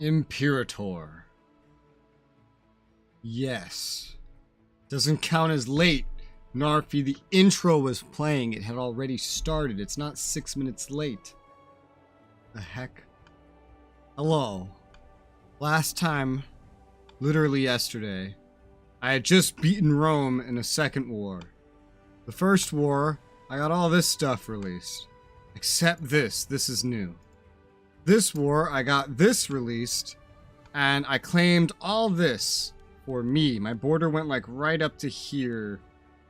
Imperator. Yes. Doesn't count as late. Narfi, the intro was playing. It had already started. It's not 6 minutes late. The heck? Hello. Last time, literally yesterday, I had just beaten Rome in a second war. The first war, I got all this stuff released. Except this. This is new. This war, I got this released, and I claimed all this for me. My border went like right up to here,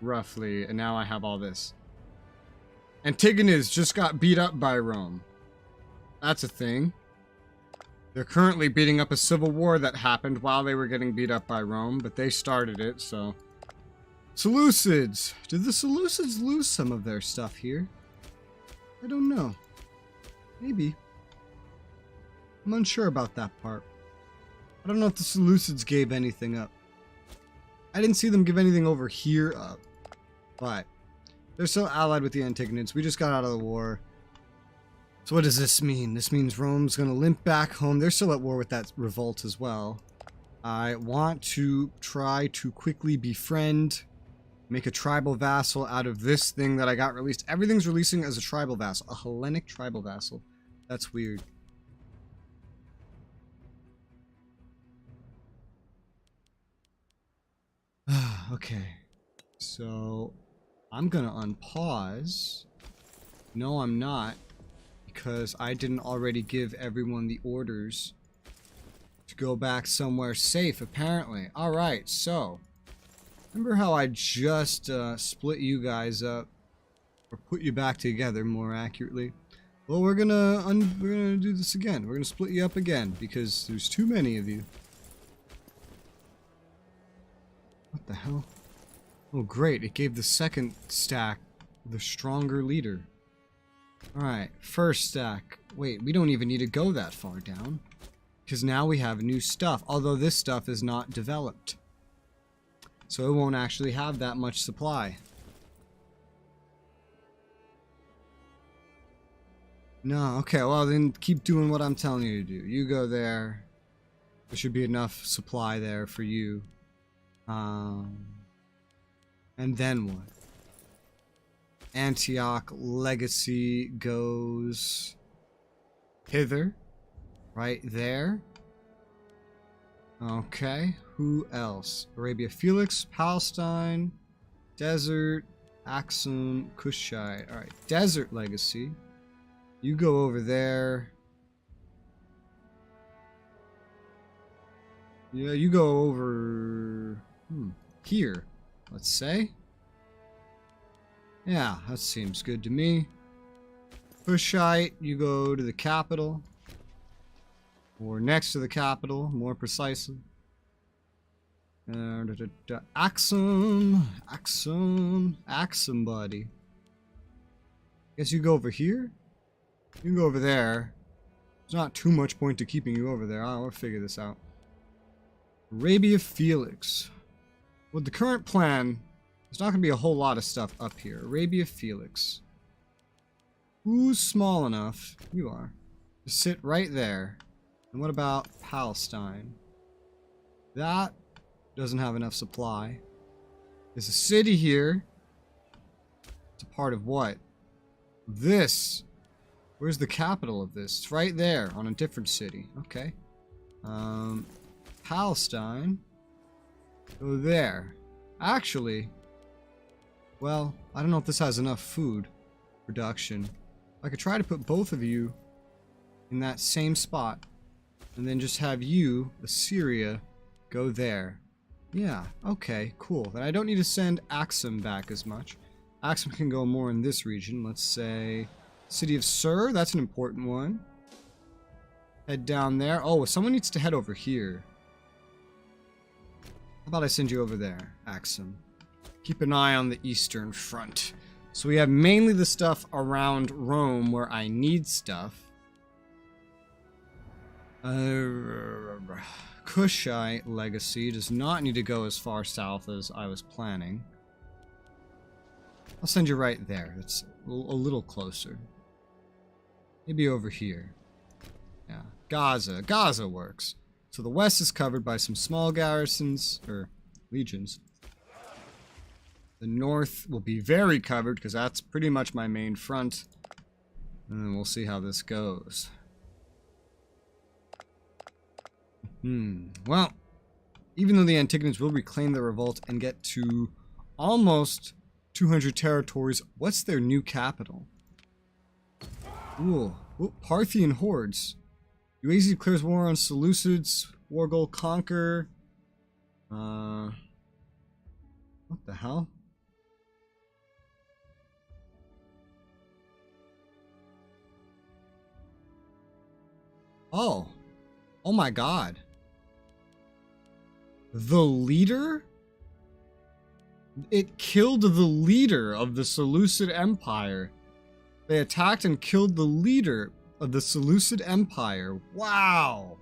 roughly, and now I have all this. Antigonus just got beat up by Rome. That's a thing. They're currently beating up a civil war that happened while they were getting beat up by Rome, but they started it, so... Seleucids! Did the Seleucids lose some of their stuff here? I don't know. Maybe. I'm unsure about that part. I don't know if the Seleucids gave anything up. I didn't see them give anything over here up. But they're still allied with the Antigonids. We just got out of the war. So what does this mean? This means Rome's gonna limp back home. They're still at war with that revolt as well. I want to try to quickly befriend, make a tribal vassal out of this thing that I got released. Everything's releasing as a tribal vassal. A Hellenic tribal vassal. That's weird. Okay. So, I'm gonna unpause. No, I'm not. Because I didn't already give everyone the orders to go back somewhere safe, apparently. Alright, so... Remember how I just split you guys up? Or put you back together, more accurately? Well, we're gonna do this again. We're gonna split you up again, because there's too many of you. What the hell? Oh, great. It gave the second stack the stronger leader. Alright, first stack. Wait, we don't even need to go that far down. Because now we have new stuff. Although this stuff is not developed. So it won't actually have that much supply. No, okay, well then keep doing what I'm telling you to do. You go there. There should be enough supply there for you. And then what? Antioch legacy goes hither. Right there. Okay, who else? Arabia Felix, Palestine, Desert, Axum, Kushite. Alright, Desert legacy. You go over there. Yeah, you go over... here, let's say. Yeah, that seems good to me. Kushite, you go to the capital. Or next to the capital, more precisely. Axum, buddy. Guess you go over here? You can go over there. There's not too much point to keeping you over there. I'll figure this out. Arabia Felix. With the current plan, there's not going to be a whole lot of stuff up here. Arabia Felix. Who's small enough? You are. To sit right there. And what about Palestine? That doesn't have enough supply. There's a city here. It's a part of what? This. Where's the capital of this? It's right there on a different city. Okay. Palestine. Go there. Actually, well, I don't know if this has enough food production. I could try to put both of you in that same spot. And then just have you, Assyria, go there. Yeah, okay, cool. Then I don't need to send Axum back as much. Axum can go more in this region. Let's say City of Sur, that's an important one. Head down there. Oh, someone needs to head over here. How about I send you over there, Axum? Keep an eye on the Eastern Front. So we have mainly the stuff around Rome where I need stuff. Kushite legacy does not need to go as far south as I was planning. I'll send you right there. It's a little closer. Maybe over here. Yeah. Gaza. Gaza works. So the west is covered by some small garrisons, or legions. The north will be very covered, because that's pretty much my main front. And then we'll see how this goes. Well, even though the Antigonans will reclaim the revolt and get to almost 200 territories, what's their new capital? Ooh, Parthian hordes. Uazi declares war on Seleucids. War goal conquer. What the hell? Oh my god. The leader? It killed the leader of the Seleucid Empire. They attacked and killed the leader of the Seleucid Empire. Wow.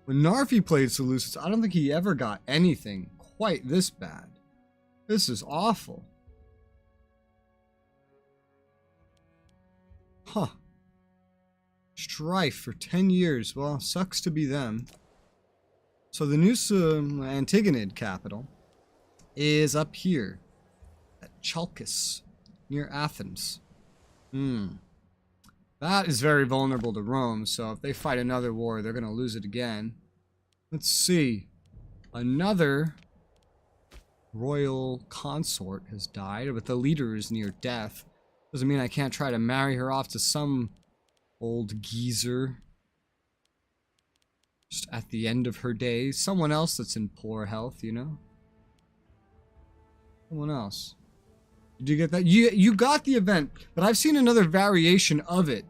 When Narfi played Seleucids, I don't think he ever got anything quite this bad. This is awful. Huh. Strife for 10 years. Well, sucks to be them. So the new Antigonid capital is up here at Chalkis, near Athens. That is very vulnerable to Rome, so if they fight another war, they're going to lose it again. Let's see. Another royal consort has died, but the leader is near death. Doesn't mean I can't try to marry her off to some old geezer. Just at the end of her days. Someone else that's in poor health, you know? Someone else. Did you get that? You got the event, but I've seen another variation of it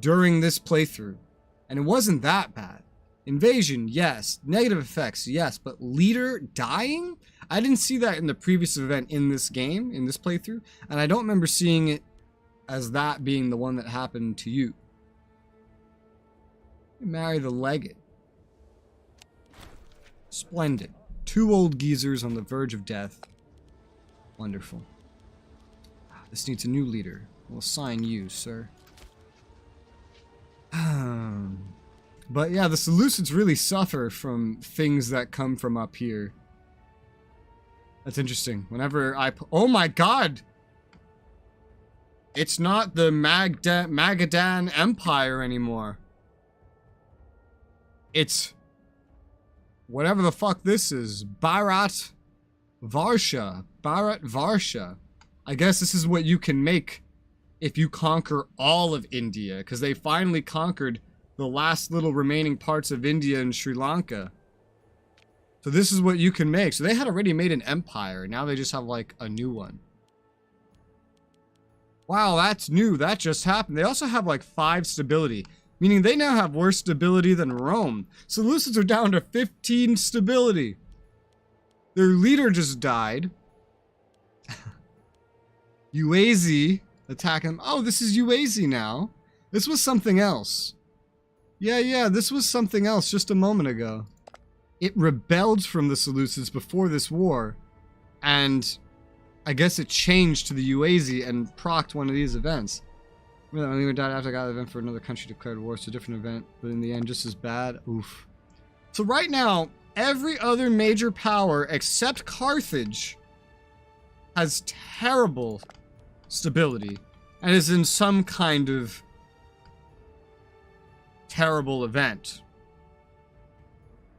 during this playthrough, and it wasn't that bad. Invasion, yes. Negative effects, yes. But leader dying? I didn't see that in the previous event in this game, in this playthrough, and I don't remember seeing it as that being the one that happened to you. You marry the legate. Splendid. 2 old geezers on the verge of death. Wonderful. This needs a new leader. We'll assign you, sir. But yeah, the Seleucids really suffer from things that come from up here. That's interesting. Whenever I... Oh my god! It's not the Magadan Empire anymore. It's... whatever the fuck this is. Bharat Varsha. Bharat Varsha. I guess this is what you can make if you conquer all of India, because they finally conquered the last little remaining parts of India and Sri Lanka. So this is what you can make. So they had already made an empire. Now they just have like a new one. Wow, that's new. That just happened. They also have like 5 stability, meaning they now have worse stability than Rome. Seleucids are down to 15 stability. Their leader just died. Uazi attacking them. Oh, this is Uazi now. This was something else. Yeah, this was something else just a moment ago. It rebelled from the Seleucids before this war, and I guess it changed to the Uazi and procced one of these events. Remember that when we died after I got the event for another country declared war. It's a different event, but in the end just as bad. Oof. So right now, every other major power except Carthage has terrible stability and is in some kind of terrible event.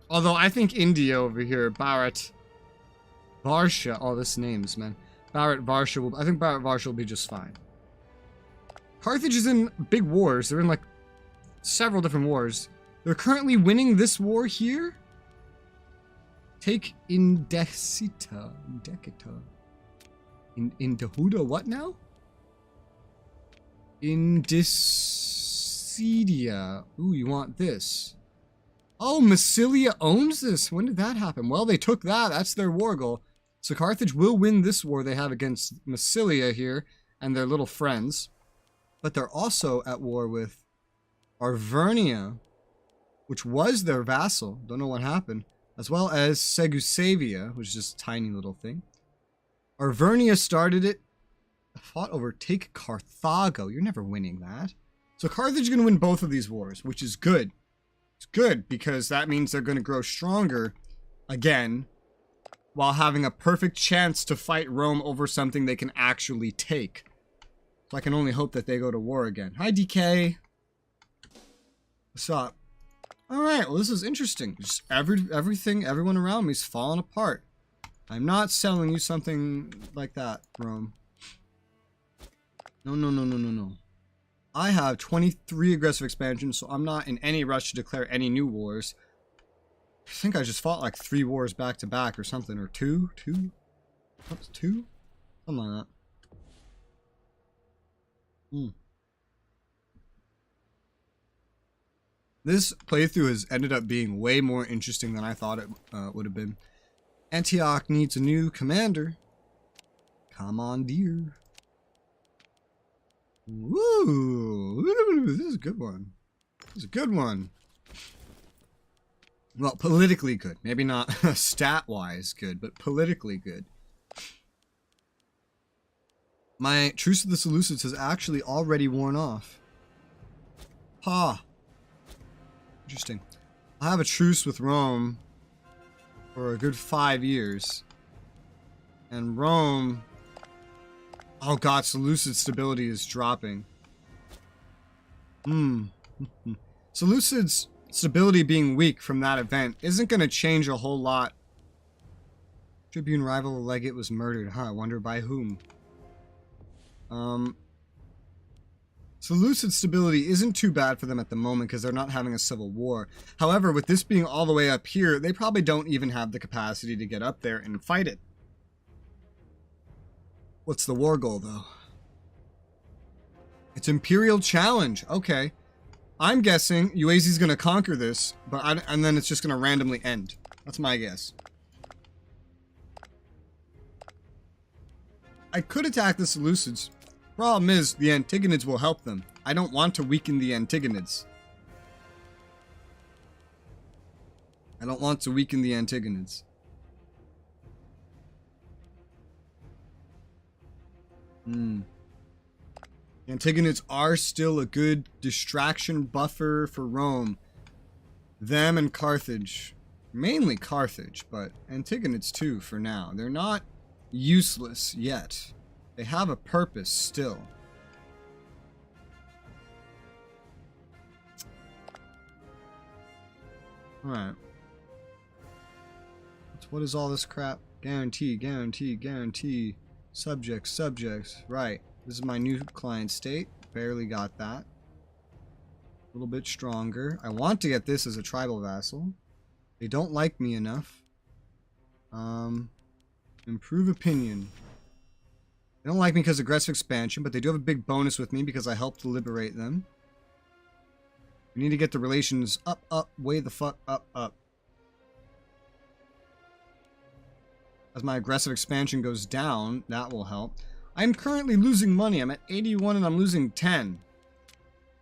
Although I think India over here, Bharat Varsha, oh, this names, man. Bharat Varsha will, I think Bharat Varsha will be just fine. Carthage is in big wars. They're in like several different wars. They're currently winning this war here. Take Indecita. Indehuda, what now? Indicidia. Ooh, you want this. Oh, Massilia owns this. When did that happen? Well, they took that. That's their war goal. So Carthage will win this war they have against Massilia here and their little friends. But they're also at war with Arvernia, which was their vassal. Don't know what happened. As well as Segusavia, which is just a tiny little thing. Arvernia started it. Fought over Take Carthago. You're never winning that. So Carthage is going to win both of these wars, which is good. It's good because that means they're going to grow stronger again while having a perfect chance to fight Rome over something they can actually take. So I can only hope that they go to war again. Hi, DK. What's up? Alright, well this is interesting. Just everyone around me is falling apart. I'm not selling you something like that, Rome. No. I have 23 aggressive expansions, so I'm not in any rush to declare any new wars. I think I just fought like 3 wars back to back or something, or 2? What's 2? Something like that. This playthrough has ended up being way more interesting than I thought it would have been. Antioch needs a new commander. Come on, dear. Woo! This is a good one. This is a good one. Well, politically good. Maybe not stat-wise good, but politically good. My truce with the Seleucids has actually already worn off. Ha! Interesting. I have a truce with Rome for a good 5 years. And Rome... Oh god, Seleucid stability is dropping. Seleucid's stability being weak from that event isn't going to change a whole lot. Tribune rival legate was murdered. Huh, I wonder by whom. Seleucid stability isn't too bad for them at the moment because they're not having a civil war. However, with this being all the way up here, they probably don't even have the capacity to get up there and fight it. What's the war goal, though? It's Imperial Challenge. Okay. I'm guessing Uazi's going to conquer this, and then it's just going to randomly end. That's my guess. I could attack the Seleucids. Problem is, the Antigonids will help them. I don't want to weaken the Antigonids. I don't want to weaken the Antigonids. The Antigonids are still a good distraction buffer for Rome. Them and Carthage. Mainly Carthage, but Antigonids too for now. They're not useless yet. They have a purpose still. Alright. What is all this crap? Guarantee. Subjects. Right. This is my new client state. Barely got that. A little bit stronger. I want to get this as a tribal vassal. They don't like me enough. Improve opinion. They don't like me because of aggressive expansion, but they do have a big bonus with me because I helped to liberate them. We need to get the relations up, way the fuck up. As my aggressive expansion goes down, that will help. I'm currently losing money. I'm at 81 and I'm losing 10.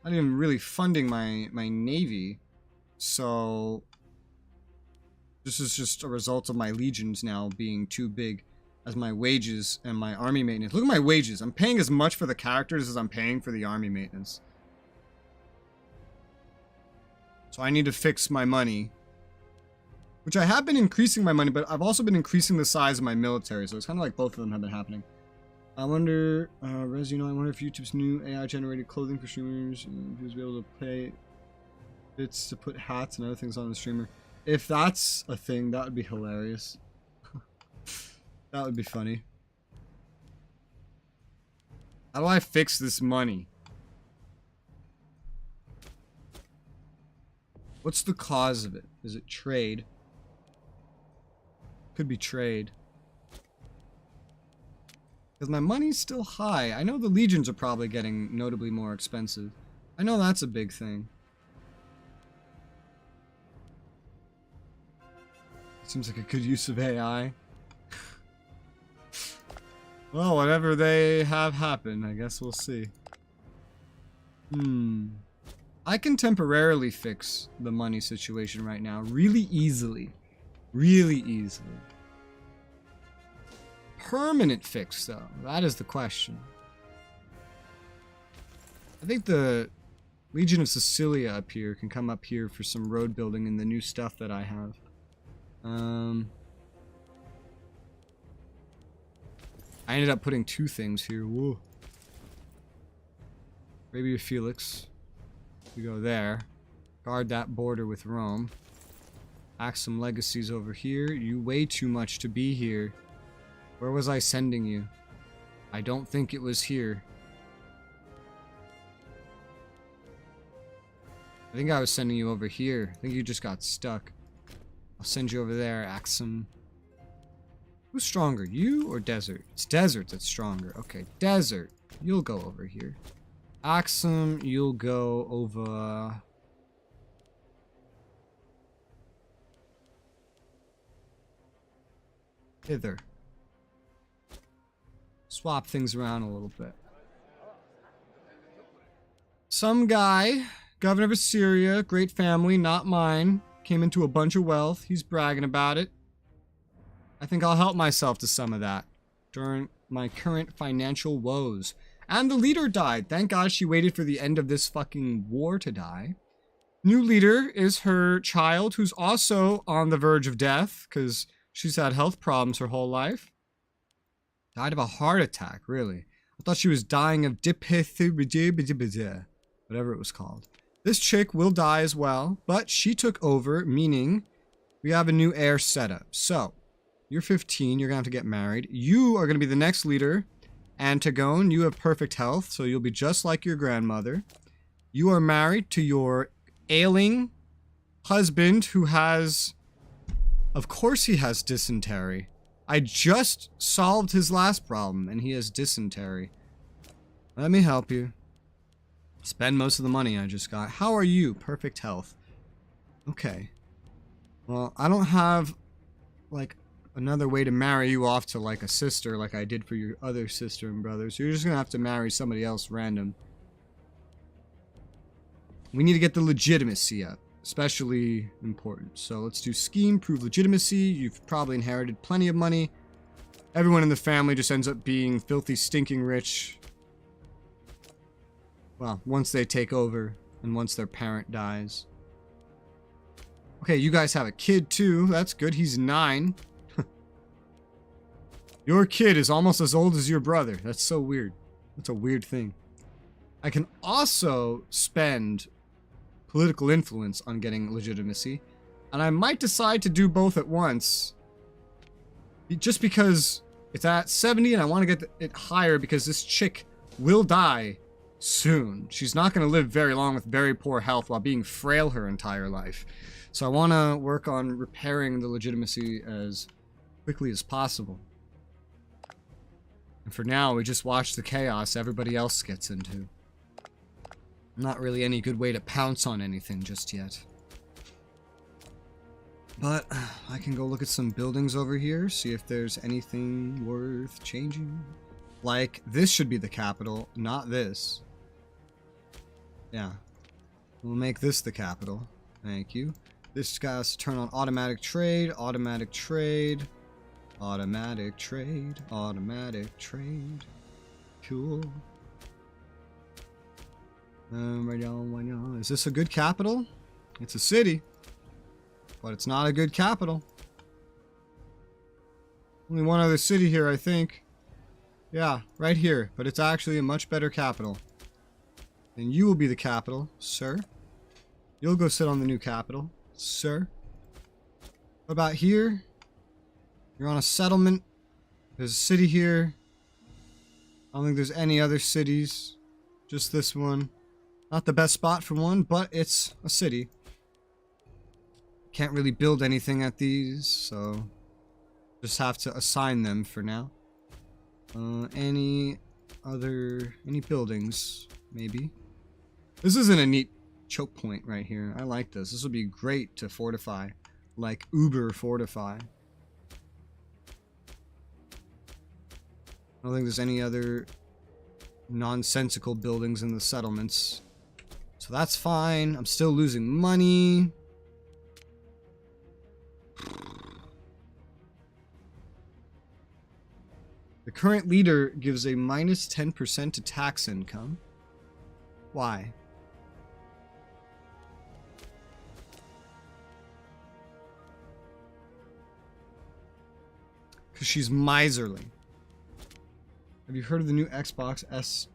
Not even really funding my navy. So this is just a result of my legions now being too big as my wages and my army maintenance. Look at my wages. I'm paying as much for the characters as I'm paying for the army maintenance. So I need to fix my money. Which I have been increasing my money, but I've also been increasing the size of my military. So it's kind of like both of them have been happening. I wonder, Rez, I wonder if YouTube's new AI-generated clothing for streamers, if you'll be able to pay bits to put hats and other things on the streamer. If that's a thing, that would be hilarious. That would be funny. How do I fix this money? What's the cause of it? Is it trade? Could be trade. Because my money's still high. I know the legions are probably getting notably more expensive. I know that's a big thing. Seems like a good use of AI. Well, whatever they have happen, I guess we'll see. I can temporarily fix the money situation right now really easily. Really easily. Permanent fix, though. That is the question. I think the Legion of Sicilia up here can come up here for some road building and the new stuff that I have. I ended up putting 2 things here. Whoa. Arabia Felix. We go there. Guard that border with Rome. Act some legacies over here. You way too much to be here. Where was I sending you? I don't think it was here. I think I was sending you over here. I think you just got stuck. I'll send you over there, Axum. Who's stronger, you or Desert? It's Desert that's stronger. Okay, Desert. You'll go over here. Axum, you'll go over... hither. Swap things around a little bit. Some guy, governor of Assyria, great family, not mine, came into a bunch of wealth. He's bragging about it. I think I'll help myself to some of that during my current financial woes. And the leader died. Thank God she waited for the end of this fucking war to die. New leader is her child, who's also on the verge of death, because she's had health problems her whole life. Died of a heart attack, really. I thought she was dying of whatever it was called. This chick will die as well, but she took over, meaning we have a new heir setup. So, you're 15, you're going to have to get married. You are going to be the next leader. Antigone, you have perfect health, so you'll be just like your grandmother. You are married to your ailing husband who has... Of course he has dysentery. I just solved his last problem, and he has dysentery. Let me help you. Spend most of the money I just got. How are you? Perfect health. Okay. Well, I don't have, like, another way to marry you off to, like, a sister like I did for your other sister and brothers. You're just gonna have to marry somebody else random. We need to get the legitimacy up. Especially important. So let's do scheme, prove legitimacy. You've probably inherited plenty of money. Everyone in the family just ends up being filthy, stinking rich. Well, once they take over and once their parent dies. Okay, you guys have a kid too. That's good. He's 9. Your kid is almost as old as your brother. That's so weird. That's a weird thing. I can also spend political influence on getting legitimacy, and I might decide to do both at once, just because it's at 70 and I want to get it higher because this chick will die soon. She's not going to live very long with very poor health while being frail her entire life. So I want to work on repairing the legitimacy as quickly as possible. And for now, we just watch the chaos everybody else gets into. Not really any good way to pounce on anything just yet. But I can go look at some buildings over here, see if there's anything worth changing. Like, this should be the capital, not this. Yeah. We'll make this the capital. Thank you. This has to turn on automatic trade, automatic trade, automatic trade, automatic trade. Cool. Is this a good capital? It's a city, but it's not a good capital. Only one other city here, I think. Yeah, right here, but it's actually a much better capital. And you will be the capital, sir. You'll go sit on the new capital, sir. What about here? You're on a settlement. There's a city here. I don't think there's any other cities. Just this one. Not the best spot for one, but it's a city. Can't really build anything at these, so just have to assign them for now. Any buildings, maybe. This isn't a neat choke point right here. I like this. This would be great to fortify, like Uber fortify. I don't think there's any other nonsensical buildings in the settlements. So that's fine. I'm still losing money. The current leader gives a minus 10% to tax income. Why? Because she's miserly. Have you heard of the new Xbox S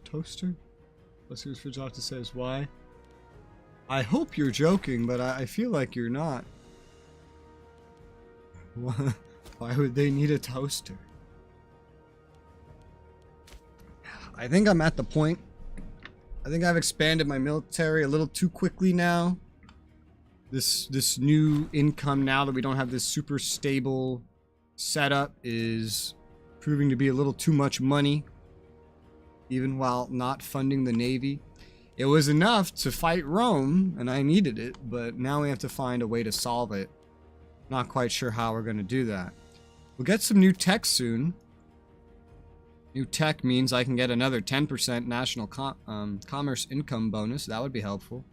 toaster? Let's see what Fridge off to says. Why? I hope you're joking, but I feel like you're not. Why would they need a toaster? I think I'm at the point. I think I've expanded my military a little too quickly now. This new income, now that we don't have this super stable setup, is proving to be a little too much money, even while not funding the Navy. It was enough to fight Rome, and I needed it, but now we have to find a way to solve it. Not quite sure how we're going to do that. We'll get some new tech soon. New tech means I can get another 10% national commerce income bonus. That would be helpful.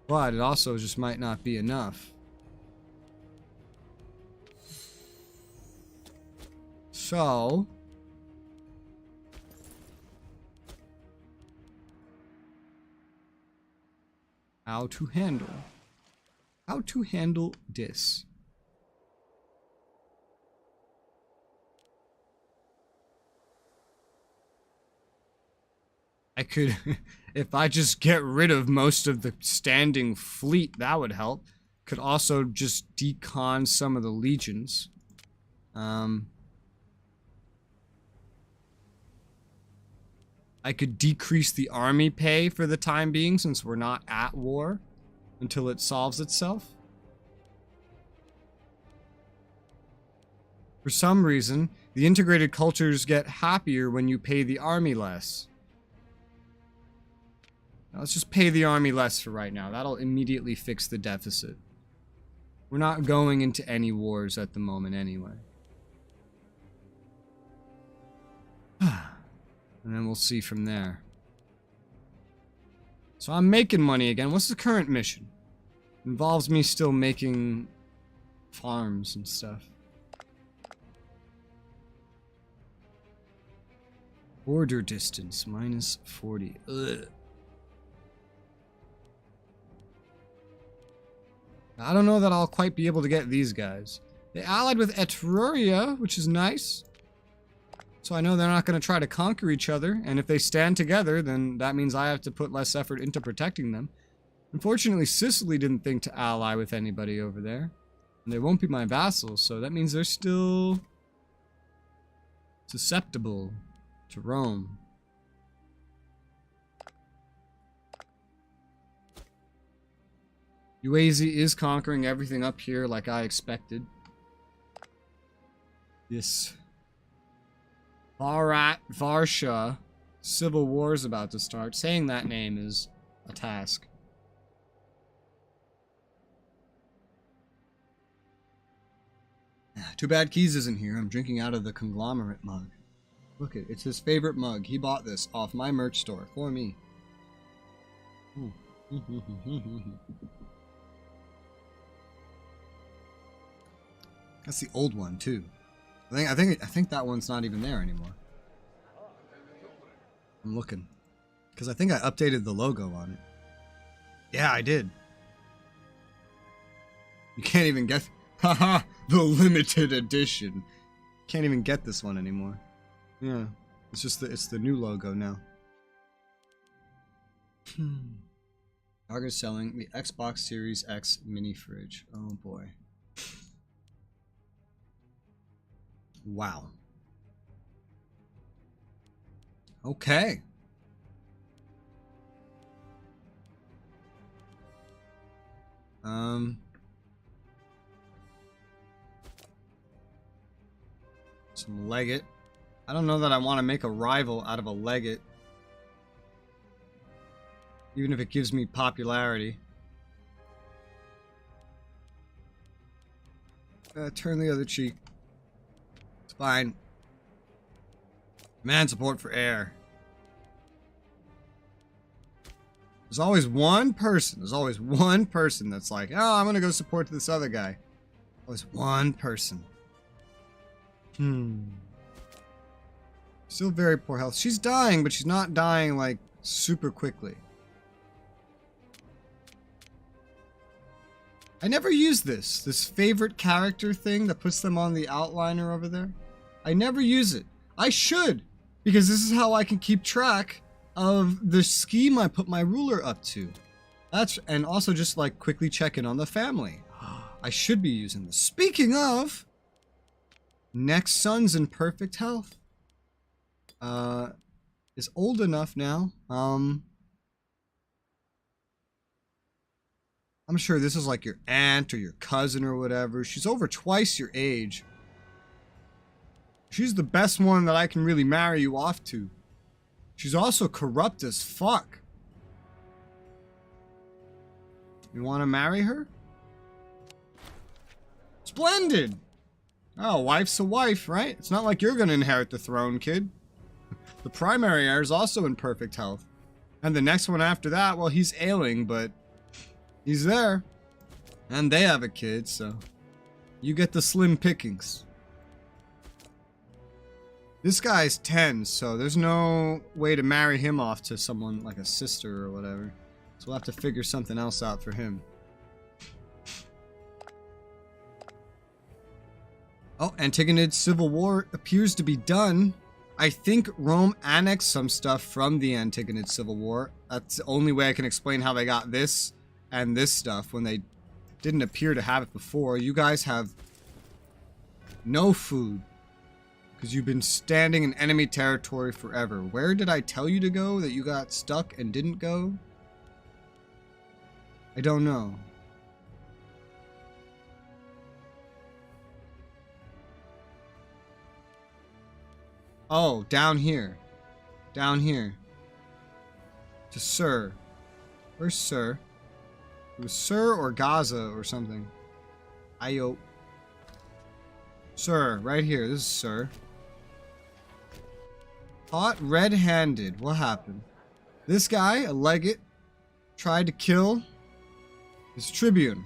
But it also just might not be enough. So... How to handle this. I could, if I just get rid of most of the standing fleet, that would help. Could also just decon some of the legions. I could decrease the army pay for the time being, since we're not at war, until it solves itself. For some reason, the integrated cultures get happier when you pay the army less. Now, let's just pay the army less for right now. That'll immediately fix the deficit. We're not going into any wars at the moment anyway. And then we'll see from there. So I'm making money again. What's the current mission? Involves me still making farms and stuff. Border distance, minus 40. Ugh. I don't know that I'll quite be able to get these guys. They allied with Etruria, which is nice. So I know they're not going to try to conquer each other, and if they stand together, then that means I have to put less effort into protecting them. Unfortunately, Sicily didn't think to ally with anybody over there. And they won't be my vassals, so that means they're still susceptible to Rome. Uazi is conquering everything up here like I expected. This Varsha civil war is about to start. Saying that name is a task. Too bad Keys isn't here. I'm drinking out of the Konglomerat mug. Look it, it's his favorite mug. He bought this off my merch store for me. That's the old one too. I think that one's not even there anymore. I'm looking. Because I think I updated the logo on it. Yeah, I did. You can't even get... Haha! The limited edition. Can't even get this one anymore. Yeah. It's just it's the new logo now. Target selling the Xbox Series X mini fridge. Oh boy. Wow. Okay. Some Legate. I don't know that I want to make a rival out of a Legate. Even if it gives me popularity. Turn the other cheek. It's fine. Man, support for air. There's always one person. There's always one person that's like, oh, I'm gonna go support this other guy. Always one person. Still very poor health. She's dying, but she's not dying like super quickly. I never use this favorite character thing that puts them on the outliner over there. I never use it. I should, because this is how I can keep track of the scheme I put my ruler up to. And also just like quickly check in on the family. I should be using this. Speaking of, next son's in perfect health. Is old enough now. I'm sure this is like your aunt or your cousin or whatever. She's over twice your age. She's the best one that I can really marry you off to. She's also corrupt as fuck. You want to marry her? Splendid! Oh, wife's a wife, right? It's not like you're gonna inherit the throne, kid. The primary heir is also in perfect health. And the next one after that, well, he's ailing, but he's there. And they have a kid, so you get the slim pickings. This guy's 10, so there's no way to marry him off to someone like a sister or whatever. So we'll have to figure something else out for him. Oh, Antigonid's civil war appears to be done. I think Rome annexed some stuff from the Antigonid civil war. That's the only way I can explain how they got this and this stuff when they didn't appear to have it before. You guys have no food because you've been standing in enemy territory forever. Where did I tell you to go that you got stuck and didn't go? I don't know. Oh, down here. Down here. To Sir. Where's Sir? It was Sir or Gaza or something. Ayo. Sir, right here. This is Sir. Caught red-handed. What happened? This guy, a legate, tried to kill his tribune.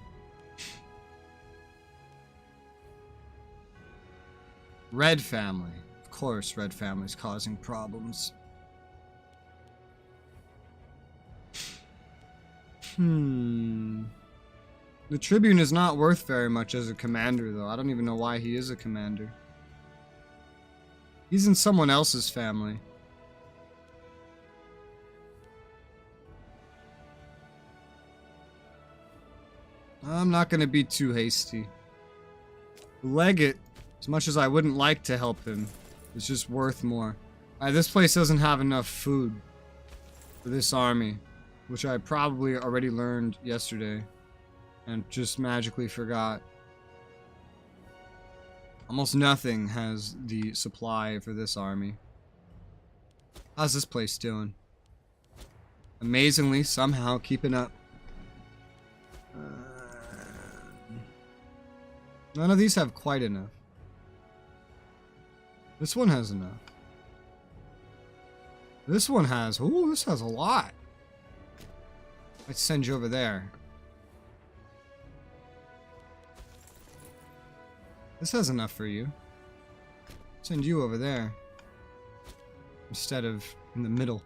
Red family. Of course, red family's causing problems. The tribune is not worth very much as a commander, though. I don't even know why he is a commander. He's in someone else's family. I'm not going to be too hasty. Legate, as much as I wouldn't like to help him, is just worth more. This place doesn't have enough food for this army, which I probably already learned yesterday and just magically forgot. Almost nothing has the supply for this army. How's this place doing? Amazingly, somehow keeping up. None of these have quite enough. This one has enough. This one has... Ooh, this has a lot. Let's send you over there. This has enough for you. Send you over there. Instead of in the middle.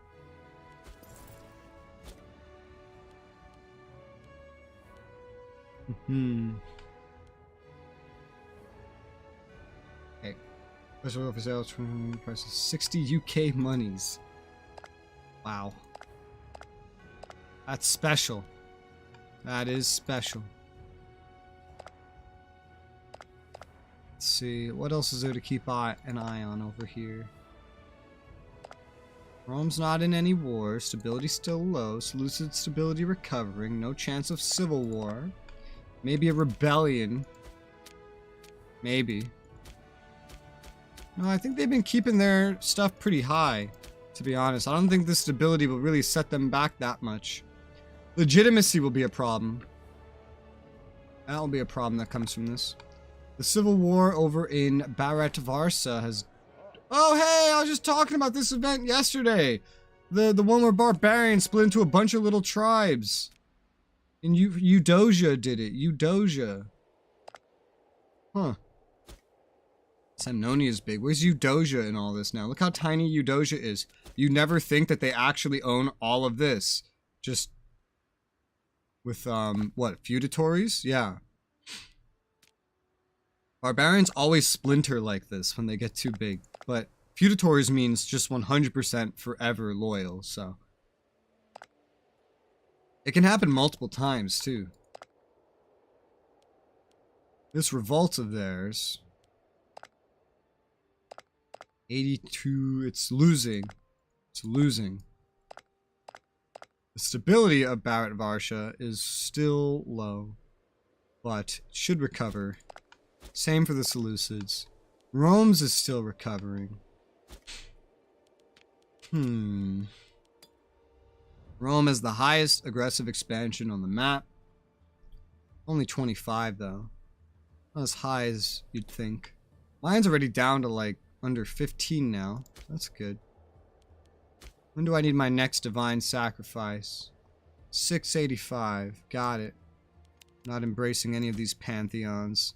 Okay. Special for sale, prices 60 UK monies. Wow. That's special. That is special. Let's see, what else is there to keep an eye on over here? Rome's not in any war. Stability still low. Seleucid stability recovering. No chance of civil war. Maybe a rebellion. Maybe. No, I think they've been keeping their stuff pretty high, to be honest. I don't think the stability will really set them back that much. Legitimacy will be a problem. That'll be a problem that comes from this. The civil war over in Barat Varsa has... Oh, hey, I was just talking about this event yesterday. The one where barbarians split into a bunch of little tribes. And Eudosia did it. Eudosia. Huh. Semnonia is big. Where's Eudosia in all this now? Look how tiny Eudosia is. You never think that they actually own all of this. Just With, what, feudatories? Yeah. Barbarians always splinter like this when they get too big, but feudatories means just 100% forever loyal, so. It can happen multiple times, too. This revolt of theirs. 82, it's losing. It's losing. The stability of Barrett Varsha is still low, but it should recover. Same for the Seleucids. Rome's is still recovering. Rome has the highest aggressive expansion on the map. Only 25, though. Not as high as you'd think. Mine's already down to, like, under 15 now. That's good. When do I need my next divine sacrifice? 685. Got it. Not embracing any of these pantheons.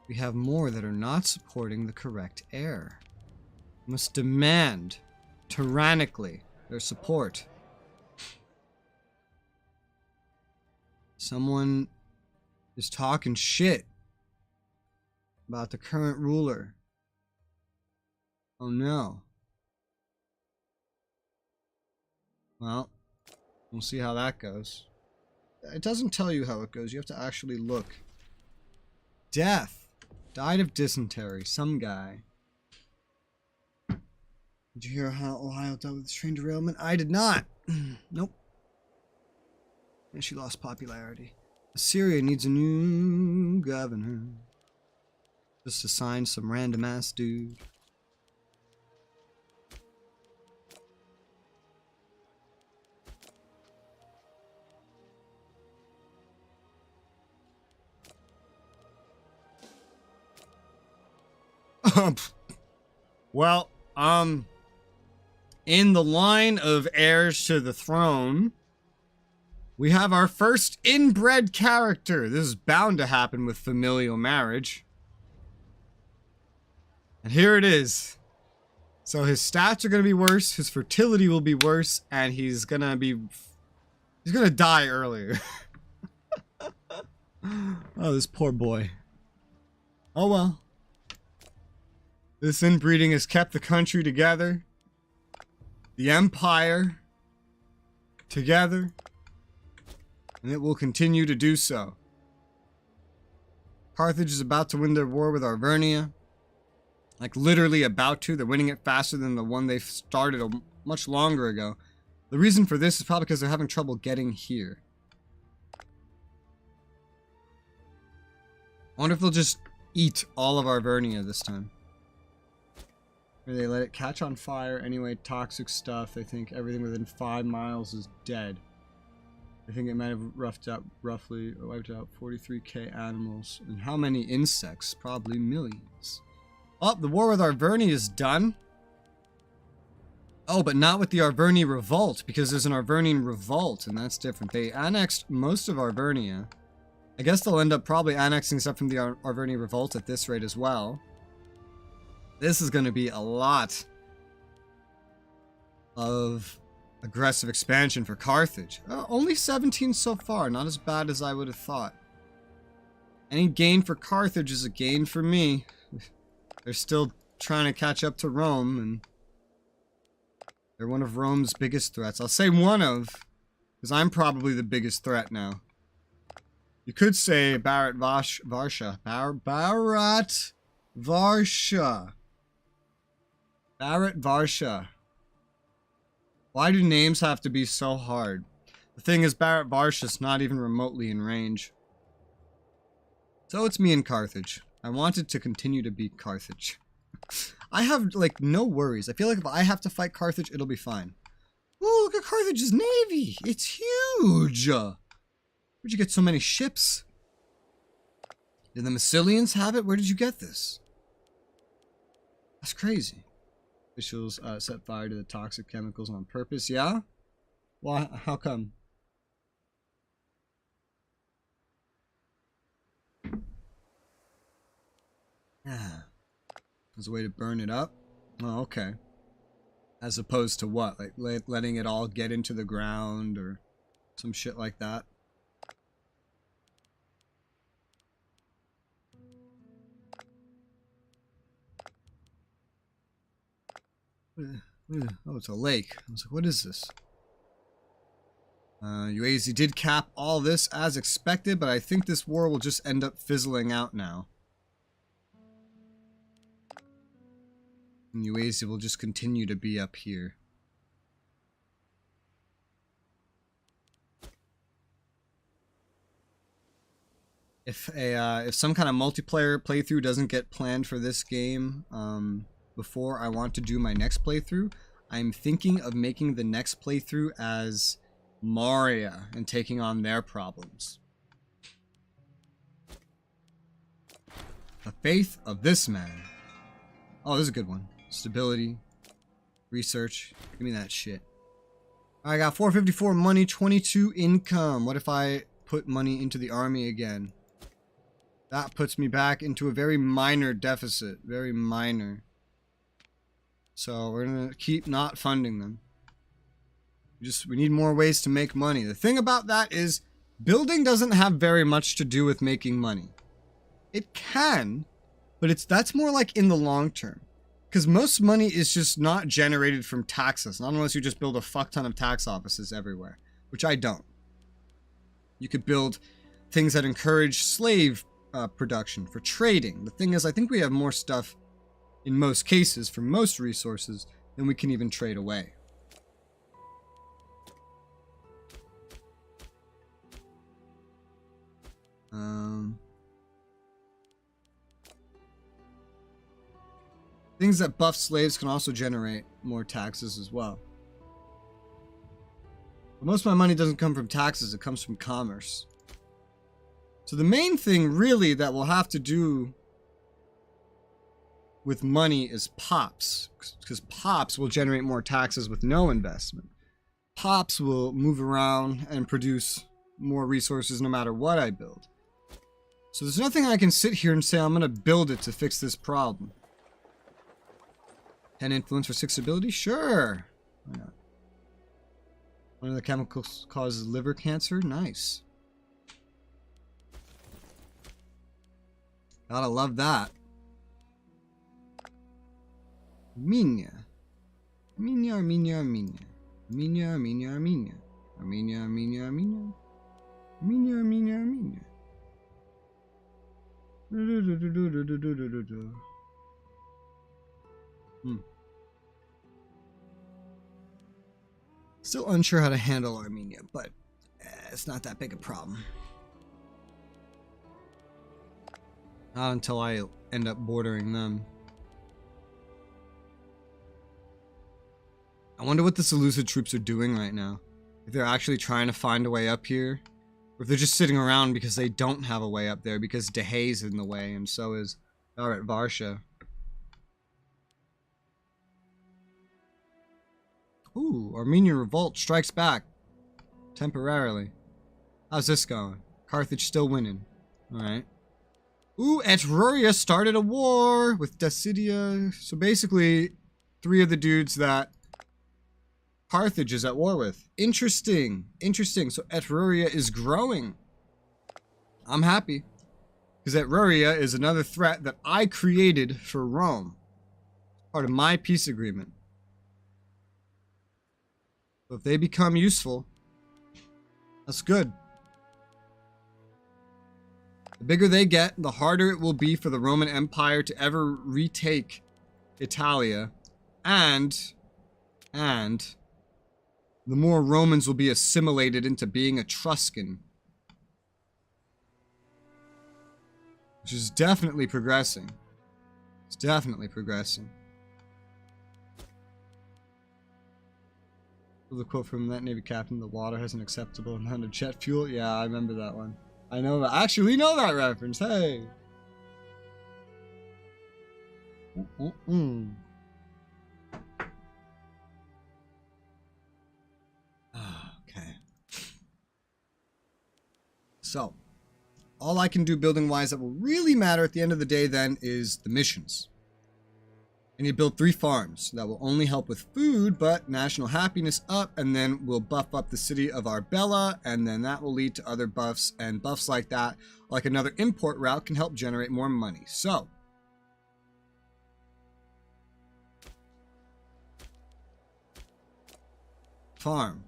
We have more that are not supporting the correct heir. We must demand, tyrannically, their support. Someone is talking shit about the current ruler. Oh no. Well, we'll see how that goes. It doesn't tell you how it goes. You have to actually look. Death. Died of dysentery. Some guy. Did you hear how Ohio dealt with this train derailment? I did not. Nope. And she lost popularity. Assyria needs a new governor. Just assign some random ass dude. Well, in the line of heirs to the throne, we have our first inbred character. This is bound to happen with familial marriage. And here it is. So his stats are going to be worse, his fertility will be worse, and he's going to die earlier. Oh, this poor boy. Oh well. This inbreeding has kept the country together. The empire together. And it will continue to do so. Carthage is about to win their war with Arvernia. Like literally about to. They're winning it faster than the one they started much longer ago. The reason for this is probably because they're having trouble getting here. I wonder if they'll just eat all of Arvernia this time. Or they let it catch on fire. Anyway, toxic stuff. They think everything within 5 miles is dead. I think it might have wiped out 43k animals. And how many insects? Probably millions. Oh, the war with Arvernia is done. Oh, but not with the Arverni revolt, because there's an Arvernian revolt, and that's different. They annexed most of Arvernia. I guess they'll end up probably annexing stuff from the Arverni revolt at this rate as well. This is going to be a lot of aggressive expansion for Carthage. Only 17 so far, not as bad as I would have thought. Any gain for Carthage is a gain for me. They're still trying to catch up to Rome, and they're one of Rome's biggest threats. I'll say one of, because I'm probably the biggest threat now. You could say Barrett Varsha. Barrett Varsha. Barrett Varsha. Why do names have to be so hard? The thing is, Barrett Varsha's not even remotely in range. So it's me and Carthage. I wanted to continue to beat Carthage. I have, like, no worries. I feel like if I have to fight Carthage, it'll be fine. Ooh, look at Carthage's navy! It's huge! Where'd you get so many ships? Did the Massilians have it? Where did you get this? That's crazy. Officials set fire to the toxic chemicals on purpose. Yeah? Why? How come? There's a way to burn it up. Oh, okay. As opposed to what? Like letting it all get into the ground or some shit like that. Oh, it's a lake. I was like, what is this? UAZ did cap all this as expected, but I think this war will just end up fizzling out now. And UAZ will just continue to be up here. If some kind of multiplayer playthrough doesn't get planned for this game before I want to do my next playthrough, I'm thinking of making the next playthrough as Maria and taking on their problems. The faith of this man. Oh, this is a good one. Stability, research. Give me that shit. I got 454 money, 22 income. What if I put money into the army again? That puts me back into a very minor deficit. Very minor. So we're gonna keep not funding them. We need more ways to make money. The thing about that is building doesn't have very much to do with making money. It can, but that's more like in the long term. Because most money is just not generated from taxes. Not unless you just build a fuck ton of tax offices everywhere. Which I don't. You could build things that encourage slave production for trading. The thing is, I think we have more stuff in most cases for most resources than we can even trade away. Things that buff slaves can also generate more taxes as well. But most of my money doesn't come from taxes, it comes from commerce. So the main thing really that we'll have to do with money is pops. Because pops will generate more taxes with no investment. Pops will move around and produce more resources no matter what I build. So there's nothing I can sit here and say I'm going to build it to fix this problem. 10 influence for 6 ability? Sure. Why not? One of the chemicals causes liver cancer? Nice. Gotta love that. Armenia. Armenia, Armenia, Armenia. Armenia, Armenia, Armenia. Armenia, Armenia, Armenia. Armenia, Armenia, Armenia. Still unsure how to handle Armenia, but it's not that big a problem. Not until I end up bordering them. I wonder what the Seleucid troops are doing right now. If they're actually trying to find a way up here, or if they're just sitting around because they don't have a way up there because Dehay's in the way, and so is Daret Varsha. Ooh, Armenian revolt strikes back. Temporarily. How's this going? Carthage still winning. Alright. Ooh, Etruria started a war with Decidia. So basically, 3 of the dudes that Carthage is at war with. Interesting. Interesting. So Etruria is growing. I'm happy. Because Etruria is another threat that I created for Rome. Part of my peace agreement. So if they become useful, that's good. The bigger they get, the harder it will be for the Roman Empire to ever retake Italia. And the more Romans will be assimilated into being Etruscan. Which is definitely progressing. It's definitely progressing. The quote from that Navy captain, the water has an acceptable amount of jet fuel. Yeah, I remember that one. I know that. I actually know that reference. Hey. Okay. So, all I can do building-wise that will really matter at the end of the day then is the missions. I need to build 3 farms. That will only help with food, but national happiness up, and then we'll buff up the city of Arbella, and then that will lead to other buffs, and buffs like that, like another import route, can help generate more money. So, farm.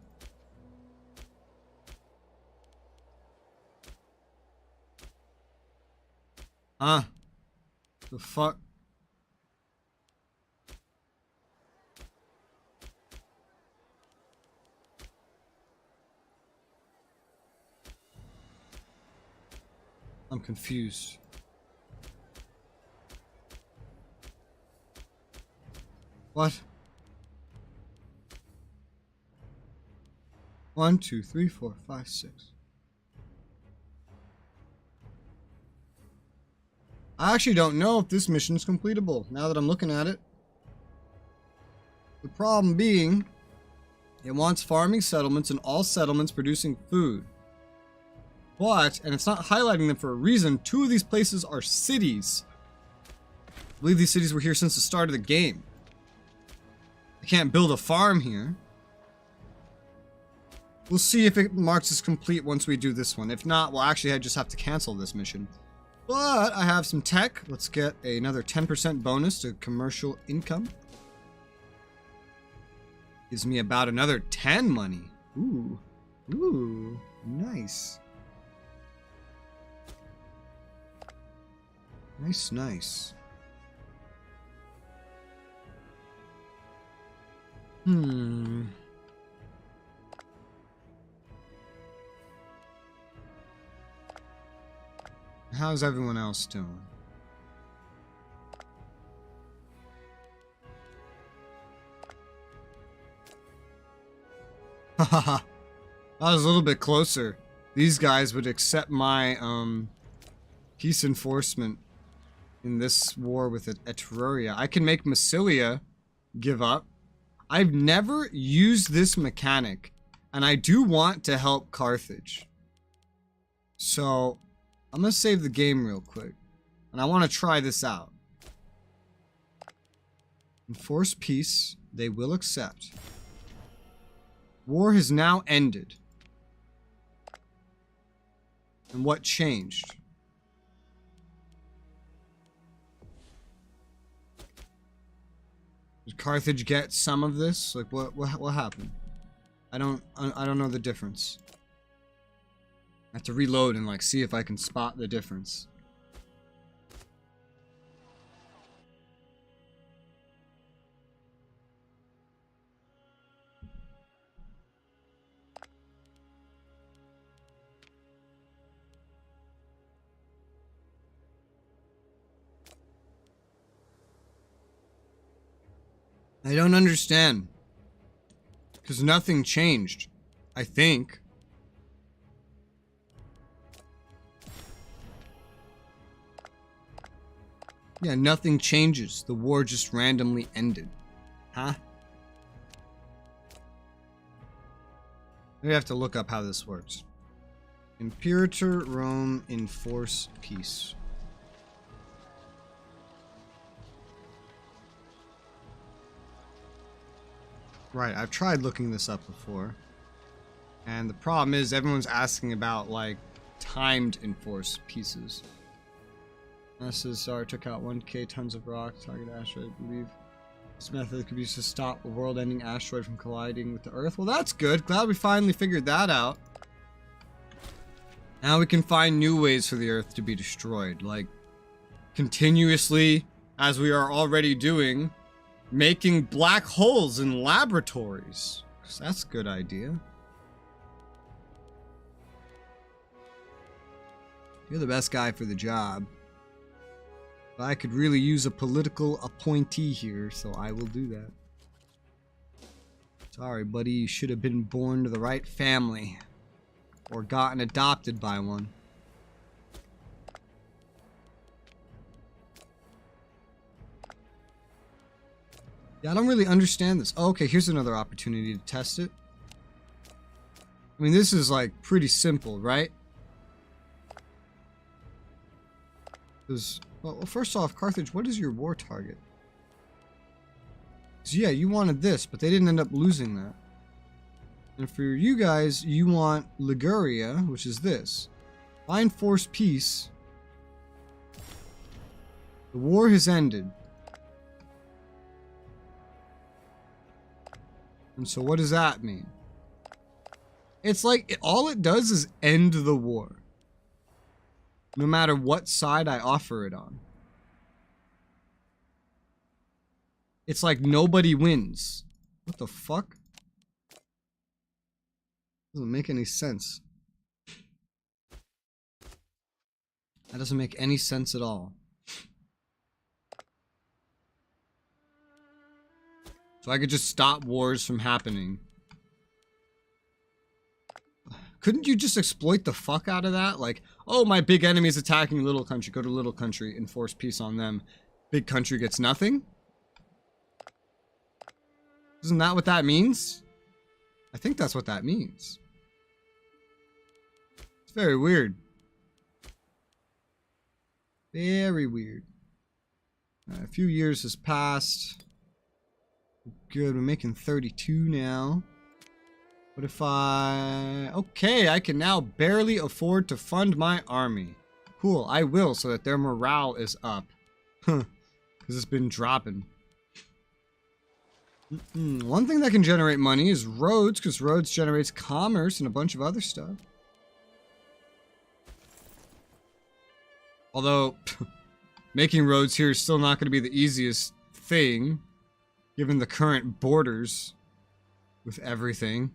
The fuck? I'm confused. What? 1, 2, 3, 4, 5, 6. I actually don't know if this mission is completable now that I'm looking at it. The problem being, it wants farming settlements and all settlements producing food. But, and it's not highlighting them for a reason, 2 of these places are cities. I believe these cities were here since the start of the game. I can't build a farm here. We'll see if it marks as complete once we do this one. If not, well, actually I just have to cancel this mission. But I have some tech. Let's get another 10% bonus to commercial income. Gives me about another 10 money. Ooh. Ooh. Nice. Nice, nice. How's everyone else doing? Haha. I was a little bit closer. These guys would accept my peace enforcement in this war with Etruria. I can make Massilia give up. I've never used this mechanic, and I do want to help Carthage. So I'm gonna save the game real quick, and I want to try this out. Enforce peace. They will accept. War has now ended. And what changed? Did Carthage get some of this? Like what happened? I don't know the difference. I have to reload and like see if I can spot the difference. I don't understand. Because nothing changed. I think. Yeah, nothing changes. The war just randomly ended. Huh? We have to look up how this works. Imperator, Rome, enforce peace. Right, I've tried looking this up before. And the problem is everyone's asking about, like, timed enforced pieces. SSR took out 1k tons of rock, target asteroid, I believe. This method could be used to stop a world-ending asteroid from colliding with the Earth. Well, that's good. Glad we finally figured that out. Now we can find new ways for the Earth to be destroyed. Like, continuously, as we are already doing, making black holes in laboratories. That's a good idea. You're the best guy for the job. But I could really use a political appointee here, so I will do that. Sorry, buddy, you should have been born to the right family. Or gotten adopted by one. Yeah, I don't really understand this. Oh, okay, here's another opportunity to test it. I mean, this is like pretty simple, right? Well, first off, Carthage, what is your war target? So yeah, you wanted this, but they didn't end up losing that. And for you guys, you want Liguria, which is this. Find forced peace. The war has ended. And so what does that mean? It's like, all it does is end the war. No matter what side I offer it on. It's like nobody wins. What the fuck? Doesn't make any sense. That doesn't make any sense at all. So I could just stop wars from happening. Couldn't you just exploit the fuck out of that? Like, oh, my big enemy is attacking little country. Go to little country, enforce peace on them. Big country gets nothing? Isn't that what that means? I think that's what that means. It's very weird. Very weird. A few years has passed. Good, we're making 32 now. What if okay, I can now barely afford to fund my army. Cool, I will, so that their morale is up. Huh, because it's been dropping. One thing that can generate money is roads, because roads generates commerce and a bunch of other stuff. Although, making roads here is still not going to be the easiest thing, given the current borders with everything.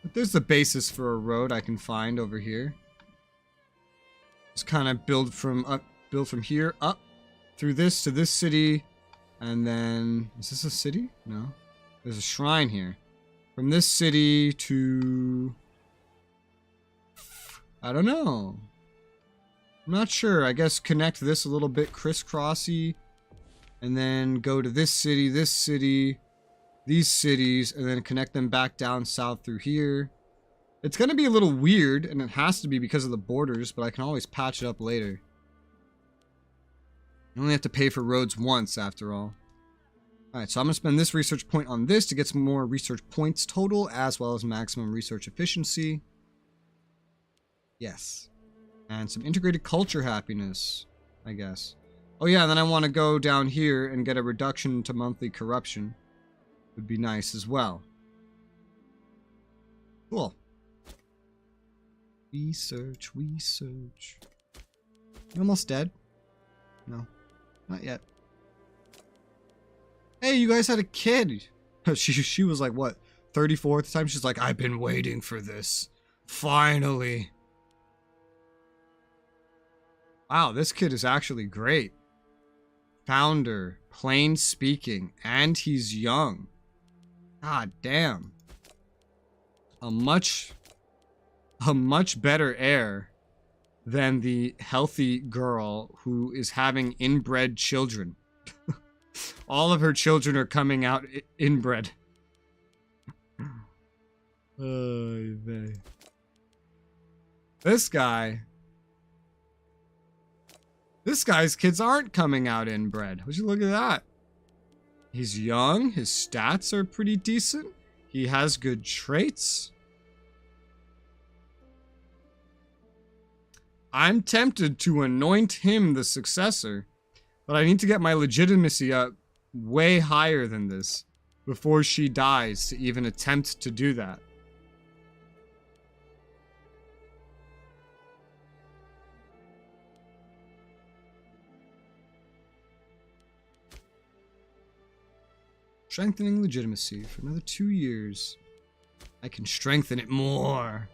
But there's the basis for a road I can find over here. Just kind of build from here up through this to this city, and then is this a city? No, there's a shrine here. From this city to I don't know. I'm not sure. I guess connect this a little bit crisscrossy, and then go to this city, these cities, and then connect them back down south through here. It's going to be a little weird, and it has to be because of the borders, but I can always patch it up later. You only have to pay for roads once, after all. Alright, so I'm going to spend this research point on this to get some more research points total, as well as maximum research efficiency. Yes. And some integrated culture happiness, I guess. Oh yeah, and then I want to go down here and get a reduction to monthly corruption. Would be nice as well. Cool. Research. You almost dead? No, not yet. Hey, you guys had a kid. She was like, what, 34 at the time? She's like, I've been waiting for this. Finally. Wow, this kid is actually great. Founder, plain speaking, and he's young. God damn. A much better heir than the healthy girl who is having inbred children. All of her children are coming out inbred. This guy's kids aren't coming out inbred. Would you look at that? He's young. His stats are pretty decent. He has good traits. I'm tempted to anoint him the successor, but I need to get my legitimacy up way higher than this before she dies to even attempt to do that. Strengthening legitimacy for another 2 years. I can strengthen it more.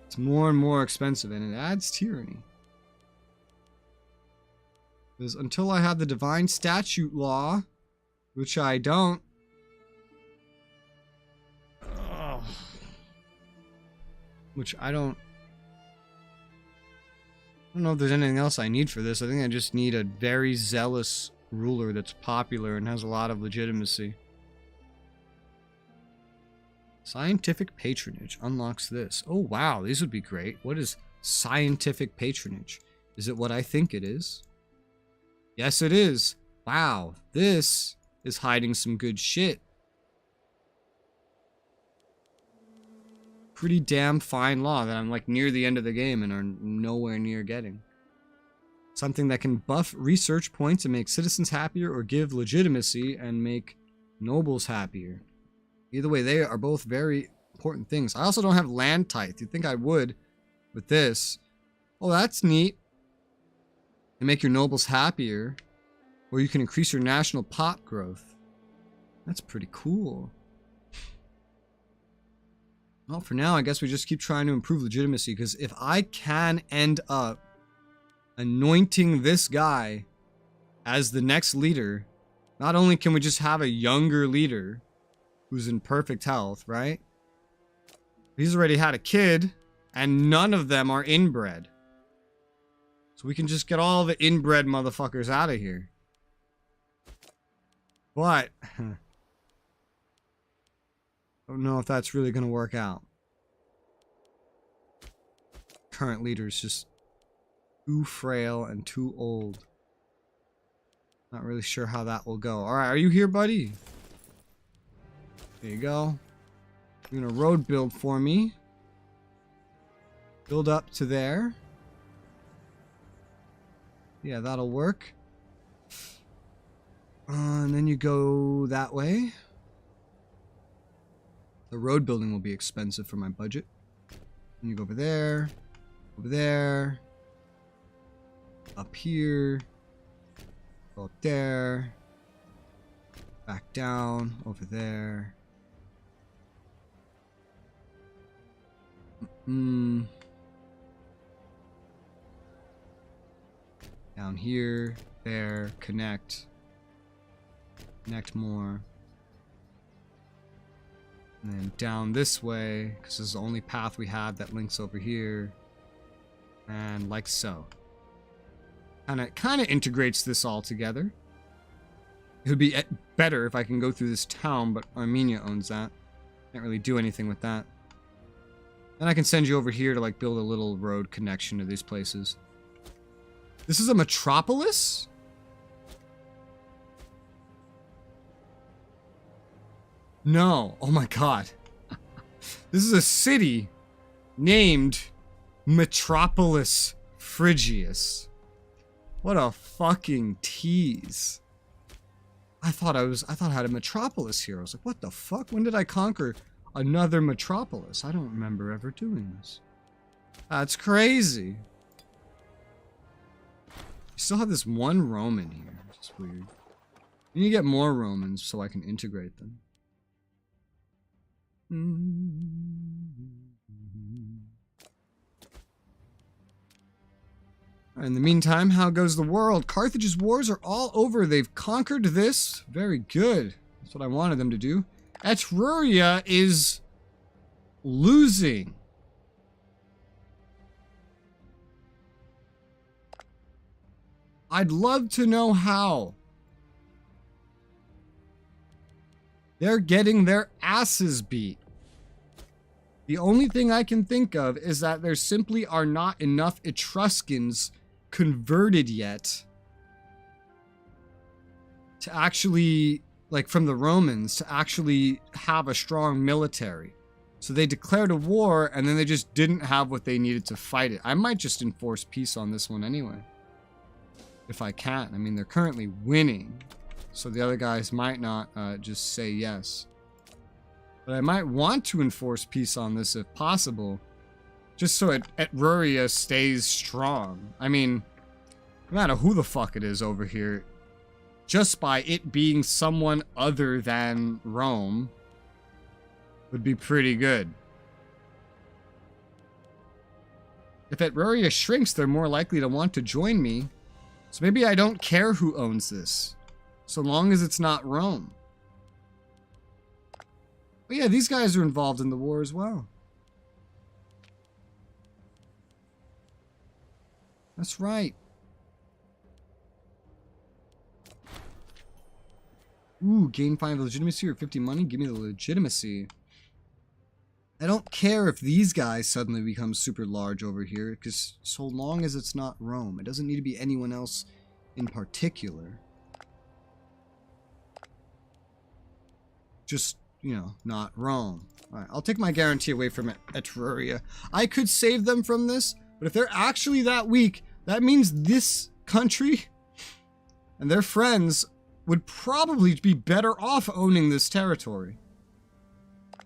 It's more and more expensive, and it adds tyranny. Because until I have the divine statute law, which I don't. Which I don't know if there's anything else I need for this. I think I just need a very zealous ruler that's popular and has a lot of legitimacy. Scientific patronage unlocks this. Oh, wow. These would be great. What is scientific patronage? Is it what I think it is? Yes, it is. Wow. This is hiding some good shit. Pretty damn fine law that I'm like near the end of the game and are nowhere near getting. Something that can buff research points and make citizens happier, or give legitimacy and make nobles happier. Either way, they are both very important things. I also don't have land tithe. You'd think I would with this. Oh, that's neat. And make your nobles happier, or you can increase your national pop growth. That's pretty cool. Well, for now, I guess we just keep trying to improve legitimacy, because if I can end up anointing this guy as the next leader, not only can we just have a younger leader who's in perfect health, right? He's already had a kid, and none of them are inbred. So we can just get all the inbred motherfuckers out of here. But I don't know if that's really going to work out. Current leader's just too frail and too old. Not really sure how that will go. Alright, are you here, buddy? There you go. You're gonna road build for me. Build up to there. Yeah, that'll work. And then you go that way. The road building will be expensive for my budget. And you go over there. Over there. Up here. Go up there. Back down. Over there. Down here. There. Connect. Connect more. And then down this way, because this is the only path we have that links over here. And like so. Kind of integrates this all together. It would be better if I can go through this town, but Armenia owns that. Can't really do anything with that. Then I can send you over here to like build a little road connection to these places. This is a metropolis? No. Oh my god. This is a city named Metropolis Phrygius. What a fucking tease. I thought I had a metropolis here. I was like, what the fuck? When did I conquer another metropolis? I don't remember ever doing this. That's crazy. I still have this one Roman here. It's weird. I need to get more Romans so I can integrate them. In the meantime, how goes the world? Carthage's wars are all over. They've conquered this. Very good. That's what I wanted them to do. Etruria is losing. I'd love to know how. They're getting their asses beat. The only thing I can think of is that there simply are not enough Etruscans converted yet to actually, like from the Romans, to actually have a strong military. So they declared a war and then they just didn't have what they needed to fight it. I might just enforce peace on this one anyway. If I can. I mean, they're currently winning. So the other guys might not just say yes. But I might want to enforce peace on this if possible. Just so Etruria stays strong. I mean, no matter who the fuck it is over here, just by it being someone other than Rome would be pretty good. If Etruria shrinks, they're more likely to want to join me. So maybe I don't care who owns this, so long as it's not Rome. But yeah, these guys are involved in the war as well. That's right. Ooh, gain 5 legitimacy or 50 money? Give me the legitimacy. I don't care if these guys suddenly become super large over here, because so long as it's not Rome, it doesn't need to be anyone else in particular. Just, you know, not Rome. Alright, I'll take my guarantee away from Etruria. I could save them from this, but if they're actually that weak, that means this country and their friends would probably be better off owning this territory.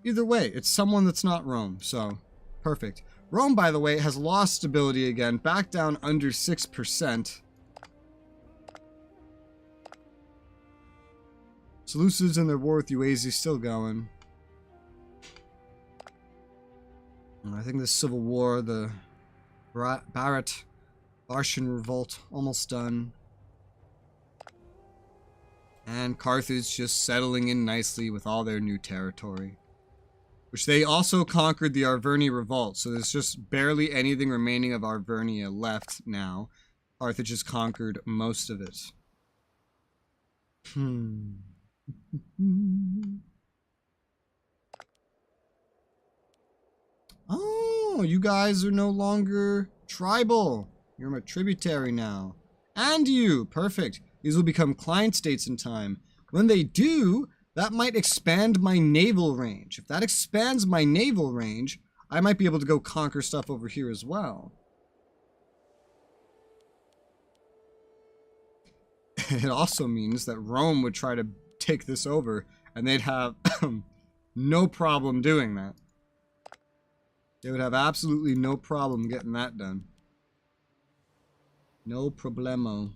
Either way, it's someone that's not Rome, so perfect. Rome, by the way, has lost stability again, back down under 6%. Seleucids and their war with Uazi still going. I think the civil war, the Barat-Barshan revolt, almost done. And Carthage just settling in nicely with all their new territory. Which they also conquered the Arverni revolt, so there's just barely anything remaining of Arvernia left now. Carthage has conquered most of it. Oh, you guys are no longer tribal. You're my tributary now. And you, perfect. These will become client states in time. When they do, that might expand my naval range. If that expands my naval range, I might be able to go conquer stuff over here as well. It also means that Rome would try to take this over, and they'd have no problem doing that. They would have absolutely no problem getting that done. No problemo.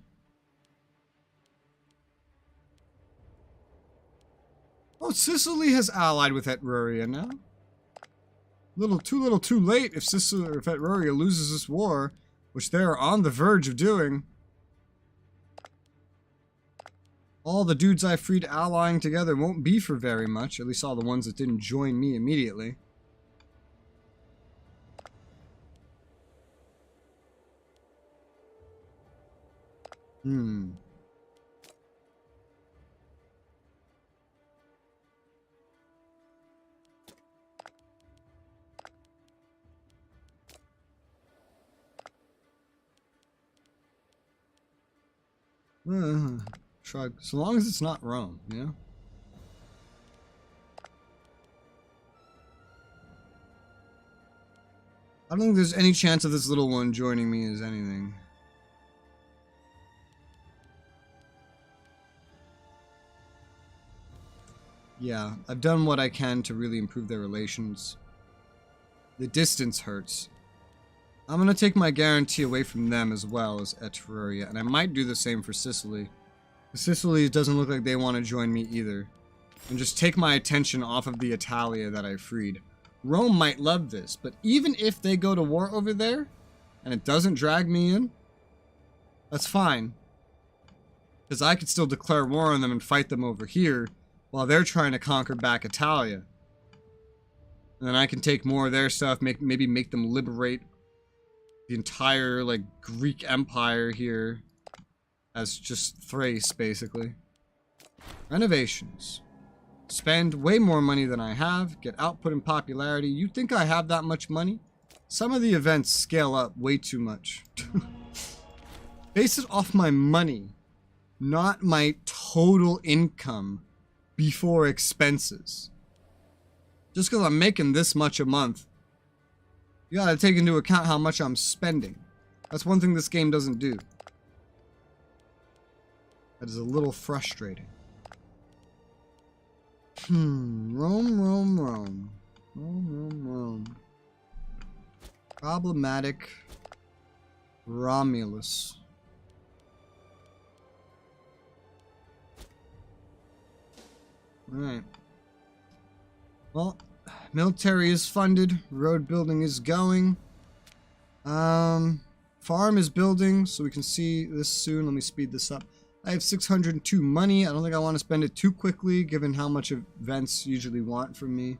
Oh, Sicily has allied with Etruria now. Too little too late if Sicily or if Etruria loses this war, which they are on the verge of doing. All the dudes I freed allying together won't be for very much, at least all the ones that didn't join me immediately. Shrug. So long as it's not Rome, you know? I don't think there's any chance of this little one joining me as anything. Yeah, I've done what I can to really improve their relations. The distance hurts. I'm going to take my guarantee away from them as well as Etruria, and I might do the same for Sicily. Sicily doesn't look like they want to join me either. And just take my attention off of the Italia that I freed. Rome might love this, but even if they go to war over there, and it doesn't drag me in, that's fine. Because I could still declare war on them and fight them over here, while they're trying to conquer back Italia. And then I can take more of their stuff, maybe make them liberate the entire, like, Greek Empire here as just Thrace, basically. Renovations. Spend way more money than I have, get output and popularity. You think I have that much money? Some of the events scale up way too much. Base it off my money, not my total income before expenses. Just because I'm making this much a month, you gotta take into account how much I'm spending. That's one thing this game doesn't do. That is a little frustrating. Rome. Problematic. Romulus. Alright. Well, military is funded. Road building is going. Farm is building, so we can see this soon. Let me speed this up. I have 602 money. I don't think I want to spend it too quickly, given how much events usually want from me.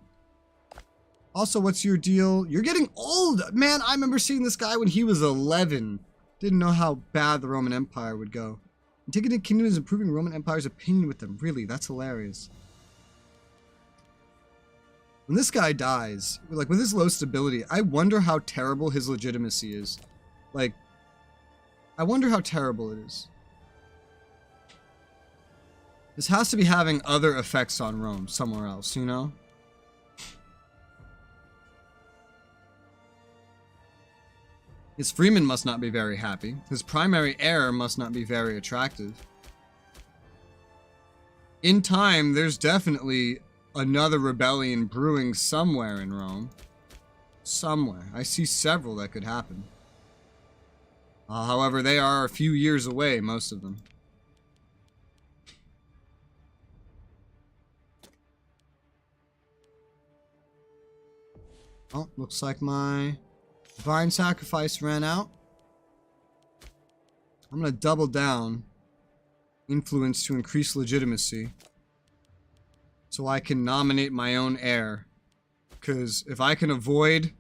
Also, what's your deal? You're getting old! Man, I remember seeing this guy when he was 11. Didn't know how bad the Roman Empire would go. Antiquity Kingdom is improving Roman Empire's opinion with them. Really, that's hilarious. When this guy dies, like with his low stability, I wonder how terrible his legitimacy is. Like, I wonder how terrible it is. This has to be having other effects on Rome somewhere else, you know? His freeman must not be very happy. His primary heir must not be very attractive. In time, there's definitely another rebellion brewing somewhere in Rome. Somewhere. I see several that could happen. However, they are a few years away, most of them. Oh, looks like my divine sacrifice ran out. I'm going to double down influence to increase legitimacy so I can nominate my own heir. Because if I can avoid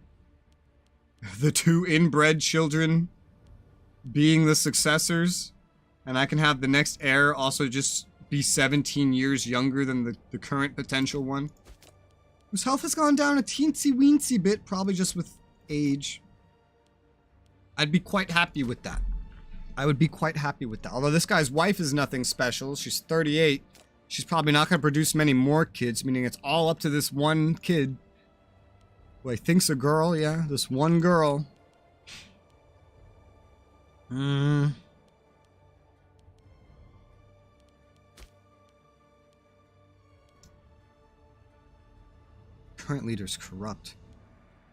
the 2 inbred children being the successors, and I can have the next heir also just be 17 years younger than the current potential one, whose health has gone down a teensy weensy bit, probably just with age, I'd be quite happy with that. I would be quite happy with that. Although this guy's wife is nothing special. She's 38. She's probably not going to produce many more kids, meaning it's all up to this one kid, who I think's a girl. Yeah, this one girl. Current leader's corrupt.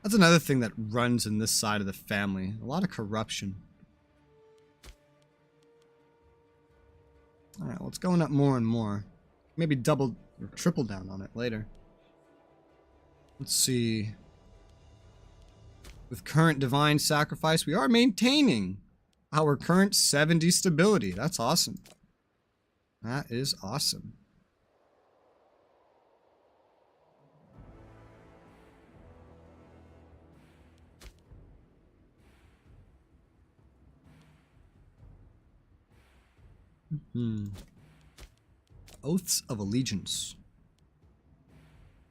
That's another thing that runs in this side of the family. A lot of corruption. Alright, well, it's going up more and more. Maybe double or triple down on it later. Let's see. With current divine sacrifice, we are maintaining our current 70 stability. That's awesome. That is awesome. Oaths of Allegiance.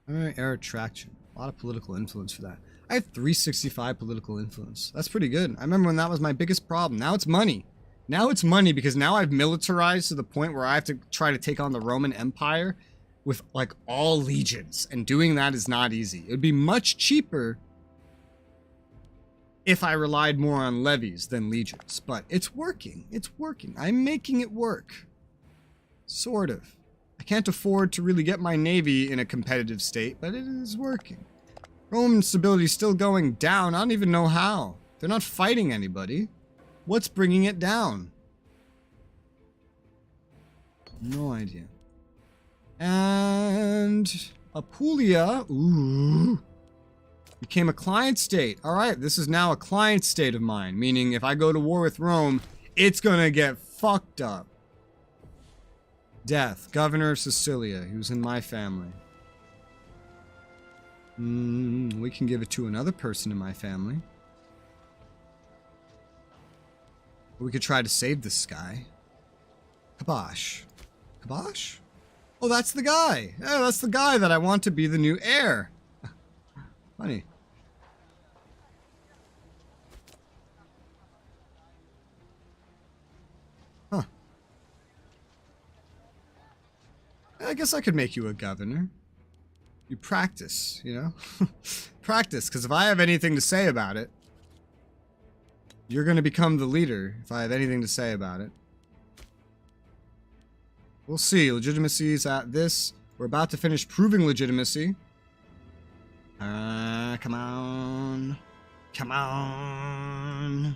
Primary heir attraction. A lot of political influence for that. I have 365 political influence. That's pretty good. I remember when that was my biggest problem. Now it's money. Now it's money because now I've militarized to the point where I have to try to take on the Roman Empire with like all legions. And doing that is not easy. It would be much cheaper if I relied more on levies than legions. But it's working. It's working. I'm making it work. Sort of. I can't afford to really get my navy in a competitive state, but it is working. Roman stability is still going down. I don't even know how. They're not fighting anybody. What's bringing it down? No idea. And Apulia, ooh, became a client state. All right, this is now a client state of mine, meaning if I go to war with Rome, it's gonna get fucked up. Death, Governor of Sicilia, he was in my family. We can give it to another person in my family. We could try to save this guy. Kabosh. Kabosh? Oh, that's the guy. Yeah, that's the guy that I want to be the new heir. Funny. Huh. I guess I could make you a governor. You practice, you know? Practice, because if I have anything to say about it, you're going to become the leader if I have anything to say about it. We'll see. Legitimacy is at this. We're about to finish proving legitimacy. Come on. Come on.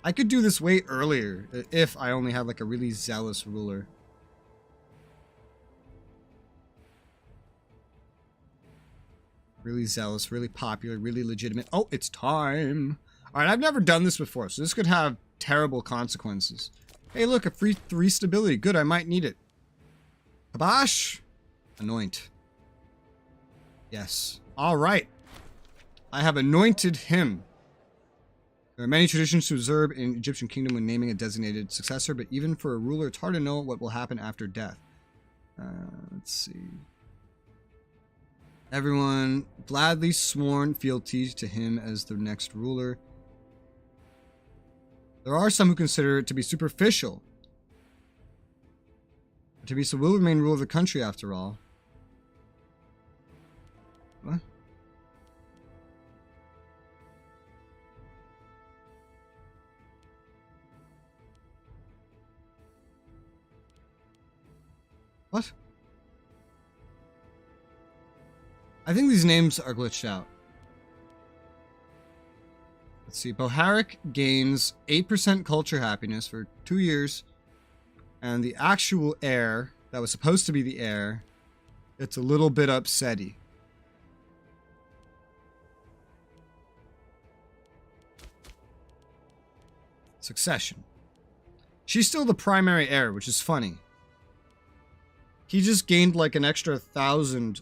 I could do this way earlier if I only had like a really zealous ruler. Really zealous, really popular, really legitimate. Oh, it's time. All right, I've never done this before, so this could have terrible consequences. Hey, look, a free 3 stability. Good, I might need it. Kabosh! Anoint. Yes. All right. I have anointed him. There are many traditions to observe in Egyptian kingdom when naming a designated successor, but even for a ruler, it's hard to know what will happen after death. Let's see. Everyone gladly sworn fealty to him as their next ruler. There are some who consider it to be superficial. Tabisa will remain ruler of the country after all. What? What? I think these names are glitched out. Let's see. Boharic gains 8% culture happiness for 2 years. And the actual heir, that was supposed to be the heir, it's a little bit upsetty. Succession. She's still the primary heir, which is funny. He just gained like an extra 1,000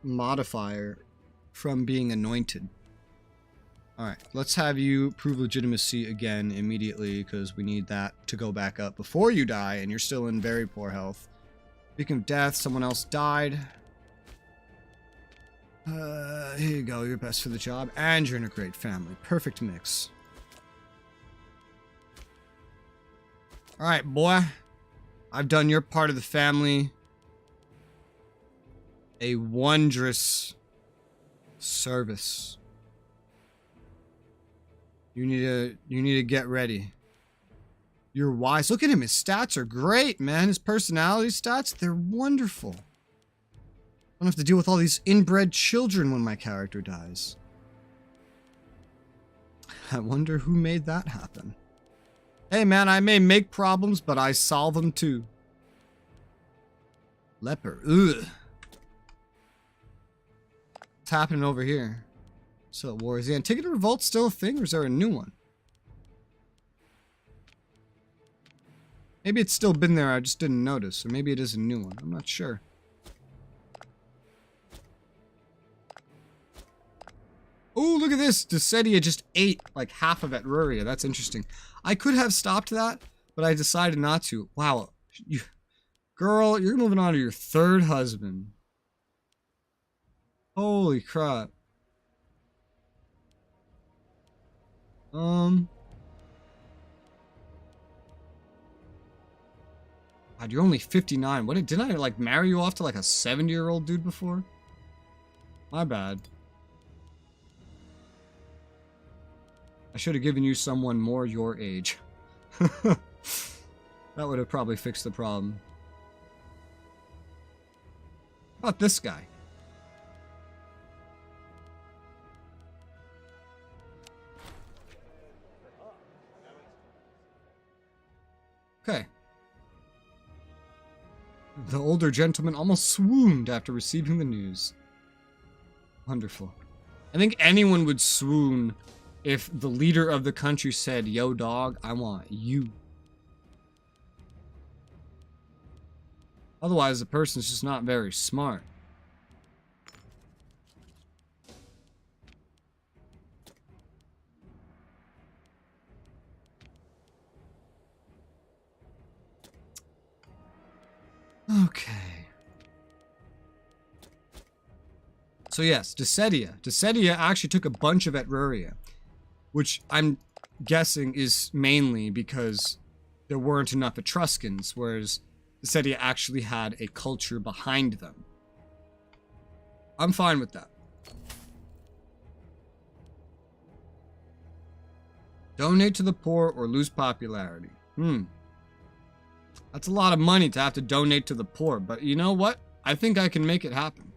modifier from being anointed. Alright, let's have you prove legitimacy again immediately, because we need that to go back up before you die, and you're still in very poor health. Speaking of death, someone else died. Here you go, you're best for the job, and you're in a great family. Perfect mix. Alright, boy. I've done your part of the family a wondrous service. You need to get ready. You're wise. Look at him. His stats are great, man. His personality stats, they're wonderful. I don't have to deal with all these inbred children when my character dies. I wonder who made that happen. Hey, man, I may make problems, but I solve them too. Leper. Ugh. What's happening over here? So, war. Is the Antigone Revolt still a thing, or is there a new one? Maybe it's still been there, I just didn't notice. Or maybe it is a new one. I'm not sure. Oh, look at this! Dessedia just ate like half of Etruria. That's interesting. I could have stopped that, but I decided not to. Wow. Girl, you're moving on to your third husband. Holy crap. God, you're only 59. What didn't I like marry you off to like a 70-year-old dude before? My bad. I should have given you someone more your age. That would have probably fixed the problem. How about this guy? Okay. The older gentleman almost swooned after receiving the news. Wonderful. I think anyone would swoon if the leader of the country said, "Yo, dog, I want you." Otherwise, the person's just not very smart. Okay. So yes, Dessedia. Dessedia actually took a bunch of Etruria, which I'm guessing is mainly because there weren't enough Etruscans, whereas Dessedia actually had a culture behind them. I'm fine with that. Donate to the poor or lose popularity. That's a lot of money to have to donate to the poor, but you know what? I think I can make it happen.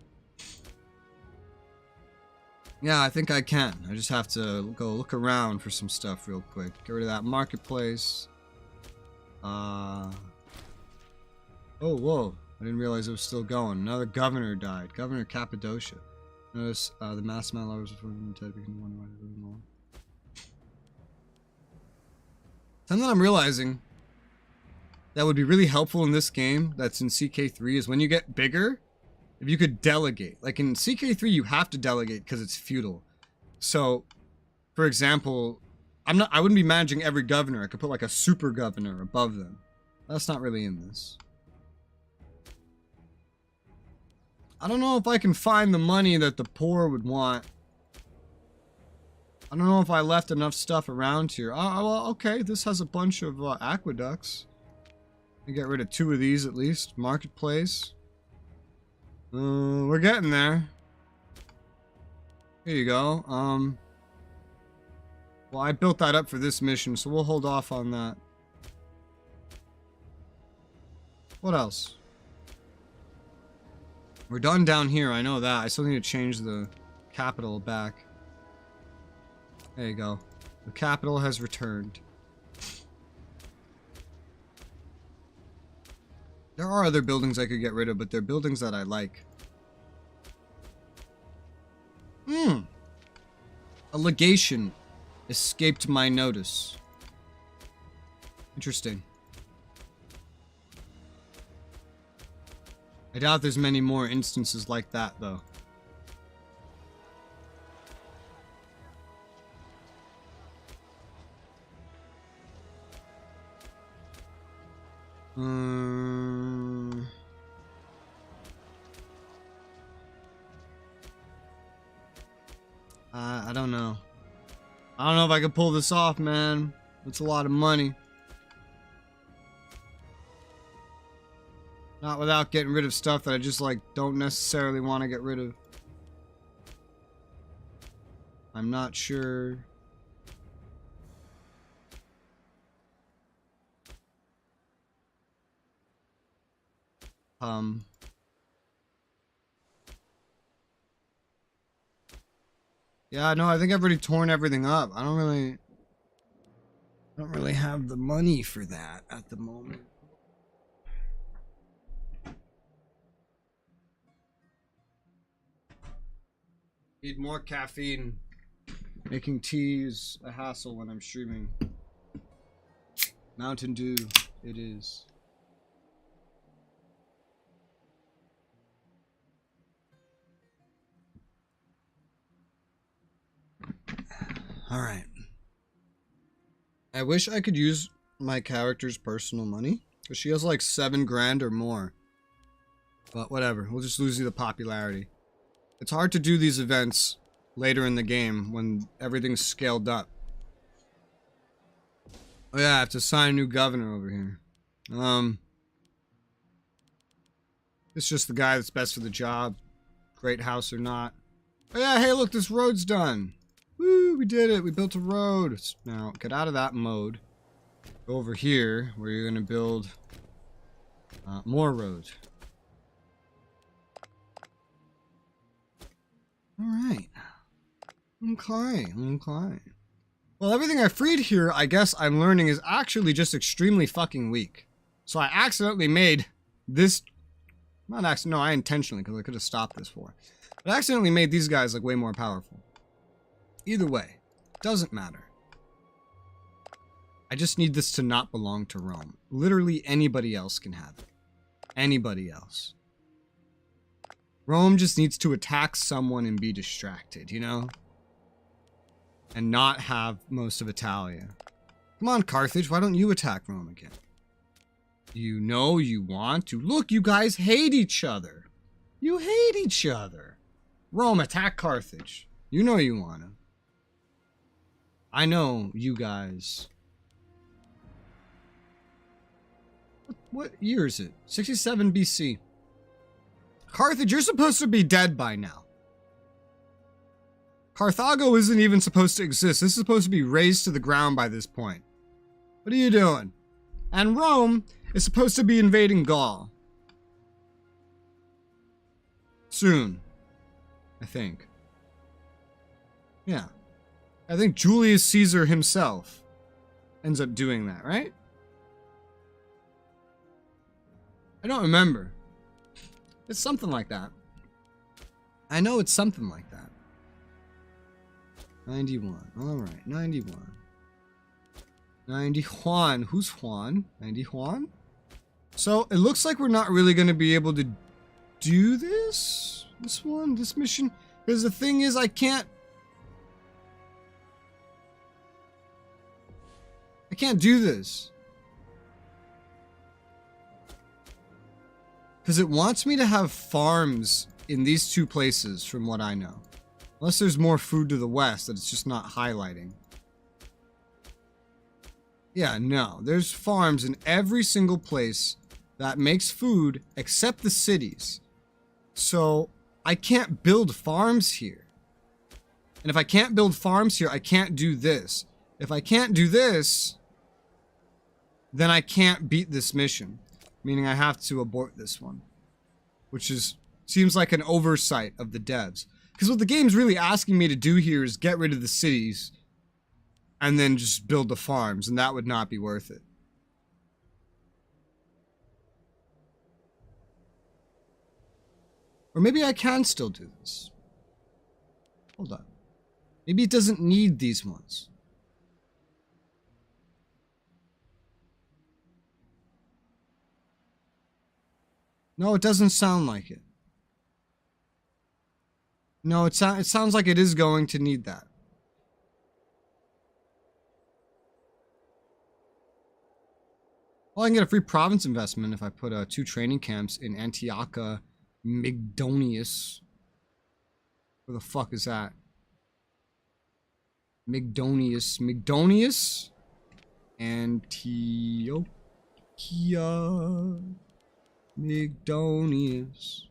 Yeah, I think I can. I just have to go look around for some stuff real quick. Get rid of that marketplace. Oh, whoa. I didn't realize it was still going. Another governor died. Governor Cappadocia. Notice the mass amount of lovers before dead became one. Something that I'm realizing that would be really helpful in this game that's in CK3 is when you get bigger, if you could delegate. Like in CK3 you have to delegate because it's feudal. So, for example, I wouldn't be managing every governor. I could put like a super governor above them. That's not really in this. I don't know if I can find the money that the poor would want. I don't know if I left enough stuff around here. Oh, well, okay, this has a bunch of aqueducts. I get rid of 2 of these at least. Marketplace. We're getting there. Here you go. Well, I built that up for this mission, so we'll hold off on that. What else? We're done down here, I know that. I still need to change the capital back. There you go. The capital has returned. There are other buildings I could get rid of, but they're buildings that I like. A legation escaped my notice. Interesting. I doubt there's many more instances like that, though. I don't know. I don't know if I can pull this off, man. It's a lot of money. Not without getting rid of stuff that I just, like, don't necessarily want to get rid of. I'm not sure. Yeah, no, I think I've already torn everything up. I don't really have the money for that at the moment. Need more caffeine. Making tea is a hassle when I'm streaming. Mountain Dew, it is. Alright. I wish I could use my character's personal money, because she has like 7 grand or more. But whatever, we'll just lose you the popularity. It's hard to do these events later in the game when everything's scaled up. Oh yeah, I have to assign a new governor over here. It's just the guy that's best for the job. Great house or not. Oh yeah, hey look, this road's done. Woo, we did it. We built a road. Now, get out of that mode. Go over here, where you're going to build more roads. Alright. Okay. Well, everything I freed here, I guess I'm learning, is actually just extremely fucking weak. So I accidentally made this... Not accidentally, no, I intentionally, because I could have stopped this for. But I accidentally made these guys, like, way more powerful. Either way, doesn't matter. I just need this to not belong to Rome. Literally anybody else can have it. Anybody else. Rome just needs to attack someone and be distracted, you know? And not have most of Italia. Come on, Carthage, why don't you attack Rome again? You know you want to. Look, you guys hate each other. You hate each other. Rome, attack Carthage. You know you want to. I know you guys. What year is it? 67 BC. Carthage, you're supposed to be dead by now. Carthago isn't even supposed to exist. This is supposed to be razed to the ground by this point. What are you doing? And Rome is supposed to be invading Gaul. Soon. I think. Yeah. I think Julius Caesar himself ends up doing that, right? I don't remember. It's something like that. I know it's something like that. 91. Alright, 91. 90 Juan. Who's Juan? 90 Juan? So, it looks like we're not really going to be able to do this? This one? This mission? Because the thing is, I can't do this. Because it wants me to have farms in these two places, from what I know. Unless there's more food to the west that it's just not highlighting. Yeah, no. There's farms in every single place that makes food except the cities. So I can't build farms here. And if I can't build farms here, I can't do this. If I can't do this, then I can't beat this mission. Meaning I have to abort this one. Which seems like an oversight of the devs. Because what the game's really asking me to do here is get rid of the cities and then just build the farms, and that would not be worth it. Or maybe I can still do this. Hold on. Maybe it doesn't need these ones. No, it doesn't sound like it. No, it sounds like it is going to need that. Well, I can get a free province investment if I put 2 training camps in Antiochia Mygdonius. Where the fuck is that? Mygdonius. Mygdonius? Antiochia Mygdonius.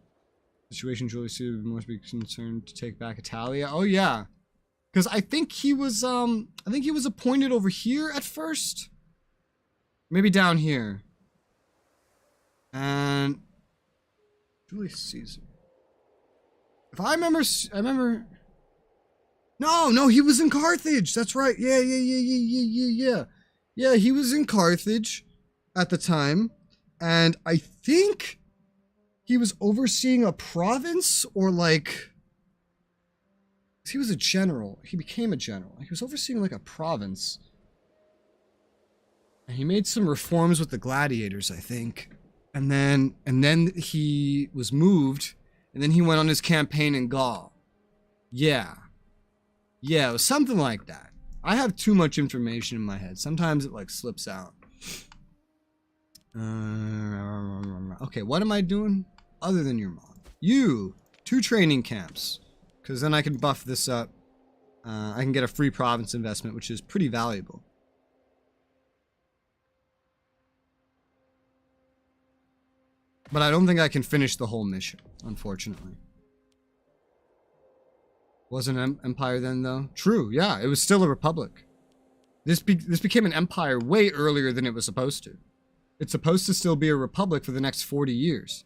Situation Julius Caesar must be concerned to take back Italia. Oh yeah. Because I think he was appointed over here at first. Maybe down here. And Julius Caesar. If I remember. No, he was in Carthage. That's right. Yeah. Yeah, he was in Carthage at the time. And I think he was overseeing a province, or like, he was a general. He became a general. He was overseeing like a province. And he made some reforms with the gladiators, I think. And then he was moved, and then he went on his campaign in Gaul. Yeah, it was something like that. I have too much information in my head. Sometimes it like slips out. Okay, what am I doing other than your mom? 2 training camps, because then I can buff this up. I can get a free province investment, which is pretty valuable. But I don't think I can finish the whole mission, unfortunately. Wasn't an empire then, though? True, yeah, it was still a republic. This became an empire way earlier than it was supposed to. It's supposed to still be a republic for the next 40 years.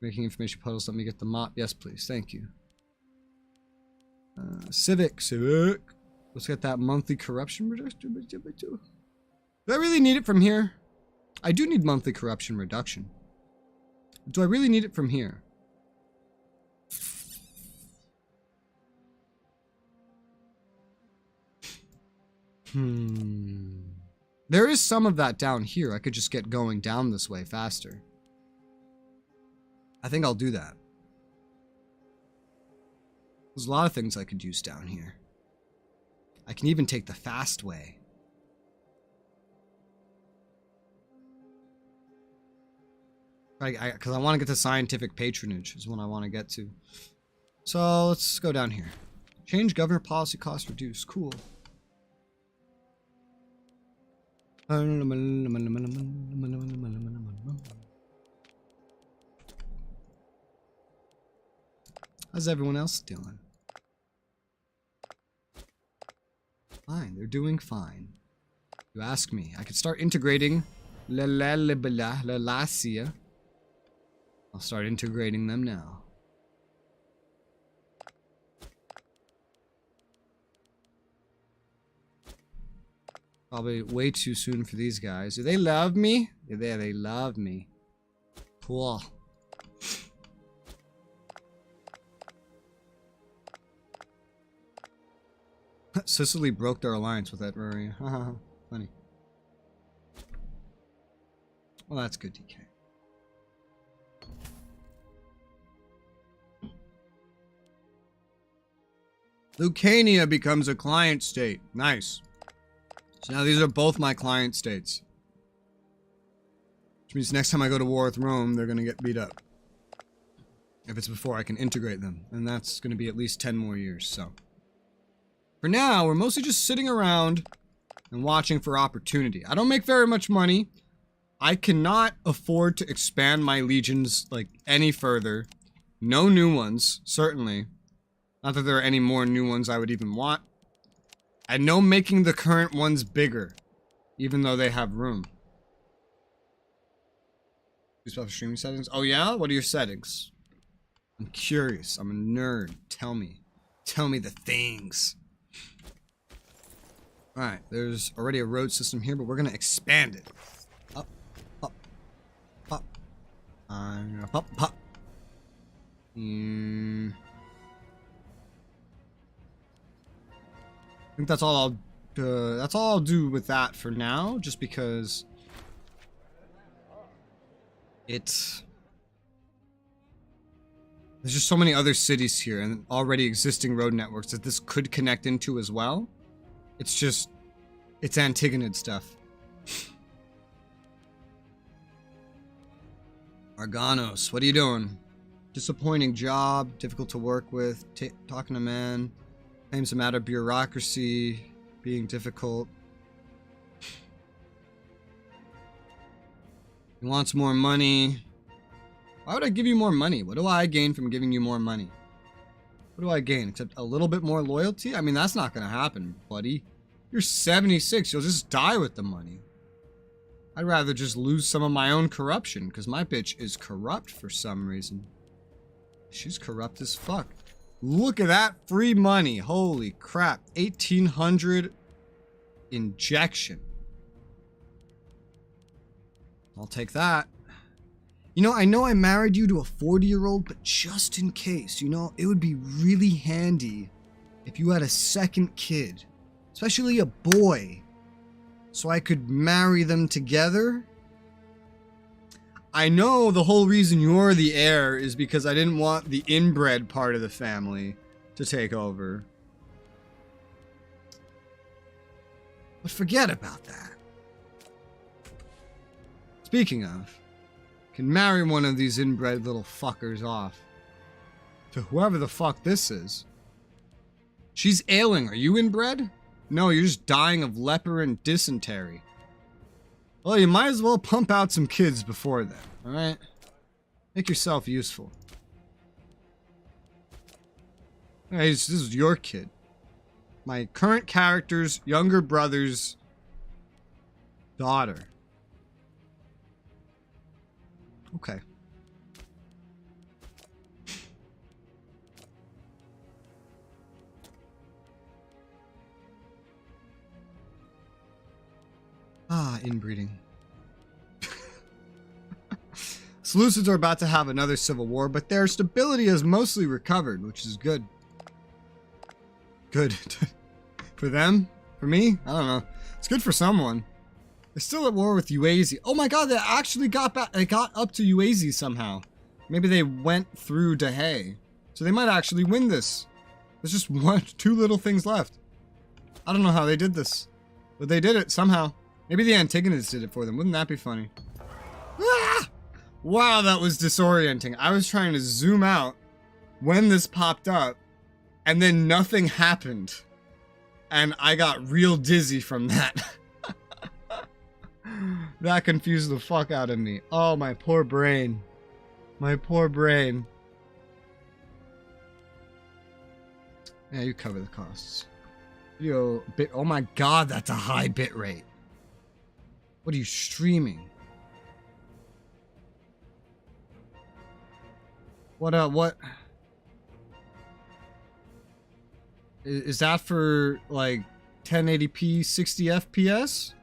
Making information puzzles, let me get the mop. Yes, please, thank you. Civic. Let's get that monthly corruption reduction. Do I really need it from here? I do need monthly corruption reduction. Do I really need it from here? There is some of that down here. I could just get going down this way faster. I think I'll do that. There's a lot of things I could use down here. I can even take the fast way. Because I want to get to scientific patronage is what I want to get to. So let's go down here. Change governor policy, cost reduce. Cool. How's everyone else doing? Fine, they're doing fine. You ask me. I could start integrating Lasia. I'll start integrating them now. Probably way too soon for these guys. Do they love me? Yeah, they love me. Cool. Sicily broke their alliance with that area. Haha, funny. Well, that's good, DK. Lucania becomes a client state. Nice. So now these are both my client states. Which means next time I go to war with Rome, they're going to get beat up. if it's before I can integrate them, and that's going to be at least 10 more years. So for now, we're mostly just sitting around and watching for opportunity. I don't make very much money. I cannot afford to expand my legions like any further. No new ones, certainly. Not that there are any more new ones I would even want. And no making the current ones bigger, even though they have room. Streaming settings? Oh yeah? What are your settings? I'm curious. I'm a nerd. Tell me. Tell me the things. Alright, there's already a road system here, but we're gonna expand it. Up, up, up. Up, up. I think that's all I'll do with that for now, just because there's just so many other cities here and already existing road networks that this could connect into as well. It's Antigonid stuff. Arganos, what are you doing? Disappointing job, difficult to work with, talking to man, claims a matter of bureaucracy, being difficult. He wants more money. Why would I give you more money? What do I gain from giving you more money? What do I gain? Except a little bit more loyalty? I mean, that's not gonna happen, buddy. You're 76. You'll just die with the money. I'd rather just lose some of my own corruption, because my bitch is corrupt for some reason. She's corrupt as fuck. Look at that free money. Holy crap. 1,800 injection. I'll take that. You know I married you to a 40-year-old, but just in case, you know, it would be really handy if you had a second kid, especially a boy, so I could marry them together. I know the whole reason you're the heir is because I didn't want the inbred part of the family to take over. But forget about that. Speaking of, can marry one of these inbred little fuckers off to whoever the fuck this is. She's ailing. Are you inbred? No, you're just dying of leper and dysentery. Well, you might as well pump out some kids before then, alright? Make yourself useful. Hey, this is your kid. My current character's younger brother's daughter. Okay. Inbreeding. Seleucids are about to have another civil war, but their stability has mostly recovered, which is good. Good. For them? For me? I don't know. It's good for someone. They're still at war with Uazi. Oh my god, they actually got back. They got up to Uazi somehow. Maybe they went through Dahay. So they might actually win this. There's just two little things left. I don't know how they did this, but they did it somehow. Maybe the Antagonists did it for them. Wouldn't that be funny? Ah! Wow, that was disorienting. I was trying to zoom out when this popped up, and then nothing happened. And I got real dizzy from that. That confused the fuck out of me. Oh, my poor brain. My poor brain. Yeah, you cover the costs. Video bit. Oh my god, that's a high bit rate. What are you streaming? What? Is that for like 1080p 60 FPS?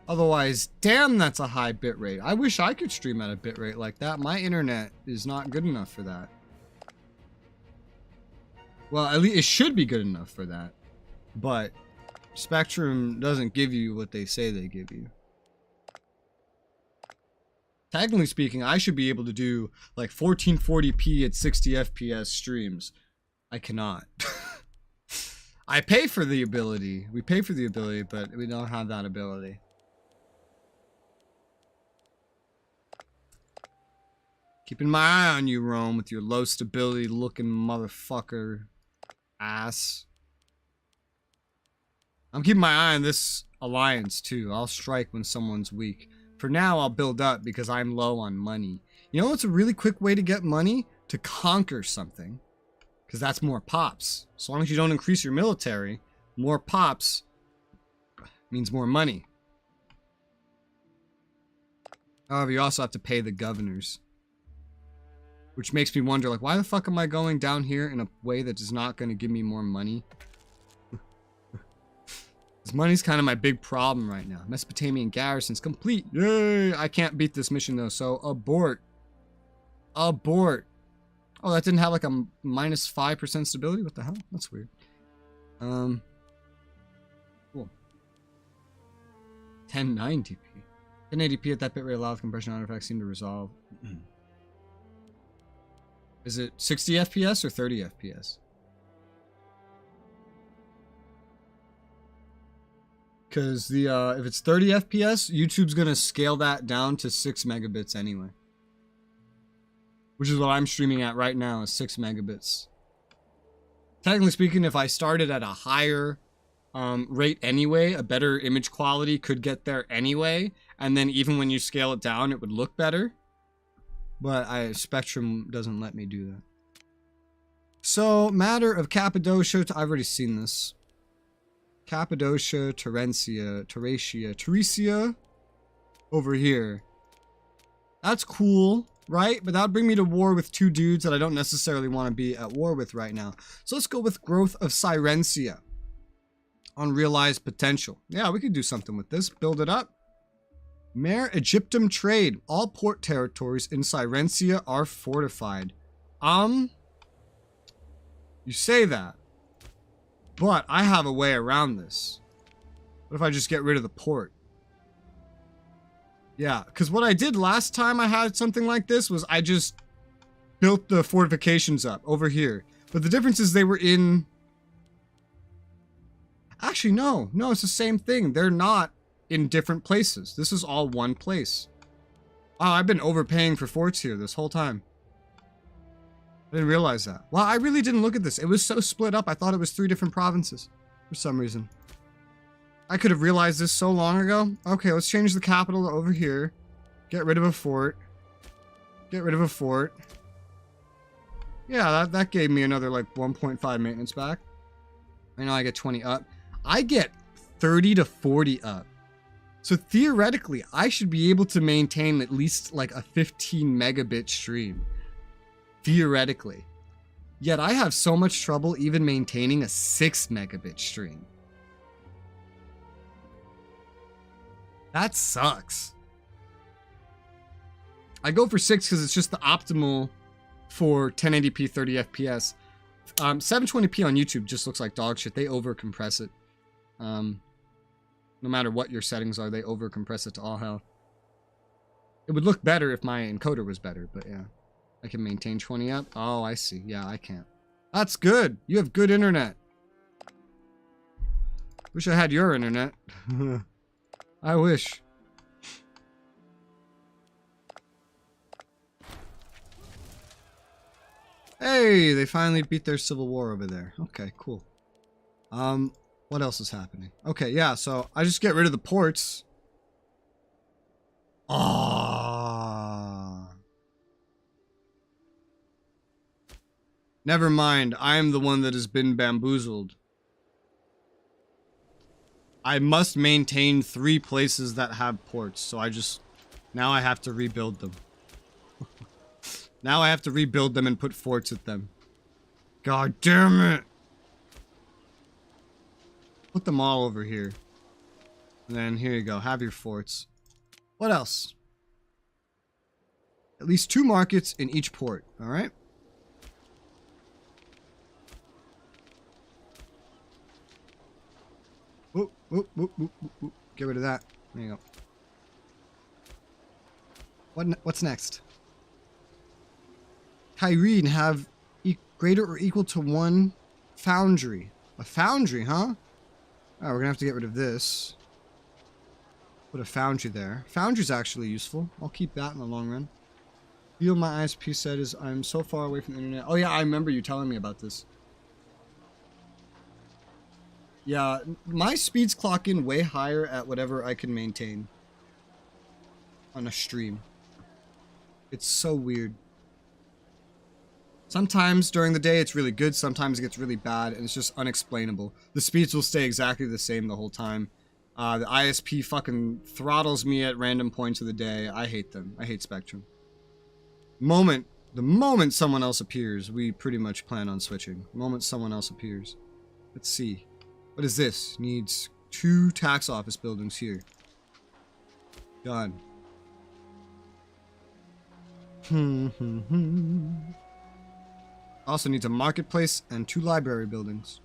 Otherwise, damn, that's a high bit rate. I wish I could stream at a bit rate like that. My internet is not good enough for that. Well, at least it should be good enough for that. But Spectrum doesn't give you what they say they give you. Technically speaking, I should be able to do like 1440p at 60 FPS streams. I cannot. I pay for the ability. We pay for the ability, but we don't have that ability. Keeping my eye on you, Rome, with your low stability looking motherfucker ass. I'm keeping my eye on this alliance too. I'll strike when someone's weak. For now, I'll build up because I'm low on money. You know what's a really quick way to get money? To conquer something. Because that's more pops. So long as you don't increase your military, more pops means more money. However, you also have to pay the governors. Which makes me wonder, like, why the fuck am I going down here in a way that is not going to give me more money? This money's kind of my big problem right now. Mesopotamian garrison's complete. Yay! I can't beat this mission though, so abort. Abort. Oh, that didn't have like a minus 5% stability? What the hell? That's weird. Cool. 1090p. 1080p at that bitrate allows compression artifacts seem to resolve. Is it 60 FPS or 30 FPS? Because the if it's 30 FPS, YouTube's gonna scale that down to 6 megabits anyway. Which is what I'm streaming at right now, is 6 megabits. Technically speaking, if I started at a higher rate anyway, a better image quality could get there anyway, and then even when you scale it down, it would look better. But Spectrum doesn't let me do that. So, matter of Cappadocia, I've already seen this. Cappadocia, Teresia, over here. That's cool, right? But that would bring me to war with two dudes that I don't necessarily want to be at war with right now. So let's go with growth of Syrencia. Unrealized potential. Yeah, we could do something with this. Build it up. Mare Egyptum trade. All port territories in Syrencia are fortified. You say that. But I have a way around this. What if I just get rid of the port? Yeah, because what I did last time I had something like this was I just built the fortifications up over here. But the difference is they were in... Actually, no. No, it's the same thing. They're not in different places. This is all one place. Wow, I've been overpaying for forts here this whole time. I didn't realize that. Well, I really didn't look at this. It was so split up. I thought it was 3 different provinces for some reason. I could have realized this so long ago. Okay, let's change the capital to over here. Get rid of a fort. Get rid of a fort. Yeah, that gave me another like 1.5 maintenance back. I know I get 20 up. I get 30 to 40 up. So theoretically, I should be able to maintain at least like a 15 megabit stream. Theoretically. Yet I have so much trouble even maintaining a 6 megabit stream. That sucks. I go for 6 because it's just the optimal for 1080p 30 FPS. 720p on YouTube just looks like dog shit. They over compress it. No matter what your settings are, they over compress it to all hell. It would look better if my encoder was better, but yeah. I can maintain 20 up. Oh, I see. Yeah, I can't. That's good. You have good internet. Wish I had your internet. I wish. Hey, they finally beat their civil war over there. Okay, cool. What else is happening? Okay, yeah, so I just get rid of the ports. Ah. Never mind, I am the one that has been bamboozled. I must maintain 3 places that have ports, so now I have to rebuild them. Now I have to rebuild them and put forts at them. God damn it! Put them all over here. And then here you go, have your forts. What else? At least 2 markets in each port, alright? Whoop, whoop, whoop, whoop, whoop, whoop. Get rid of that. There you go. What's next? Kyrene have greater or equal to 1 foundry. A foundry, huh? Oh, we're gonna have to get rid of this. Put a foundry there. Foundry's actually useful. I'll keep that in the long run. Feel my ISP set is I'm so far away from the internet. Oh yeah, I remember you telling me about this. Yeah, my speeds clock in way higher at whatever I can maintain on a stream. It's so weird. Sometimes during the day it's really good, sometimes it gets really bad, and it's just unexplainable. The speeds will stay exactly the same the whole time. The ISP fucking throttles me at random points of the day. I hate them. I hate Spectrum. The moment someone else appears, we pretty much plan on switching. The moment someone else appears. Let's see. What is this? Needs 2 tax office buildings here. Done. Also needs a marketplace and 2 library buildings.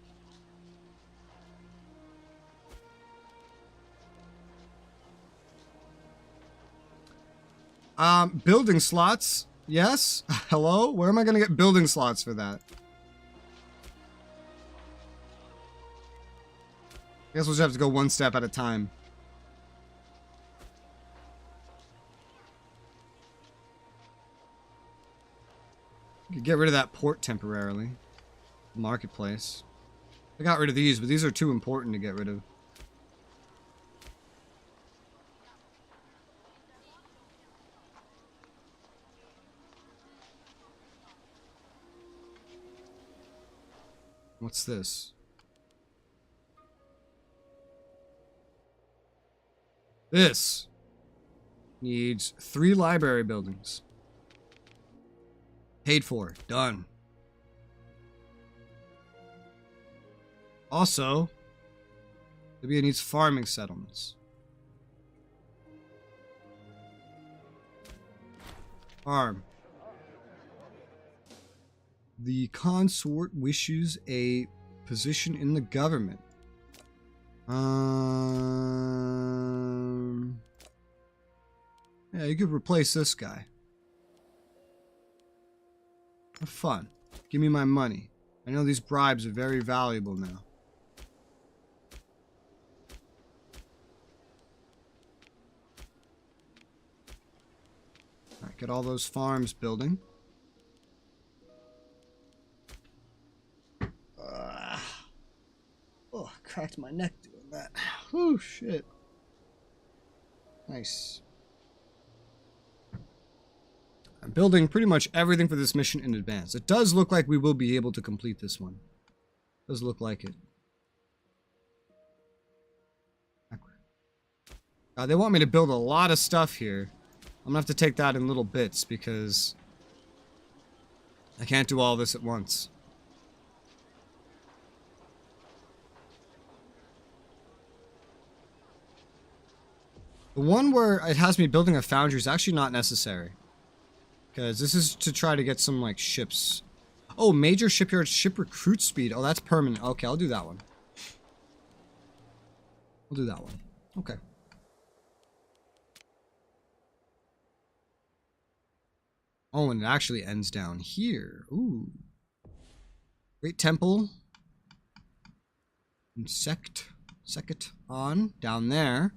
Building slots. Yes? Hello? Where am I gonna get building slots for that? I guess we'll just have to go one step at a time. You could get rid of that port temporarily. Marketplace. I got rid of these, but these are too important to get rid of. What's this? This needs 3 library buildings. Paid for. Done. Also, Libya needs farming settlements. Farm. The consort wishes a position in the government. Yeah, you could replace this guy. Have fun. Give me my money. I know these bribes are very valuable now. Alright, get all those farms building. Oh, cracked my neck doing that. Whew, shit. Nice. I'm building pretty much everything for this mission in advance. It does look like we will be able to complete this one. It does look like it. They want me to build a lot of stuff here. I'm gonna have to take that in little bits because I can't do all this at once. The one where it has me building a foundry is actually not necessary. Because this is to try to get some, like, ships. Oh, major shipyard ship recruit speed. Oh, that's permanent. Okay, I'll do that one. I'll do that one. Okay. Oh, and it actually ends down here. Ooh. Great Temple. Second on. Down there.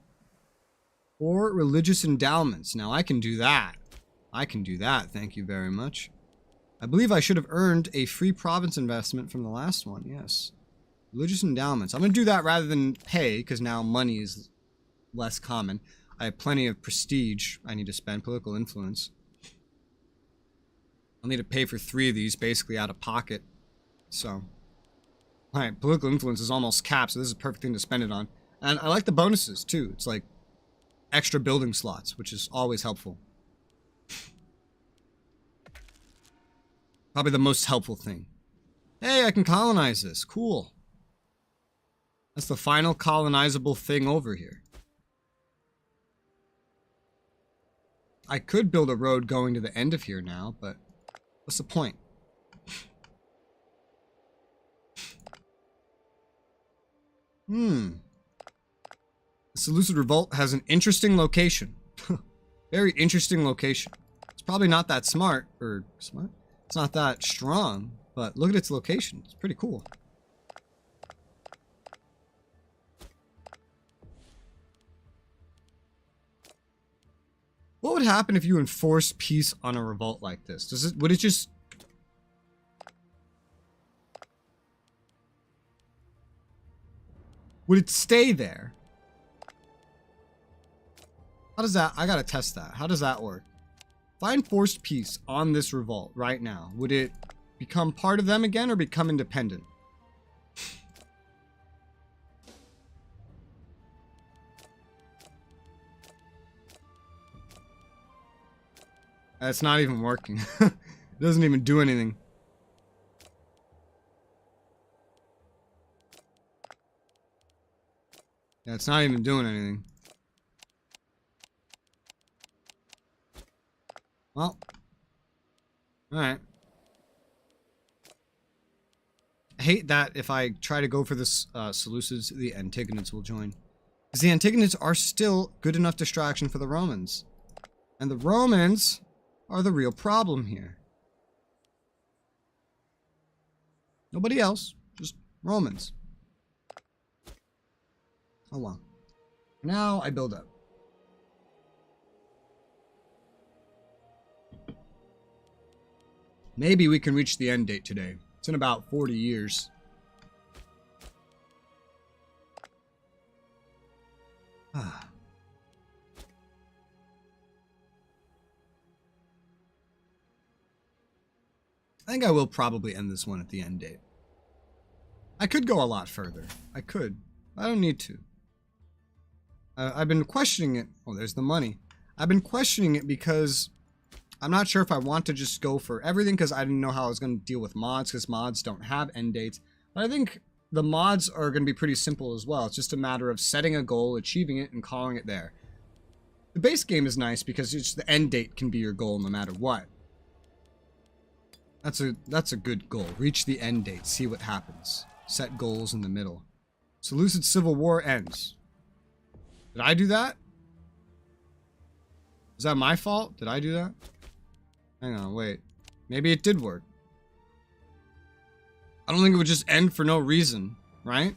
Or religious endowments. Now, I can do that. I can do that, thank you very much. I believe I should have earned a free province investment from the last one, yes. Religious endowments. I'm going to do that rather than pay, because now money is less common. I have plenty of prestige I need to spend, political influence. I'll need to pay for 3 of these, basically out of pocket. So, alright, political influence is almost capped, so this is a perfect thing to spend it on. And I like the bonuses, too. It's like extra building slots, which is always helpful. Probably the most helpful thing. Hey, I can colonize this. Cool. That's the final colonizable thing over here. I could build a road going to the end of here now, but what's the point? The Seleucid Revolt has an interesting location. Very interesting location. It's probably not that smart, or smart? It's not that strong, but look at its location. It's pretty cool. What would would happen if you enforce peace on a revolt like this? Would it just... Would it stay there? How does that... I gotta test that. How does that work? If I enforced peace on this revolt right now, would it become part of them again or become independent? It's not even working. It doesn't even do anything. Yeah, it's not even doing anything. Well. Alright. I hate that if I try to go for this Seleucids, the Antigonids will join. Because the Antigonids are still good enough distraction for the Romans. And the Romans are the real problem here. Nobody else, just Romans. Oh well. Now I build up. Maybe we can reach the end date today. It's in about 40 years. Ah. I think I will probably end this one at the end date. I could go a lot further. I could. I don't need to. I've been questioning it. Oh, there's the money. I've been questioning it because I'm not sure if I want to just go for everything because I didn't know how I was going to deal with mods because mods don't have end dates. But I think the mods are going to be pretty simple as well. It's just a matter of setting a goal, achieving it, and calling it there. The base game is nice because it's the end date can be your goal no matter what. That's a good goal. Reach the end date. See what happens. Set goals in the middle. Seleucid Civil War ends. Did I do that? Is that my fault? Did I do that? Hang on, wait. Maybe it did work. I don't think it would just end for no reason, right?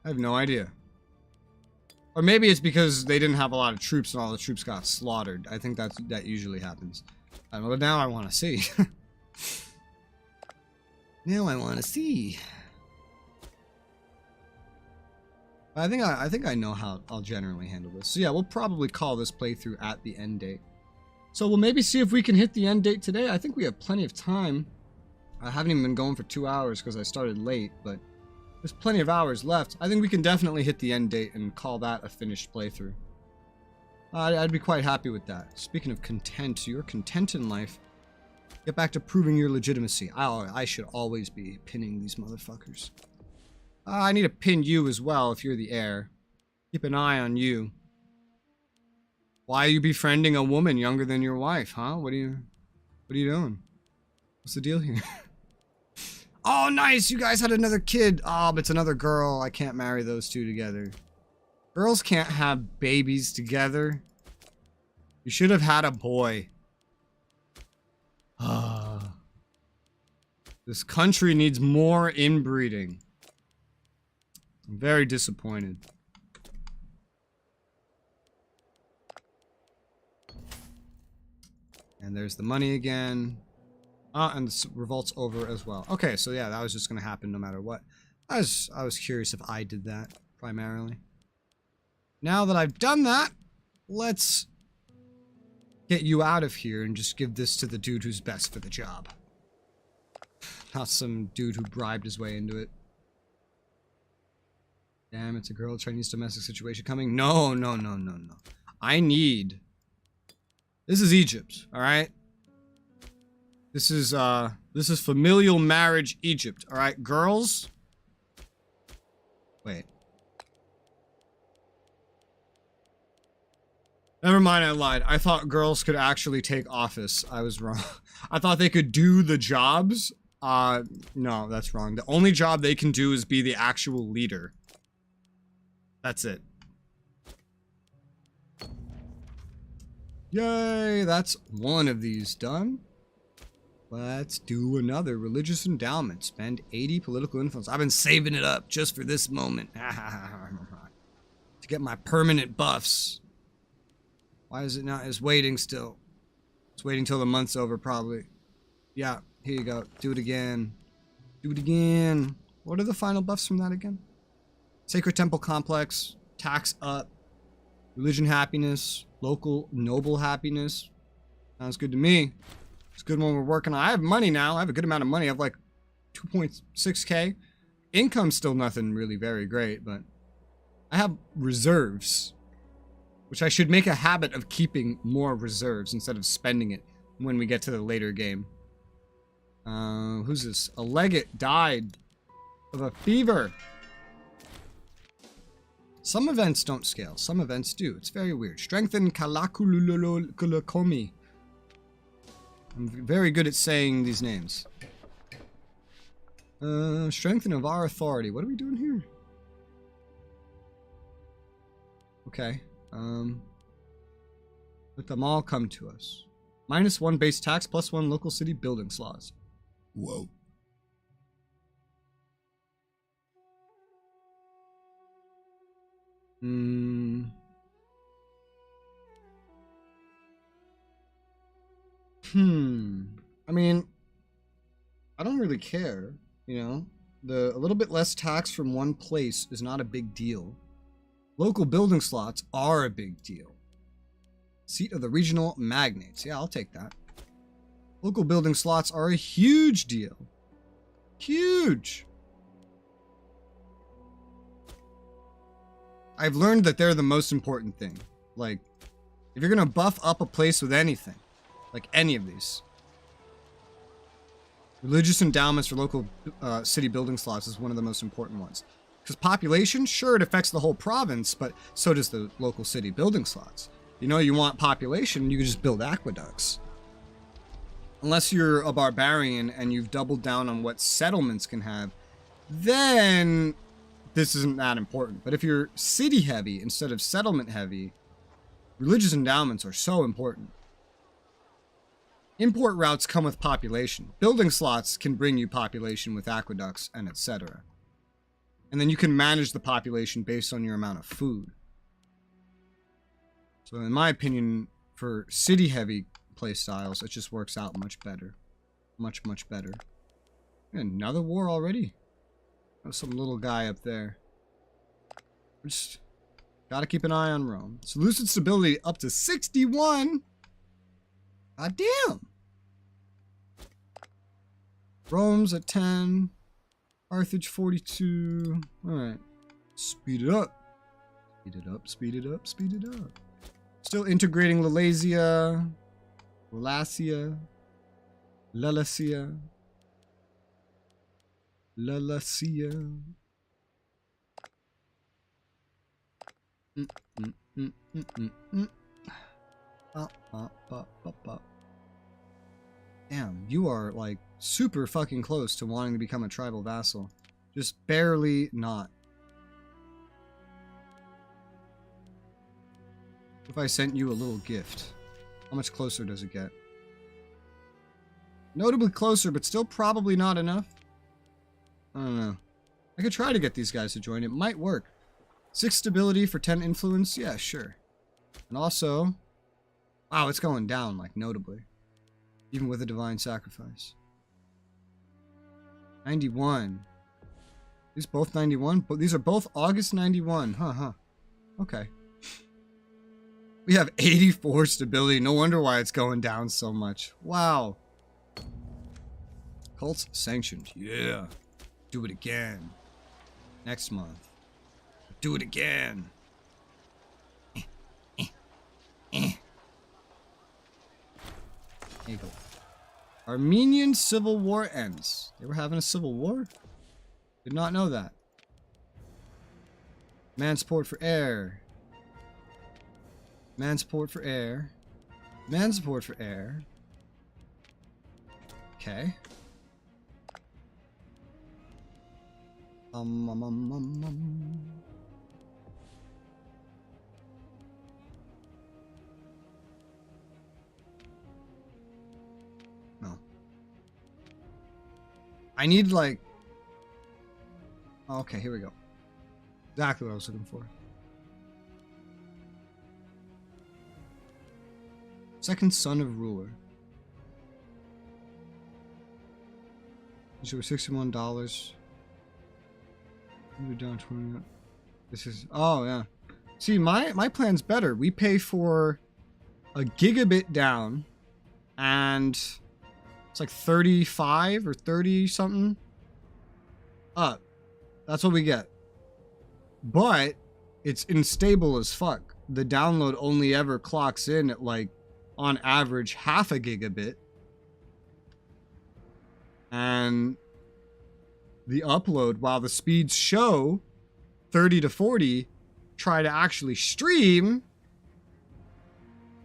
I have no idea. Or maybe it's because they didn't have a lot of troops and all the troops got slaughtered. I think that usually happens. But now I want to see. Now I want to see. I think I know how I'll generally handle this. So yeah, we'll probably call this playthrough at the end date. So we'll maybe see if we can hit the end date today. I think we have plenty of time. I haven't even been going for 2 hours because I started late, but there's plenty of hours left. I think we can definitely hit the end date and call that a finished playthrough. I'd be quite happy with that. Speaking of content, you're content in life. Get back to proving your legitimacy. I should always be pinning these motherfuckers. I need to pin you as well if you're the heir. Keep an eye on you. Why are you befriending a woman younger than your wife, huh? What are you doing? What's the deal here? Oh, nice! You guys had another kid. Oh, but it's another girl. I can't marry those two together. Girls can't have babies together. You should have had a boy. This country needs more inbreeding. I'm very disappointed. And there's the money again. And the revolt's over as well. Okay, so yeah, that was just going to happen no matter what. I was curious if I did that, primarily. Now that I've done that, let's get you out of here and just give this to the dude who's best for the job. Not some dude who bribed his way into it. Damn, it's a girl, Chinese domestic situation coming. No. I need... This is Egypt, alright? This is familial marriage Egypt, alright? Girls? Wait. Never mind, I lied. I thought girls could actually take office. I was wrong. I thought they could do the jobs. No, that's wrong. The only job they can do is be the actual leader. That's it. Yay, that's one of these done. Let's do another religious endowment. Spend 80 political influence. I've been saving it up just for this moment. To get my permanent buffs. Why is it not? It's waiting still. It's waiting till the month's over, probably. Yeah, here you go. Do it again. Do it again. What are the final buffs from that again? Sacred Temple Complex. Tax up. Religion happiness. Local noble happiness. Sounds good to me. It's good when we're working on. I have money now. I have a good amount of money. I have like 2.6k. Income's still nothing really very great, but I have reserves, which I should make a habit of keeping more reserves instead of spending it when we get to the later game. Who's this? A legate died of a fever. Some events don't scale. Some events do. It's very weird. Strengthen Kalakululokomi. I'm very good at saying these names. Strengthen of our authority. What are we doing here? Okay. Let them all come to us. -1 base tax, +1 local city building slots. Whoa. I mean, I don't really care, you know? A little bit less tax from one place is not a big deal. Local building slots are a big deal. Seat of the regional magnates. Yeah, I'll take that. Local building slots are a huge deal. Huge. I've learned that they're the most important thing. Like, if you're gonna buff up a place with anything, like any of these, religious endowments for local city building slots is one of the most important ones. Because population, sure, it affects the whole province, but so does the local city building slots. You know, you want population, you can just build aqueducts. Unless you're a barbarian and you've doubled down on what settlements can have, then this isn't that important. But if you're city heavy instead of settlement heavy, religious endowments are so important. Import routes come with population. Building slots can bring you population with aqueducts and etc. And then you can manage the population based on your amount of food. So in my opinion, for city heavy play styles, it just works out much better. Much, much better. Another war already? There's some little guy up there. Just gotta keep an eye on Rome. Seleucid stability up to 61. God damn. Rome's at 10. Carthage 42. Alright. Speed it up. Speed it up, speed it up, speed it up. Still integrating Lalasia. Lalasia. Lalasia. Lalasia. Damn, you are like super fucking close to wanting to become a tribal vassal. Just barely not. If I sent you a little gift, how much closer does it get? Notably closer, but still probably not enough. I don't know. I could try to get these guys to join. It might work. 6 stability for 10 influence? Yeah, sure. And also... Wow, it's going down, like, notably. Even with a divine sacrifice. 91. These both 91? But these are both August 91. Huh. Okay. We have 84 stability. No wonder why it's going down so much. Wow. Cults sanctioned. Yeah. Do it again. Next month. Do it again. There you go. Armenian Civil War ends. They were having a civil war? Did not know that. Man support for air. Man support for air. Man support for air. Okay. No. I need like... Okay, here we go. Exactly what I was looking for. Second son of ruler. So $61. We're down 20. This is, oh yeah. See, my plan's better. We pay for a gigabit down, and it's like 35 or 30 something up. That's what we get. But it's unstable as fuck. The download only ever clocks in at like, on average, half a gigabit. And the upload, while the speeds show 30 to 40, try to actually stream,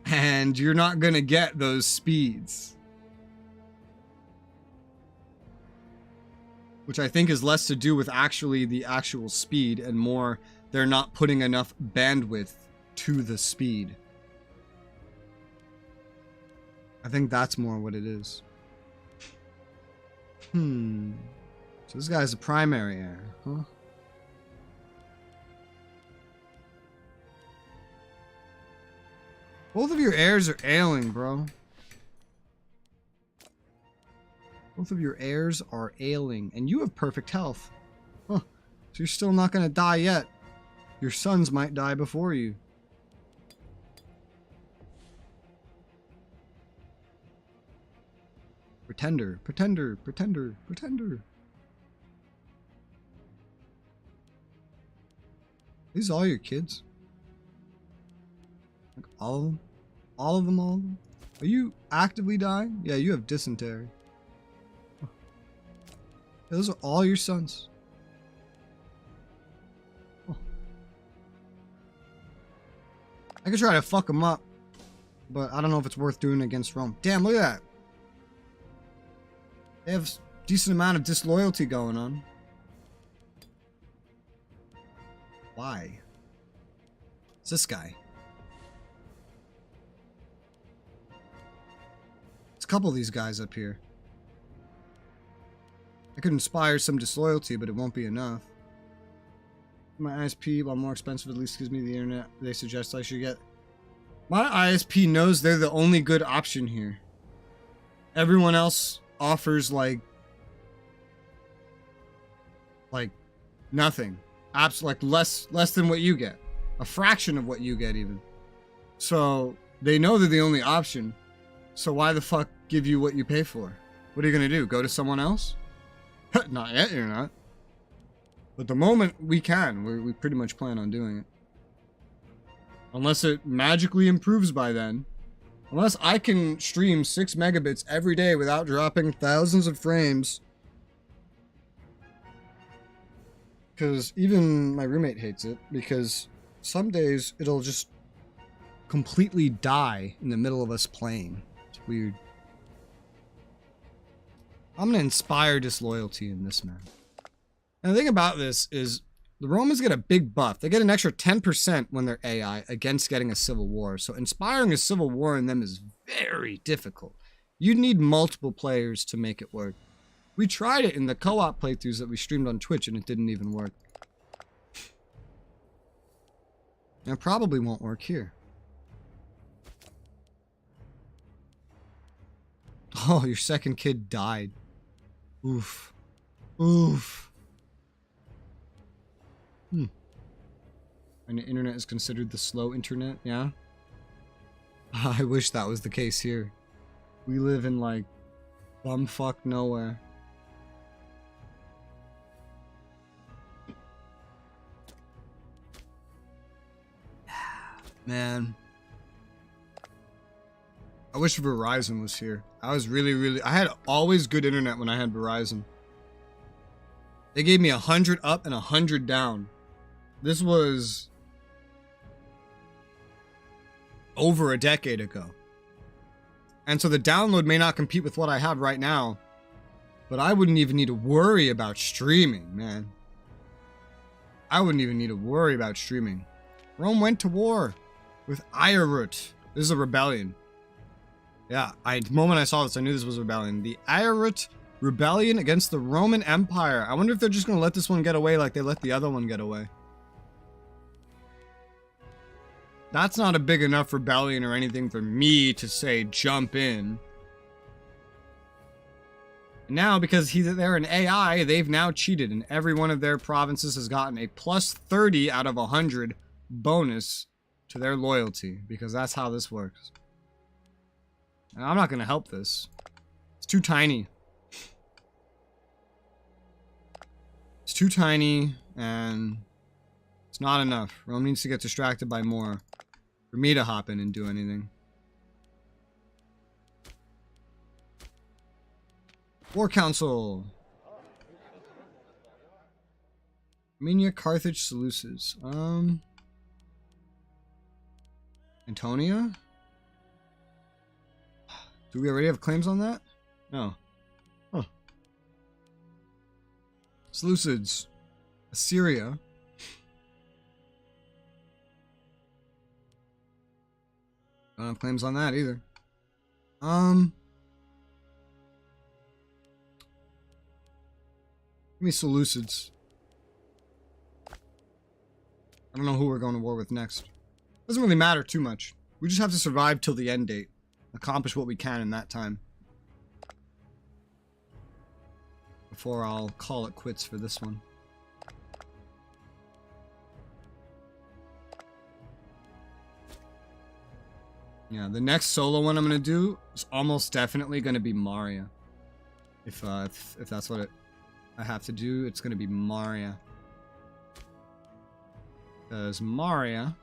and you're not gonna get those speeds. Which I think is less to do with actually the actual speed and more they're not putting enough bandwidth to the speed. I think that's more what it is. So this guy's a primary heir, huh? Both of your heirs are ailing, bro. Both of your heirs are ailing, and you have perfect health. Huh. So you're still not gonna die yet. Your sons might die before you. Pretender, pretender, pretender, pretender. These are all your kids? Like all of them? All of them, all of them? Are you actively dying? Yeah, you have dysentery. Huh. Yeah, those are all your sons. Huh. I could try to fuck them up, but I don't know if it's worth doing against Rome. Damn, look at that. They have a decent amount of disloyalty going on. Why? It's this guy. It's a couple of these guys up here. I could inspire some disloyalty, but it won't be enough. My ISP, while more expensive, at least gives me the internet they suggest I should get. My ISP knows they're the only good option here. Everyone else offers like nothing. Like less than what you get. A fraction of what you get even. So they know they're the only option. So why the fuck give you what you pay for? What are you gonna do? Go to someone else? Not yet, you're not. But the moment we can, we pretty much plan on doing it. Unless it magically improves by then. Unless I can stream 6 megabits every day without dropping thousands of frames. Because even my roommate hates it. Because some days it'll just completely die in the middle of us playing. It's weird. I'm going to inspire disloyalty in this man. And the thing about this is the Romans get a big buff. They get an extra 10% when they're AI against getting a civil war. So inspiring a civil war in them is very difficult. You need multiple players to make it work. We tried it in the co-op playthroughs that we streamed on Twitch and it didn't even work. And it probably won't work here. Oh, your second kid died. Oof. Oof. And the internet is considered the slow internet, yeah? I wish that was the case here. We live in like bumfuck nowhere. Man. I wish Verizon was here. I was I had always good internet when I had Verizon. They gave me 100 up and 100 down. This was over a decade ago. And so the download may not compete with what I have right now, but I wouldn't even need to worry about streaming, man. I wouldn't even need to worry about streaming. Rome went to war with Iarut. This is a rebellion. Yeah, the moment I saw this, I knew this was a rebellion. The Iarut rebellion against the Roman Empire. I wonder if they're just going to let this one get away like they let the other one get away. That's not a big enough rebellion or anything for me to say jump in. And now, because they're an AI, they've now cheated, and every one of their provinces has gotten a plus 30 out of 100 bonus to their loyalty, because that's how this works. And I'm not going to help this. It's too tiny. It's too tiny, and it's not enough. Rome needs to get distracted by more for me to hop in and do anything. War Council. Armenia, Carthage, Seleucus. Antonia? Do we already have claims on that? No. Huh. Seleucids. Assyria. Don't have claims on that either. Give me Seleucids. I don't know who we're going to war with next. Doesn't really matter too much. We just have to survive till the end date. Accomplish what we can in that time. Before I'll call it quits for this one. Yeah, the next solo one I'm going to do is almost definitely going to be Maria. If that's what I have to do, it's going to be Maria. Because Maria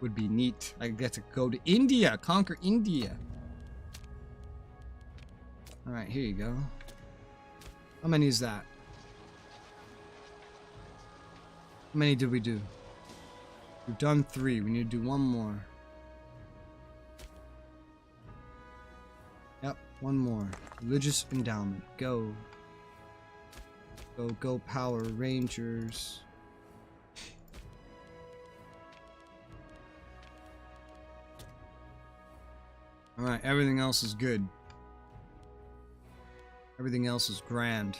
would be neat. I get to go to India, conquer India. Alright, here you go. How many is that? How many did we do? We've done 3. We need to do one more. Yep, one more. Religious endowment. Go. Go Power Rangers. Alright, everything else is good. Everything else is grand.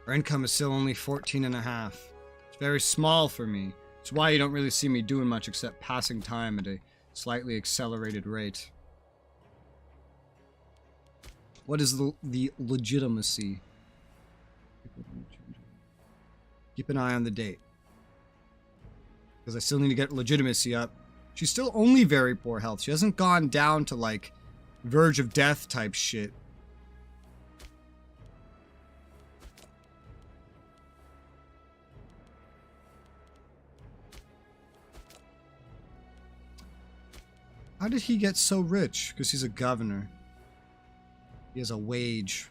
Our income is still only 14.5. It's very small for me. It's why you don't really see me doing much except passing time at a slightly accelerated rate. What is the legitimacy? Keep an eye on the date. Because I still need to get legitimacy up. She's still only very poor health. She hasn't gone down to like verge of death type shit. How did he get so rich? Because he's a governor. He has a wage.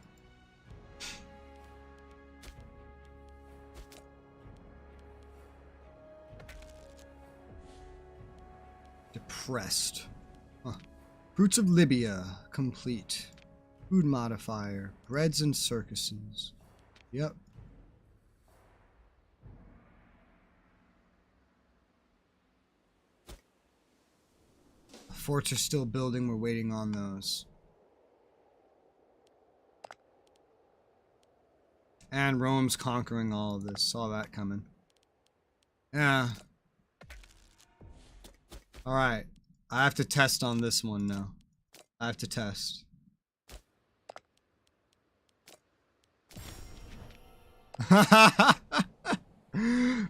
Depressed. Huh. Fruits of Libya. Complete. Food modifier. Breads and circuses. Yep. Forts are still building. We're waiting on those. And Rome's conquering all of this. Saw that coming. Yeah. Alright. I have to test on this one now. I have to test.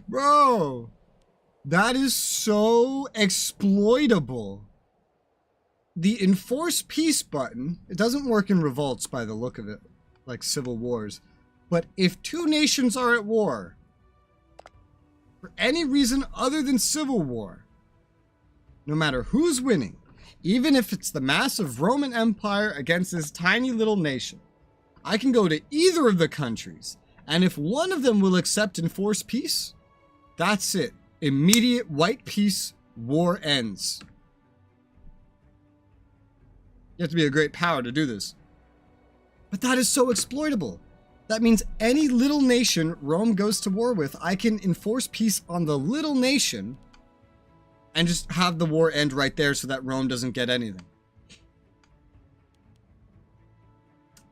Bro! That is so exploitable. The enforce peace button, it doesn't work in revolts by the look of it, like civil wars. But if 2 nations are at war, for any reason other than civil war, no matter who's winning, even if it's the massive Roman Empire against this tiny little nation, I can go to either of the countries, and if one of them will accept enforced peace, that's it. Immediate white peace, war ends. You have to be a great power to do this. But that is so exploitable. That means any little nation Rome goes to war with, I can enforce peace on the little nation and just have the war end right there so that Rome doesn't get anything.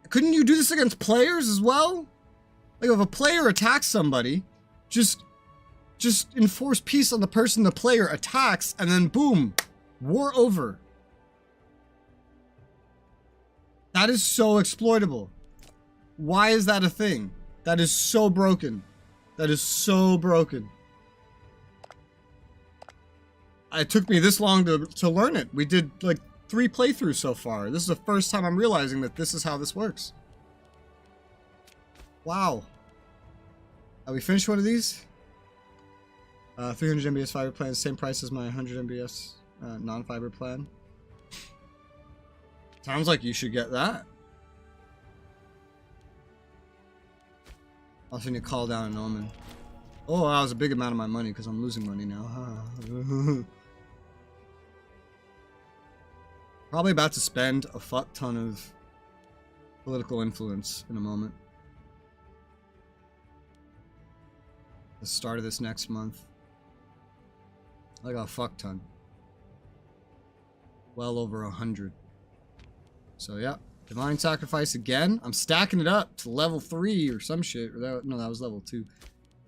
Couldn't you do this against players as well? Like if a player attacks somebody, just just enforce peace on the person the player attacks, and then boom, war over. That is so exploitable. Why is that a thing? That is so broken. That is so broken. It took me this long to learn it. We did like 3 playthroughs so far. This is the first time I'm realizing that this is how this works. Wow. We finished one of these? 300 MBS fiber plan, same price as my 100 MBS non-fiber plan. Sounds like you should get that. Also need to call down an omen. Oh, that was a big amount of my money because I'm losing money now. Probably about to spend a fuck ton of political influence in a moment. The start of this next month. Like a fuck ton. Well over 100. So yeah, divine sacrifice again. I'm stacking it up to level 3 or some shit. Or that, no, that was level 2.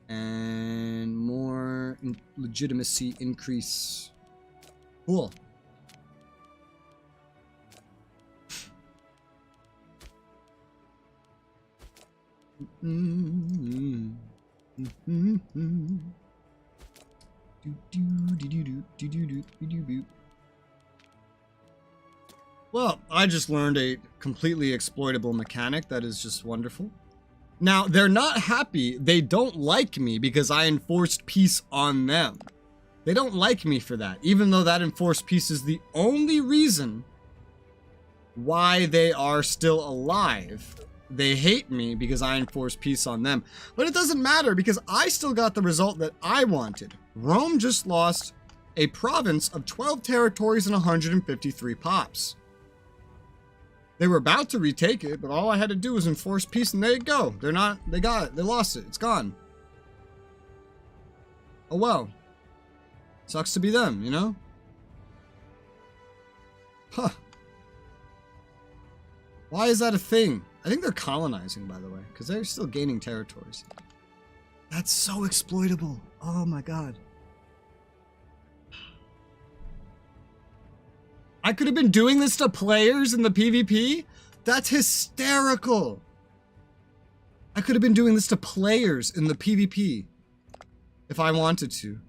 And more legitimacy increase. Cool. Well, I just learned a completely exploitable mechanic that is just wonderful. Now, they're not happy. They don't like me because I enforced peace on them. They don't like me for that, even though that enforced peace is the only reason why they are still alive. They hate me because I enforced peace on them. But it doesn't matter because I still got the result that I wanted. Rome just lost a province of 12 territories and 153 pops. They were about to retake it, but all I had to do was enforce peace and there you go. They got it. They lost it. It's gone. Oh well. Sucks to be them, you know? Huh. Why is that a thing? I think they're colonizing, by the way, because they're still gaining territories. That's so exploitable. Oh my god. I could have been doing this to players in the PvP? That's hysterical. I could have been doing this to players in the PvP if I wanted to.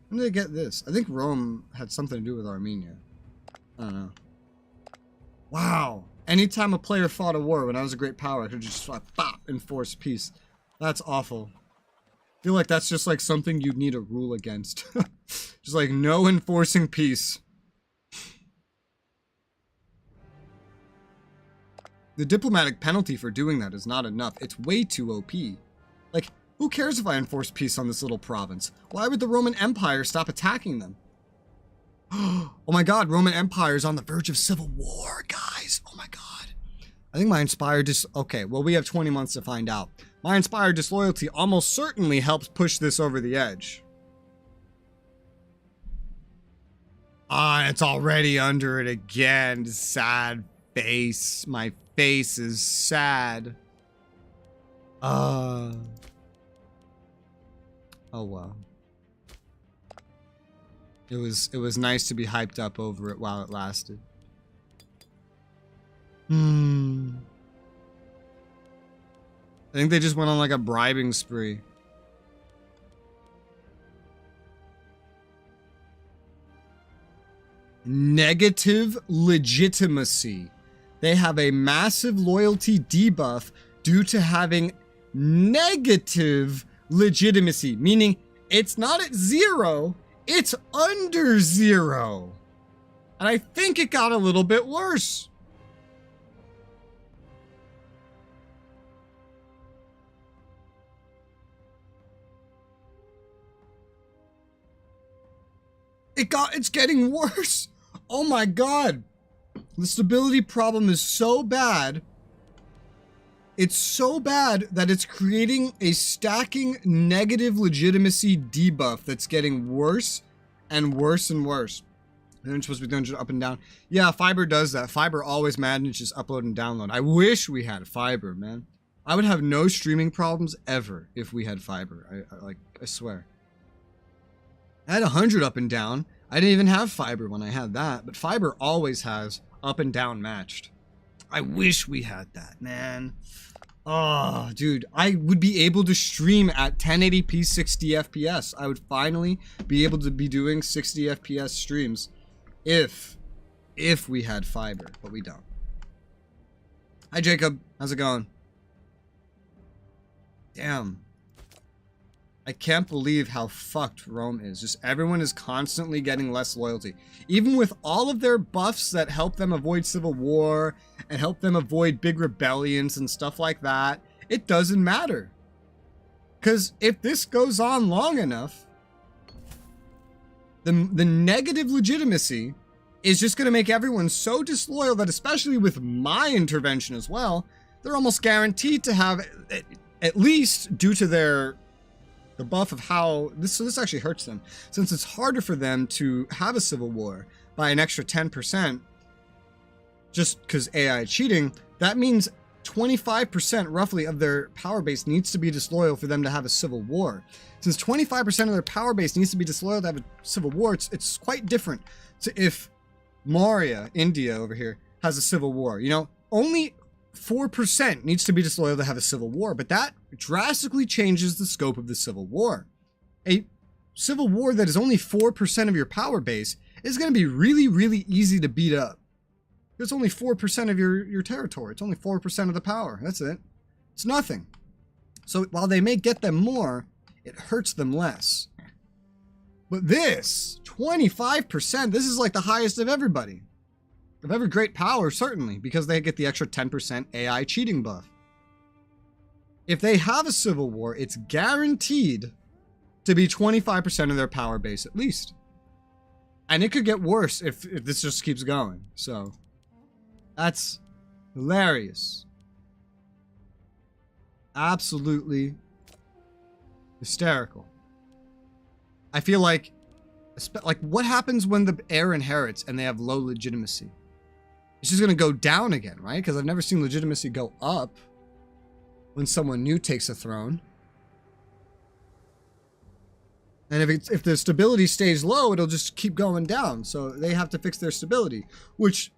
When did I get this? I think Rome had something to do with Armenia. I don't know. Wow. Anytime a player fought a war when I was a great power, I could just like, bop, enforce peace. That's awful. I feel like that's just like something you'd need a rule against. Just like no enforcing peace. The diplomatic penalty for doing that is not enough. It's way too OP. Like, who cares if I enforce peace on this little province? Why would the Roman Empire stop attacking them? Oh my god, Roman Empire is on the verge of civil war, guys. Oh my god. I think my inspired okay, well, we have 20 months to find out. My inspired disloyalty almost certainly helps push this over the edge. Ah, it's already under it again. Sad face. My face is sad. Oh well. It was nice to be hyped up over it while it lasted. I think they just went on like a bribing spree. Negative legitimacy. They have a massive loyalty debuff due to having negative legitimacy, meaning it's not at 0, it's under 0. And I think it got a little bit worse. It's getting worse. Oh my god. The stability problem is so bad. It's so bad that it's creating a stacking negative legitimacy debuff that's getting worse and worse and worse. And it's supposed to be doing up and down. Yeah, Fiber does that. Fiber always manages upload and download. I wish we had Fiber, man. I would have no streaming problems ever if we had fiber. I swear. I had 100 up and down. I didn't even have fiber when I had that, but fiber always has up and down matched. I wish we had that, man. Oh, dude, I would be able to stream at 1080p 60 FPS. I would finally be able to be doing 60 FPS streams if we had fiber, but we don't. Hi, Jacob. How's it going? Damn. I can't believe how fucked Rome is. Just everyone is constantly getting less loyalty. Even with all of their buffs that help them avoid civil war and help them avoid big rebellions and stuff like that, it doesn't matter. Because if this goes on long enough, the negative legitimacy is just going to make everyone so disloyal that, especially with my intervention as well, they're almost guaranteed to have, at least due to the buff of how this, so this actually hurts them, since it's harder for them to have a civil war by an extra 10% just because AI cheating. That means 25% roughly of their power base needs to be disloyal for them to have a civil war. Since 25% of their power base needs to be disloyal to have a civil war, it's quite different to if Maria, India over here, has a civil war. You know, only 4% needs to be disloyal to have a civil war, but that drastically changes the scope of the civil war. A civil war that is only 4% of your power base is going to be really, really easy to beat up. It's only 4% of your territory. It's only 4% of the power. That's it. It's nothing. So while they may get them more, it hurts them less. But this, 25%, this is like the highest of everybody. Of every great power, certainly, because they get the extra 10% AI cheating buff. If they have a civil war, it's guaranteed to be 25% of their power base at least. And it could get worse if this just keeps going. So, that's hilarious. Absolutely hysterical. I feel like what happens when the heir inherits and they have low legitimacy? It's just going to go down again, right? Because I've never seen legitimacy go up when someone new takes a throne. And if the stability stays low, it'll just keep going down. So they have to fix their stability, which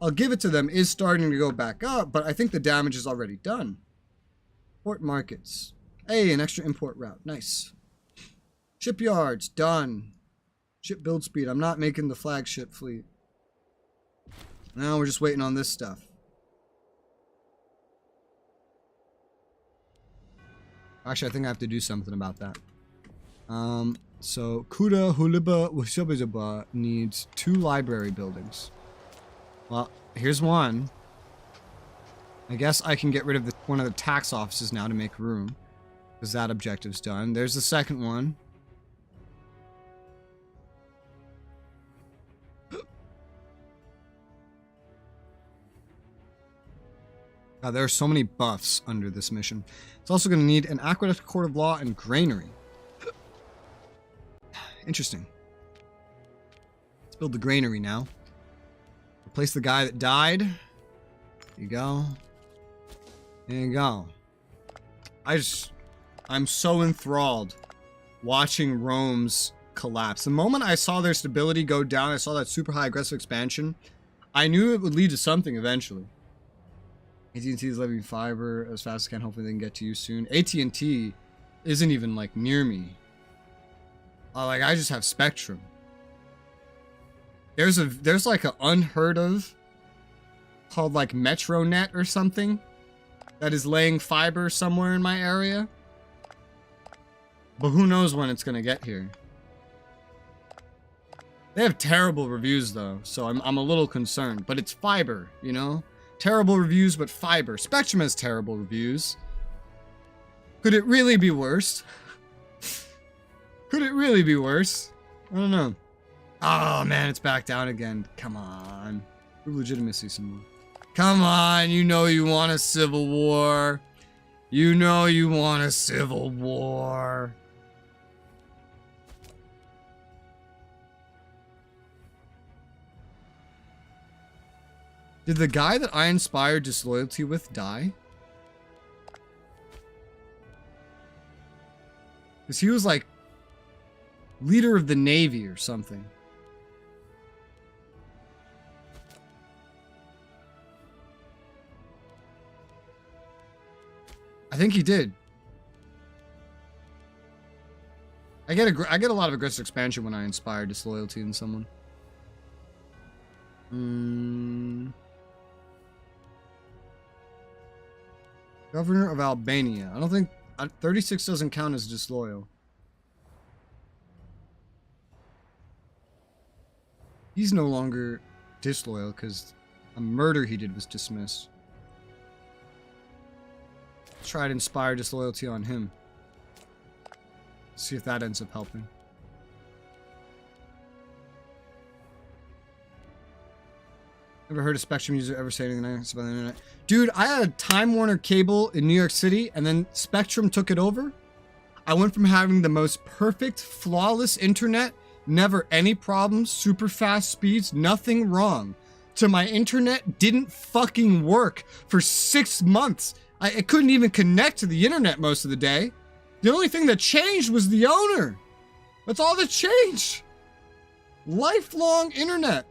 I'll give it to them is starting to go back up, but I think the damage is already done. Port markets. Hey, an extra import route. Nice. Shipyards. Done. Ship build speed. I'm not making the flagship fleet. Now we're just waiting on this stuff. Actually, I think I have to do something about that. So Kuda Huliba Wushabizaba needs 2 library buildings. Well, here's one. I guess I can get rid of one of the tax offices now to make room, because that objective's done. There's the second one. God, there are so many buffs under this mission. It's also going to need an aqueduct, court of law, and granary. Interesting. Let's build the granary now. Replace the guy that died. There you go. There you go. I'm so enthralled watching Rome's collapse. The moment I saw their stability go down, I saw that super high aggressive expansion, I knew it would lead to something eventually. AT&T is levying fiber as fast as can. Hopefully they can get to you soon. AT&T isn't even like near me. Like I just have Spectrum. There's like an unheard of called like MetroNet or something that is laying fiber somewhere in my area. But who knows when it's gonna get here. They have terrible reviews though, so I'm a little concerned. But it's fiber, you know? Terrible reviews, but fiber. Spectrum has terrible reviews. Could it really be worse? Could it really be worse? I don't know. Oh man, it's back down again. Come on. Prove legitimacy some more. Come on, you know you want a civil war. You know you want a civil war. Did the guy that I inspired disloyalty with die? Because he was like leader of the Navy or something. I think he did. I get a lot of aggressive expansion when I inspire disloyalty in someone. Governor of Albania. I don't think 36 doesn't count as disloyal. He's no longer disloyal because a murder he did was dismissed. Let's try to inspire disloyalty on him. See if that ends up helping. Never heard a Spectrum user ever say anything nice about the internet. Dude, I had a Time Warner cable in New York City, and then Spectrum took it over. I went from having the most perfect, flawless internet, never any problems, super fast speeds, nothing wrong, to my internet didn't fucking work for 6 months. I couldn't even connect to the internet most of the day. The only thing that changed was the owner. That's all that changed. Lifelong internet.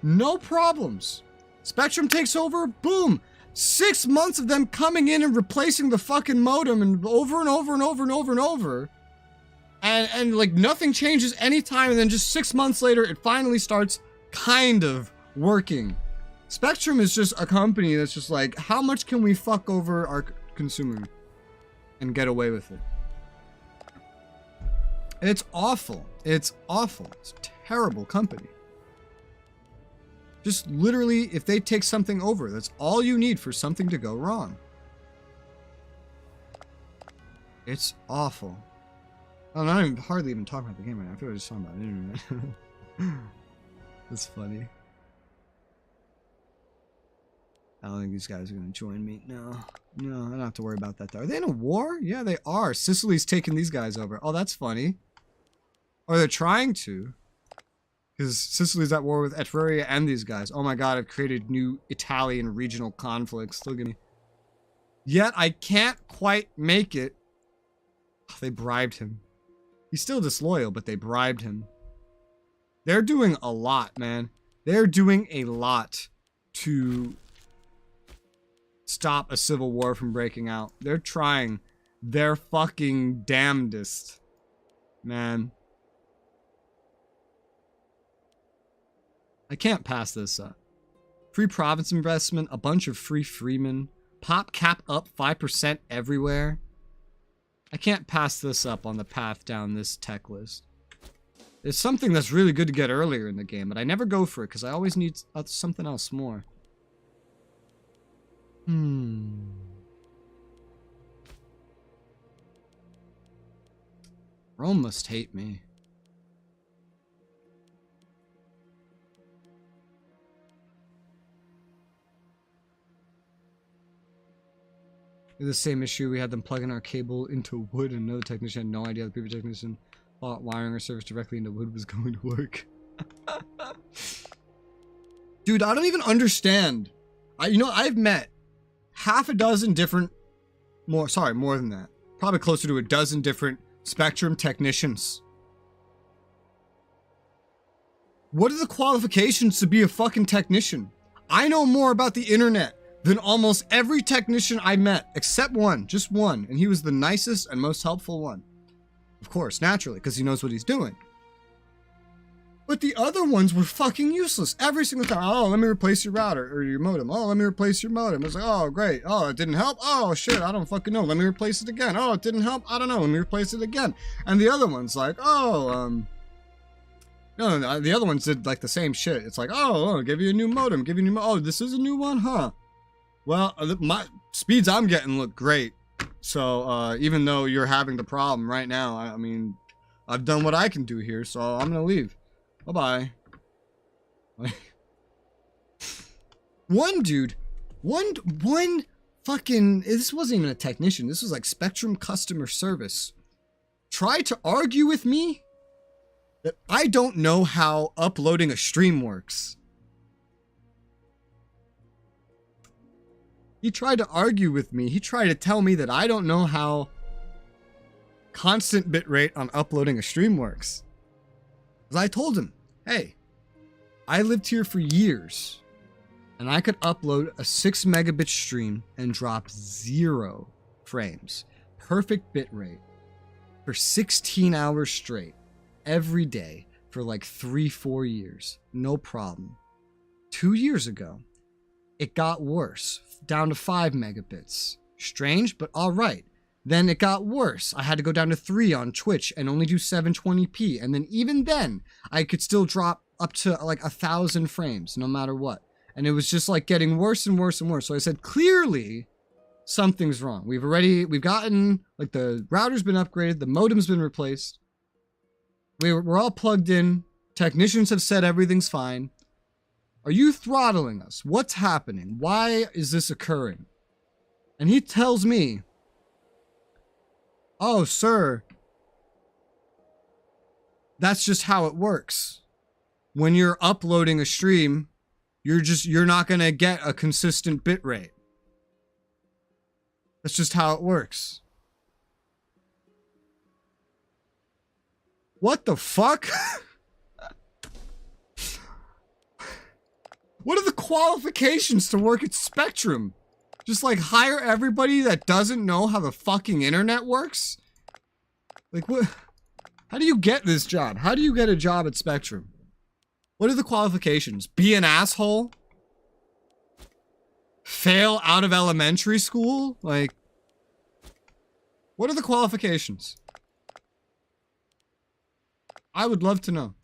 No problems. Spectrum takes over, boom. 6 months of them coming in and replacing the fucking modem and over and over and over and over and over. And like nothing changes anytime, and then just 6 months later it finally starts kind of working. Spectrum is just a company that's just like, how much can we fuck over our consumer and get away with it? It's awful. It's awful. It's a terrible company. Just literally, if they take something over, that's all you need for something to go wrong. It's awful. I'm not even hardly even talking about the game right now. I feel like I'm just talking about the internet. That's funny. I don't think these guys are going to join me. No, I don't have to worry about that. Though. Are they in a war? Yeah, they are. Sicily's taking these guys over. Oh, that's funny. Or they're trying to. Because Sicily's at war with Etruria and these guys. Oh my god, I've created new Italian regional conflicts. Look at me. Yet I can't quite make it. Oh, they bribed him. He's still disloyal, but they bribed him. They're doing a lot, man. They're doing a lot to stop a civil war from breaking out. They're trying their fucking damnedest, man. I can't pass this up. Free province investment, a bunch of free freemen, pop cap up 5% everywhere. I can't pass this up on the path down this tech list. It's something that's really good to get earlier in the game, but I never go for it because I always need something else more. Rome must hate me. The same issue, we had them plugging our cable into wood, and another technician had no idea the previous technician thought wiring our service directly into wood was going to work. Dude, I don't even understand. I've met half a dozen different, more than that. Probably closer to a dozen different Spectrum technicians. What are the qualifications to be a fucking technician? I know more about the internet than almost every technician I met, except one, just one, and he was the nicest and most helpful one. Of course, naturally, because he knows what he's doing. But the other ones were fucking useless every single time. Oh, let me replace your router or your modem. Oh, let me replace your modem. It's like, oh, great. Oh, it didn't help. Oh, shit, I don't fucking know. Let me replace it again. Oh, it didn't help. I don't know. Let me replace it again. And the other one's like, oh, no, the other ones did like the same shit. It's like, oh, give you a new modem. Give you a new oh, this is a new one, huh? Well, my speeds I'm getting look great. So even though you're having the problem right now, I mean, I've done what I can do here, so I'm gonna leave. Bye-bye. One dude, one fucking, this wasn't even a technician. This was like Spectrum customer service. Tried to argue with me that I don't know how uploading a stream works. He tried to argue with me. He tried to tell me that I don't know how constant bitrate on uploading a stream works. Because I told him, hey, I lived here for years and I could upload a 6 megabit stream and drop 0 frames. Perfect bitrate for 16 hours straight every day for like 3-4 years. No problem. 2 years ago, it got worse, down to 5 megabits. Strange, but all right. Then it got worse. I had to go down to 3 on Twitch and only do 720p. And then even then, I could still drop up to like 1,000 frames, no matter what. And it was just like getting worse and worse and worse. So I said, clearly, something's wrong. We've gotten, like the router's been upgraded, the modem's been replaced. We're all plugged in. Technicians have said everything's fine. Are you throttling us? What's happening? Why is this occurring? And he tells me, oh, sir, that's just how it works. When you're uploading a stream, you're not going to get a consistent bit rate. That's just how it works. What the fuck? What are the qualifications to work at Spectrum? Just like hire everybody that doesn't know how the fucking internet works? Like what? How do you get this job? How do you get a job at Spectrum? What are the qualifications? Be an asshole? Fail out of elementary school? Like, what are the qualifications? I would love to know.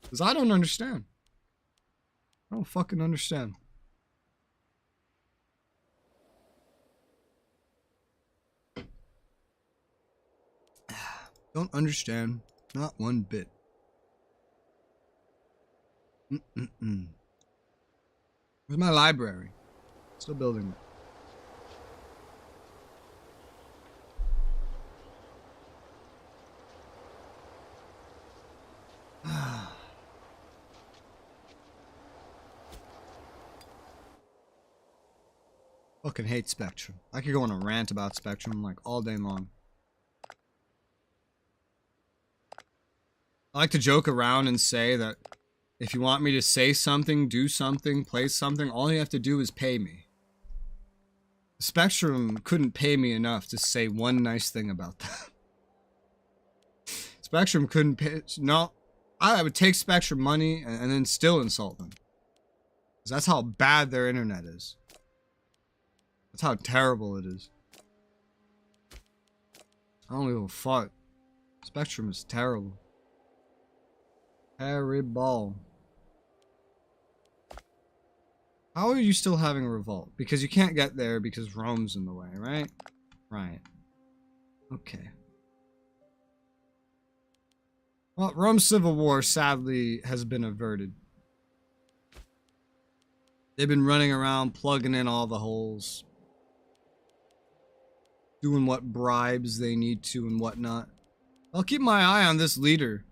Because I don't understand. I don't fucking understand. Don't understand. Not one bit. Where's my library? Still building it. Fucking hate Spectrum. I could go on a rant about Spectrum like all day long. I like to joke around and say that if you want me to say something, do something, play something, all you have to do is pay me. Spectrum couldn't pay me enough to say one nice thing about that. Spectrum couldn't pay... No, I would take Spectrum money and then still insult them. 'Cause that's how bad their internet is. That's how terrible it is. I don't give a fuck. Spectrum is terrible. Terrible. How are you still having a revolt? Because you can't get there because Rome's in the way, right? Right. Okay. Well, Rome's civil war sadly has been averted. They've been running around plugging in all the holes. Doing what bribes they need to and whatnot. I'll keep my eye on this leader.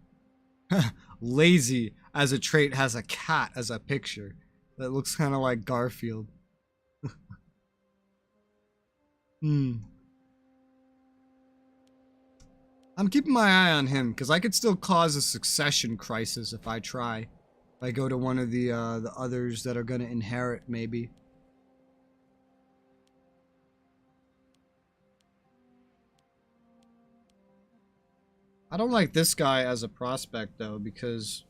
Lazy as a trait has a cat as a picture. That looks kind of like Garfield. I'm keeping my eye on him because I could still cause a succession crisis if I try. If I go to one of the others that are going to inherit, maybe. I don't like this guy as a prospect though because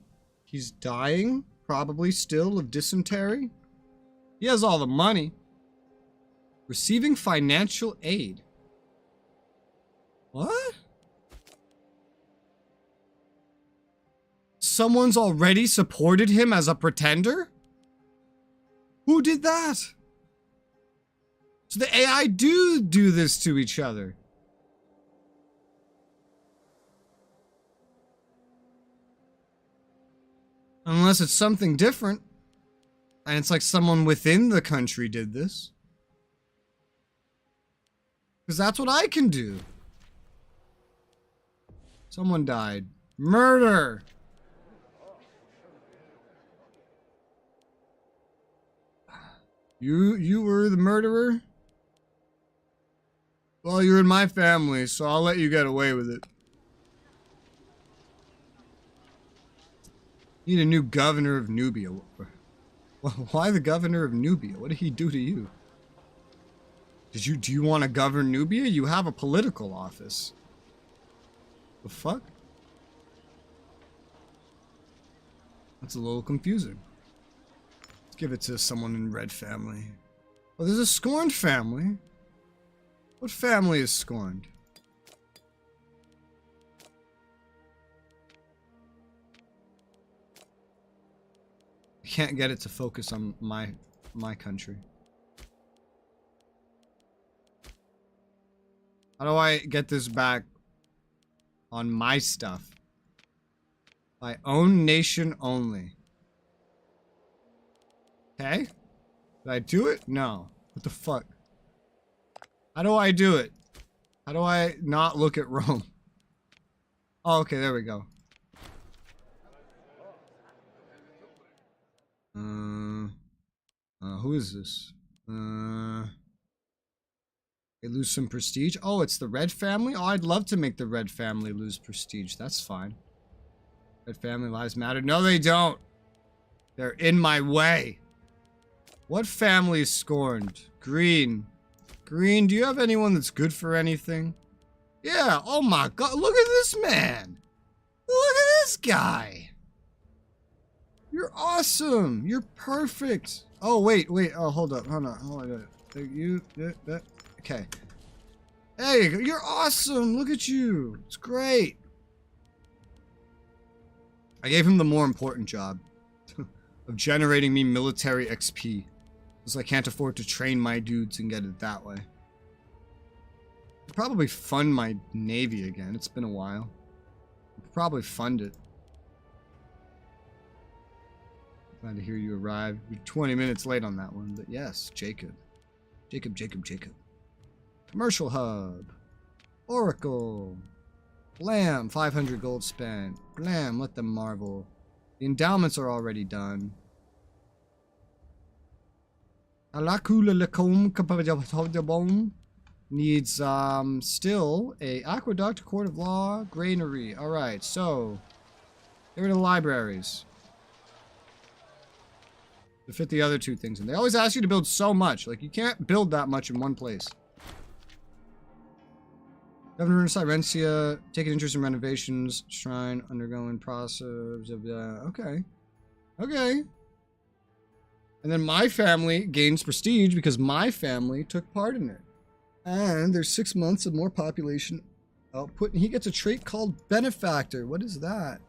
he's dying. Probably still of dysentery. He has all the money. Receiving financial aid. What? Someone's already supported him as a pretender? Who did that? So the AI do this to each other. Unless it's something different. And it's like someone within the country did this. Because that's what I can do. Someone died. Murder! You were the murderer? Well, you're in my family, so I'll let you get away with it. Need a new governor of Nubia. Well, why the governor of Nubia? What did he do to you? Do you want to govern Nubia? You have a political office. The fuck? That's a little confusing. Let's give it to someone in Red family. Oh, there's a scorned family. What family is scorned? I can't get it to focus on my country. How do I get this back on my stuff? My own nation only. Okay? Did I do it? No. What the fuck? How do I do it? How do I not look at Rome? Oh, okay, there we go. Who is this? They lose some prestige. Oh, it's the Red family? Oh, I'd love to make the Red family lose prestige. That's fine. Red family lives matter. No, they don't. They're in my way. What family is scorned? Green. Green, do you have anyone that's good for anything? Yeah, oh my god, look at this man. Look at this guy. You're awesome. You're perfect. Oh, wait. Oh, hold on. Okay. Hey, you're awesome. Look at you. It's great. I gave him the more important job of generating me military XP. Because I can't afford to train my dudes and get it that way. I'll probably fund my navy again. It's been a while. I'll probably fund it. Glad to hear you arrived. You're 20 minutes late on that one, but yes, Jacob. Jacob. Commercial hub. Oracle. Blam, 500 gold spent. Blam, let them marvel. The endowments are already done. Needs still a aqueduct, court of law, granary. Alright, so get rid of the libraries to fit the other two things in. They always ask you to build so much. Like, you can't build that much in one place. Governor of Silencia, taking interest in renovations, shrine, undergoing process. Okay. Okay. And then my family gains prestige because my family took part in it. And there's 6 months of more population output, and he gets a trait called Benefactor. What is that?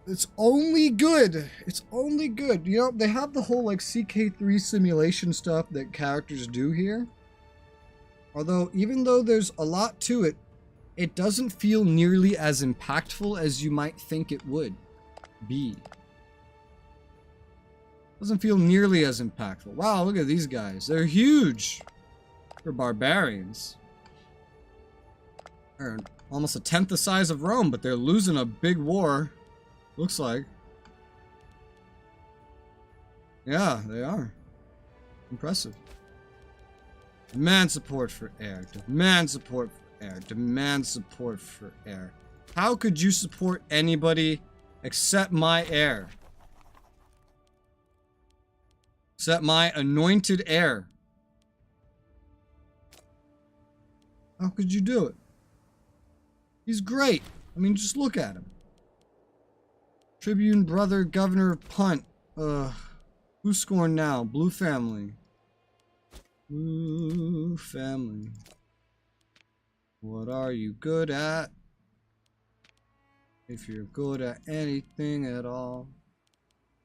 It's only good. It's only good. You know, they have the whole like CK3 simulation stuff that characters do here. Although, even though there's a lot to it, it doesn't feel nearly as impactful as you might think it would be. Doesn't feel nearly as impactful. Wow, look at these guys. They're huge for barbarians. They're almost a tenth the size of Rome, but they're losing a big war. Looks like. Yeah, they are. Impressive. Demand support for air. Demand support for air. Demand support for air. How could you support anybody except my heir? Except my anointed heir. How could you do it? He's great. I mean, just look at him. Tribune, brother, governor of Punt. Who's scoring now? Blue family. Blue family. What are you good at? If you're good at anything at all.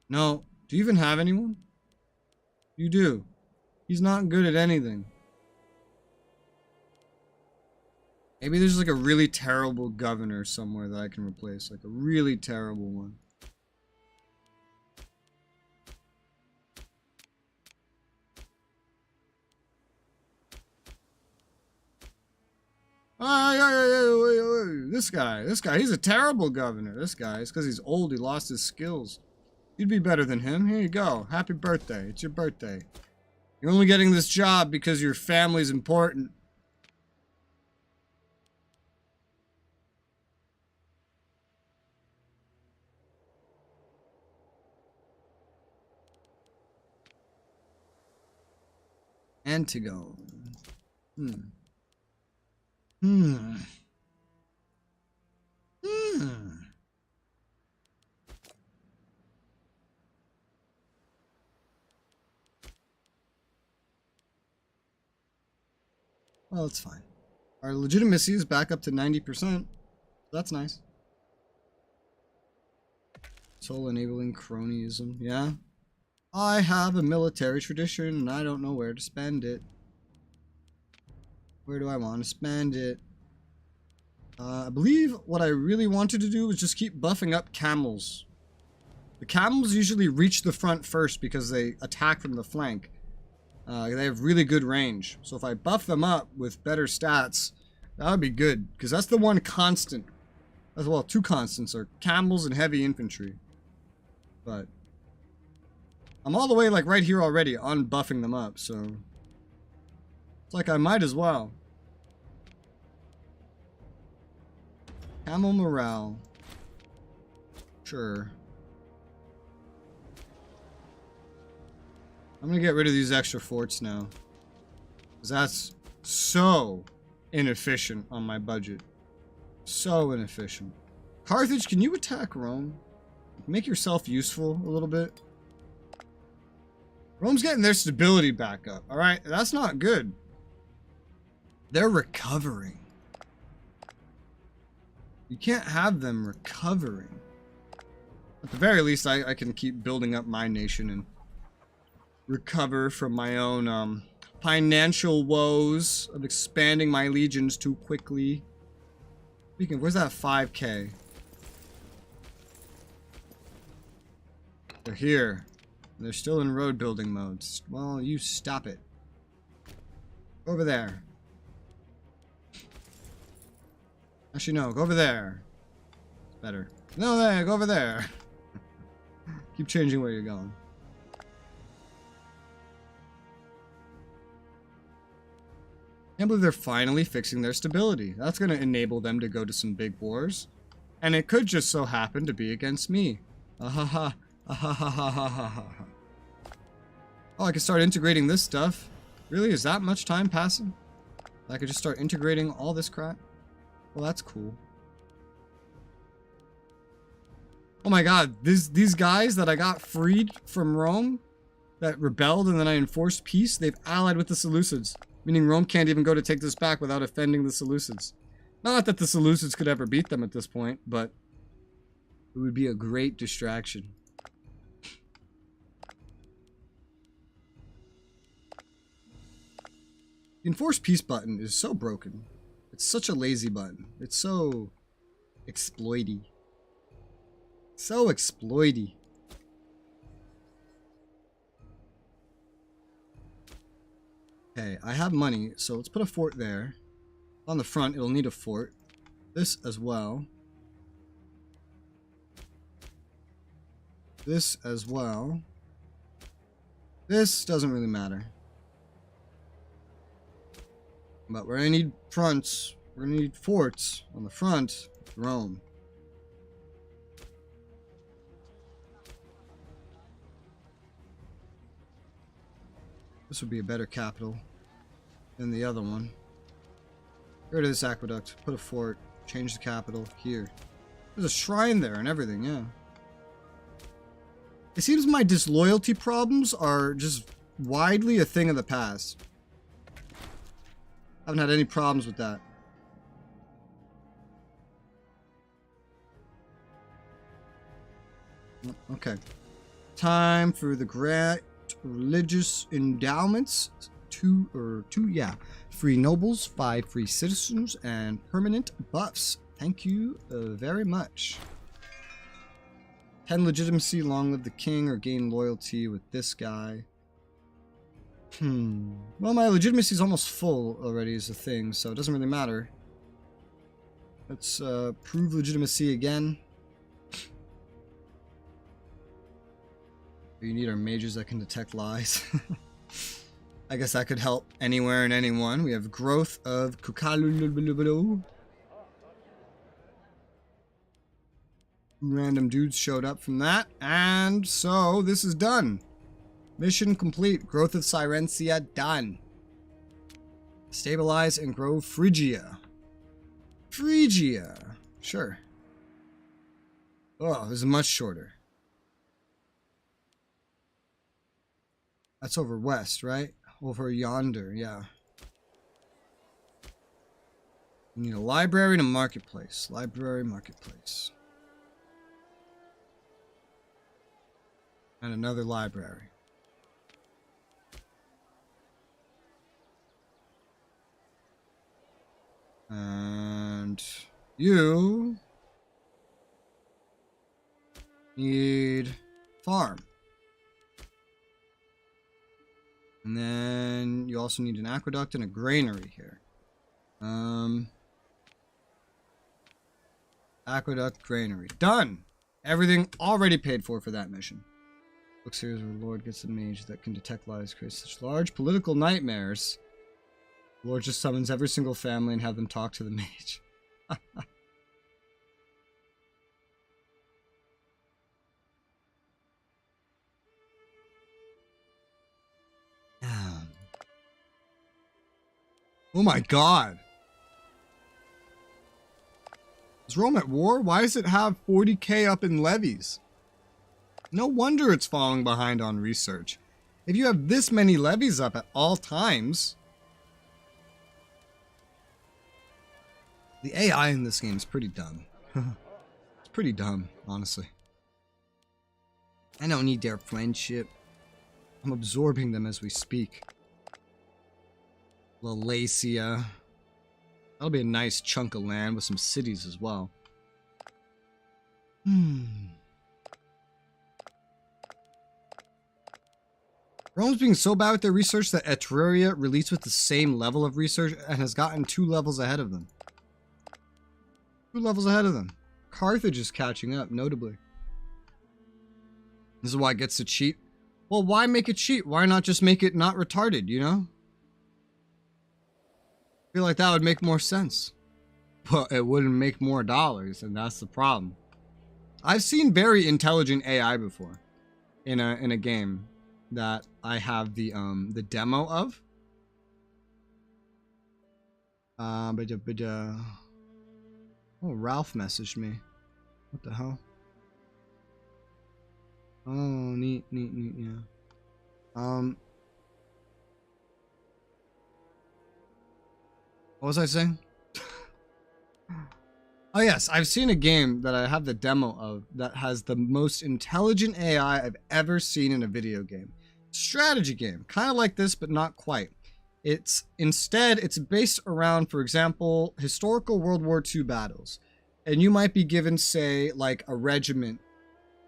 No. Do you even have anyone? You do. He's not good at anything. Maybe there's like a really terrible governor somewhere that I can replace. Like a really terrible one. This guy, he's a terrible governor. This guy, it's because he's old, he lost his skills. You'd be better than him. Here you go. Happy birthday. It's your birthday. You're only getting this job because your family's important. Antigone. Well, it's fine. Our legitimacy is back up to 90%. That's nice. Soul enabling cronyism. Yeah. I have a military tradition and I don't know where to spend it. Where do I want to spend it? I believe what I really wanted to do was just keep buffing up camels. The camels usually reach the front first because they attack from the flank. They have really good range. So if I buff them up with better stats, that would be good. Because that's the one constant. As well, two constants are camels and heavy infantry. But I'm all the way like right here already on buffing them up. So it's like I might as well. Camel morale. Sure. I'm gonna get rid of these extra forts now. Because that's so inefficient on my budget. So inefficient. Carthage, can you attack Rome? Make yourself useful a little bit. Rome's getting their stability back up, alright? That's not good. They're recovering. You can't have them recovering. At the very least, I can keep building up my nation and recover from my own financial woes of expanding my legions too quickly. Speaking of, where's that 5K? They're here. They're still in road building modes. Well, you stop it. Go over there. Actually, no. Go over there. It's better. No, there. Go over there. Keep changing where you're going. I can't believe they're finally fixing their stability. That's going to enable them to go to some big wars. And it could just so happen to be against me. Ahaha. Ahahahahaha. Oh, I could start integrating this stuff. Really? Is that much time passing? I could just start integrating all this crap? Well, that's cool. Oh my god, these guys that I got freed from Rome, that rebelled and then I enforced peace, they've allied with the Seleucids. Meaning Rome can't even go to take this back without offending the Seleucids. Not that the Seleucids could ever beat them at this point, but it would be a great distraction. The enforce peace button is so broken. It's such a lazy button. It's so exploity. So exploity. Okay, I have money, so let's put a fort there. On the front, it'll need a fort. This as well. This as well. This doesn't really matter. But we're gonna need fronts. We're gonna need forts on the front. Rome. This would be a better capital than the other one. Get rid of this aqueduct. Put a fort. Change the capital here. There's a shrine there and everything, yeah. It seems my disloyalty problems are just widely a thing of the past. I haven't had any problems with that. Okay. Time for the great religious endowments. Two, 3 nobles, 5 free citizens, and permanent buffs. Thank you very much. 10 legitimacy, long live the king, or gain loyalty with this guy. Well, my legitimacy is almost full already is a thing, so it doesn't really matter. Let's prove legitimacy again. You need our mages that can detect lies. I guess that could help anywhere and anyone. We have growth of Kukalu. Random dudes showed up from that. And so this is done. Mission complete. Growth of Sirencia done. Stabilize and grow Phrygia. Phrygia. Sure. Oh, this is much shorter. That's over west, right? Over yonder, yeah. We need a library and a marketplace. Library, marketplace. And another library. And you need farm. And then you also need an aqueduct and a granary here. Aqueduct, granary. Done! Everything already paid for that mission. Looks here where Lord gets a mage that can detect lies, create such large political nightmares. Lord just summons every single family and have them talk to the mage. Oh my god. Is Rome at war? Why does it have 40k up in levies? No wonder it's falling behind on research. If you have this many levies up at all times... The AI in this game is pretty dumb. It's pretty dumb, honestly. I don't need their friendship. I'm absorbing them as we speak. Lalacia. That'll be a nice chunk of land with some cities as well. Rome's being so bad with their research that Etruria released with the same level of research and has gotten 2 levels ahead of them. 2 levels ahead of them. Carthage is catching up, notably. This is why it gets to cheat. Well, why make it cheat? Why not just make it not retarded, you know? I feel like that would make more sense. But it wouldn't make more dollars, and that's the problem. I've seen very intelligent AI before in a game that I have the demo of. Oh, Ralph messaged me. What the hell? Oh, neat, yeah. What was I saying? Oh yes, I've seen a game that I have the demo of that has the most intelligent AI I've ever seen in a video game. Strategy game, kind of like this, but not quite. It's based around, for example, historical World War II battles. And you might be given, say, like a regiment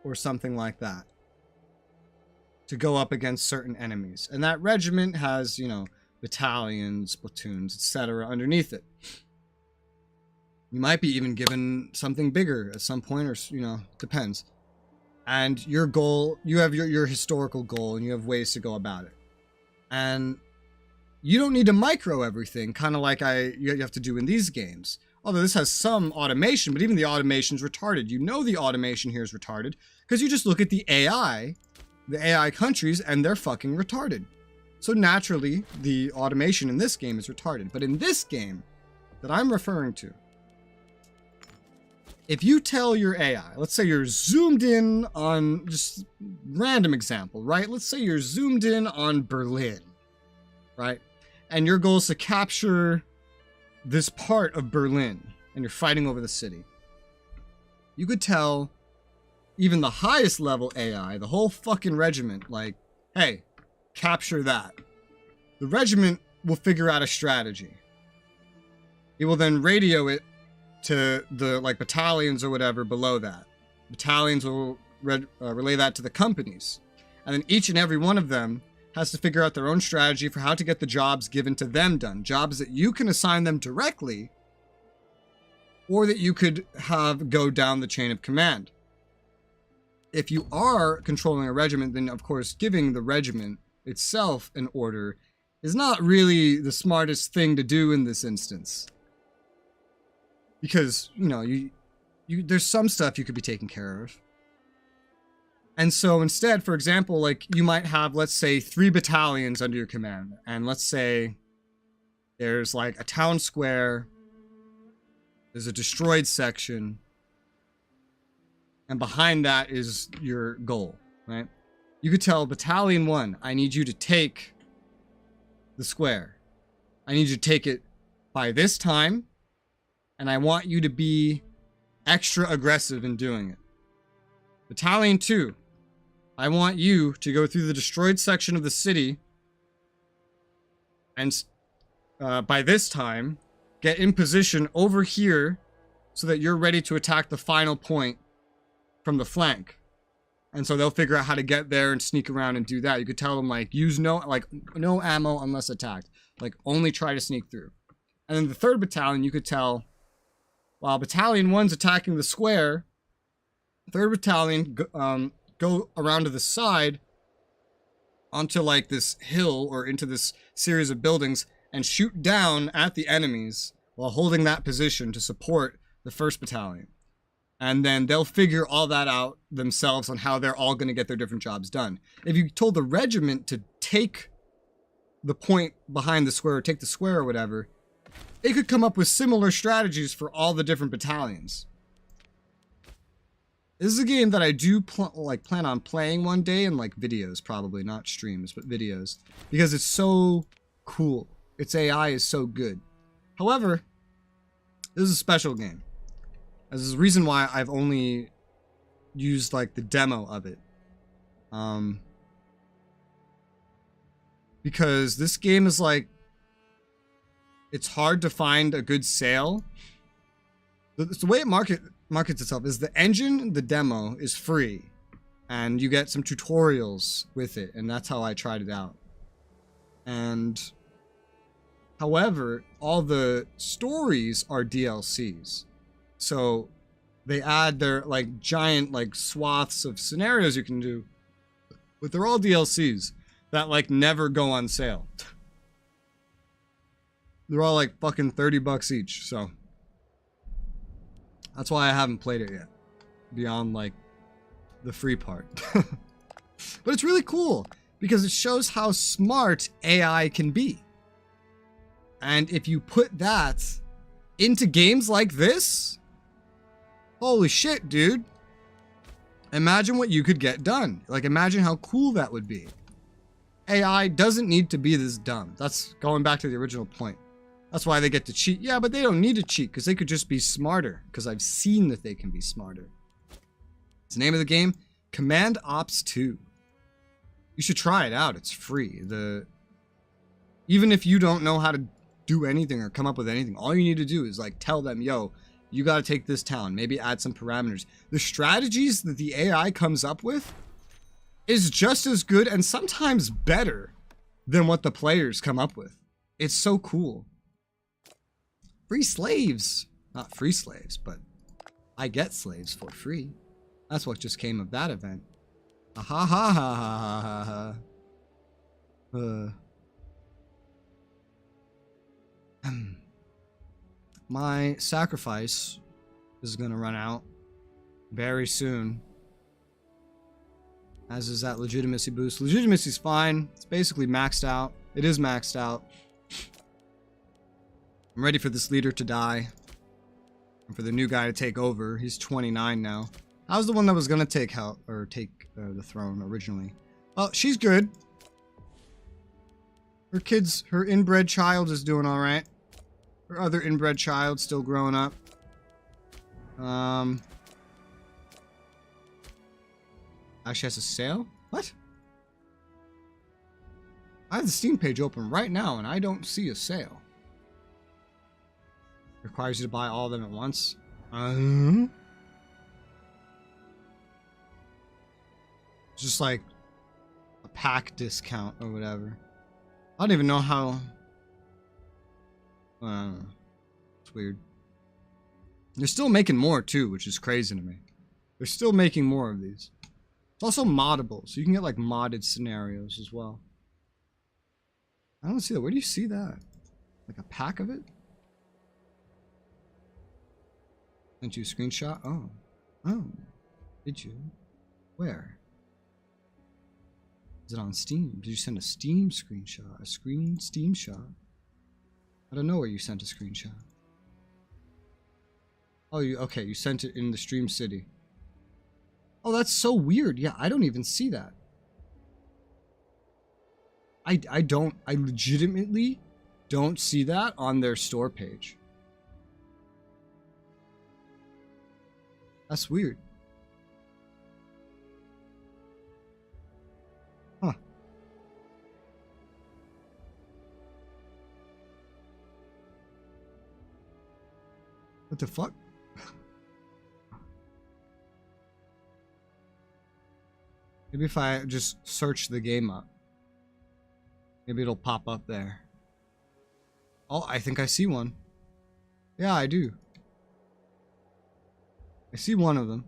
or something like that to go up against certain enemies. And that regiment has, you know, battalions, platoons, etc. underneath it. You might be even given something bigger at some point, or, you know, depends. And your goal, you have your historical goal, and you have ways to go about it. And you don't need to micro everything, kind of like you have to do in these games. Although this has some automation, but even the automation's retarded. You know the automation here is retarded, because you just look at the AI countries, and they're fucking retarded. So naturally, the automation in this game is retarded. But in this game that I'm referring to, if you tell your AI, let's say you're zoomed in on, just random example, right? Let's say you're zoomed in on Berlin, right? And your goal is to capture this part of Berlin, and you're fighting over the city. You could tell even the highest level AI, the whole fucking regiment, like, hey, capture that. The regiment will figure out a strategy. It will then radio it to the like battalions or whatever below that. Battalions will relay that to the companies. And then each and every one of them has to figure out their own strategy for how to get the jobs given to them done. Jobs that you can assign them directly, or that you could have go down the chain of command. If you are controlling a regiment, then of course giving the regiment itself an order is not really the smartest thing to do in this instance. Because, you know, there's some stuff you could be taking care of. And so instead, for example, like you might have, let's say, 3 battalions under your command. And let's say there's like a town square, there's a destroyed section, and behind that is your goal, right? You could tell Battalion 1, I need you to take the square. I need you to take it by this time, and I want you to be extra aggressive in doing it. Battalion 2, I want you to go through the destroyed section of the city and by this time, get in position over here so that you're ready to attack the final point from the flank. And so they'll figure out how to get there and sneak around and do that. You could tell them, like, use no ammo unless attacked. Like, only try to sneak through. And then the 3rd battalion, you could tell, while Battalion 1's attacking the square, 3rd battalion go around to the side onto, like, this hill or into this series of buildings and shoot down at the enemies while holding that position to support the 1st battalion. And then they'll figure all that out themselves on how they're all going to get their different jobs done. If you told the regiment to take the point behind the square, or take the square or whatever, they could come up with similar strategies for all the different battalions. This is a game that I do plan on playing one day in like videos, probably not streams, but videos, because it's so cool. Its AI is so good. However, this is a special game. This is the reason why I've only used like the demo of it. Because this game is like, it's hard to find a good sale. The way it markets itself is the engine, the demo is free. And you get some tutorials with it. And that's how I tried it out. And however, all the stories are DLCs. So they add their like giant like swaths of scenarios you can do, but they're all DLCs that like never go on sale. They're all like fucking 30 bucks each. So that's why I haven't played it yet, beyond like the free part. But it's really cool because it shows how smart AI can be. And if you put that into games like this, holy shit, dude. Imagine what you could get done. Like, imagine how cool that would be. AI doesn't need to be this dumb. That's going back to the original point. That's why they get to cheat. Yeah, but they don't need to cheat because they could just be smarter. Because I've seen that they can be smarter. It's the name of the game, Command Ops 2. You should try it out. It's free. Even if you don't know how to do anything or come up with anything, all you need to do is like tell them, yo, you got to take this town, maybe add some parameters. The strategies that the AI comes up with is just as good and sometimes better than what the players come up with. It's so cool. Free slaves. Not free slaves, but I get slaves for free. That's what just came of that event. Ha ha ha ha ha ha ha. My sacrifice is gonna run out very soon. As is that legitimacy boost. Legitimacy's fine. It's basically maxed out. It is maxed out. I'm ready for this leader to die. And for the new guy to take over. He's 29 now. I was the one that was gonna take the throne originally. Well, she's good. Her inbred child is doing alright. Her other inbred child still growing up. Actually has a sale? What? I have the Steam page open right now and I don't see a sale. Requires you to buy all of them at once. Just like a pack discount or whatever. I don't even know how. I don't know. It's weird. They're still making more too, which is crazy to me. They're still making more of these. It's also moddable, so you can get like modded scenarios as well. I don't see that. Where do you see that? Like a pack of it? Sent you a screenshot? Oh. Oh. Did you? Where? Is it on Steam? Did you send a Steam screenshot? A Steam shot? I don't know where you sent a screenshot. Oh, okay, you sent it in the Stream City. Oh, that's so weird. Yeah, I don't even see that. I legitimately don't see that on their store page. That's weird. Huh. What the fuck? Maybe if I just search the game up. Maybe it'll pop up there. Oh, I think I see one. Yeah, I do. I see one of them.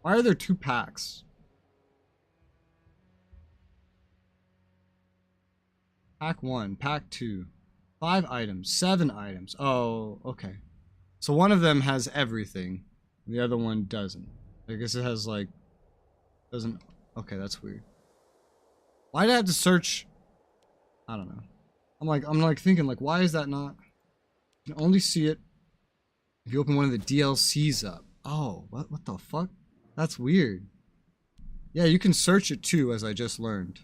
Why are there 2 packs? Pack 1, pack 2. 5 items, 7 items. Oh, okay. So one of them has everything. The other one doesn't. I guess it has like... doesn't... Okay, that's weird. Why'd I have to search? I don't know. I'm like thinking like, why is that not? You can only see it if you open one of the DLCs up. Oh, what the fuck? That's weird. Yeah, you can search it too, as I just learned.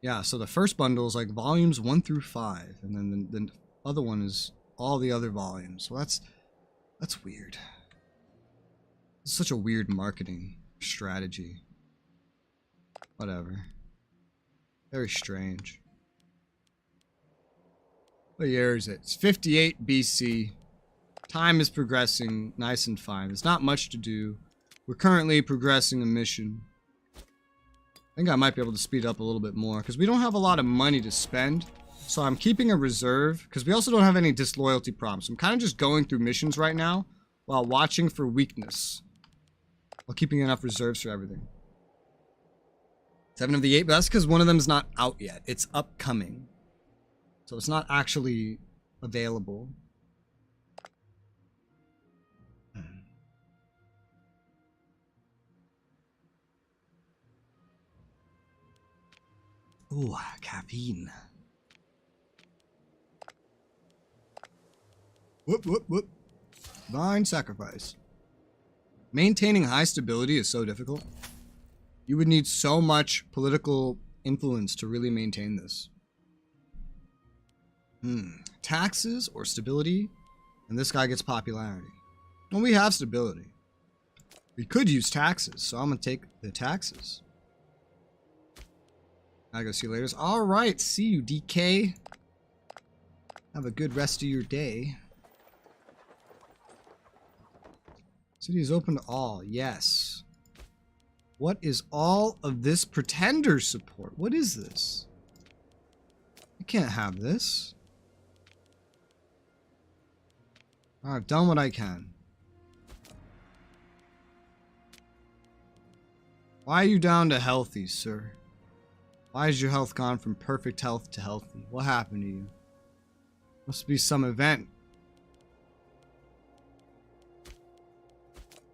Yeah, so the first bundle is like volumes 1 through 5, and then the other one is all the other volumes. So that's weird. It's such a weird marketing strategy. Whatever. Very strange. What year is it? It's 58 BC. Time is progressing nice and fine. There's not much to do. We're currently progressing a mission. I think I might be able to speed up a little bit more because we don't have a lot of money to spend. So I'm keeping a reserve because we also don't have any disloyalty problems. I'm kind of just going through missions right now while watching for weakness. While keeping enough reserves for everything. 7 of the 8, but that's because one of them is not out yet. It's upcoming. So it's not actually available. Ooh, caffeine. Whoop, whoop, whoop. Divine sacrifice. Maintaining high stability is so difficult. You would need so much political influence to really maintain this. Taxes or stability? And this guy gets popularity. Well, we have stability. We could use taxes, so I'm gonna take the taxes. I go see you later. Alright, see you, DK. Have a good rest of your day. City is open to all. Yes. What is all of this pretender support? What is this? I can't have this. I've done what I can. Why are you down to healthy, sir? Why has your health gone from perfect health to healthy? What happened to you? Must be some event.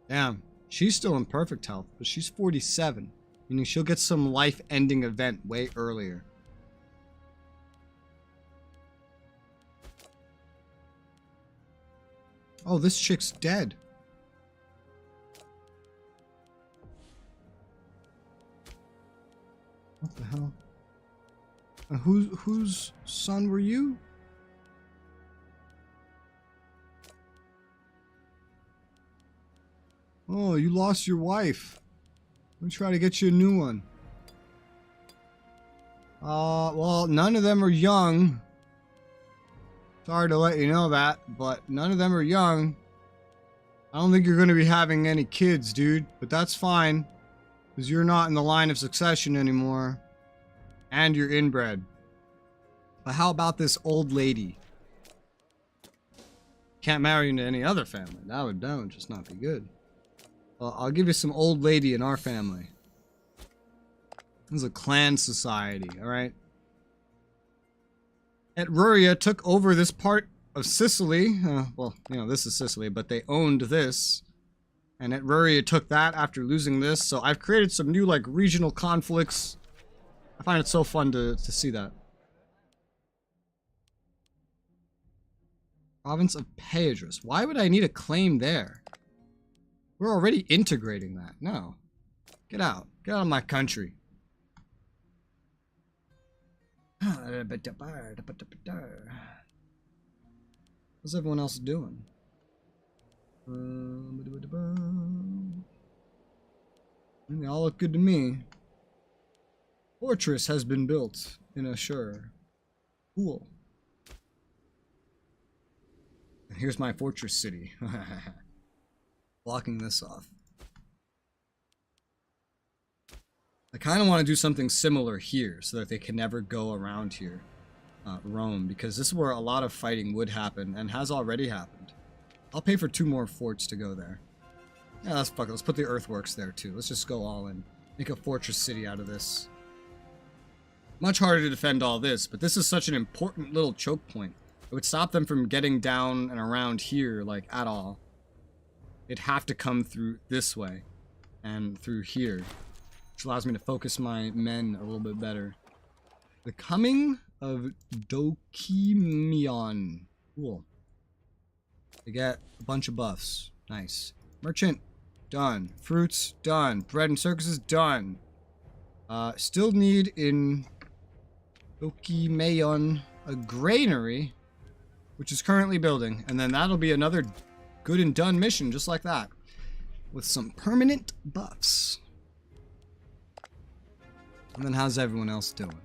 Damn, she's still in perfect health, but she's 47, meaning she'll get some life-ending event way earlier. Oh, this chick's dead. What the hell? And whose son were you? Oh, you lost your wife. Let me try to get you a new one. Well, none of them are young. Sorry to let you know that, but none of them are young. I don't think you're going to be having any kids, dude, but that's fine. Because you're not in the line of succession anymore. And you're inbred. But how about this old lady? Can't marry into any other family. That would just not be good. Well, I'll give you some old lady in our family. This is a clan society, alright? Etruria took over this part of Sicily. Well, you know, this is Sicily, but they owned this. And Etruria took that after losing this. So I've created some new, like, regional conflicts. I find it so fun to see that. Province of Pedros. Why would I need a claim there? We're already integrating that. No. Get out. Get out of my country. What's everyone else doing? They all look good to me. Fortress has been built in Ashur. Cool. And here's my fortress city. Blocking this off. I kind of want to do something similar here so that they can never go around here. Rome, because this is where a lot of fighting would happen and has already happened. I'll pay for 2 more forts to go there. Yeah, let's fuck it. Let's put the earthworks there too. Let's just go all in. Make a fortress city out of this. Much harder to defend all this, but this is such an important little choke point. It would stop them from getting down and around here, like, at all. It'd have to come through this way and through here, which allows me to focus my men a little bit better. The coming of Dokimion. Cool. They get a bunch of buffs. Nice. Merchant, done. Fruits, done. Bread and circuses, done. Still need in Dokimion a granary, which is currently building. And then that'll be another good and done mission, just like that. With some permanent buffs. And then how's everyone else doing?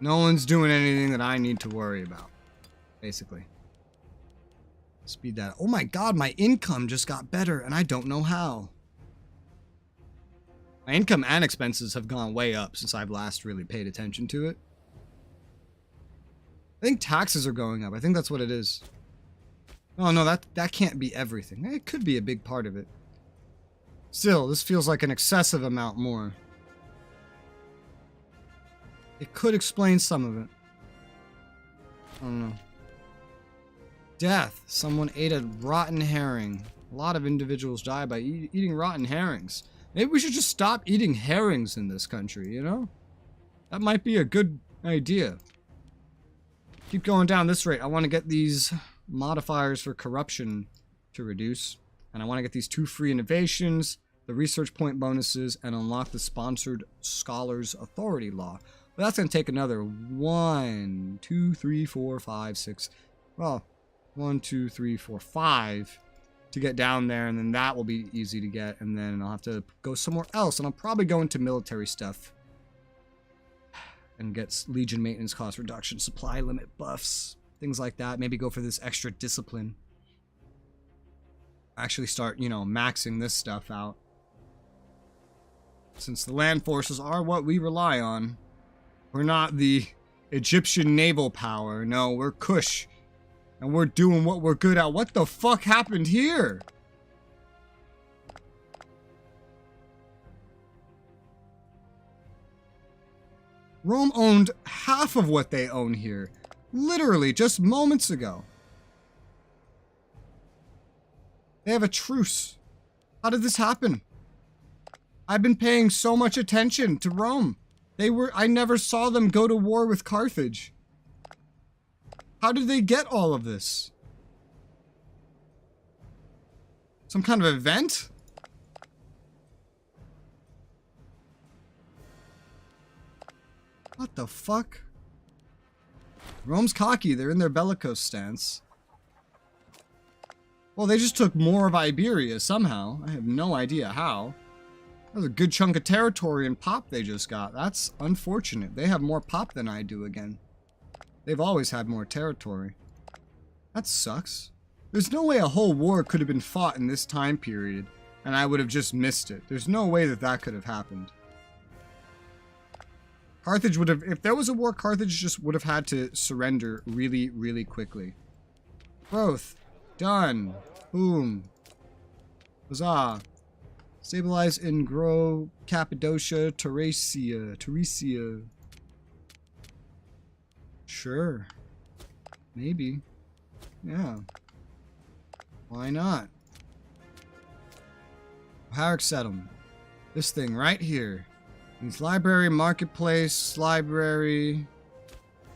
No one's doing anything that I need to worry about. Basically. Speed that. Oh my god, my income just got better and I don't know how. My income and expenses have gone way up since I've last really paid attention to it. I think taxes are going up. I think that's what it is. Oh no, that can't be everything. It could be a big part of it. Still, this feels like an excessive amount more. It could explain some of it. I don't know. Death. Someone ate a rotten herring. A lot of individuals die by eating rotten herrings. Maybe we should just stop eating herrings in this country, you know? That might be a good idea. Keep going down this rate. I want to get these modifiers for corruption to reduce. And I want to get these 2 free innovations, the research point bonuses, and unlock the sponsored scholars authority law. But that's going to take another 1, 2, 3, 4, 5, 6. Well, 1, 2, 3, 4, 5 to get down there. And then that will be easy to get. And then I'll have to go somewhere else. And I'll probably go into military stuff. And get Legion maintenance cost reduction, supply limit buffs, things like that. Maybe go for this extra discipline. Actually start, you know, maxing this stuff out. Since the land forces are what we rely on. We're not the Egyptian naval power. No, we're Kush. And we're doing what we're good at. What the fuck happened here? Rome owned half of what they own here. Literally, just moments ago. They have a truce. How did this happen? I've been paying so much attention to Rome. I never saw them go to war with Carthage. How did they get all of this? Some kind of event? What the fuck? Rome's cocky. They're in their bellicose stance. Well, they just took more of Iberia somehow. I have no idea how. That was a good chunk of territory and pop they just got. That's unfortunate. They have more pop than I do again. They've always had more territory. That sucks. There's no way a whole war could have been fought in this time period, and I would have just missed it. There's no way that that could have happened. Carthage would have, if there was a war, Carthage just would have had to surrender really, really quickly. Growth. Done. Boom. Huzzah. Stabilize and grow Cappadocia, Teresia. Sure. Maybe. Yeah. Why not? Herrick Settlement. This thing right here. Means library, marketplace, library,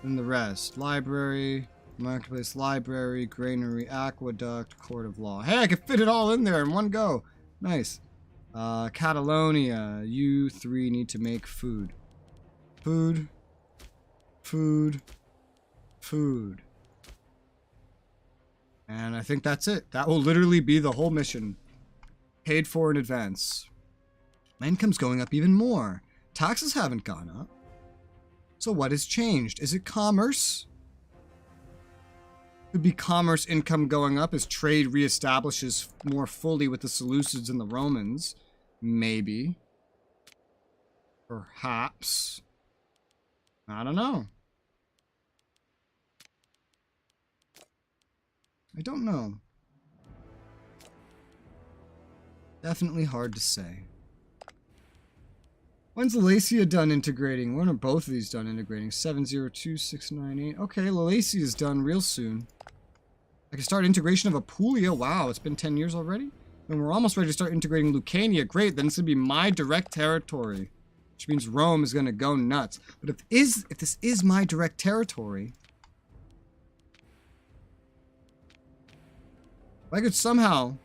and the rest. Library, marketplace, library, granary, aqueduct, court of law. Hey, I can fit it all in there in one go. Nice. Catalonia. You three need to make food. Food. Food. Food. And I think that's it. That will literally be the whole mission. Paid for in advance. My income's going up even more. Taxes haven't gone up. So what has changed? Is it commerce? Could be commerce income going up as trade reestablishes more fully with the Seleucids and the Romans. Maybe. Perhaps. I don't know. I don't know. Definitely hard to say. When's Lalacia done integrating? When are both of these done integrating? 702698. Okay, Lalacia is done real soon. I can start integration of Apulia. Wow, it's been 10 years already? And we're almost ready to start integrating Lucania. Great, then it's going to be my direct territory. Which means Rome is going to go nuts. But if this is my direct territory, if I could somehow,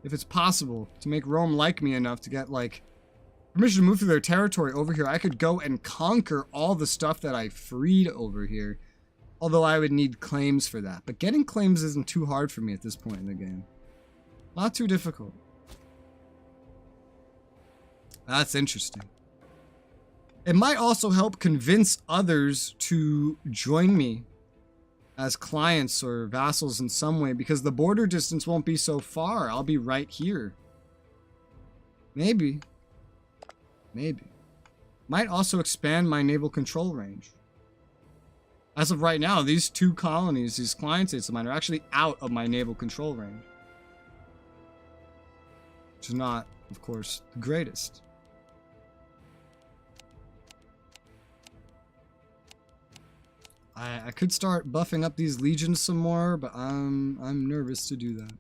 if it's possible, to make Rome like me enough to get, like, permission to move through their territory over here, I could go and conquer all the stuff that I freed over here. Although I would need claims for that. But getting claims isn't too hard for me at this point in the game. Not too difficult. That's interesting. It might also help convince others to join me as clients or vassals in some way, because the border distance won't be so far. I'll be right here. Maybe. Maybe. Might also expand my naval control range. As of right now, these two colonies, these client states of mine, are actually out of my naval control range. Which is not, of course, the greatest. I could start buffing up these legions some more, but I'm nervous to do that.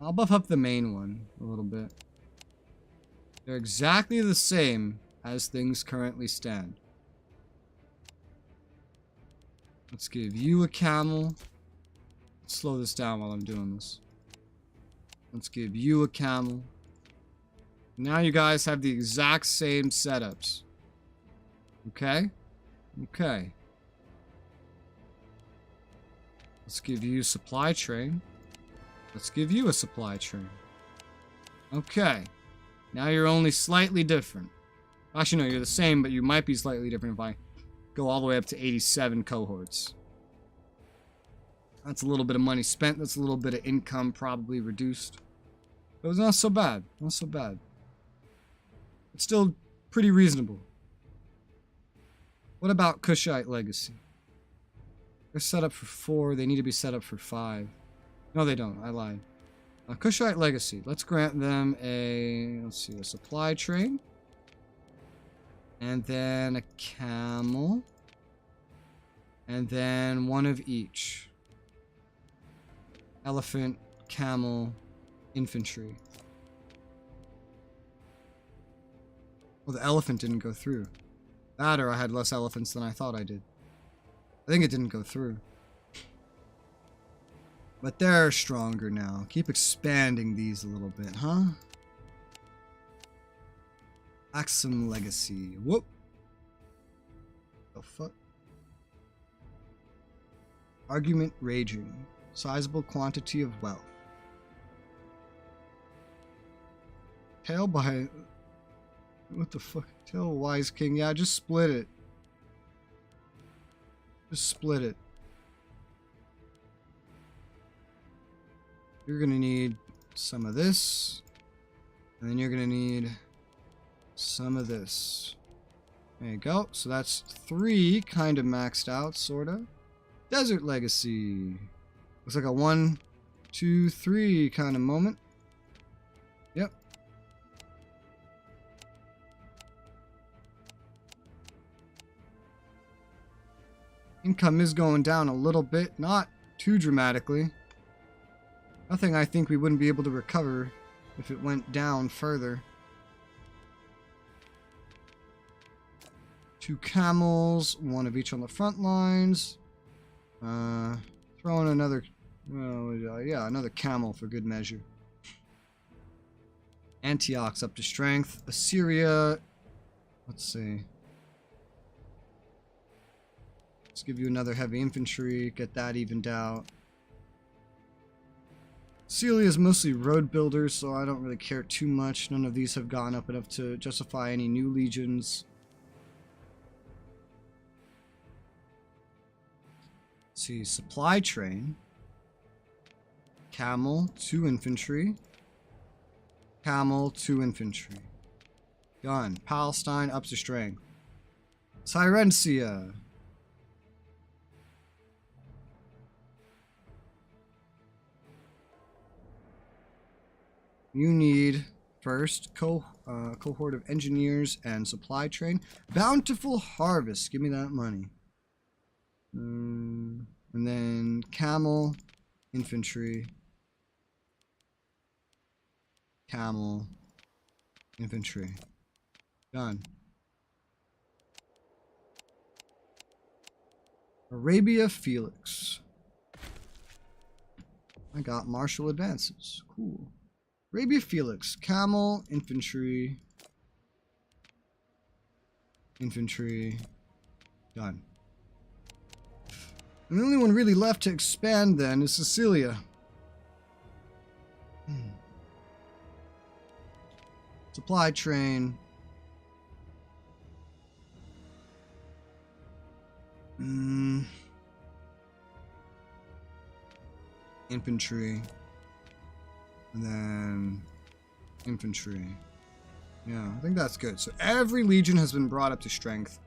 I'll buff up the main one a little bit. They're exactly the same as things currently stand. Let's give you a camel. Let's slow this down while I'm doing this. Let's give you a camel. Now you guys have the exact same setups. Okay? Okay. Let's give you a supply train. Let's give you a supply train. Okay. Now you're only slightly different. Actually, no, you're the same, but you might be slightly different if I go all the way up to 87 cohorts. That's a little bit of money spent. That's a little bit of income probably reduced. But it's not so bad. Not so bad. It's still pretty reasonable. What about Kushite Legacy? They're set up for 4. They need to be set up for 5. No, they don't. I lied. Kushite Legacy. Let's grant them a, let's see, a supply train. And then a camel. And then one of each. Elephant, camel, infantry. Well, the elephant didn't go through. That or I had less elephants than I thought I did. I think it didn't go through. But they're stronger now. Keep expanding these a little bit, huh? Axum Legacy. Whoop. The fuck? Argument raging. Sizable quantity of wealth. Tail by... What the fuck? Tail Wise King. Yeah, just split it. Just split it. You're gonna need some of this. And then you're gonna need some of this. There you go. So that's 3 kind of maxed out, sorta. Desert Legacy. Looks like a 1, 2, 3 kind of moment. Yep. Income is going down a little bit, not too dramatically. Nothing I think we wouldn't be able to recover if it went down further. 2 camels, 1 of each on the front lines. Throw in another, well, yeah, another camel for good measure. Antioch's up to strength. Assyria, let's see. Let's give you another heavy infantry, get that evened out. Celia is mostly road builders, so I don't really care too much. None of these have gone up enough to justify any new legions. Let's see, supply train. Camel, 2 infantry. Camel, 2 infantry. Gun. Palestine, up to strength. Syrencia. You need first cohort of engineers and supply train. Bountiful harvest. Give me that money. And then camel, infantry. Camel, infantry. Done. Arabia Felix. I got martial advances. Cool. Arabia Felix, camel, infantry, done. And the only one really left to expand then is Sicilia. Supply train. Infantry. And then infantry. Yeah, I think that's good. So every legion has been brought up to strength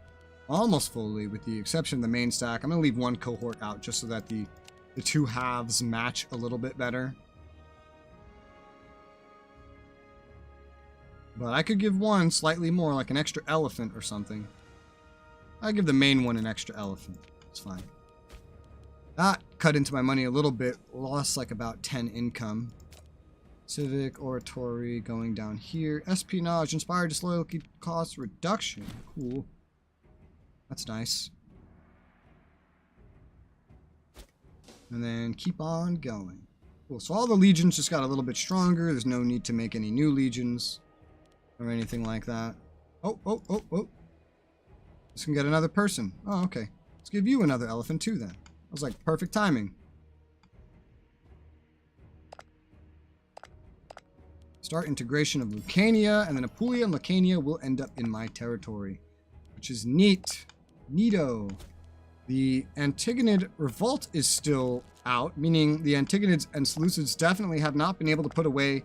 almost fully, with the exception of the main stack. I'm going to leave 1 cohort out just so that the 2 halves match a little bit better. But I could give 1 slightly more, like an extra elephant or something. I give the main one an extra elephant. It's fine. That cut into my money a little bit. Lost like about 10 income. Civic, oratory, going down here. Espionage, inspired disloyalty cost reduction. Cool. That's nice. And then keep on going. Cool. So all the legions just got a little bit stronger. There's no need to make any new legions or anything like that. Oh. This can get another person. Oh, okay. Let's give you another elephant too then. That was like perfect timing. Start integration of Lucania, and then Apulia and Lucania will end up in my territory, which is neat. Neato. The Antigonid revolt is still out, meaning the Antigonids and Seleucids definitely have not been able to put away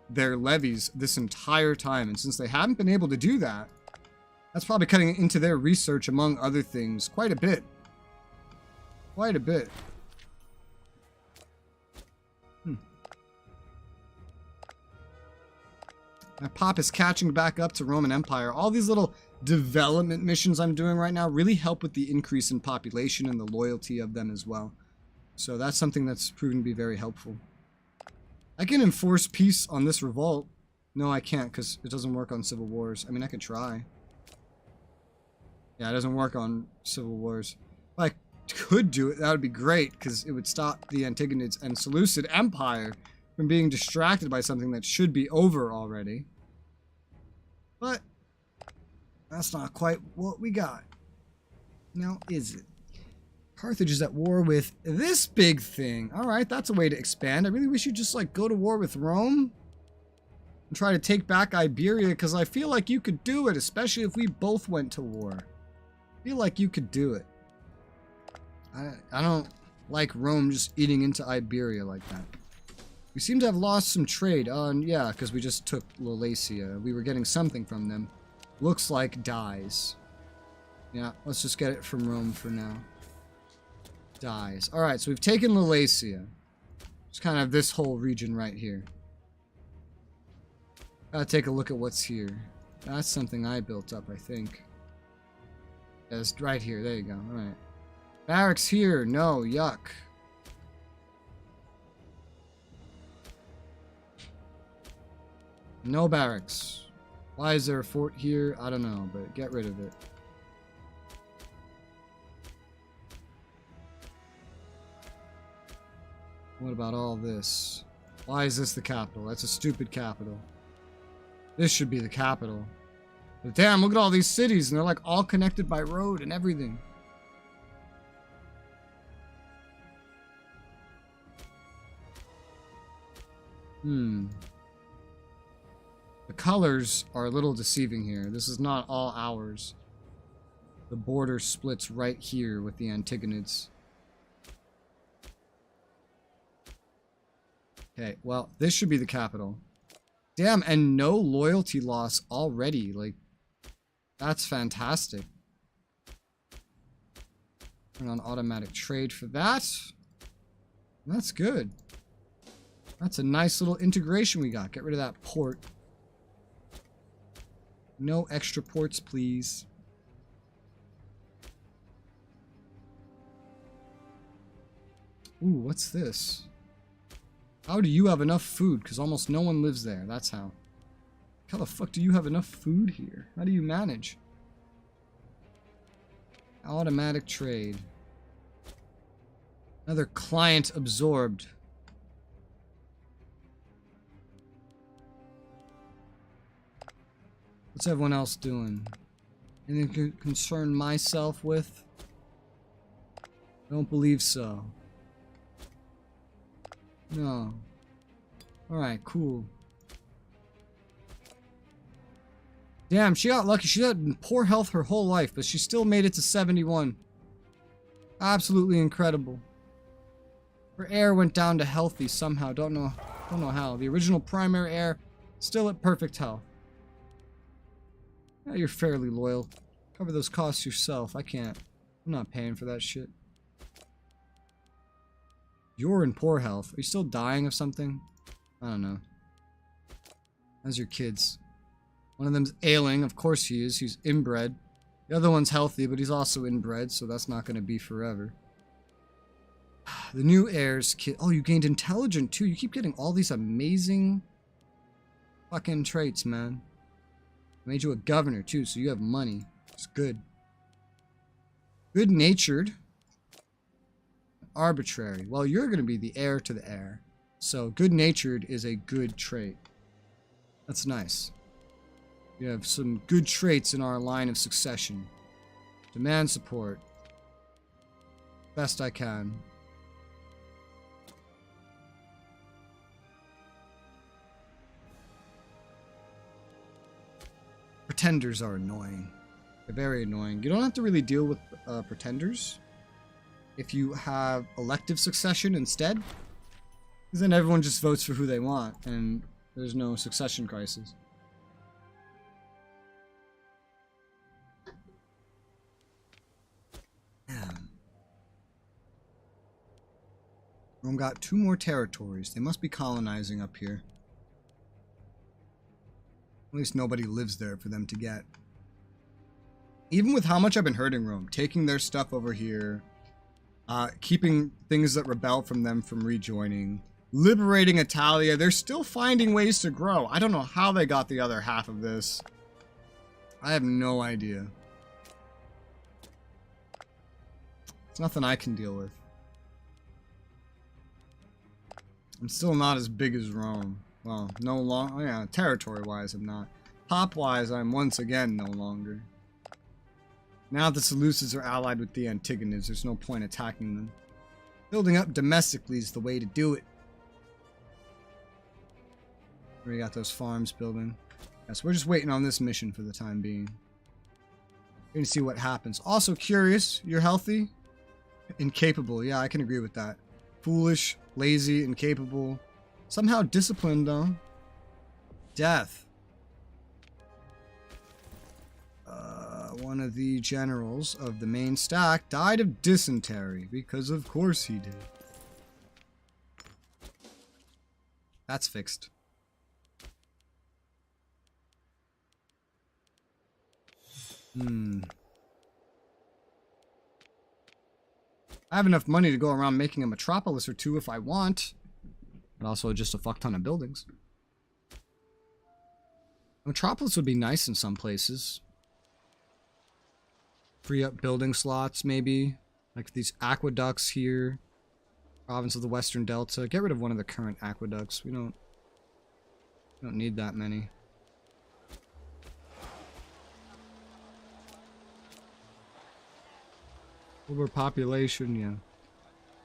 their levies this entire time, and since they haven't been able to do that, that's probably cutting into their research, among other things, quite a bit. Quite a bit. My pop is catching back up to Roman Empire. All these little development missions I'm doing right now really help with the increase in population and the loyalty of them as well. So that's something that's proven to be very helpful. I can enforce peace on this revolt. No, I can't, because it doesn't work on civil wars. I mean, I could try. Yeah, it doesn't work on civil wars. If I could do it, that would be great, because it would stop the Antigonids and Seleucid Empire from being distracted by something that should be over already. But that's not quite what we got. Now, is it? Carthage is at war with this big thing. Alright, that's a way to expand. I really wish you'd just, like, go to war with Rome and try to take back Iberia, because I feel like you could do it, especially if we both went to war. I feel like you could do it. I don't like Rome just eating into Iberia like that. We seem to have lost some trade. Yeah, because we just took Lalacia. We were getting something from them. Looks like dyes. Yeah, let's just get it from Rome for now. Dyes. Alright, so we've taken Lalacia. It's kind of this whole region right here. Gotta take a look at what's here. That's something I built up, I think. Yeah, it's right here. There you go. Alright. Barracks here. No, yuck. No barracks. Why is there a fort here? I don't know, but get rid of it. What about all this? Why is this the capital? That's a stupid capital. This should be the capital. But damn, look at all these cities, and they're like all connected by road and everything. The colors are a little deceiving here. This is not all ours. The border splits right here with the Antigonids. Okay, well, this should be the capital. Damn, and no loyalty loss already. Like, that's fantastic. Turn on automatic trade for that. That's good. That's a nice little integration we got. Get rid of that port. No extra ports, please. Ooh, what's this? How do you have enough food? Because almost no one lives there. That's how. How the fuck do you have enough food here? How do you manage? Automatic trade. Another client absorbed. What's everyone else doing? Anything to concern myself with? Don't believe so. No. Alright, cool. Damn, she got lucky. She had poor health her whole life, but she still made it to 71. Absolutely incredible. Her heir went down to healthy somehow. Don't know how. The original primary heir still at perfect health. Yeah, you're fairly loyal. Cover those costs yourself. I can't. I'm not paying for that shit. You're in poor health. Are you still dying of something? I don't know. How's your kids? One of them's ailing. Of course he is. He's inbred. The other one's healthy, but he's also inbred, so that's not going to be forever. The new heir's kid. Oh, you gained intelligent too. You keep getting all these amazing fucking traits, man. I made you a governor too, so you have money. It's good. Good-natured. Arbitrary. Well, you're going to be the heir to the heir. So, good-natured is a good trait. That's nice. We have some good traits in our line of succession. Demand support. Best I can. Pretenders are annoying. They're very annoying. You don't have to really deal with pretenders if you have elective succession instead. Because then everyone just votes for who they want, and there's no succession crisis. Rome got 2 more territories. They must be colonizing up here. At least nobody lives there for them to get. Even with how much I've been hurting Rome, taking their stuff over here, keeping things that rebel from them from rejoining, liberating Italia, they're still finding ways to grow. I don't know how they got the other half of this. I have no idea. It's nothing I can deal with. I'm still not as big as Rome. Well, no longer. Oh yeah, territory-wise I'm not. Pop-wise I'm once again no longer. Now that the Seleucids are allied with the Antigonids, there's no point attacking them. Building up domestically is the way to do it. We got those farms building. Yes, we're just waiting on this mission for the time being. We're gonna see what happens. Also curious, you're healthy? Incapable, yeah, I can agree with that. Foolish, lazy, incapable. Somehow disciplined though. Death. One of the generals of the main stack died of dysentery, because of course he did. That's fixed. I have enough money to go around making a metropolis or two if I want. But also just a fuck ton of buildings. A metropolis would be nice in some places. Free up building slots, maybe. Like these aqueducts here. Province of the Western Delta. Get rid of one of the current aqueducts. We don't need that many. Overpopulation, yeah.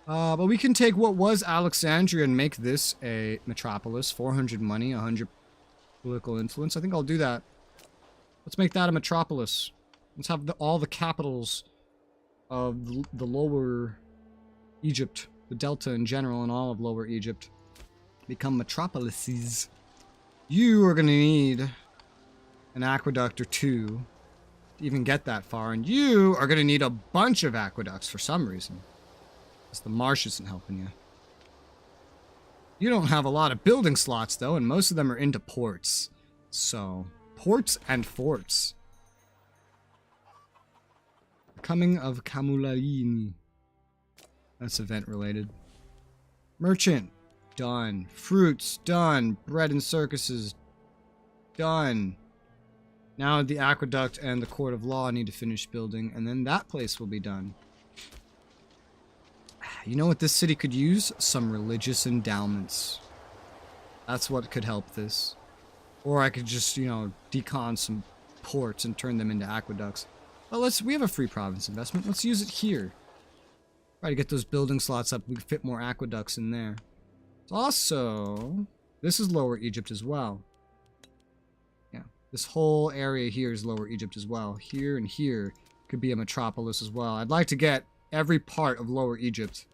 But we can take what was Alexandria and make this a metropolis. 400 money, 100 political influence. I think I'll do that. Let's make that a metropolis. Let's have all the capitals of the lower Egypt, the Delta in general, and all of lower Egypt become metropolises. You are going to need an aqueduct or two to even get that far, and you are going to need a bunch of aqueducts for some reason. Because the marsh isn't helping you. You don't have a lot of building slots, though, and most of them are into ports. So, ports and forts. The Coming of Camulaini. That's event related. Merchant. Done. Fruits. Done. Bread and circuses. Done. Now the aqueduct and the court of law need to finish building, and then that place will be done. You know what this city could use? Some religious endowments. That's what could help this. Or I could just, you know, decon some ports and turn them into aqueducts. But we have a free province investment. Let's use it here. Try to get those building slots up. We can fit more aqueducts in there. Also, this is Lower Egypt as well. Yeah, this whole area here is Lower Egypt as well. Here and here could be a metropolis as well. I'd like to get every part of Lower Egypt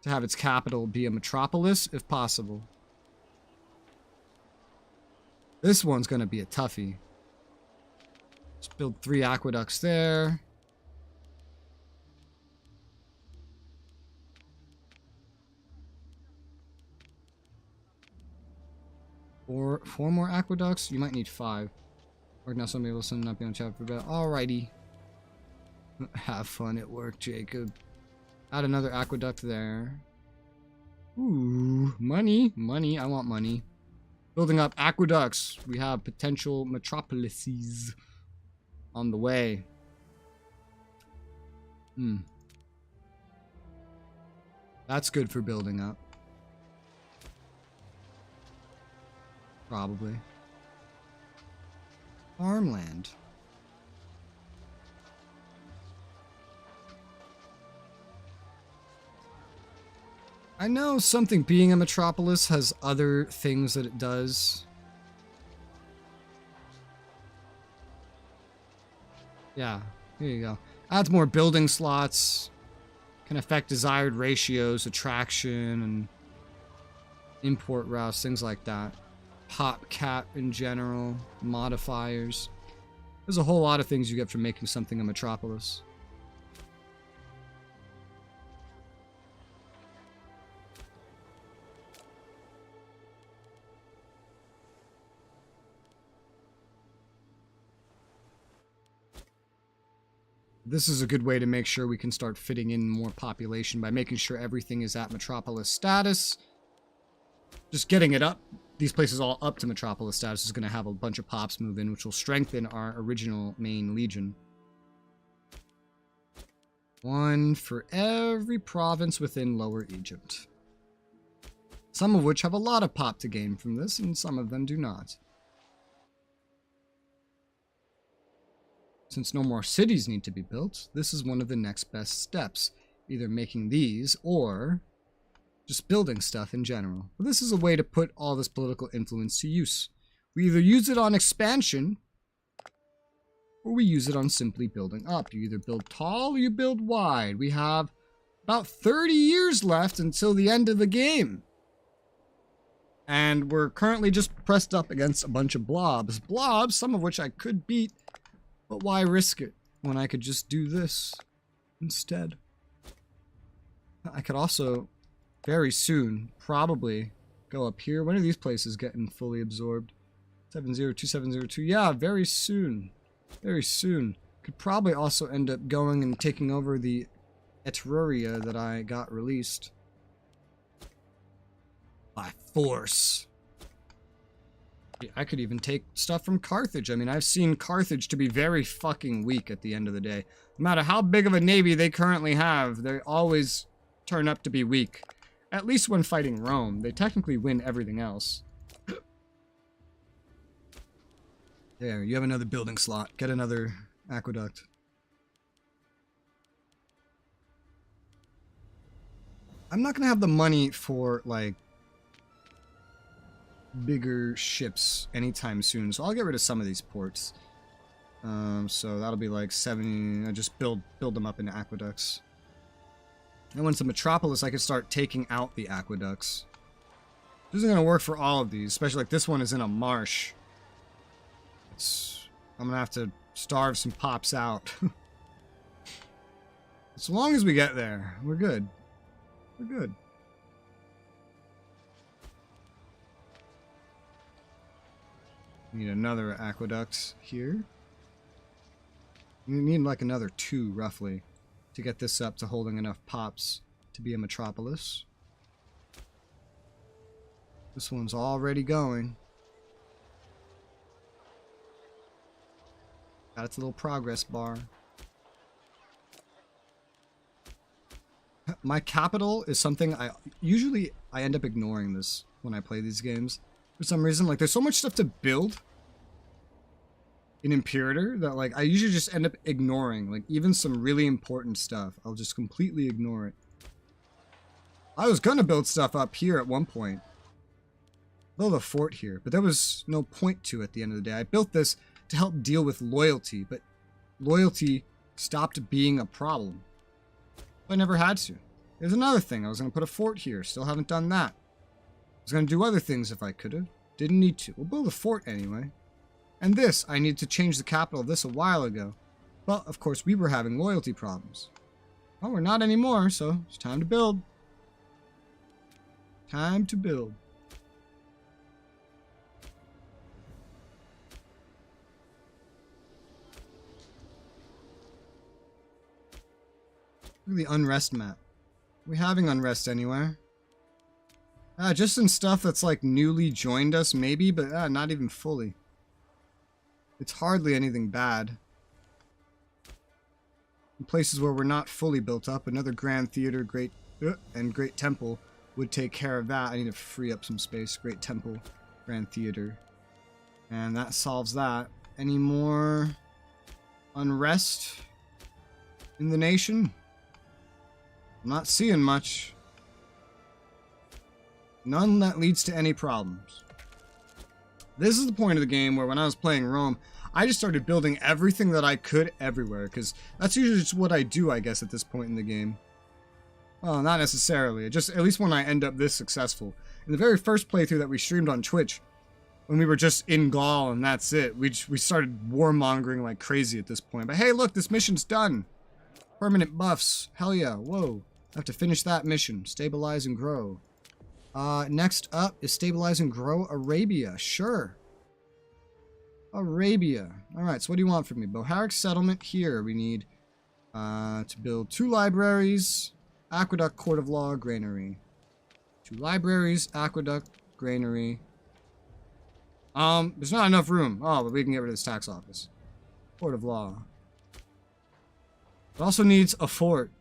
to have its capital be a metropolis, if possible. This one's going to be a toughie. Let's build 3 aqueducts there. Or 4 more aqueducts? You might need 5. Work now, somebody will send not be on chat for about. Alrighty. Have fun at work, Jacob. Add another aqueduct there. Ooh, money. Money. I want money. Building up aqueducts. We have potential metropolises on the way. That's good for building up. Probably. Farmland. I know something being a metropolis has other things that it does. Yeah, here you go. Adds more building slots. Can affect desired ratios, attraction, and import routes, things like that. Pop cap in general, modifiers. There's a whole lot of things you get from making something a metropolis. This is a good way to make sure we can start fitting in more population by making sure everything is at metropolis status. Just getting it up, these places all up to metropolis status is going to have a bunch of pops move in, which will strengthen our original main legion. 1 for every province within Lower Egypt. Some of which have a lot of pop to gain from this, and some of them do not. Since no more cities need to be built, this is one of the next best steps. Either making these, or just building stuff in general. But this is a way to put all this political influence to use. We either use it on expansion, or we use it on simply building up. You either build tall or you build wide. We have about 30 years left until the end of the game. And we're currently just pressed up against a bunch of blobs. Blobs, some of which I could beat, but why risk it when I could just do this instead? I could also very soon probably go up here. When are these places getting fully absorbed? 702702. Yeah, very soon. Very soon. Could probably also end up going and taking over the Etruria that I got released. By force. I could even take stuff from Carthage. I mean, I've seen Carthage to be very fucking weak at the end of the day. No matter how big of a navy they currently have, they always turn up to be weak. At least when fighting Rome. They technically win everything else. There, you have another building slot. Get another aqueduct. I'm not gonna have the money for, like, bigger ships anytime soon, so I'll get rid of some of these ports. So that'll be like 70. I just build them up into aqueducts. And when it's a metropolis, I can start taking out the aqueducts. This isn't gonna work for all of these, especially like this one is in a marsh. I'm gonna have to starve some pops out. As long as we get there, we're good. We're good. Need another aqueduct here. We need like another 2, roughly, to get this up to holding enough pops to be a metropolis. This one's already going. Got its little progress bar. My capital is something I end up ignoring this when I play these games. For some reason, like, there's so much stuff to build in Imperator that, like, I usually just end up ignoring. Like, even some really important stuff, I'll just completely ignore it. I was gonna build stuff up here at one point. Build a fort here, but there was no point to it at the end of the day. I built this to help deal with loyalty, but loyalty stopped being a problem. I never had to. There's another thing. I was gonna put a fort here. Still haven't done that. I was going to do other things if I could have. Didn't need to. We'll build a fort anyway. And this, I needed to change the capital of this a while ago. But, of course, we were having loyalty problems. Well, we're not anymore, so it's time to build. Time to build. Look at the unrest map. Are we having unrest anywhere? Just in stuff that's like newly joined us, maybe, but not even fully. It's hardly anything bad. In places where we're not fully built up, another Grand Theater, Great Temple would take care of that. I need to free up some space. Great Temple, Grand Theater. And that solves that. Any more unrest in the nation? I'm not seeing much. None that leads to any problems. This is the point of the game where when I was playing Rome, I just started building everything that I could everywhere, because that's usually just what I do, I guess, at this point in the game. Well, not necessarily. Just at least when I end up this successful. In the very first playthrough that we streamed on Twitch, when we were just in Gaul and that's it, we started warmongering like crazy at this point. But hey, look, this mission's done. Permanent buffs. Hell yeah. Whoa. I have to finish that mission. Stabilize and grow. Next up is stabilize and grow Arabia. Sure. Arabia. Alright, so what do you want from me? Boharic settlement here. We need to build 2 libraries, aqueduct, court of law, granary. 2 libraries, aqueduct, granary. There's not enough room. Oh, but we can get rid of this tax office. Court of law. It also needs a fort.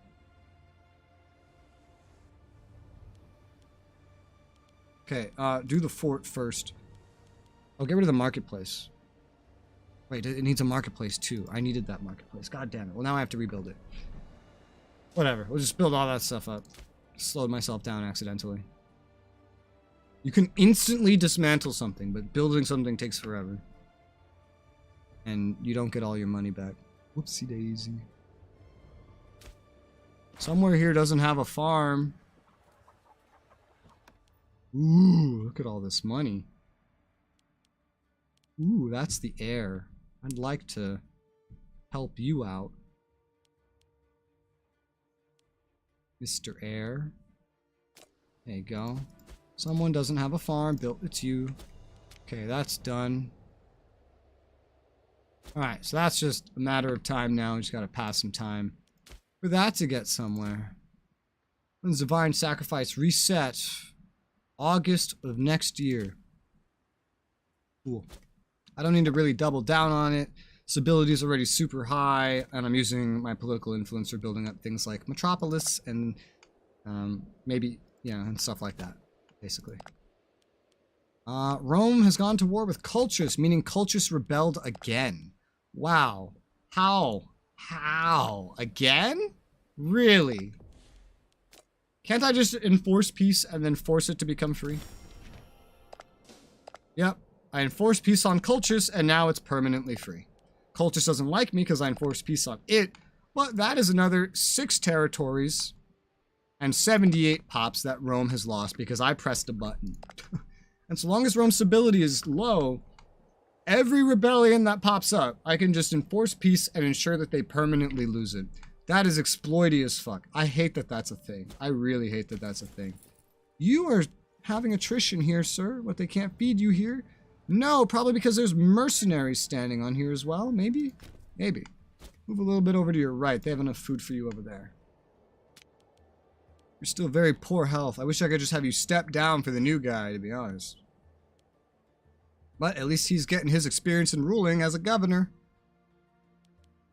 Okay, do the fort first. I'll get rid of the marketplace. Wait, it needs a marketplace too. I needed that marketplace. God damn it. Well, now I have to rebuild it. Whatever. We'll just build all that stuff up. Slowed myself down accidentally. You can instantly dismantle something, but building something takes forever. And you don't get all your money back. Whoopsie daisy. Somewhere here doesn't have a farm. Ooh, look at all this money. Ooh, that's the heir. I'd like to help you out, Mr. Heir. There you go. Someone doesn't have a farm built. It's you. Okay, that's done. Alright, so that's just a matter of time now. We just gotta pass some time for that to get somewhere. When's Divine Sacrifice reset? August of next year. Cool. I don't need to really double down on it. Stability is already super high, and I'm using my political influence for building up things like Metropolis and maybe, yeah, and stuff like that, basically. Rome has gone to war with Colchis, meaning Colchis rebelled again. Wow. How? How? Again? Really? Can't I just enforce peace and then force it to become free? Yep. I enforced peace on Colchis, and now it's permanently free. Colchis doesn't like me because I enforced peace on it, but that is another 6 territories and 78 pops that Rome has lost because I pressed a button. And so long as Rome's stability is low, every rebellion that pops up, I can just enforce peace and ensure that they permanently lose it. That is exploity as fuck. I hate that that's a thing. I really hate that that's a thing. You are having attrition here, sir. What, they can't feed you here? No, probably because there's mercenaries standing on here as well. Maybe? Maybe. Move a little bit over to your right. They have enough food for you over there. You're still very poor health. I wish I could just have you step down for the new guy, to be honest. But at least he's getting his experience in ruling as a governor.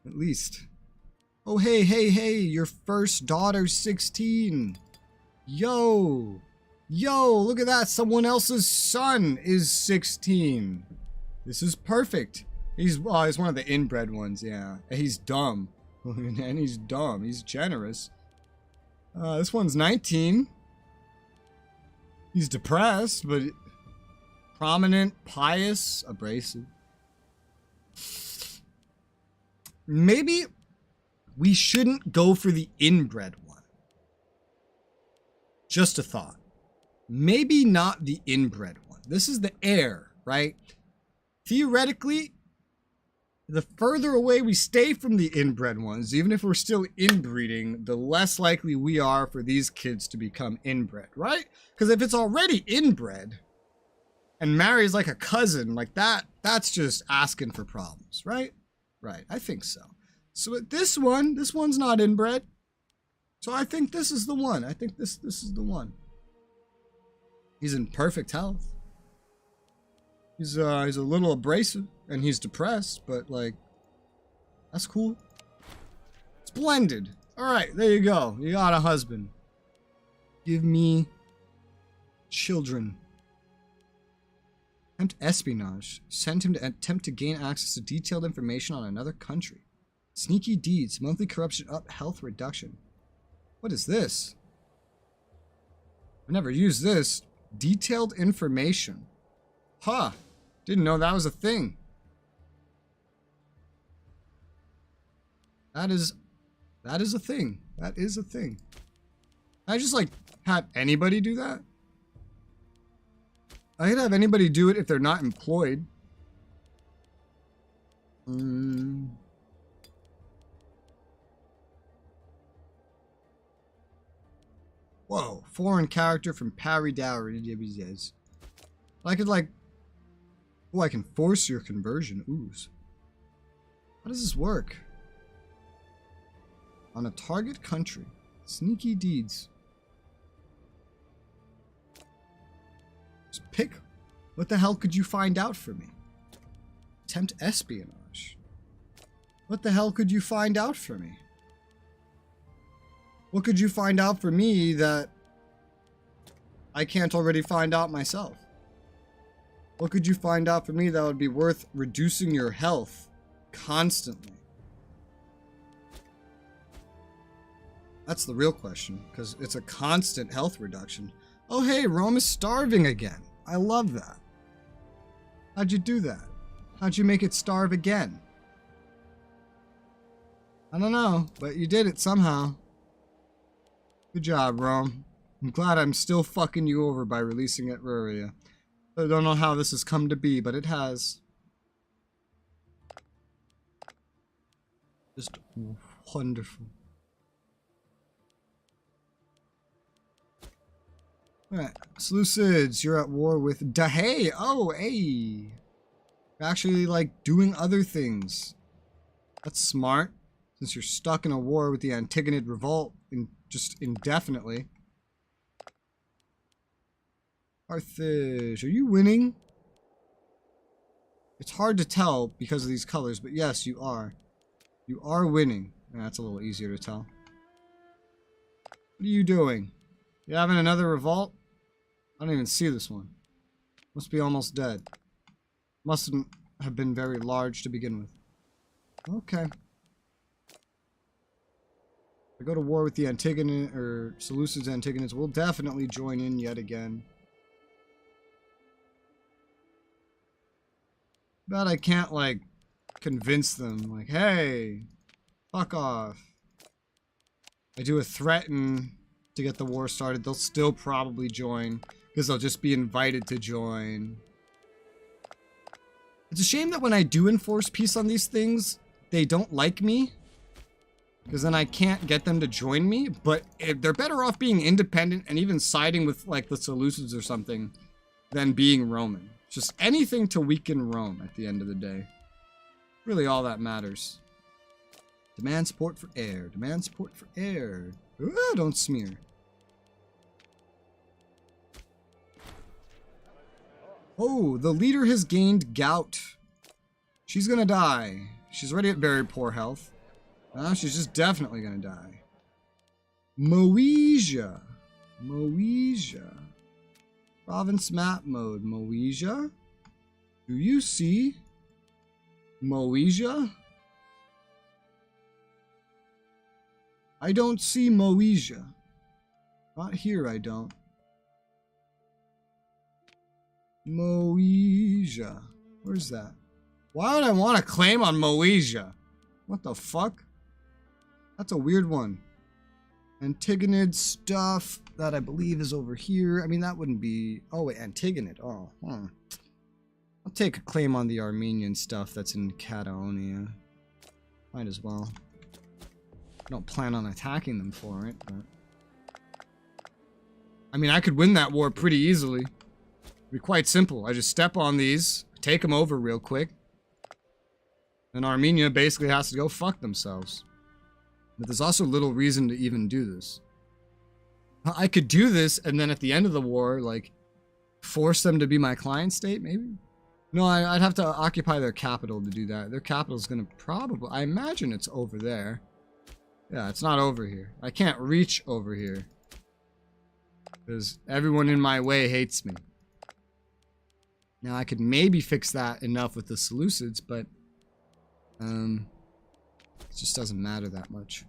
At least. Oh, hey, hey, hey, your first daughter's 16. Yo. Yo, look at that. Someone else's son is 16. This is perfect. He's one of the inbred ones, yeah. He's dumb. And he's dumb. He's generous. This one's 19. He's depressed, but prominent, pious, abrasive. Maybe we shouldn't go for the inbred one. Just a thought. Maybe not the inbred one. This is the heir, right? Theoretically, the further away we stay from the inbred ones, even if we're still inbreeding, the less likely we are for these kids to become inbred, right? Because if it's already inbred and marries like a cousin, like that's just asking for problems, right? Right, I think so. So this one's not inbred. So I think this is the one. I think this is the one. He's in perfect health. He's a little abrasive and he's depressed, but like, that's cool. It's blended. All right, there you go. You got a husband. Give me children. Attempt espionage. Send him to attempt to gain access to detailed information on another country. Sneaky deeds. Monthly corruption up. Health reduction. What is this? I've never used this. Detailed information. Huh. Didn't know that was a thing. That is a thing. That is a thing. Can I just like have anybody do that? I could have anybody do it if they're not employed. Whoa, foreign character from Parry Dowry. I could like, oh, I can force your conversion. Ooze. How does this work? On a target country. Sneaky deeds. Just pick. What the hell could you find out for me? Attempt espionage. What the hell could you find out for me? What could you find out for me that I can't already find out myself? What could you find out for me that would be worth reducing your health constantly? That's the real question, because it's a constant health reduction. Oh hey, Rome is starving again. I love that. How'd you do that? How'd you make it starve again? I don't know, but you did it somehow. Good job, Rome. I'm glad I'm still fucking you over by releasing Etruria. I don't know how this has come to be, but it has. Just wonderful. Alright, Seleucids, you're at war with Dahay. Oh, hey. You're actually, like, doing other things. That's smart, since you're stuck in a war with the Antigonid Revolt just indefinitely. Carthage, are you winning? It's hard to tell because of these colors, but yes, you are. You are winning. That's a little easier to tell. What are you doing? You having another revolt? I don't even see this one. Must be almost dead. Mustn't have been very large to begin with. Okay. I go to war with the Antigonid, or Seleucids Antagonids. We'll definitely join in yet again. But I can't, like, convince them, like, hey, fuck off. I do a threaten to get the war started. They'll still probably join, because they'll just be invited to join. It's a shame that when I do enforce peace on these things, they don't like me, because then I can't get them to join me, but they're better off being independent and even siding with, like, the Seleucids or something than being Roman. Just anything to weaken Rome at the end of the day. Really all that matters. Demand support for air. Demand support for air. Ooh, don't smear. Oh, the leader has gained gout. She's gonna die. She's already at very poor health. She's just definitely gonna die. Moesia. Moesia. Province map mode. Moesia? Do you see Moesia? I don't see Moesia. Not here, I don't. Moesia. Where's that? Why would I want to claim on Moesia? What the fuck? That's a weird one. Antigonid stuff that I believe is over here. I mean, that wouldn't be... Oh, wait, Antigonid. Oh, I'll take a claim on the Armenian stuff that's in Catalonia. Might as well. I don't plan on attacking them for it, but... I mean, I could win that war pretty easily. It'd be quite simple. I just step on these, take them over real quick. And Armenia basically has to go fuck themselves. But there's also little reason to even do this. I could do this, and then at the end of the war, like, force them to be my client state, maybe? No, I'd have to occupy their capital to do that. Their capital's gonna probably... I imagine it's over there. Yeah, it's not over here. I can't reach over here. Because everyone in my way hates me. Now, I could maybe fix that enough with the Seleucids, but... it just doesn't matter that much.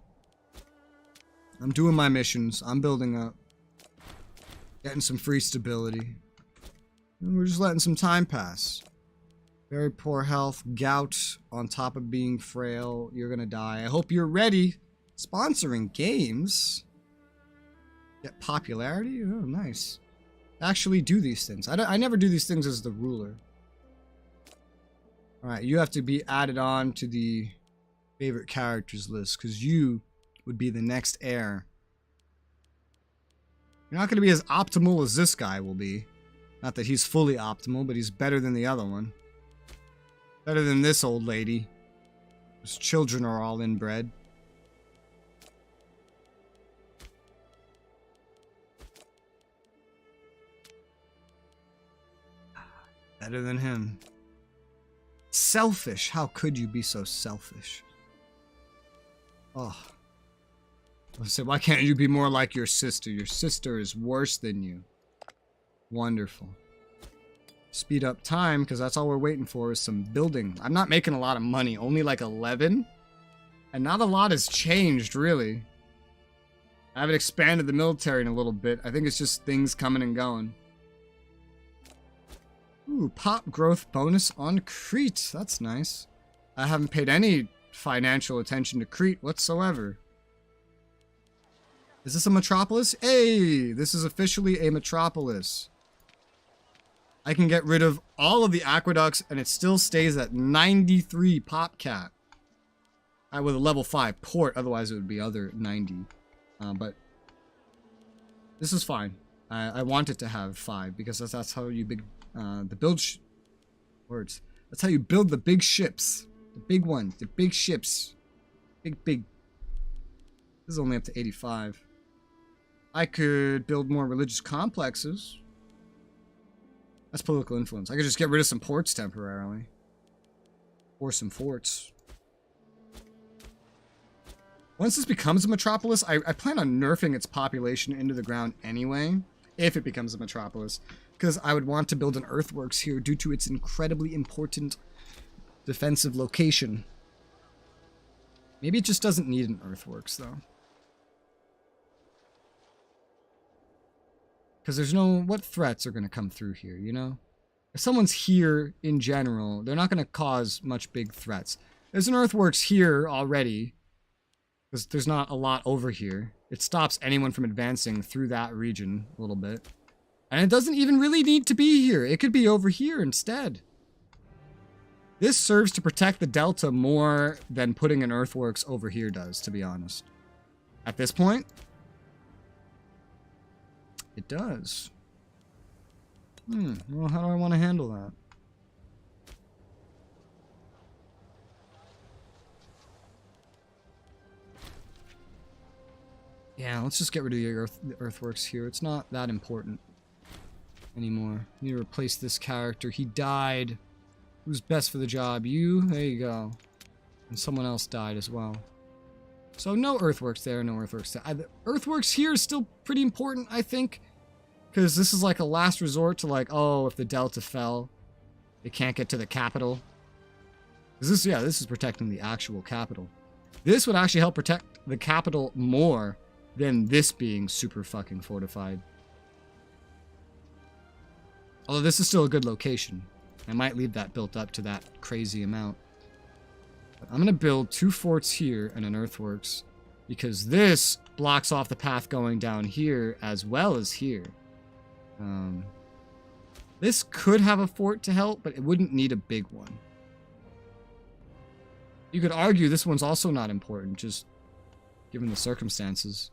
I'm doing my missions. I'm building up. Getting some free stability. And we're just letting some time pass. Very poor health. Gout on top of being frail. You're gonna die. I hope you're ready. Sponsoring games. Get popularity? Oh, nice. Actually do these things. I never do these things as the ruler. Alright, you have to be added on to the favorite characters list, because you would be the next heir. You're not going to be as optimal as this guy will be. Not that he's fully optimal, but he's better than the other one. Better than this old lady. His children are all inbred. Better than him. Selfish. How could you be so selfish? Oh. I said, why can't you be more like your sister? Your sister is worse than you. Wonderful. Speed up time, because that's all we're waiting for is some building. I'm not making a lot of money. Only like 11. And not a lot has changed, really. I haven't expanded the military in a little bit. I think it's just things coming and going. Ooh, pop growth bonus on Crete. That's nice. I haven't paid any financial attention to Crete whatsoever. Is this a metropolis? Hey, this is officially a metropolis. I can get rid of all of the aqueducts and it still stays at 93 pop cap. With a level 5 port, otherwise it would be other 90. But this is fine. I want it to have 5 because that's how you big the build words. That's how you build the big ships, the big ones, the big ships, big. This is only up to 85. I could build more religious complexes. That's political influence. I could just get rid of some ports temporarily, or some forts. Once this becomes a metropolis, I plan on nerfing its population into the ground anyway, if it becomes a metropolis, because I would want to build an earthworks here due to its incredibly important defensive location. Maybe it just doesn't need an earthworks, though. Because there's no... What threats are going to come through here, you know? If someone's here in general, they're not going to cause much big threats. There's an earthworks here already. Because there's not a lot over here. It stops anyone from advancing through that region a little bit. And it doesn't even really need to be here. It could be over here instead. This serves to protect the delta more than putting an earthworks over here does, to be honest. At this point, it does. Well, how do I want to handle that? Yeah, let's just get rid of the earthworks here. It's not that important anymore. I need to replace this character. He died. Who's best for the job? You? There you go. And someone else died as well. So no earthworks there, no earthworks there. The earthworks here is still pretty important, I think. Because this is like a last resort to like, oh, if the delta fell, they can't get to the capital. This is protecting the actual capital. This would actually help protect the capital more than this being super fucking fortified. Although this is still a good location. I might leave that built up to that crazy amount. But I'm going to build 2 forts here and an earthworks. Because this blocks off the path going down here as well as here. This could have a fort to help, but it wouldn't need a big one. You could argue this one's also not important, just given the circumstances.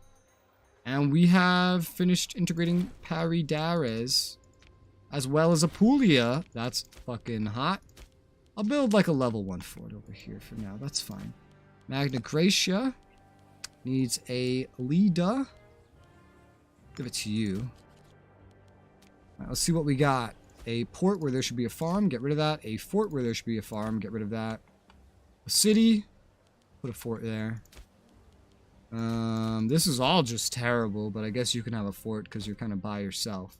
And we have finished integrating Paridares, as well as Apulia. That's fucking hot. I'll build like a level 1 fort over here for now. That's fine. Magna Graecia needs a Lida. Give it to you. All right, let's see what we got. A port where there should be a farm. Get rid of that. A fort where there should be a farm. Get rid of that. A city. Put a fort there. This is all just terrible, but I guess you can have a fort because you're kind of by yourself.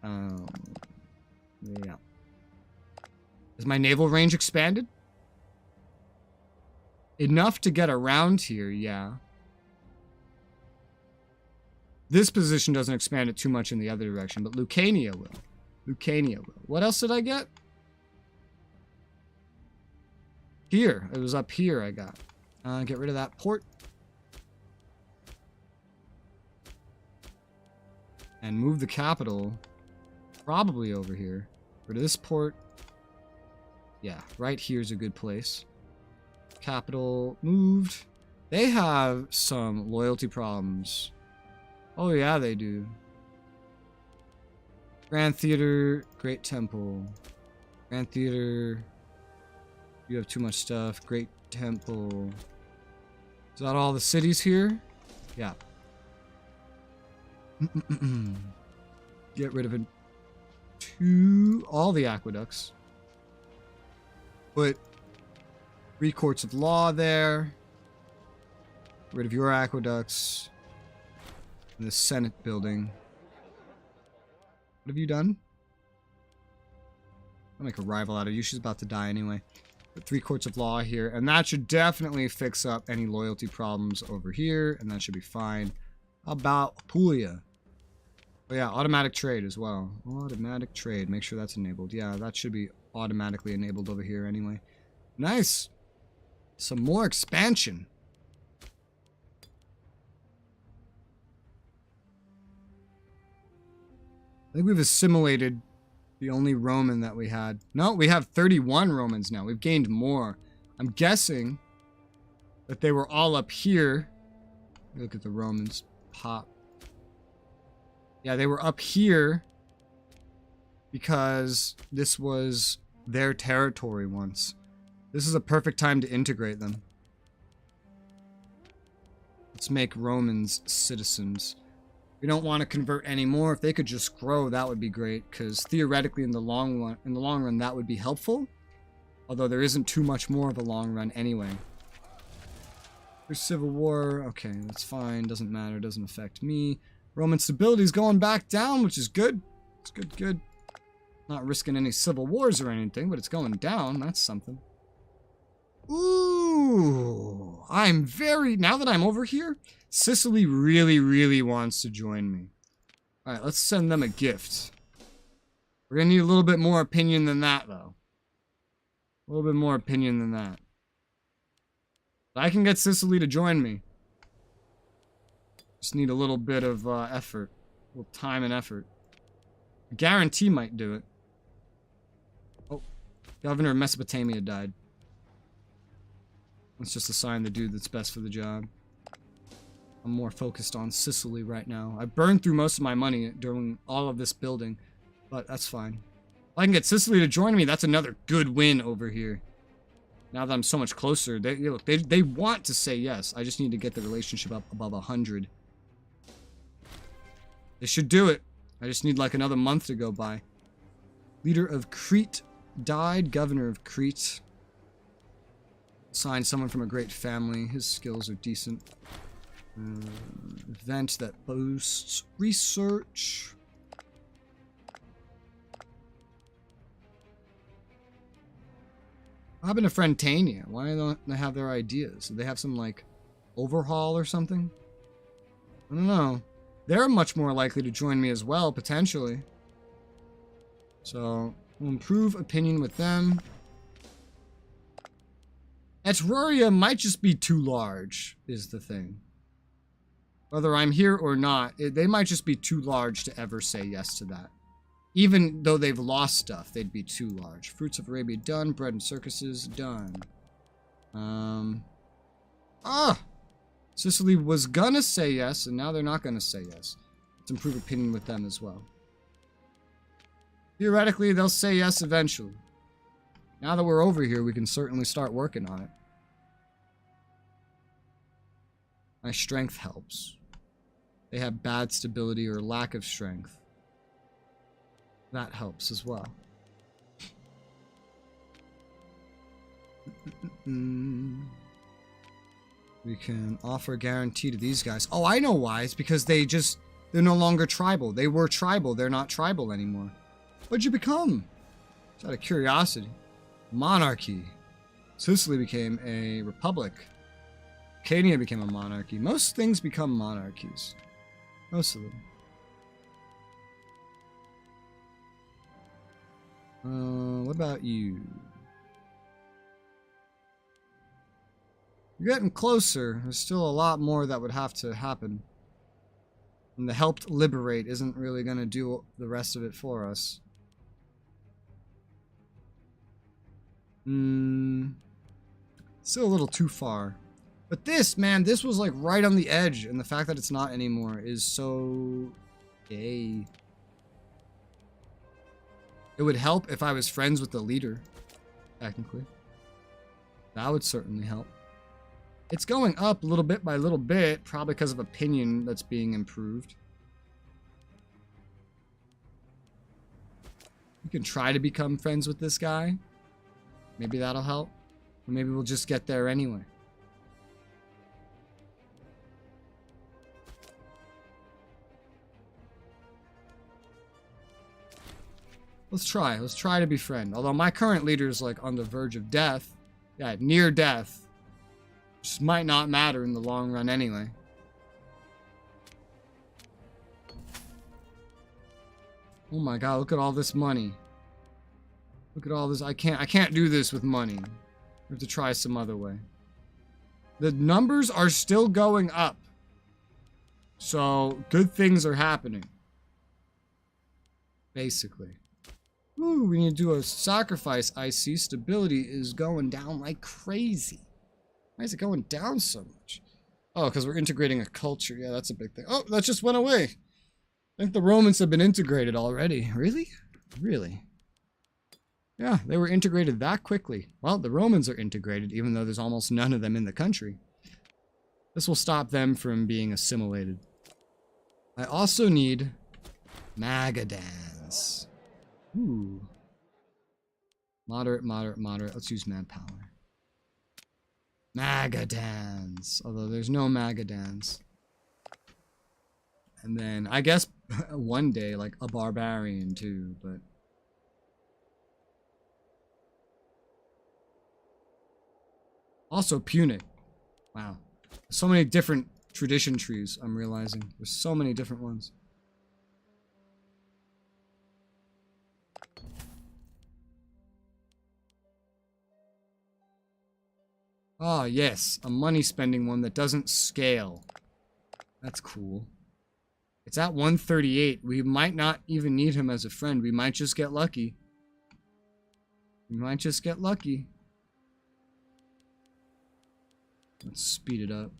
Yeah. Is my naval range expanded? Enough to get around here, yeah. This position doesn't expand it too much in the other direction, but Lucania will. Lucania will. What else did I get? Here. It was up here I got. Get rid of that port. And move the capital probably over here. Rid of this port. Yeah, right here's a good place. Capital moved. They have some loyalty problems. Oh yeah, they do. Grand Theater, Great Temple. Grand Theater. You have too much stuff. Great Temple. Is that all the cities here? Yeah. Get rid of it. All the aqueducts. Put 3 courts of law there. Get rid of your aqueducts. And the Senate building. What have you done? I'll make a rival out of you. She's about to die anyway. Put 3 courts of law here. And that should definitely fix up any loyalty problems over here. And that should be fine. How about Apulia? Oh yeah, automatic trade as well. Automatic trade. Make sure that's enabled. Yeah, that should be automatically enabled over here anyway. Nice. Some more expansion. I think we've assimilated the only Roman that we had. No, we have 31 Romans now. We've gained more. I'm guessing that they were all up here. Look at the Romans pop. Yeah, they were up here because this was their territory once. This is a perfect time to integrate them. Let's make Romans citizens. We don't want to convert anymore. If they could just grow, that would be great, because theoretically in the long run that would be helpful. Although there isn't too much more of a long run anyway. There's civil war. Okay, that's fine. Doesn't matter. Doesn't affect me. Roman stability is going back down, which is good. It's good. Not risking any civil wars or anything, but it's going down. That's something. Ooh, now that I'm over here, Sicily really wants to join me. All right, let's send them a gift. We're gonna need a little bit more opinion than that, though. A little bit more opinion than that. I can get Sicily to join me. Just need a little bit of effort. A little time and effort. A guarantee might do it. Oh, Governor of Mesopotamia died. Let's just assign the dude that's best for the job. I'm more focused on Sicily right now. I burned through most of my money during all of this building, but that's fine. If I can get Sicily to join me, that's another good win over here. Now that I'm so much closer, they want to say yes. I just need to get the relationship up above 100. They should do it. I just need like another month to go by. Leader of Crete died. Governor of Crete. Assigned someone from a great family. His skills are decent. Event that boosts research. What happened to Frentania? Why don't they have their ideas? Do they have some, like, overhaul or something? I don't know. They're much more likely to join me as well, potentially. So, we'll improve opinion with them. Etruria might just be too large, is the thing. Whether I'm here or not, they might just be too large to ever say yes to that. Even though they've lost stuff, they'd be too large. Fruits of Arabia done. Bread and circuses done. Sicily was gonna say yes, and now they're not gonna say yes. Let's improve opinion with them as well. Theoretically, they'll say yes eventually. Now that we're over here, we can certainly start working on it. My strength helps. They have bad stability or lack of strength. That helps as well. We can offer a guarantee to these guys. Oh, I know why. It's because they're no longer tribal. They were tribal. They're not tribal anymore. What'd you become? Just out of curiosity. Monarchy. Sicily became a republic. Acadia became a monarchy. Most things become monarchies. Most of them. What about you? You're getting closer. There's still a lot more that would have to happen. And the helped liberate isn't really going to do the rest of it for us. Still a little too far. But this, man, this was like right on the edge. And the fact that it's not anymore is so gay. It would help if I was friends with the leader, technically. That would certainly help. It's going up little bit by little bit, probably because of opinion that's being improved. You can try to become friends with this guy. Maybe that'll help. Or maybe we'll just get there anyway. Let's try. Let's try to befriend. Although my current leader is like on the verge of death. Yeah, near death. Just might not matter in the long run anyway. Oh my god, look at all this money. Look at all this. I can't do this with money. We have to try some other way. The numbers are still going up. So, good things are happening. Basically. Ooh, we need to do a sacrifice. I see stability is going down like crazy. Why is it going down so much? Oh, because we're integrating a culture. Yeah, that's a big thing. Oh, that just went away. I think the Romans have been integrated already. Really? Really? Yeah, they were integrated that quickly. Well, the Romans are integrated, even though there's almost none of them in the country. This will stop them from being assimilated. I also need Magadans. Ooh. Moderate, moderate, moderate. Let's use manpower. Magadans. Although there's no Magadans. And then, I guess, one day, like, a barbarian, too, but... Also, Punic. Wow. So many different tradition trees, I'm realizing. There's so many different ones. Ah, yes. A money-spending one that doesn't scale. That's cool. It's at 138. We might not even need him as a friend. We might just get lucky. We might just get lucky. Let's speed it up.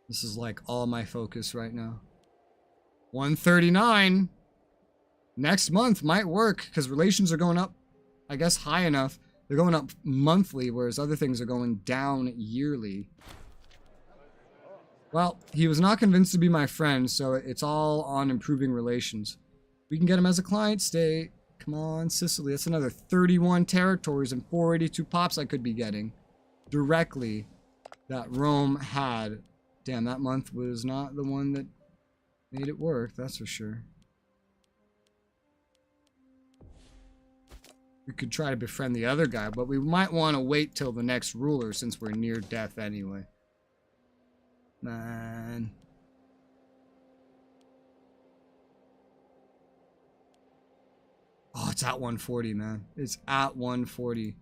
This is like all my focus right now. 139. Next month might work because relations are going up, I guess, high enough. They're going up monthly, whereas other things are going down yearly. Well, he was not convinced to be my friend, so it's all on improving relations. We can get him as a client state. Come on, Sicily. That's another 31 territories and 482 pops I could be getting directly that Rome had. Damn, that month was not the one that made it work, that's for sure. We could try to befriend the other guy, but we might want to wait till the next ruler since we're near death anyway. Man. Oh, it's at 140, man. It's at 140.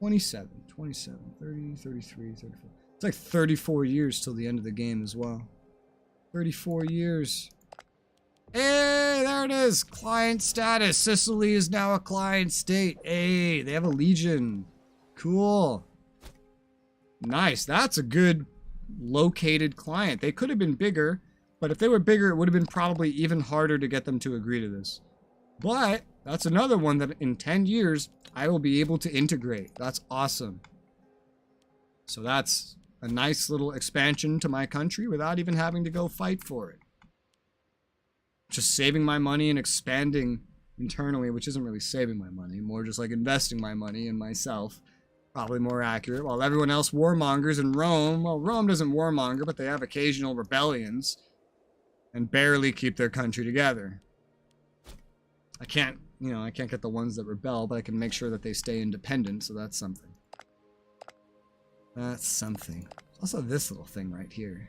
$27, 27, 30, 33, 34. It's like 34 years till the end of the game as well. 34 years. Hey, there it is. Client status. Sicily is now a client state. Hey, they have a legion. Cool. Nice. That's a good located client. They could have been bigger, but if they were bigger, it would have been probably even harder to get them to agree to this. But that's another one that in 10 years, I will be able to integrate. That's awesome. So that's a nice little expansion to my country without even having to go fight for it. Just saving my money and expanding internally, which isn't really saving my money, more just like investing my money in myself. Probably more accurate. While everyone else warmongers in Rome, well, Rome doesn't warmonger, but they have occasional rebellions and barely keep their country together. I can't get the ones that rebel, but I can make sure that they stay independent, so that's something. That's something. Also this little thing right here.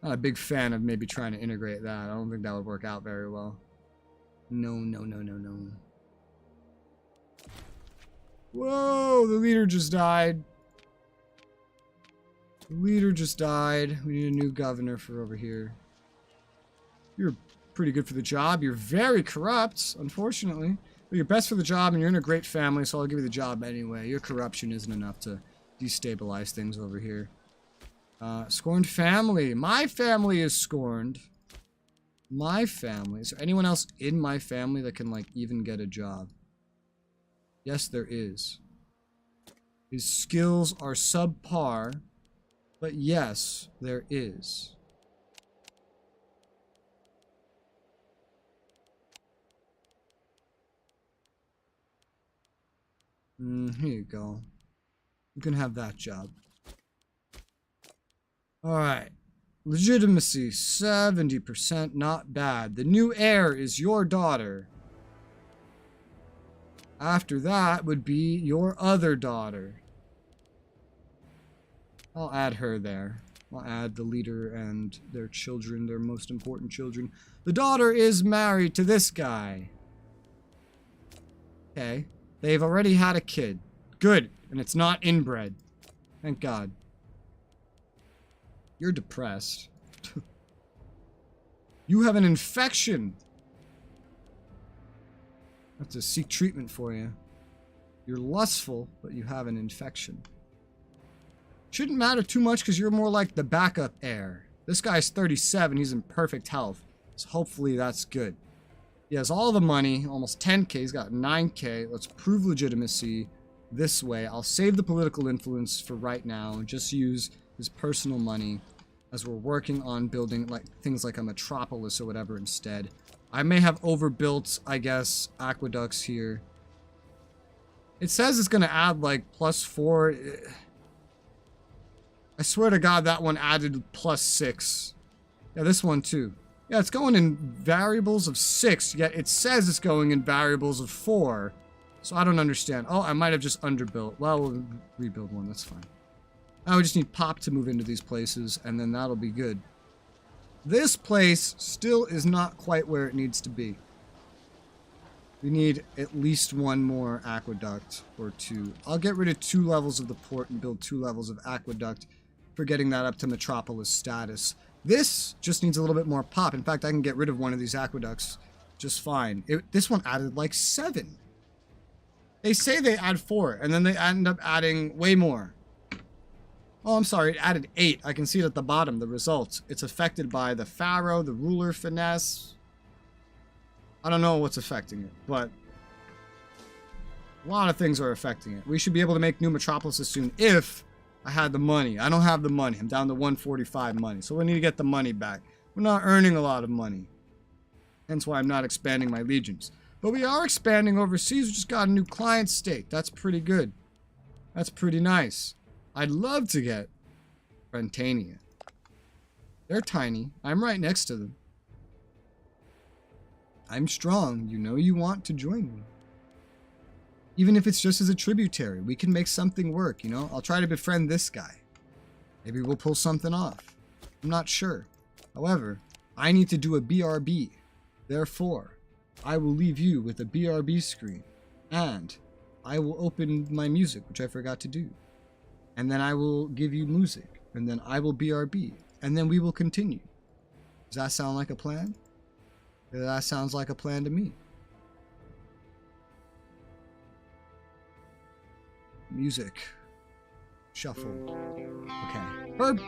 Not a big fan of maybe trying to integrate that. I don't think that would work out very well. No, no, no, no, no. Whoa, the leader just died. The leader just died. We need a new governor for over here. You're pretty good for the job. You're very corrupt, unfortunately. But you're best for the job and you're in a great family, so I'll give you the job anyway. Your corruption isn't enough to destabilize things over here. Scorned family. My family is scorned. My family. Is there anyone else in my family that can, like, even get a job? Yes, there is. His skills are subpar, but yes, there is. Here you go. You can have that job. Alright. Legitimacy, 70%, not bad. The new heir is your daughter. After that would be your other daughter. I'll add her there. I'll add the leader and their children, their most important children. The daughter is married to this guy. Okay. They've already had a kid. Good. And it's not inbred. Thank God. You're depressed. You have an infection. I have to seek treatment for you. You're lustful, but you have an infection. Shouldn't matter too much because you're more like the backup heir. This guy's 37. He's in perfect health. So hopefully that's good. He has all the money, almost 10k. He's got 9k. Let's prove legitimacy this way. I'll save the political influence for right now and just use his personal money as we're working on building like things like a metropolis or whatever instead. I may have overbuilt, I guess, aqueducts here. It says it's going to add like +4. I swear to God that one added +6. Yeah, this one too. Yeah, it's going in variables of 6, yet it says it's going in variables of 4. So I don't understand. Oh, I might have just underbuilt. Well, we'll rebuild one. That's fine. Now we just need pop to move into these places, and then that'll be good. This place still is not quite where it needs to be. We need at least one more aqueduct or 2. I'll get rid of 2 levels of the port and build 2 levels of aqueduct for getting that up to metropolis status. This just needs a little bit more pop. In fact, I can get rid of one of these aqueducts just fine. This one added like 7. They say they add 4, and then they end up adding way more. Oh, I'm sorry, it added 8. I can see it at the bottom, the results. It's affected by the pharaoh, the ruler finesse. I don't know what's affecting it, but a lot of things are affecting it. We should be able to make new metropolises soon if I had the money. I don't have the money. I'm down to 145 money, so we need to get the money back. We're not earning a lot of money. Hence why I'm not expanding my legions. But we are expanding overseas. We just got a new client state. That's pretty good. That's pretty nice. I'd love to get Brentania. They're tiny. I'm right next to them. I'm strong. You know you want to join me. Even if it's just as a tributary, we can make something work, you know? I'll try to befriend this guy. Maybe we'll pull something off. I'm not sure. However, I need to do a BRB. Therefore, I will leave you with a BRB screen. And I will open my music, which I forgot to do. And then I will give you music. And then I will BRB. And then we will continue. Does that sound like a plan? That sounds like a plan to me. Music. Shuffle. Okay. Herb.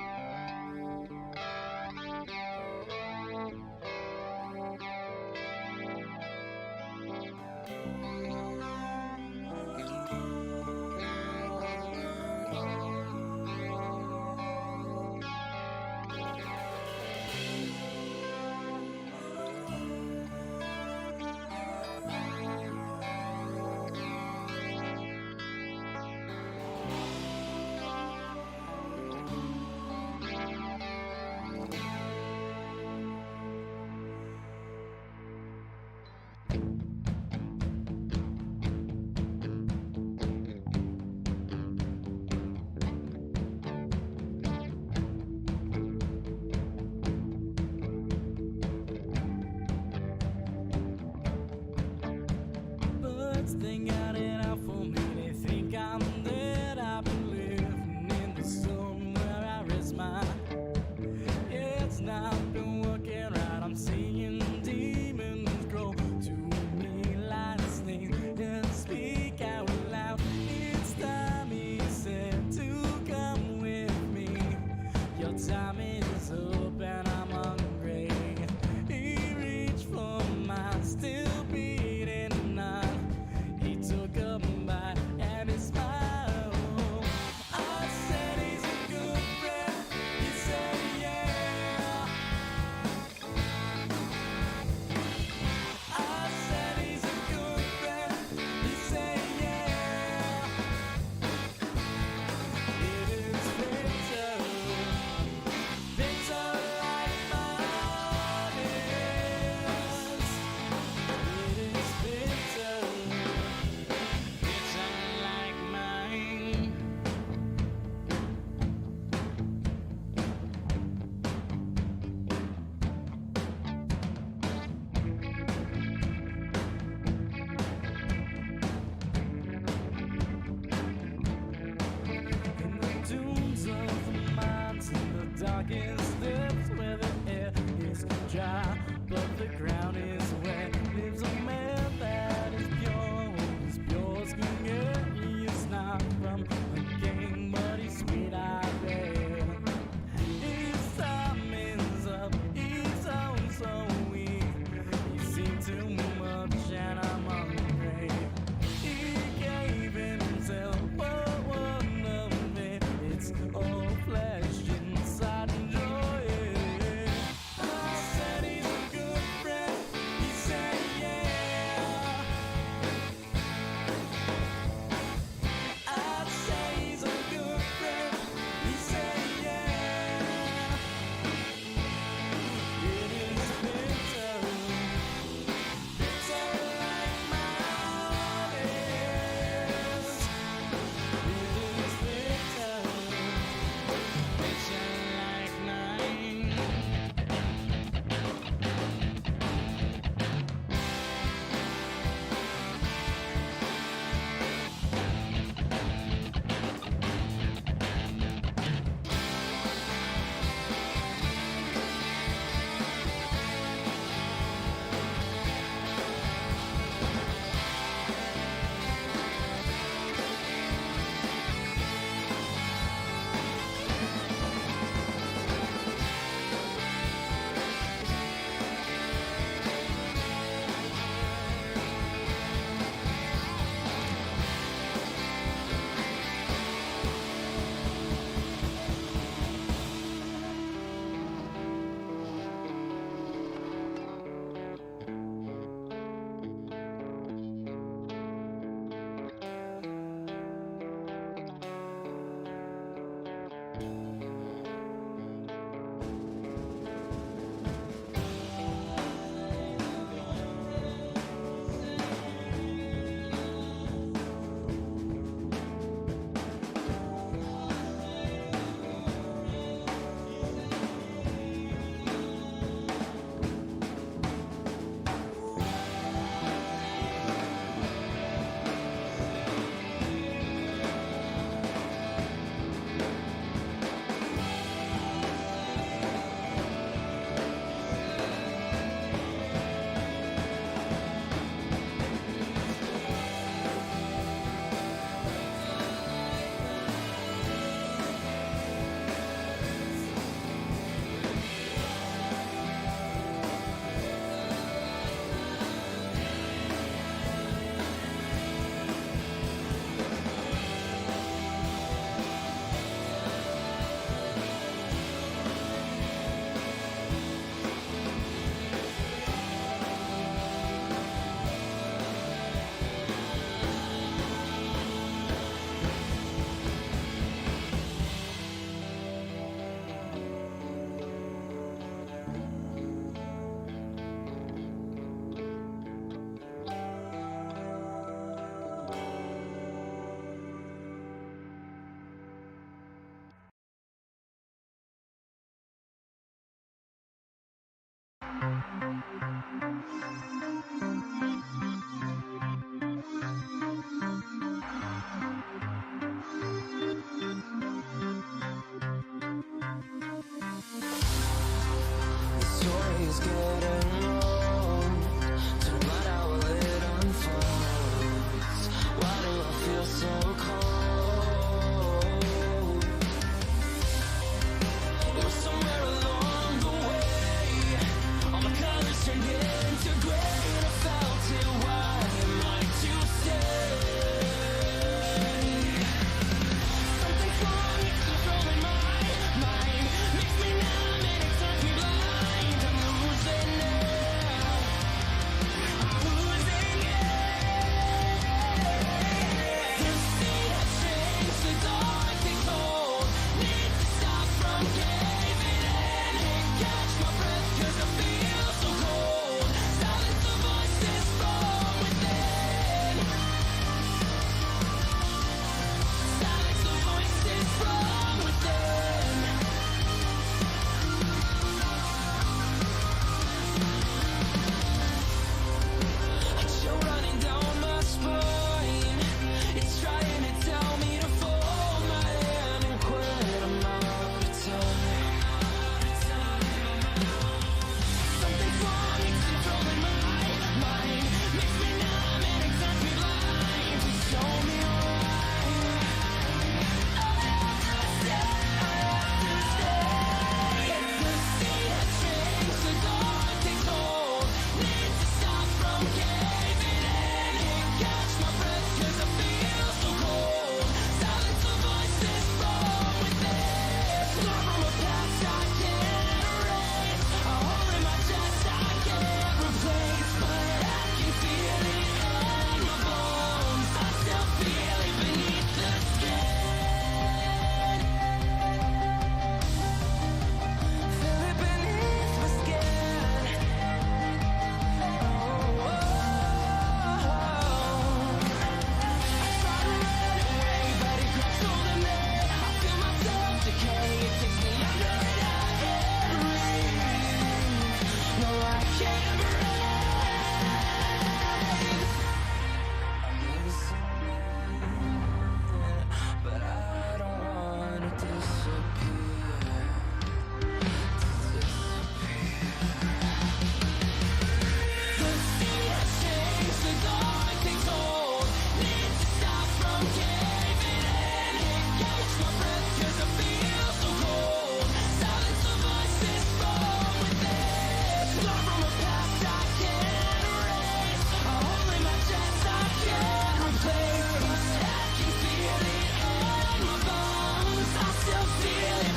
Feel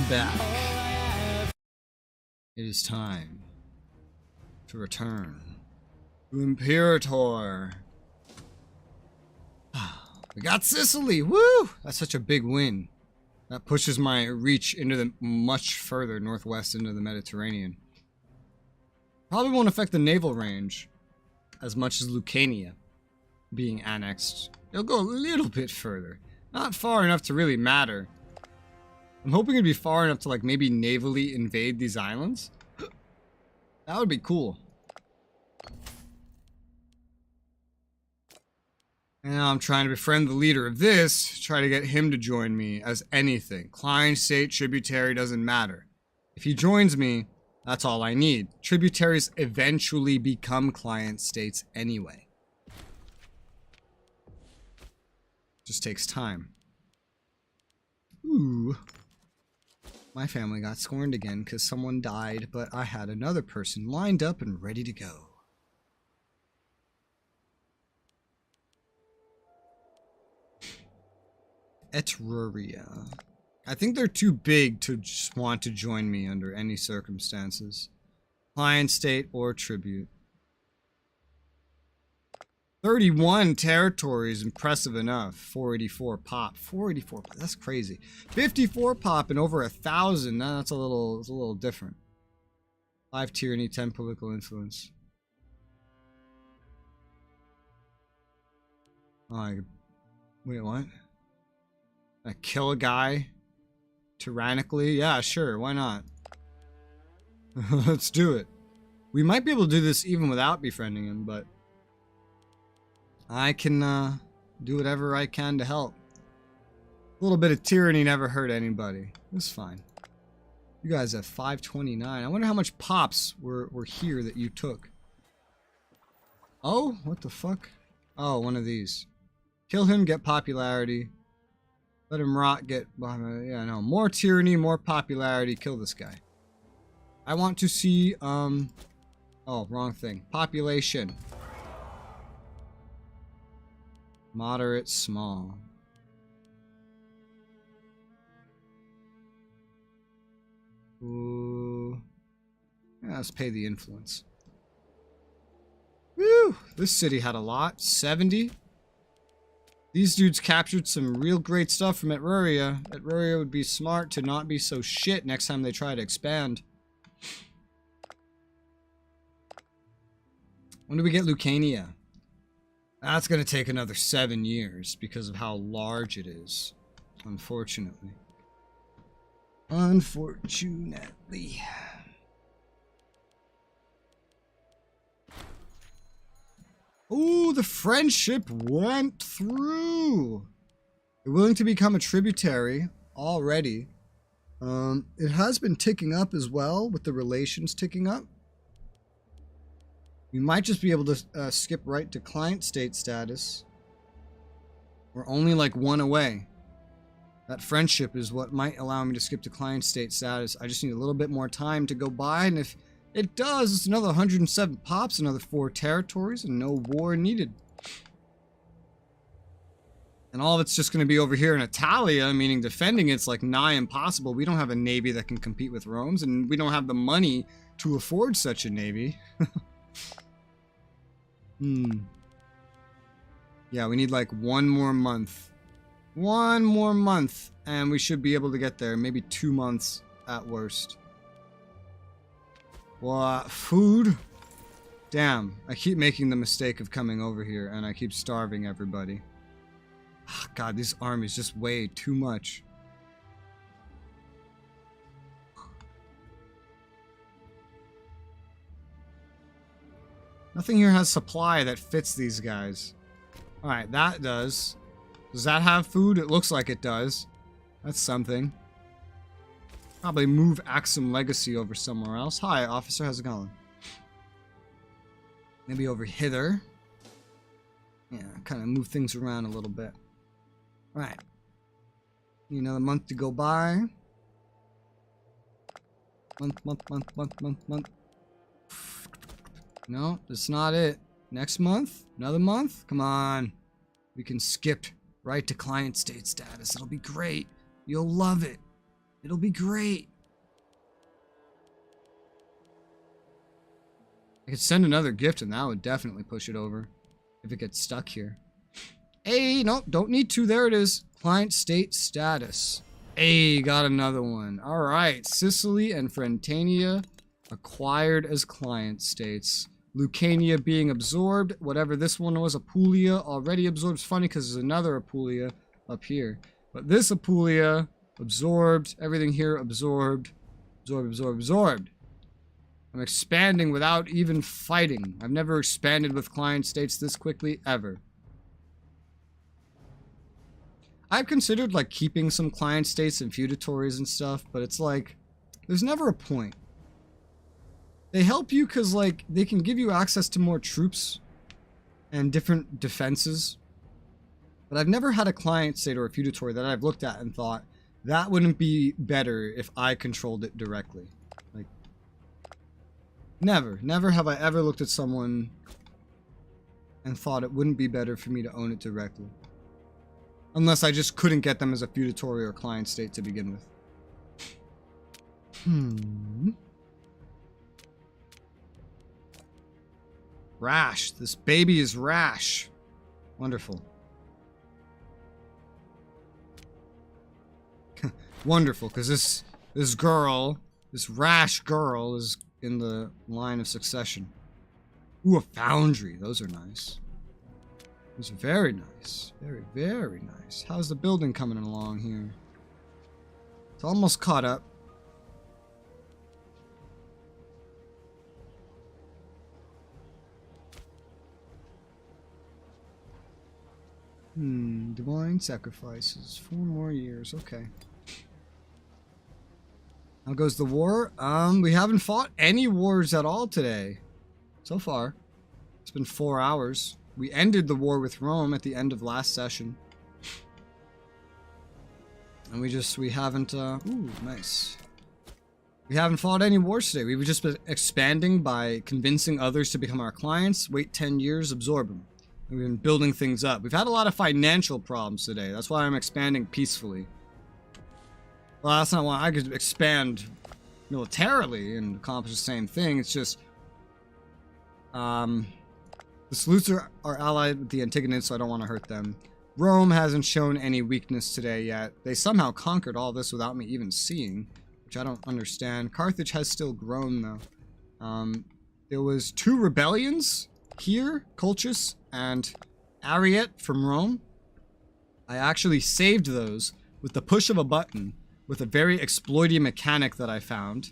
back. It is time to return to Imperator. We got Sicily! Woo! That's such a big win. That pushes my reach into the much further northwest into the Mediterranean. Probably won't affect the naval range as much as Lucania being annexed. It'll go a little bit further. Not far enough to really matter. I'm hoping it'd be far enough to like maybe navally invade these islands. That would be cool. And now I'm trying to befriend the leader of this, try to get him to join me as anything. Client, state, tributary, doesn't matter. If he joins me, that's all I need. Tributaries eventually become client states anyway. Just takes time. Ooh. My family got scorned again because someone died, but I had another person lined up and ready to go. Etruria. I think they're too big to just want to join me under any circumstances. Client, state, or tribute. 31 territories, impressive enough. 484 pop. 484 pop. That's crazy. 54 pop and over 1,000. That's a little different. 5 tyranny, 10 political influence. Oh, wait, what? I kill a guy tyrannically? Yeah, sure, why not? Let's do it. We might be able to do this even without befriending him, but I can do whatever I can to help. A little bit of tyranny never hurt anybody. It's fine. You guys have 529. I wonder how much pops were here that you took. Oh, what the fuck? Oh, one of these. Kill him, get popularity. Let him rot, get... yeah, no. More tyranny, more popularity. Kill this guy. I want to see, oh, wrong thing. Population. Moderate, small. Ooh. Yeah, let's pay the influence. Woo! This city had a lot. 70. These dudes captured some real great stuff from Etruria. Etruria would be smart to not be so shit next time they try to expand. When do we get Lucania? That's going to take another 7 years because of how large it is. Unfortunately. Unfortunately. Ooh, the friendship went through. They're willing to become a tributary already. It has been ticking up as well, with the relations ticking up. We might just be able to skip right to client state status. We're only like 1 away. That friendship is what might allow me to skip to client state status. I just need a little bit more time to go by, and if it does, it's another 107 pops, another 4 territories, and no war needed. And all of it's just going to be over here in Italia, meaning defending it's like nigh impossible. We don't have a navy that can compete with Rome's, and we don't have the money to afford such a navy. Yeah, we need like 1 more month. 1 more month, and we should be able to get there. Maybe 2 months at worst. What? Food? Damn, I keep making the mistake of coming over here, and I keep starving everybody. Oh, God, these armies just weigh too much. Nothing here has supply that fits these guys. Alright, that does. Does that have food? It looks like it does. That's something. Probably move Axum Legacy over somewhere else. Hi, officer. How's it going? Maybe over hither. Yeah, kind of move things around a little bit. Alright. Need another month to go by. Month. No, that's not it. Next month? Another month? Come on. We can skip right to client state status. It'll be great. You'll love it. It'll be great. I could send another gift and that would definitely push it over if it gets stuck here. Hey, no, don't need to. There it is. Client state status. Hey, got another one. All right. Sicily and Frentania acquired as client states. Lucania being absorbed. Whatever this one was, Apulia already absorbed. It's funny because there's another Apulia up here. But this Apulia absorbed. Everything here absorbed. Absorbed. I'm expanding without even fighting. I've never expanded with client states this quickly, ever. I've considered, like, keeping some client states and feudatories and stuff, but it's like, there's never a point. They help you because, like, they can give you access to more troops and different defenses. But I've never had a client state or a feudatory that I've looked at and thought, that wouldn't be better if I controlled it directly. Like, never have I ever looked at someone and thought it wouldn't be better for me to own it directly. Unless I just couldn't get them as a feudatory or client state to begin with. Rash. This baby is rash. Wonderful. Wonderful, because this girl, this rash girl, is in the line of succession. Ooh, a foundry. Those are nice. Those are very nice. Very, very nice. How's the building coming along here? It's almost caught up. Divine sacrifices. 4 more years. Okay. How goes the war? We haven't fought any wars at all today. So far. It's been 4 hours. We ended the war with Rome at the end of last session. And we haven't, ooh, nice. We haven't fought any wars today. We've just been expanding by convincing others to become our clients, wait 10 years, absorb them. And we've been building things up. We've had a lot of financial problems today. That's why I'm expanding peacefully. Well, that's not why I could expand militarily and accomplish the same thing. It's just, the Salutes are allied with the Antigonids, so I don't want to hurt them. Rome hasn't shown any weakness today yet. They somehow conquered all this without me even seeing, which I don't understand. Carthage has still grown, though. There was 2 rebellions here, Colchis and Ariete from Rome. I actually saved those with the push of a button with a very exploity mechanic that I found.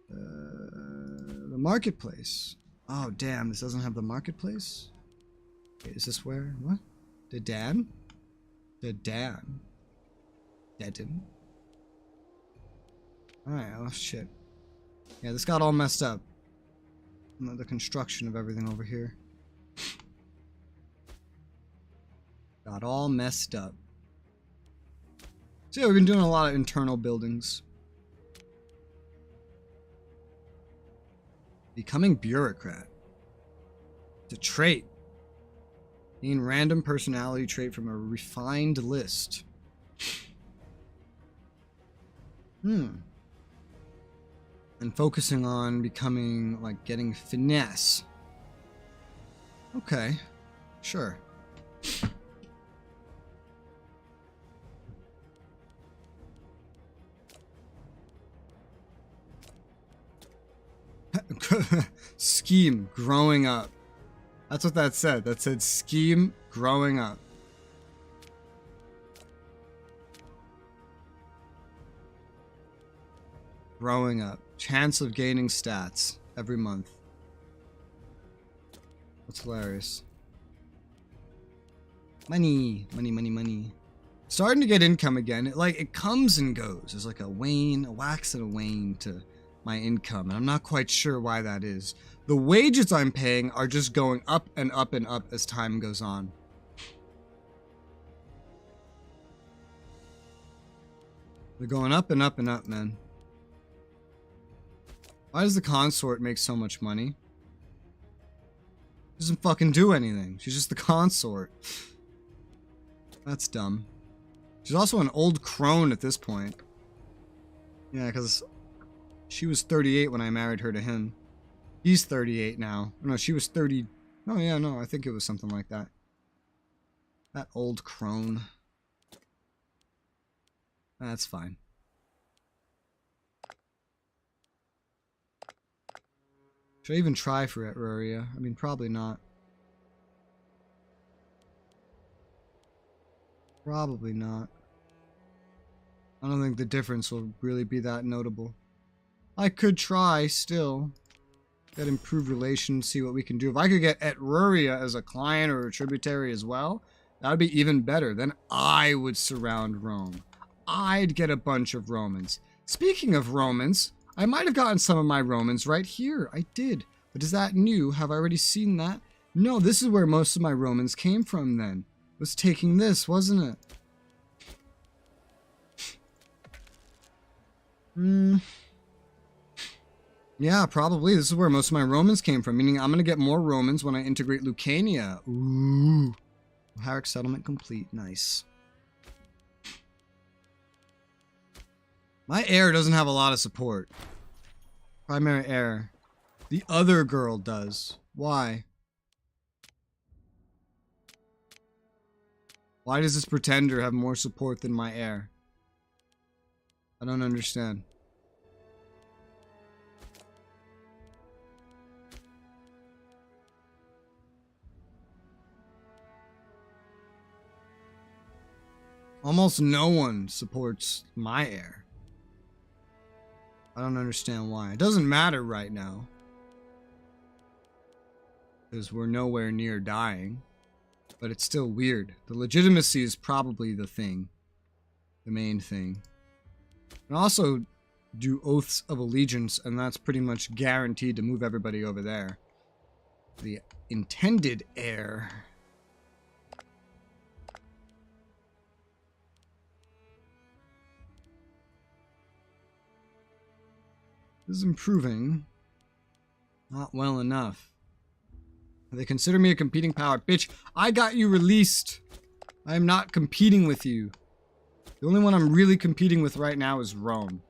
The marketplace. Oh, damn, this doesn't have the marketplace? Wait, is this where? What? Dedan? Dedan. Dedan. Alright, oh shit. Yeah, this got all messed up. The construction of everything over here. Got all messed up. So yeah, we've been doing a lot of internal buildings. Becoming bureaucrat. It's a trait. Gain random personality trait from a refined list. And focusing on becoming, like, getting finesse. Okay. Sure. Scheme growing up. That's what that said. That said scheme growing up. Growing up. Chance of gaining stats every month. That's hilarious. Money. Money, money, money. Starting to get income again. It comes and goes. There's like a wax and a wane to my income, and I'm not quite sure why that is. The wages I'm paying are just going up and up and up as time goes on. They're going up and up and up, man. Why does the consort make so much money? She doesn't fucking do anything. She's just the consort. That's dumb. She's also an old crone at this point. Yeah, because she was 38 when I married her to him. He's 38 now. No, she was 30. Oh, yeah, no, I think it was something like that. That old crone. That's fine. Should I even try for Etruria? I mean, probably not. Probably not. I don't think the difference will really be that notable. I could try still. Get improved relations, see what we can do. If I could get Etruria as a client or a tributary as well, that would be even better. Then I would surround Rome. I'd get a bunch of Romans. Speaking of Romans, I might have gotten some of my Romans right here. I did. But is that new? Have I already seen that? No, this is where most of my Romans came from then. Was taking this, wasn't it? Yeah, probably. This is where most of my Romans came from, meaning I'm going to get more Romans when I integrate Lucania. Ooh. Herrick settlement complete. Nice. My heir doesn't have a lot of support. Primary heir. The other girl does. Why? Why does this pretender have more support than my heir? I don't understand. Almost no one supports my heir. I don't understand why. It doesn't matter right now. Because we're nowhere near dying. But it's still weird. The legitimacy is probably the thing. The main thing. And also do oaths of allegiance, and that's pretty much guaranteed to move everybody over there. The intended heir. This is improving. Not well enough. They consider me a competing power. Bitch, I got you released. I am not competing with you. The only one I'm really competing with right now is Rome.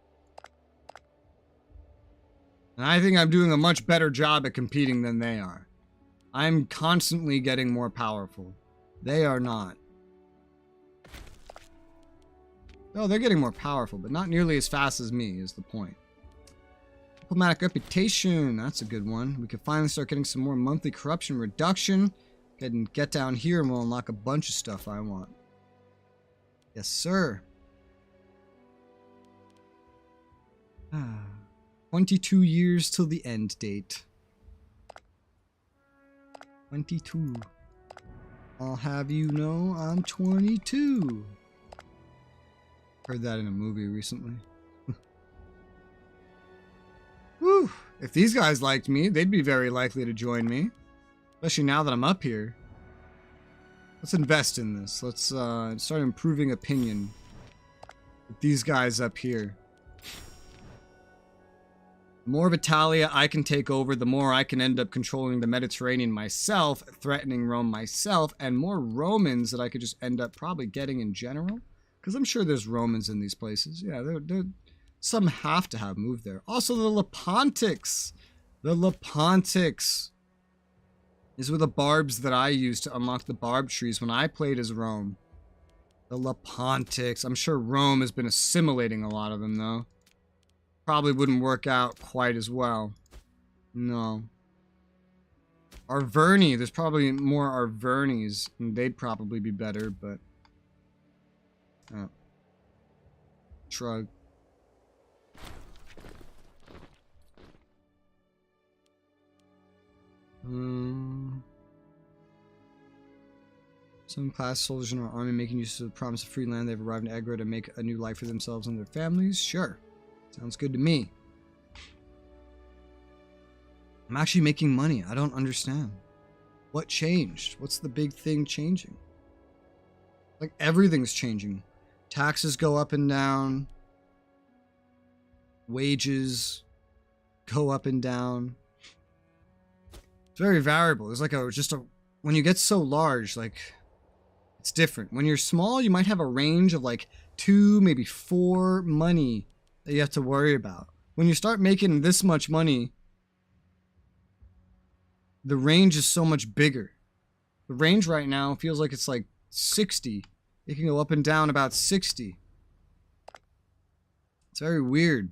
And I think I'm doing a much better job at competing than they are. I'm constantly getting more powerful. They are not. Oh, they're getting more powerful, but not nearly as fast as me is the point. Diplomatic reputation, that's a good one. We could finally start getting some more monthly corruption reduction. Get down here and we'll unlock a bunch of stuff I want. Yes, sir. 22 years till the end date. 22. I'll have you know I'm 22. Heard that in a movie recently. Whew. If these guys liked me, they'd be very likely to join me. Especially now that I'm up here. Let's invest in this. Let's start improving opinion with these guys up here. The more of Italia I can take over, the more I can end up controlling the Mediterranean myself, threatening Rome myself, and more Romans that I could just end up probably getting in general. Because I'm sure there's Romans in these places. Yeah, some have to have moved there. Also, the Lepontics. The Lepontics. These were the barbs that I used to unlock the barb trees when I played as Rome. The Lepontics. I'm sure Rome has been assimilating a lot of them, though. Probably wouldn't work out quite as well. No. Arverni. There's probably more Arvernis, and they'd probably be better, but... Oh. Shrug. Some class soldiers in our army making use of the promise of free land. They've arrived in Aggro to make a new life for themselves and their families. Sure. Sounds good to me. I'm actually making money. I don't understand. What changed? What's the big thing changing? Like, everything's changing. Taxes go up and down. Wages go up and down. It's very variable. It's like when you get so large, like, It's different. When you're small, you might have a range of like 2, maybe 4 money that you have to worry about. When you start making this much money, the range is so much bigger. The range right now feels like it's like 60. It can go up and down about 60. It's very weird.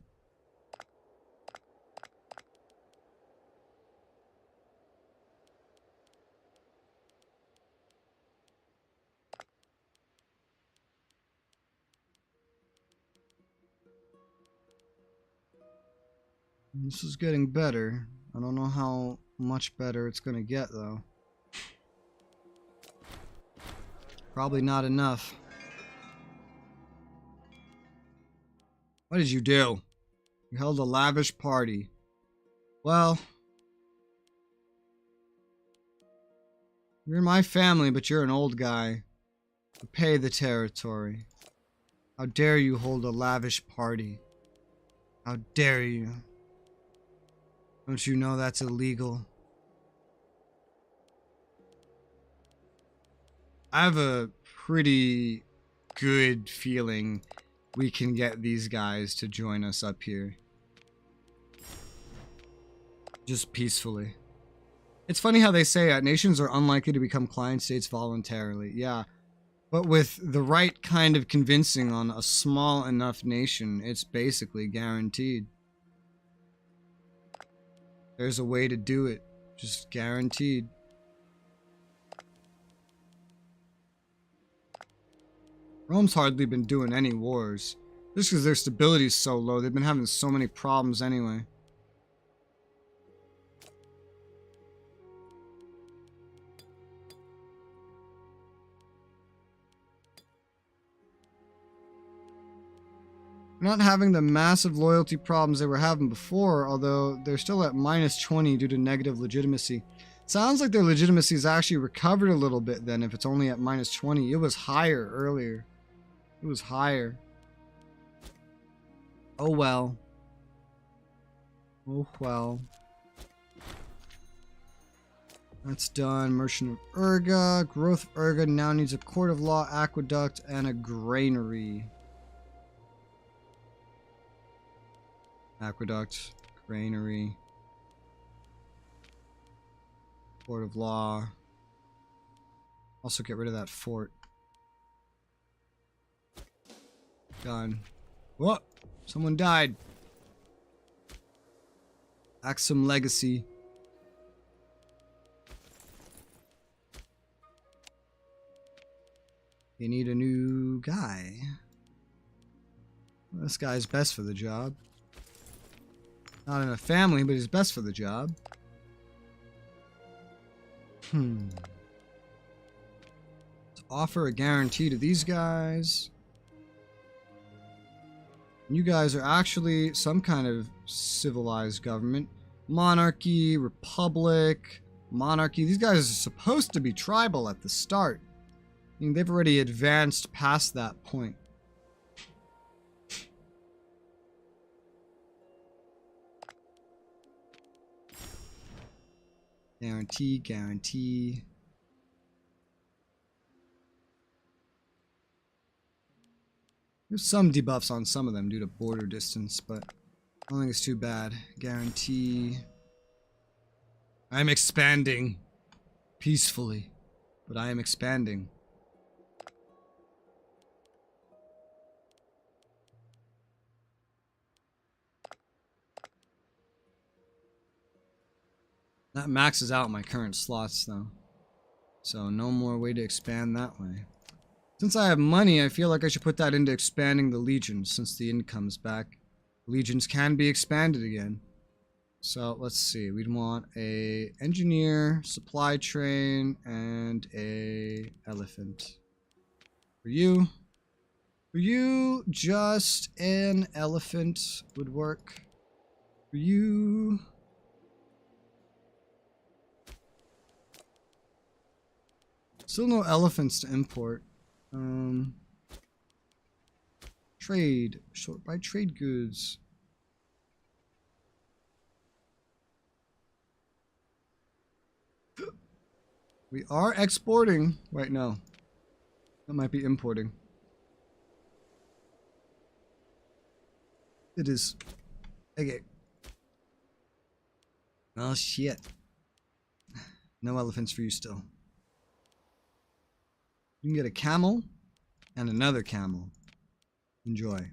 This is getting better. I don't know how much better it's gonna get though. Probably not enough. What did you do? You held a lavish party. Well, you're in my family, but you're an old guy. You pay the territory. How dare you hold a lavish party? How dare you? Don't you know that's illegal? I have a pretty good feeling we can get these guys to join us up here. Just peacefully. It's funny how they say nations are unlikely to become client states voluntarily. Yeah. But with the right kind of convincing on a small enough nation, it's basically guaranteed. There's a way to do it. Just guaranteed. Rome's hardly been doing any wars. Just because their stability's so low, they've been having so many problems anyway. Not having the massive loyalty problems they were having before, although they're still at -20 due to negative legitimacy. Sounds like their legitimacy has actually recovered a little bit then if it's only at -20. It was higher earlier. It was higher. Oh well. Oh well. That's done. Merchant of Urga. Growth of Urga now needs a court of law, aqueduct, and a granary. Aqueduct, granary, court of law. Also get rid of that fort. Done. Whoa! Someone died. Axum Legacy. You need a new guy. Well, this guy's best for the job. Not in a family, but he's best for the job. Let's offer a guarantee to these guys. You guys are actually some kind of civilized government. Monarchy, republic, monarchy. These guys are supposed to be tribal at the start. I mean, they've already advanced past that point. Guarantee, guarantee. There's some debuffs on some of them due to border distance, but I don't think it's too bad. Guarantee. I'm expanding. Peacefully. But I am expanding. That maxes out my current slots though. So no more way to expand that way. Since I have money, I feel like I should put that into expanding the legions since the income's back. Legions can be expanded again. So let's see. We'd want a engineer, supply train, and a elephant. For you, just an elephant would work. For you. Still no elephants to import. Trade. Sort by trade goods. We are exporting right now. That might be importing. It is. Okay. Oh shit. No elephants for you still. You can get a camel and another camel. Enjoy.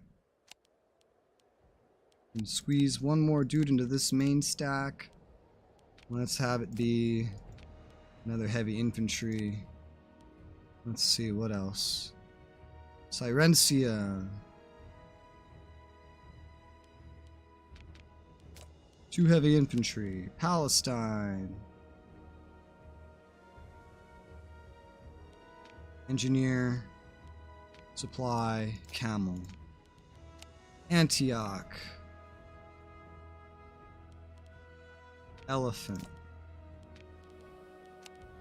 And squeeze one more dude into this main stack. Let's have it be another heavy infantry. Let's see, what else? Sirencia. 2 heavy infantry. Palestine. Engineer. Supply. Camel. Antioch. Elephant.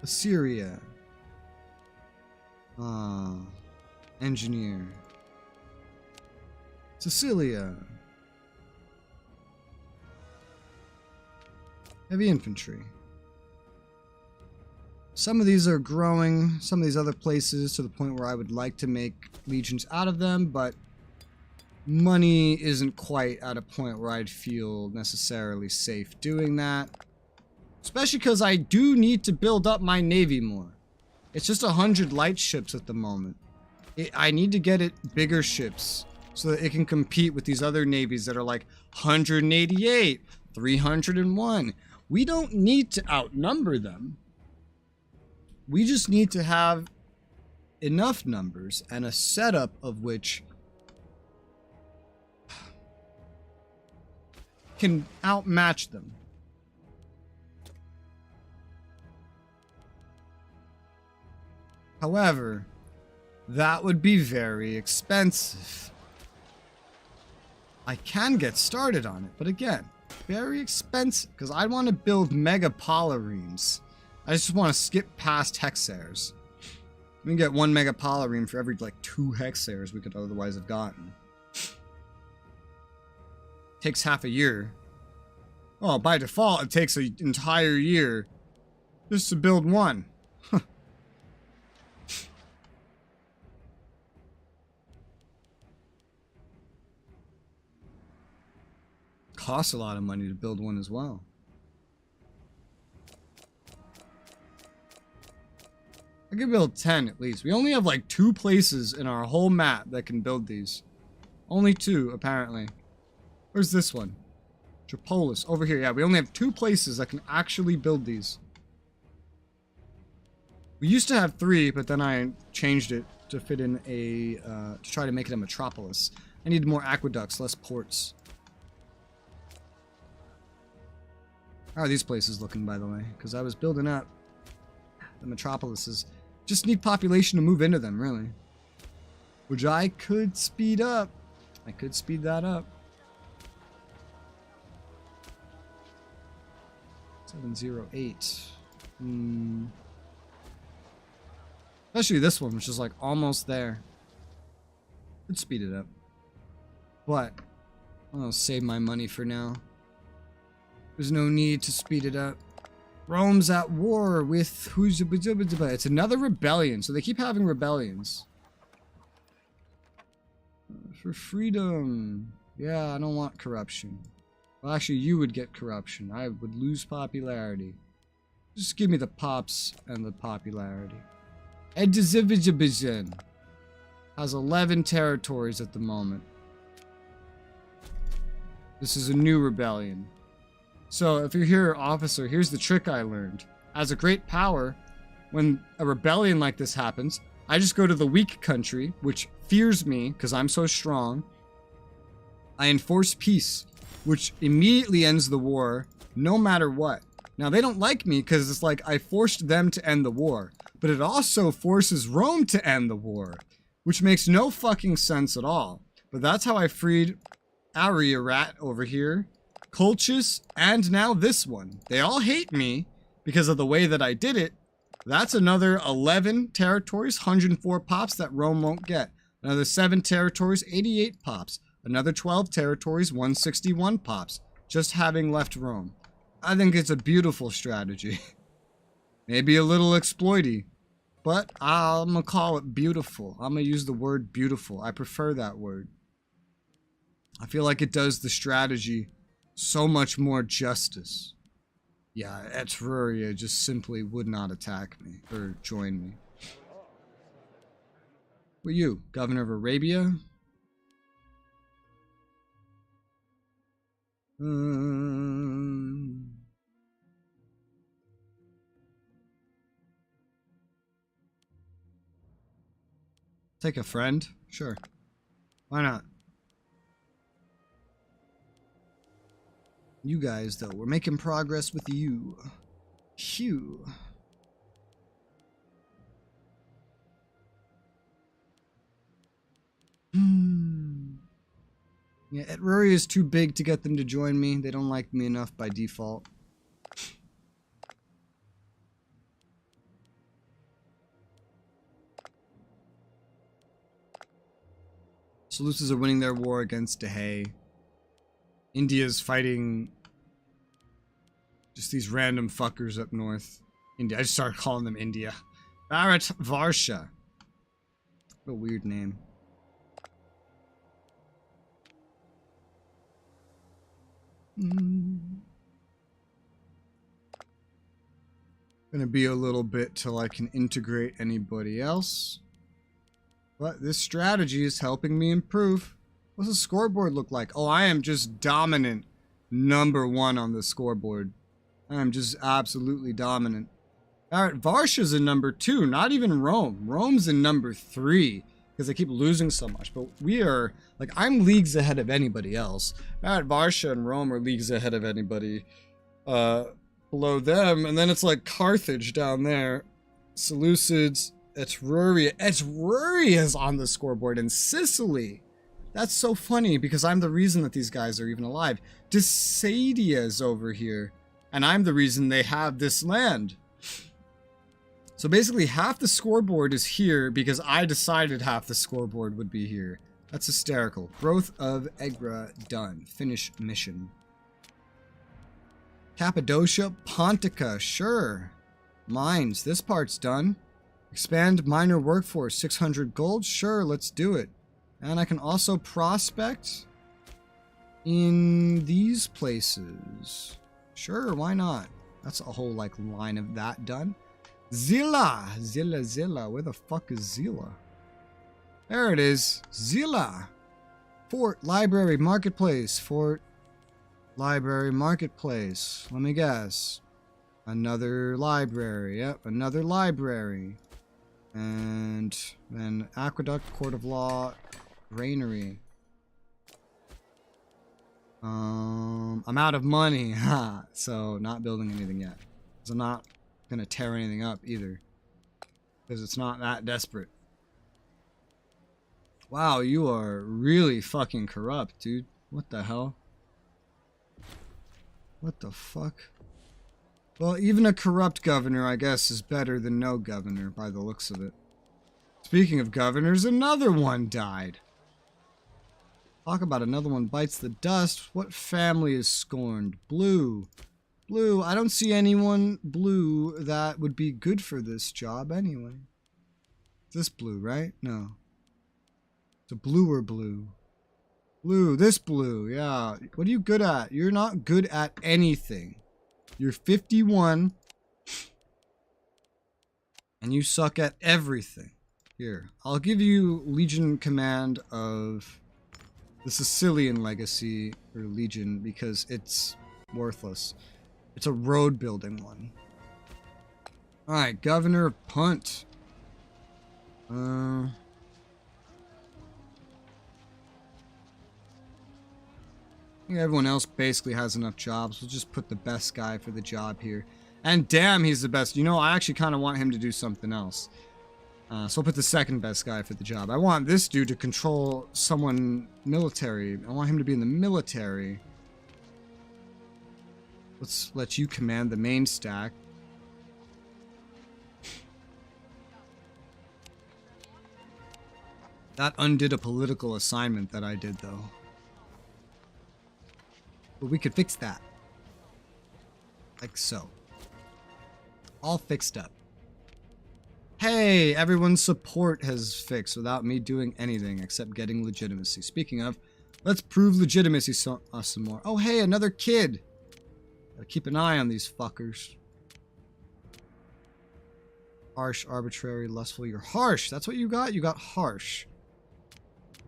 Assyria. Engineer. Sicilia. Heavy infantry. Some of these are growing, some of these other places to the point where I would like to make legions out of them, but money isn't quite at a point where I'd feel necessarily safe doing that. Especially because I do need to build up my navy more. It's just 100 light ships at the moment. I need to get it bigger ships so that it can compete with these other navies that are like 188, 301. We don't need to outnumber them. We just need to have enough numbers and a setup of which can outmatch them. However, that would be very expensive. I can get started on it, but again, very expensive because I want to build mega polyremes. I just want to skip past hexares. We can get 1 mega polyreme for every like 2 hexares we could otherwise have gotten. Takes half a year. Oh, by default, it takes an entire year just to build 1. Costs a lot of money to build 1 as well. I could build 10 at least. We only have like 2 places in our whole map that can build these. Only 2, apparently. Where's this one? Tripolis. Over here. Yeah, we only have 2 places that can actually build these. We used to have 3, but then I changed it to fit in a, to try to make it a metropolis. I need more aqueducts, less ports. How are these places looking, by the way? Because I was building up the metropolises. Just need population to move into them, really. Which I could speed up. I could speed that up. 708. Especially this one, which is like almost there. Could speed it up. But I'll save my money for now. There's no need to speed it up. Rome's at war with who's... It's another rebellion, so they keep having rebellions. For freedom. Yeah, I don't want corruption. Well, actually, you would get corruption. I would lose popularity. Just give me the pops and the popularity. Azerbaijan has 11 territories at the moment. This is a new rebellion. So, if you're here, officer, here's the trick I learned. As a great power, when a rebellion like this happens, I just go to the weak country, which fears me because I'm so strong. I enforce peace, which immediately ends the war, no matter what. Now, they don't like me because it's like I forced them to end the war, but it also forces Rome to end the war, which makes no fucking sense at all. But that's how I freed Ariarat over here. Colchis, and now this one. They all hate me because of the way that I did it. That's another 11 territories, 104 pops that Rome won't get. Another 7 territories, 88 pops. Another 12 territories, 161 pops. Just having left Rome. I think it's a beautiful strategy. Maybe a little exploity, But I'm gonna call it beautiful. I'm gonna use the word beautiful. I prefer that word. I feel like it does the strategy so much more justice. Yeah, Etruria just simply would not attack me or join me. Who are you? Governor of Arabia? Take a friend? Sure. Why not? You guys, though, we're making progress with you. Phew. Yeah, Etruria is too big to get them to join me. They don't like me enough by default. Seleucids are winning their war against Dehay. India's fighting just these random fuckers up north. India. I just started calling them India. Bharat Varsha. What a weird name. Gonna be a little bit till I can integrate anybody else. But this strategy is helping me improve. What's the scoreboard look like? Oh, I am just dominant. #1 on the scoreboard. I am just absolutely dominant. Alright, Varsha's in #2, not even Rome. Rome's in #3 because I keep losing so much. But we are, like, I'm leagues ahead of anybody else. Alright, Varsha and Rome are leagues ahead of anybody below them. And then it's like Carthage down there. Seleucids, Etruria. Etruria's on the scoreboard, and Sicily. That's so funny because I'm the reason that these guys are even alive. Decidia's over here, and I'm the reason they have this land. So basically half the scoreboard is here because I decided half the scoreboard would be here. That's hysterical. Growth of Egra done. Finish mission. Cappadocia, Pontica, sure. Mines, this part's done. Expand minor workforce, 600 gold, sure, let's do it. And I can also prospect in these places. Sure, why not? That's a whole, like, line of that done. Zilla! Zilla. Where the fuck is Zilla? There it is. Zilla! Fort, library, marketplace. Fort, library, marketplace. Let me guess. Another library. Yep, another library. And then aqueduct, court of law, granary. I'm out of money, so not building anything yet. So I'm not gonna tear anything up either, because it's not that desperate. Wow, you are really fucking corrupt, dude. What the hell? What the fuck? Well, even a corrupt governor, I guess, is better than no governor, by the looks of it. Speaking of governors, another one died. Talk about another one bites the dust. What family is scorned? Blue. Blue. I don't see anyone blue that would be good for this job anyway. This blue, right? No. It's a bluer blue. Blue. This blue. Yeah. What are you good at? You're not good at anything. You're 51. And you suck at everything. Here. I'll give you Legion command of the Sicilian Legacy, or Legion, because it's worthless. It's a road building one. Alright, Governor of Punt. I think everyone else basically has enough jobs. We'll just put the best guy for the job here. And damn, he's the best. You know, I actually kind of want him to do something else. So I'll put the second best guy for the job. I want this dude to control someone military. I want him to be in the military. Let's let you command the main stack. That undid a political assignment that I did, though. But we could fix that. Like so. All fixed up. Hey, everyone's support has fixed without me doing anything except getting legitimacy. Speaking of, let's prove legitimacy some more. Oh, hey, another kid. Gotta keep an eye on these fuckers. Harsh, arbitrary, lustful. You're harsh. That's what you got? You got harsh.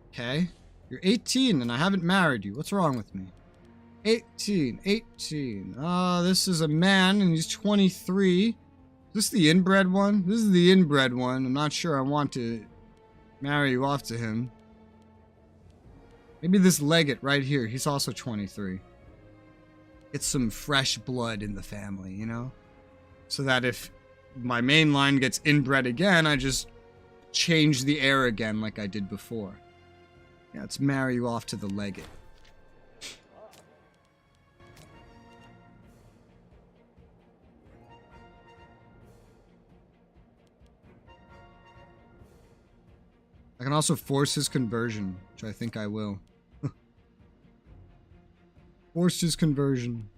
Okay. You're 18 and I haven't married you. What's wrong with me? 18. This is a man and he's 23. Is this the inbred one? This is the inbred one. I'm not sure I want to marry you off to him. Maybe this Leggett right here. He's also 23. It's some fresh blood in the family, you know? So that if my main line gets inbred again, I just change the heir again like I did before. Yeah, let's marry you off to the Leggett. I can also force his conversion, which I think I will. Force his conversion.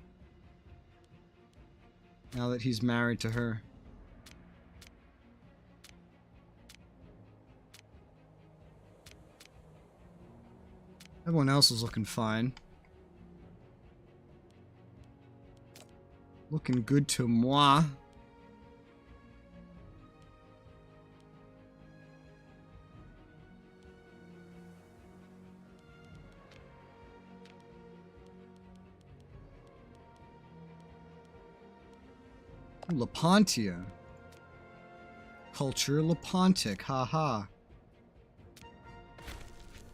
Now that he's married to her. Everyone else is looking fine. Looking good to moi. Lepontia. Culture Lepontic, haha.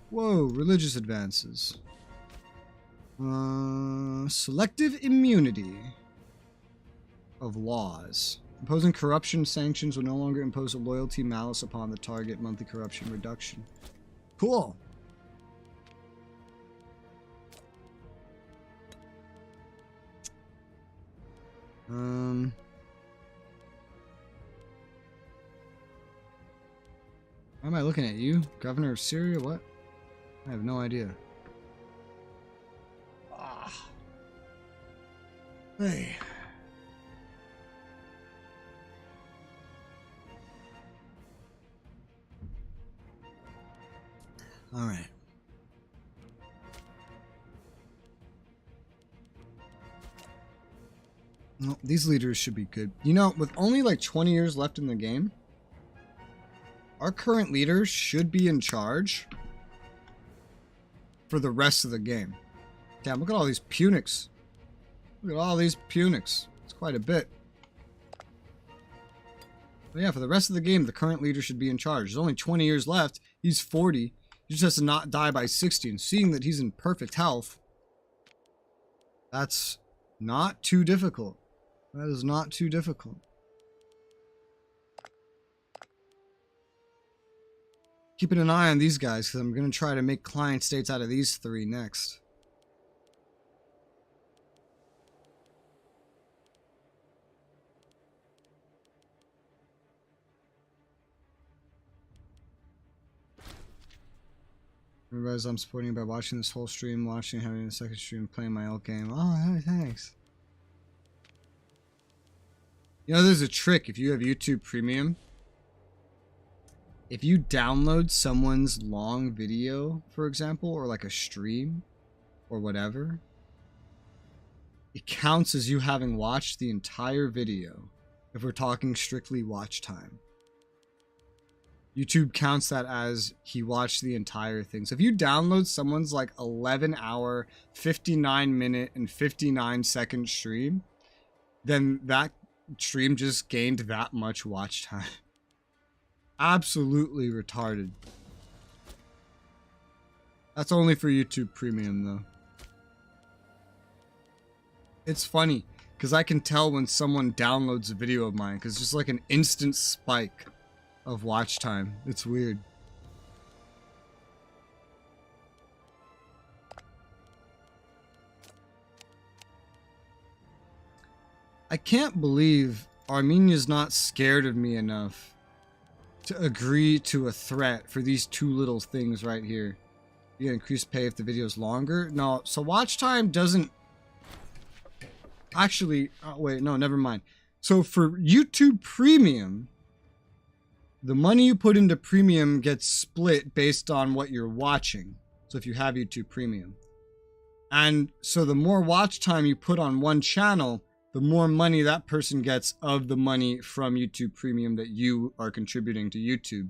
Whoa, religious advances. Selective immunity of laws. Imposing corruption sanctions will no longer impose a loyalty malice upon the target. Monthly corruption reduction. Cool. Why am I looking at you? Governor of Syria? What? I have no idea. Ah. Hey. All right. Well, these leaders should be good. You know, with only like 20 years left in the game, our current leaders should be in charge for the rest of the game. Damn, look at all these Punics. Look at all these Punics. It's quite a bit. But yeah, for the rest of the game, the current leader should be in charge. There's only 20 years left. He's 40. He just has to not die by 60. And seeing that he's in perfect health, that's not too difficult. That is not too difficult. Keeping an eye on these guys because I'm going to try to make client states out of these three next. Realize I'm supporting by watching this whole stream, watching, having a second stream, playing my old game. Oh, thanks. You know, there's a trick if you have YouTube Premium. If you download someone's long video, for example, or like a stream or whatever, it counts as you having watched the entire video if we're talking strictly watch time. YouTube counts that as he watched the entire thing. So if you download someone's like 11-hour, 59-minute, and 59-second stream, then that stream just gained that much watch time. Absolutely retarded. That's only for YouTube Premium though. It's funny because I can tell when someone downloads a video of mine because it's just like an instant spike of watch time. It's weird. I can't believe Armenia's not scared of me enough to agree to a threat for these two little things right here. You get increased pay if the video's longer? No, so watch time doesn't actually, oh wait, no, never mind. So for YouTube Premium, the money you put into premium gets split based on what you're watching. So if you have YouTube Premium. And so the more watch time you put on one channel, the more money that person gets of the money from YouTube Premium that you are contributing to YouTube.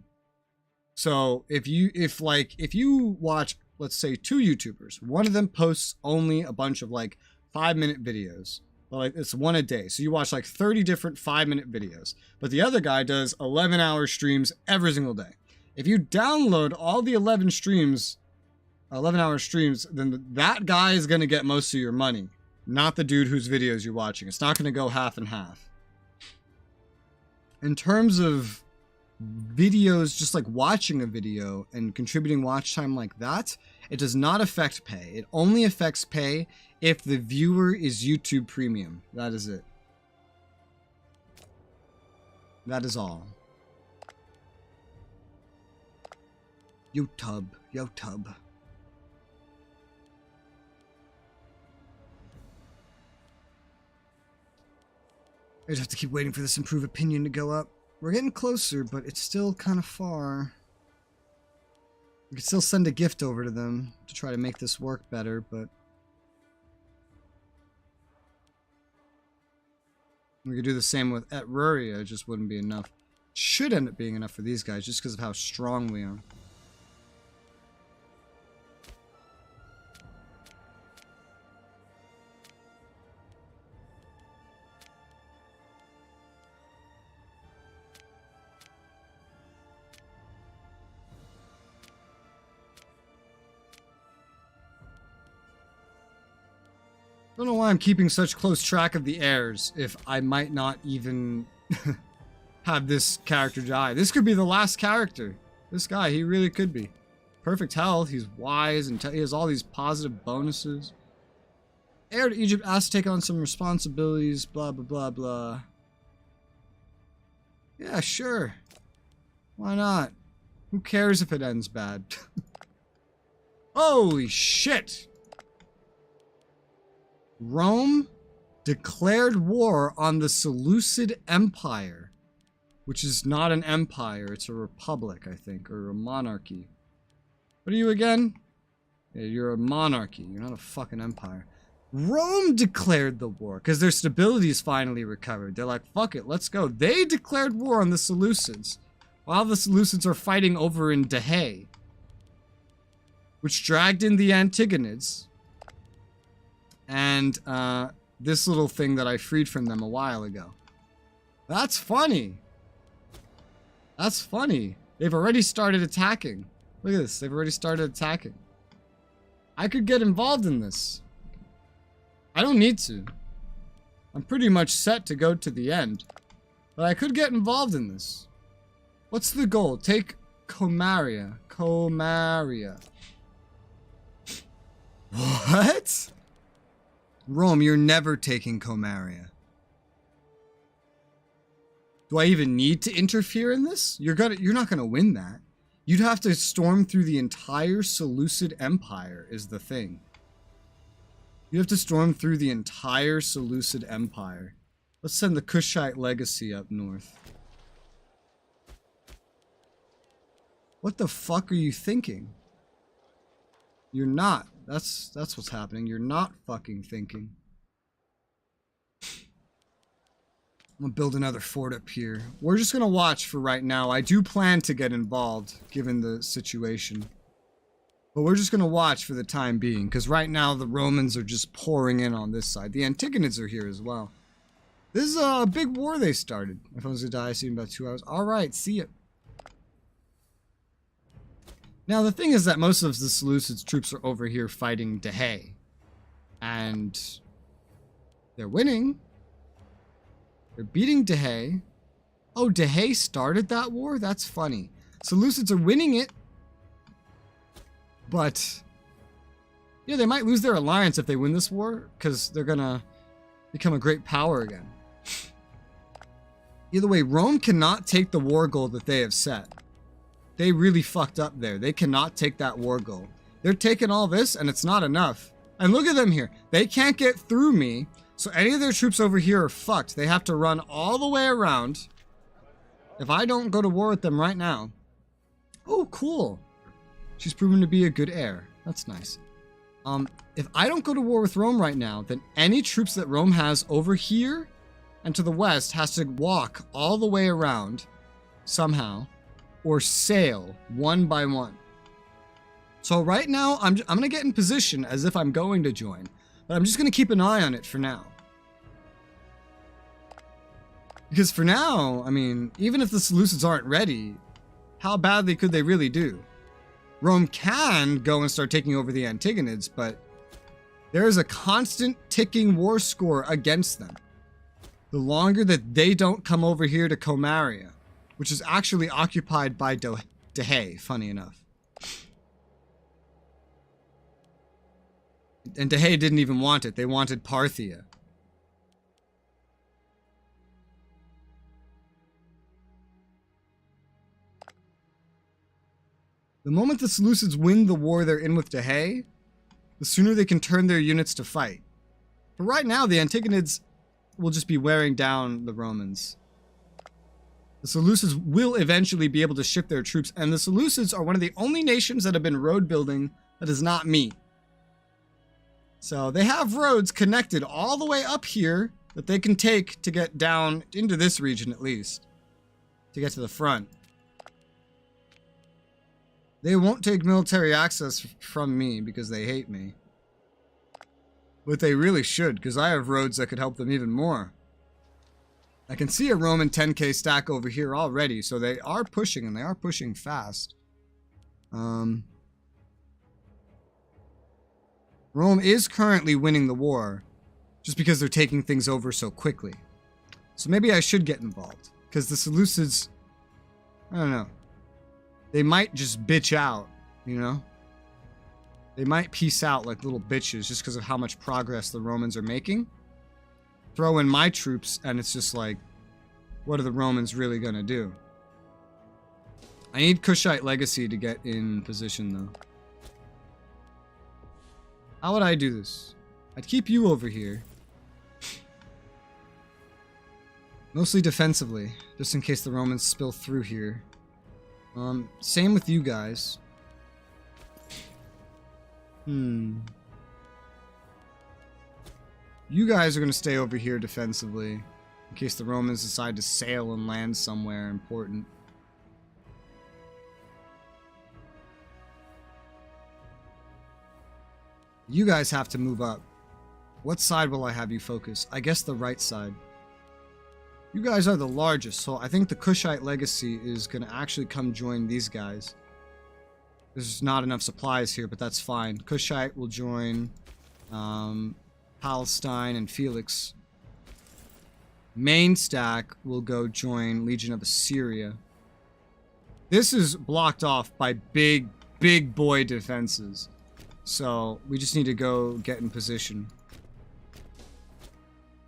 So if you watch, let's say 2 YouTubers, one of them posts only a bunch of like 5-minute videos. But like it's one a day. So you watch like 30 different 5-minute videos. But the other guy does 11-hour streams every single day. If you download all the 11-hour streams, then that guy is going to get most of your money. Not the dude whose videos you're watching. It's not going to go half and half. In terms of videos, just like watching a video and contributing watch time like that, it does not affect pay. It only affects pay if the viewer is YouTube Premium. That is it. That is all. YouTube. I just have to keep waiting for this improved opinion to go up. We're getting closer, but it's still kind of far. We could still send a gift over to them to try to make this work better, but we could do the same with Etruria. It just wouldn't be enough. Should end up being enough for these guys just because of how strong we are. I don't know why I'm keeping such close track of the heirs if I might not even have this character die. This could be the last character. This guy, he really could be. Perfect health, he's wise, and he has all these positive bonuses. Heir to Egypt has to take on some responsibilities, blah, blah, blah, blah. Yeah, sure. Why not? Who cares if it ends bad? Holy shit! Rome declared war on the Seleucid Empire, which is not an empire, it's a republic, I think, or a monarchy. What are you again? Yeah, you're a monarchy, you're not a fucking empire. Rome declared the war, because their stability is finally recovered. They're like, fuck it, let's go. They declared war on the Seleucids, while the Seleucids are fighting over in Dehe, which dragged in the Antigonids. And this little thing that I freed from them a while ago. That's funny. That's funny. They've already started attacking. Look at this. They've already started attacking. I could get involved in this. I don't need to. I'm pretty much set to go to the end. But I could get involved in this. What's the goal? Take Comaria. What? Rome, you're never taking Comaria. Do I even need to interfere in this? You're not gonna win that. You'd have to storm through the entire Seleucid Empire is the thing. You have to storm through the entire Seleucid Empire. Let's send the Kushite legacy up north. What the fuck are you thinking? You're not. That's what's happening. You're not fucking thinking. I'm gonna build another fort up here. We're just gonna watch for right now. I do plan to get involved, given the situation. But we're just gonna watch for the time being, because right now the Romans are just pouring in on this side. The Antigonids are here as well. This is a big war they started. My phone's gonna die, I see in about 2 hours. Alright, see ya. Now the thing is that most of the Seleucids troops are over here fighting Dehe. And they're winning. They're beating Dehe. Oh, Dehe started that war? That's funny. Seleucids are winning it. But yeah, they might lose their alliance if they win this war, because they're gonna become a great power again. Either way, Rome cannot take the war goal that they have set. They really fucked up there. They cannot take that war goal. They're taking all this, and it's not enough. And look at them here. They can't get through me, so any of their troops over here are fucked. They have to run all the way around. If I don't go to war with them right now... Oh, cool. She's proven to be a good heir. That's nice. If I don't go to war with Rome right now, then any troops that Rome has over here and to the west has to walk all the way around somehow or sail one by one. So right now, I'm going to get in position as if I'm going to join, but I'm just going to keep an eye on it for now. Because for now, I mean, even if the Seleucids aren't ready, how badly could they really do? Rome can go and start taking over the Antigonids, but there is a constant ticking war score against them. The longer that they don't come over here to Comaria, which is actually occupied by Dehe, funny enough. And Dehe didn't even want it. They wanted Parthia. The moment the Seleucids win the war they're in with Dehe, the sooner they can turn their units to fight. But right now, the Antigonids will just be wearing down the Romans. The Seleucids will eventually be able to shift their troops, and the Seleucids are one of the only nations that have been road building that is not me. So they have roads connected all the way up here that they can take to get down into this region at least, to get to the front. They won't take military access from me because they hate me. But they really should, because I have roads that could help them even more. I can see a Roman 10k stack over here already, so they are pushing, and they are pushing fast. Rome is currently winning the war, just because they're taking things over so quickly. So maybe I should get involved, because the Seleucids, I don't know. They might just bitch out, you know? They might peace out like little bitches just because of how much progress the Romans are making. Throw in my troops, and it's just like, what are the Romans really going to do? I need Kushite legacy to get in position, though. How would I do this? I'd keep you over here. Mostly defensively, just in case the Romans spill through here. Same with you guys. You guys are going to stay over here defensively, in case the Romans decide to sail and land somewhere important. You guys have to move up. What side will I have you focus? I guess the right side. You guys are the largest, so I think the Kushite legacy is going to actually come join these guys. There's not enough supplies here, but that's fine. Kushite will join Palestine and Felix. Main stack will go join Legion of Assyria. This is blocked off by big boy defenses. So we just need to go get in position.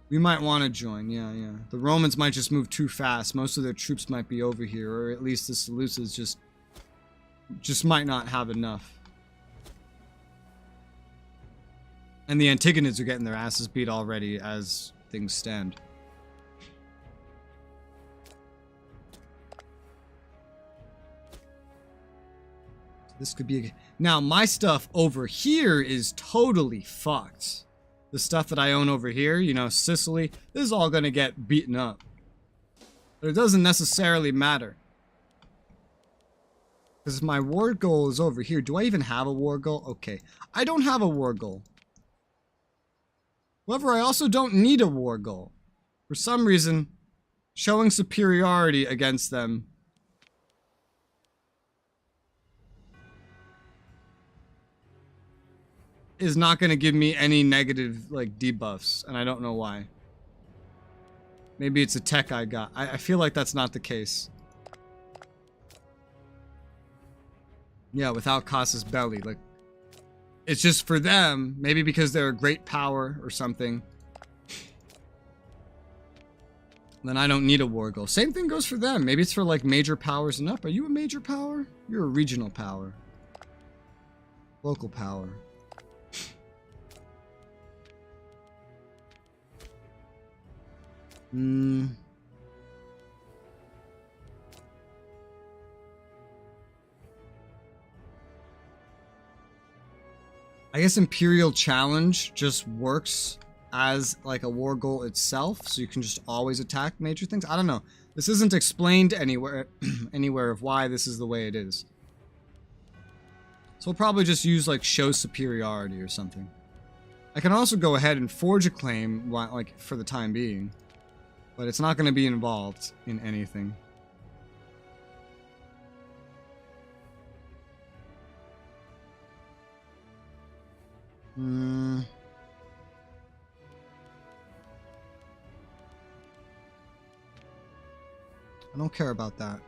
We might want to join, yeah. The Romans might just move too fast. Most of their troops might be over here, or at least the Seleucids just might not have enough. And the Antigonids are getting their asses beat already as things stand. This could be... Now, my stuff over here is totally fucked. The stuff that I own over here, you know, Sicily, this is all going to get beaten up. But it doesn't necessarily matter. Because my war goal is over here. Do I even have a war goal? Okay. I don't have a war goal. However, I also don't need a war goal. For some reason, showing superiority against them is not going to give me any negative, like, debuffs, and I don't know why. Maybe it's a tech I got. I feel like that's not the case. Yeah, without Casus Belli, like, it's just for them, maybe because they're a great power or something. Then I don't need a war goal. Same thing goes for them. Maybe it's for, like, major powers and up. Are you a major power? You're a regional power. Local power. I guess Imperial Challenge just works as like a war goal itself, so you can just always attack major things. I don't know. This isn't explained anywhere anywhere of why this is the way it is. So we'll probably just use like show superiority or something. I can also go ahead and forge a claim like for the time being, but it's not going to be involved in anything. I don't care about that.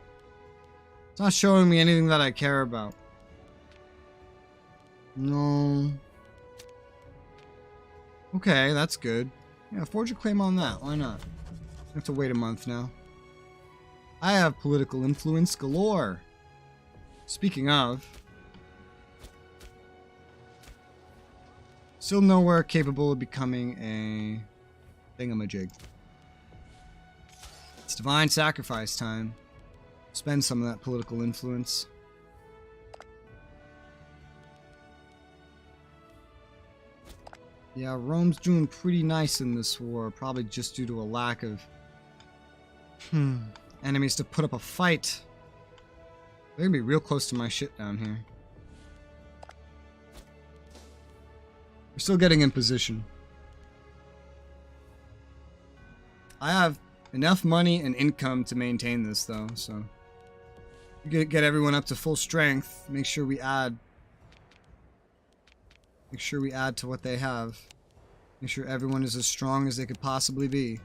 It's not showing me anything that I care about. No. Okay, that's good. Yeah, forge a claim on that. Why not? I have to wait a month now. I have political influence galore. Speaking of, still nowhere capable of becoming a thingamajig. It's divine sacrifice time. Spend some of that political influence. Yeah, Rome's doing pretty nice in this war, probably just due to a lack of enemies to put up a fight. They're gonna be real close to my shit down here. We're still getting in position. I have enough money and income to maintain this though, so get everyone up to full strength. Make sure we add to what they have. Make sure everyone is as strong as they could possibly be.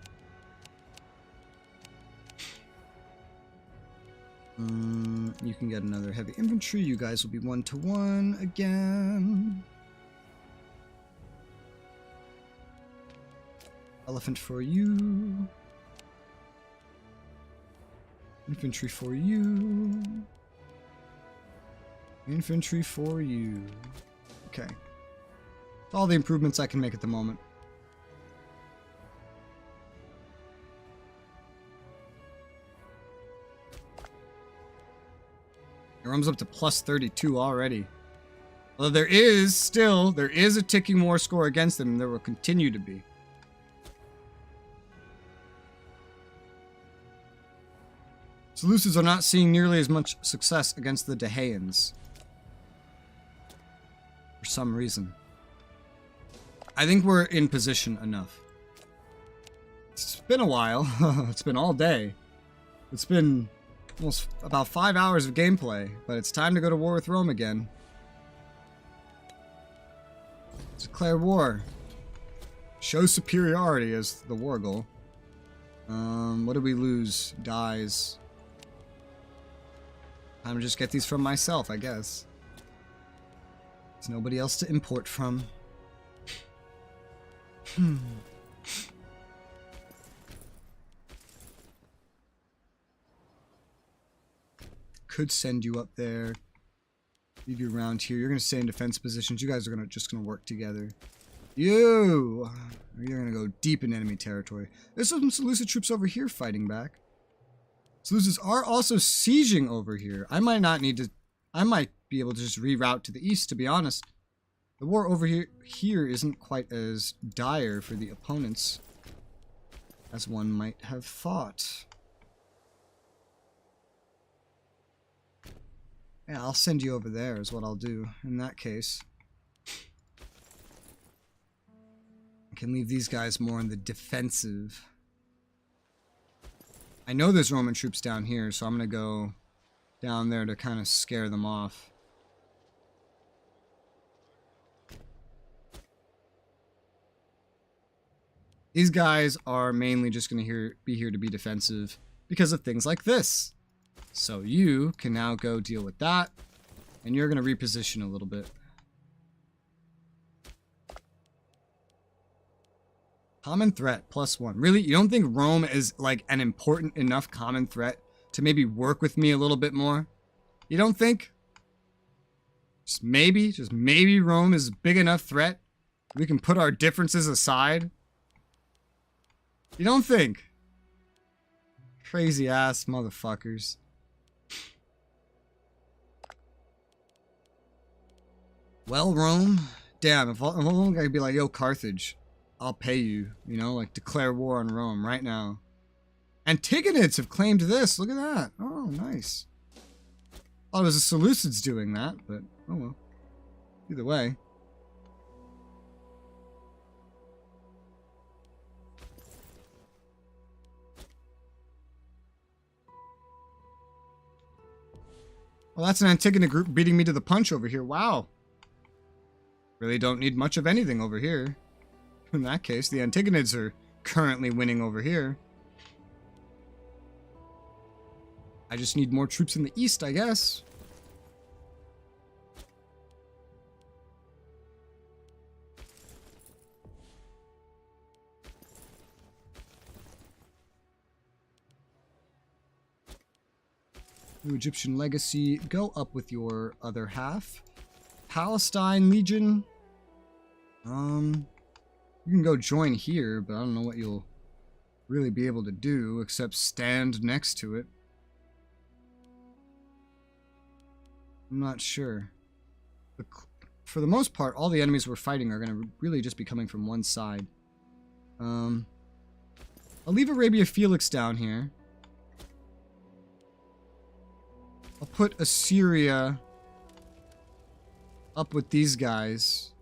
You can get another heavy infantry. You guys will be 1-to-1 again. Elephant for you. Infantry for you. Infantry for you. Okay. That's all the improvements I can make at the moment. Rome's up to plus 32 already. Although there is a ticking war score against them, and there will continue to be. Seleucids are not seeing nearly as much success against the Dahaeans. For some reason. I think we're in position enough. It's been a while. It's been all day. It's been almost about 5 hours of gameplay, but it's time to go to war with Rome again. Declare war. Show superiority as the war goal. What did we lose? Dies. Time to just get these from myself, I guess. There's nobody else to import from. Could send you up there. Leave you around here. You're gonna stay in defense positions. You guys are just gonna work together. You're gonna go deep in enemy territory. There's some Seleucid troops over here fighting back. Seleucids are also sieging over here. I might be able to just reroute to the east, to be honest. The war over here isn't quite as dire for the opponents as one might have thought. Yeah, I'll send you over there is what I'll do in that case. I can leave these guys more in the defensive. I know there's Roman troops down here, so I'm going to go down there to kind of scare them off. These guys are mainly just going to be here to be defensive because of things like this. So you can now go deal with that, and you're going to reposition a little bit. Common threat, +1. Really? You don't think Rome is like an important enough common threat to maybe work with me a little bit more? You don't think? Just maybe Rome is a big enough threat. We can put our differences aside. You don't think? Crazy ass motherfuckers. Well, Rome, damn, if only I could be like, yo, Carthage, I'll pay you, you know, like declare war on Rome right now. Antigonids have claimed this. Look at that. Oh, nice. Thought it was the Seleucids doing that, but oh well. Either way. Well, that's an Antigonid group beating me to the punch over here. Wow. Really don't need much of anything over here. In that case, the Antigonids are currently winning over here. I just need more troops in the east, I guess. New Egyptian legacy, go up with your other half. Palestine Legion. You can go join here, but I don't know what you'll really be able to do except stand next to it. I'm not sure. But for the most part, all the enemies we're fighting are going to really just be coming from one side. I'll leave Arabia Felix down here. I'll put Assyria up with these guys.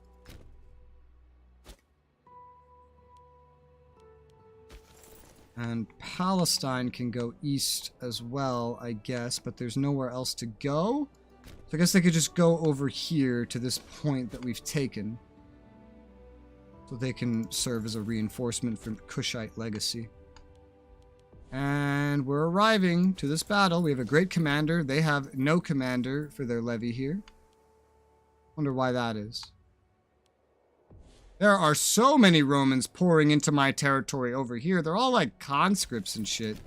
And Palestine can go east as well, I guess, but there's nowhere else to go. So I guess they could just go over here to this point that we've taken. So they can serve as a reinforcement for Kushite legacy. And we're arriving to this battle. We have a great commander. They have no commander for their levy here. Wonder why that is. There are so many Romans pouring into my territory over here. They're all like conscripts and shit.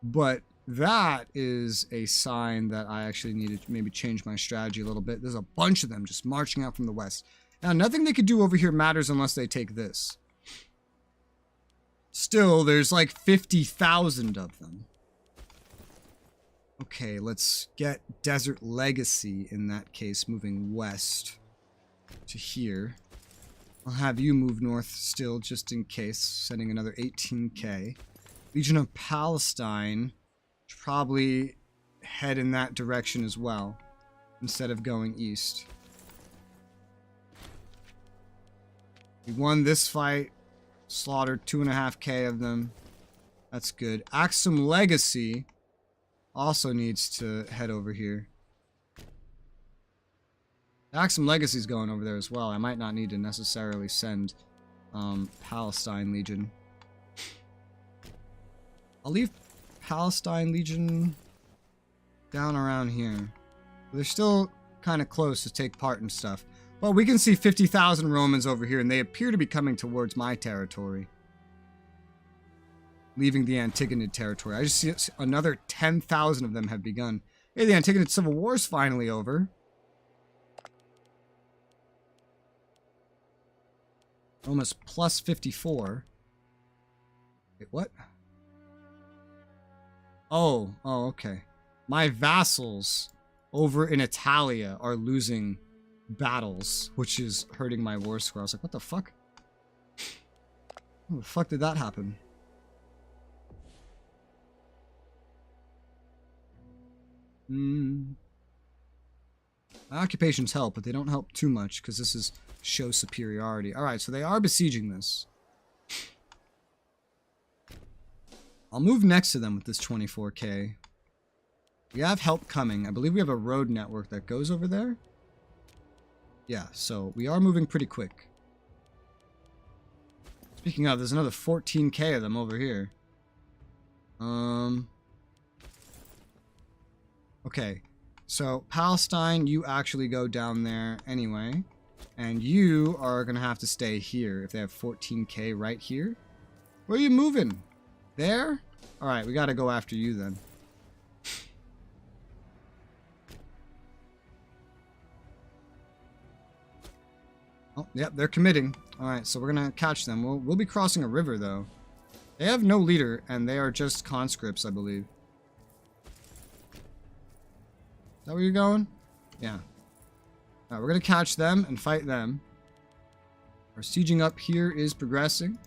But that is a sign that I actually need to maybe change my strategy a little bit. There's a bunch of them just marching out from the west. Now, nothing they could do over here matters unless they take this. Still, there's like 50,000 of them. Okay, let's get Desert Legacy in that case, moving west to here. I'll have you move north still, just in case, sending another 18k. Legion of Palestine should probably head in that direction as well, instead of going east. We won this fight, slaughtered 2.5k of them. That's good. Axum Legacy also needs to head over here. Axum Legacy's going over there as well. I might not need to necessarily send Palestine Legion. I'll leave Palestine Legion down around here. They're still kind of close to take part in stuff. Well, we can see 50,000 Romans over here, and they appear to be coming towards my territory. Leaving the Antigonid territory. I just see another 10,000 of them have begun. Hey, the Antigonid Civil War is finally over. Almost plus 54. Wait, what? Oh, okay. My vassals over in Italia are losing battles, which is hurting my war score. I was like, what the fuck? How the fuck did that happen? My occupations help, but they don't help too much because this is show superiority. Alright, so they are besieging this. I'll move next to them with this 24k. We have help coming. I believe we have a road network that goes over there. Yeah, so we are moving pretty quick. Speaking of, there's another 14k of them over here. Okay, so Palestine, you actually go down there anyway. And you are going to have to stay here if they have 14k right here. Where are you moving? There? Alright, we got to go after you then. Oh, yep, they're committing. Alright, so we're going to catch them. We'll be crossing a river, though. They have no leader, and they are just conscripts, I believe. Is that where you're going? Yeah. Alright, we're going to catch them and fight them. Our sieging up here is progressing.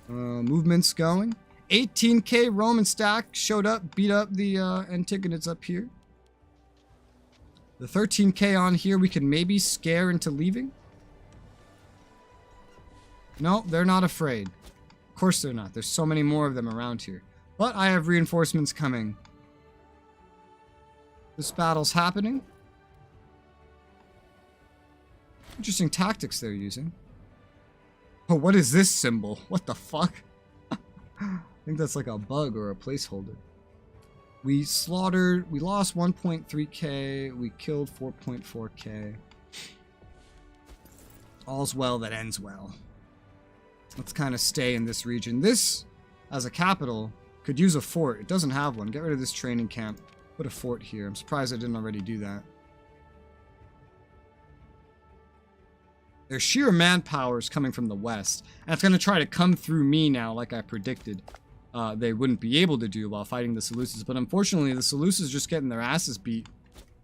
Movement's going. 18k Roman stack showed up, beat up the Antigonids up here. The 13k on here we can maybe scare into leaving. No, they're not afraid. Of course they're not. There's so many more of them around here. But I have reinforcements coming. This battle's happening. Interesting tactics they're using. Oh, what is this symbol? What the fuck? I think that's like a bug or a placeholder. We lost 1.3k. We killed 4.4k. All's well that ends well. Let's kind of stay in this region. This, as a capital, could use a fort. It doesn't have one. Get rid of this training camp. Put a fort here. I'm surprised I didn't already do that. Their sheer manpower is coming from the west. And it's going to try to come through me now, like I predicted. They wouldn't be able to do while fighting the Seleucids. But unfortunately, the Seleucids just getting their asses beat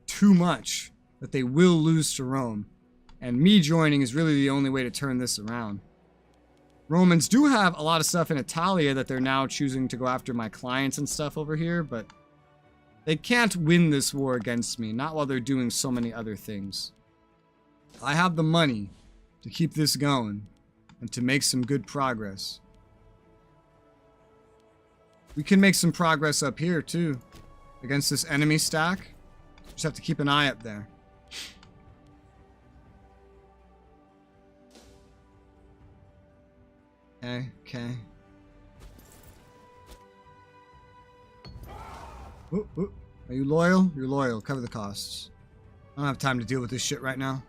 too much that they will lose to Rome. And me joining is really the only way to turn this around. Romans do have a lot of stuff in Italia that they're now choosing to go after my clients and stuff over here, but they can't win this war against me, not while they're doing so many other things. I have the money to keep this going and to make some good progress. We can make some progress up here too against this enemy stack. Just have to keep an eye up there. Okay. Ooh. Are you loyal? You're loyal. Cover the costs. I don't have time to deal with this shit right now.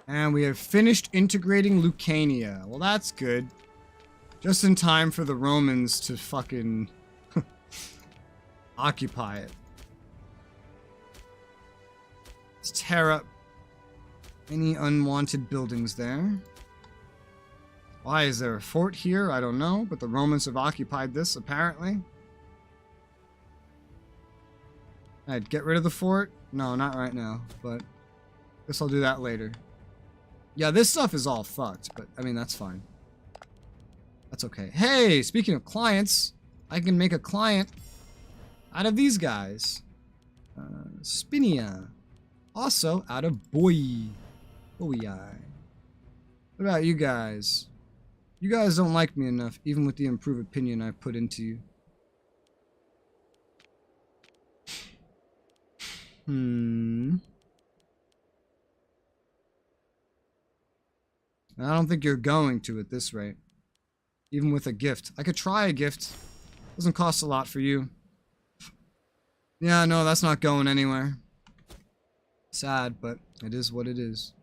And we have finished integrating Lucania. Well, that's good. Just in time for the Romans to fucking occupy it. Let's tear up any unwanted buildings there. Why is there a fort here? I don't know, but the Romans have occupied this apparently. I'd get rid of the fort? No, not right now, but guess I'll do that later. Yeah, this stuff is all fucked, but I mean, that's fine. That's okay. Hey, speaking of clients, I can make a client out of these guys. Spinia. Also out of Boy. What about you guys? You guys don't like me enough, even with the improved opinion I put into you. I don't think you're going to at this rate. Even with a gift. I could try a gift. Doesn't cost a lot for you. Yeah, no, that's not going anywhere. Sad, but it is what it is.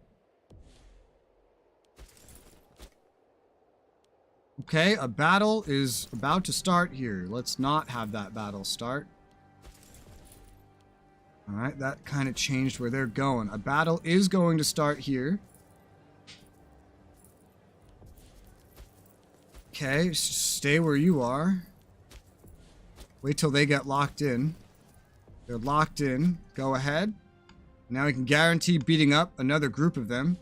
Okay, a battle is about to start here. Let's not have that battle start. Alright, that kind of changed where they're going. A battle is going to start here. Okay, stay where you are. Wait till they get locked in. They're locked in. Go ahead. Now we can guarantee beating up another group of them.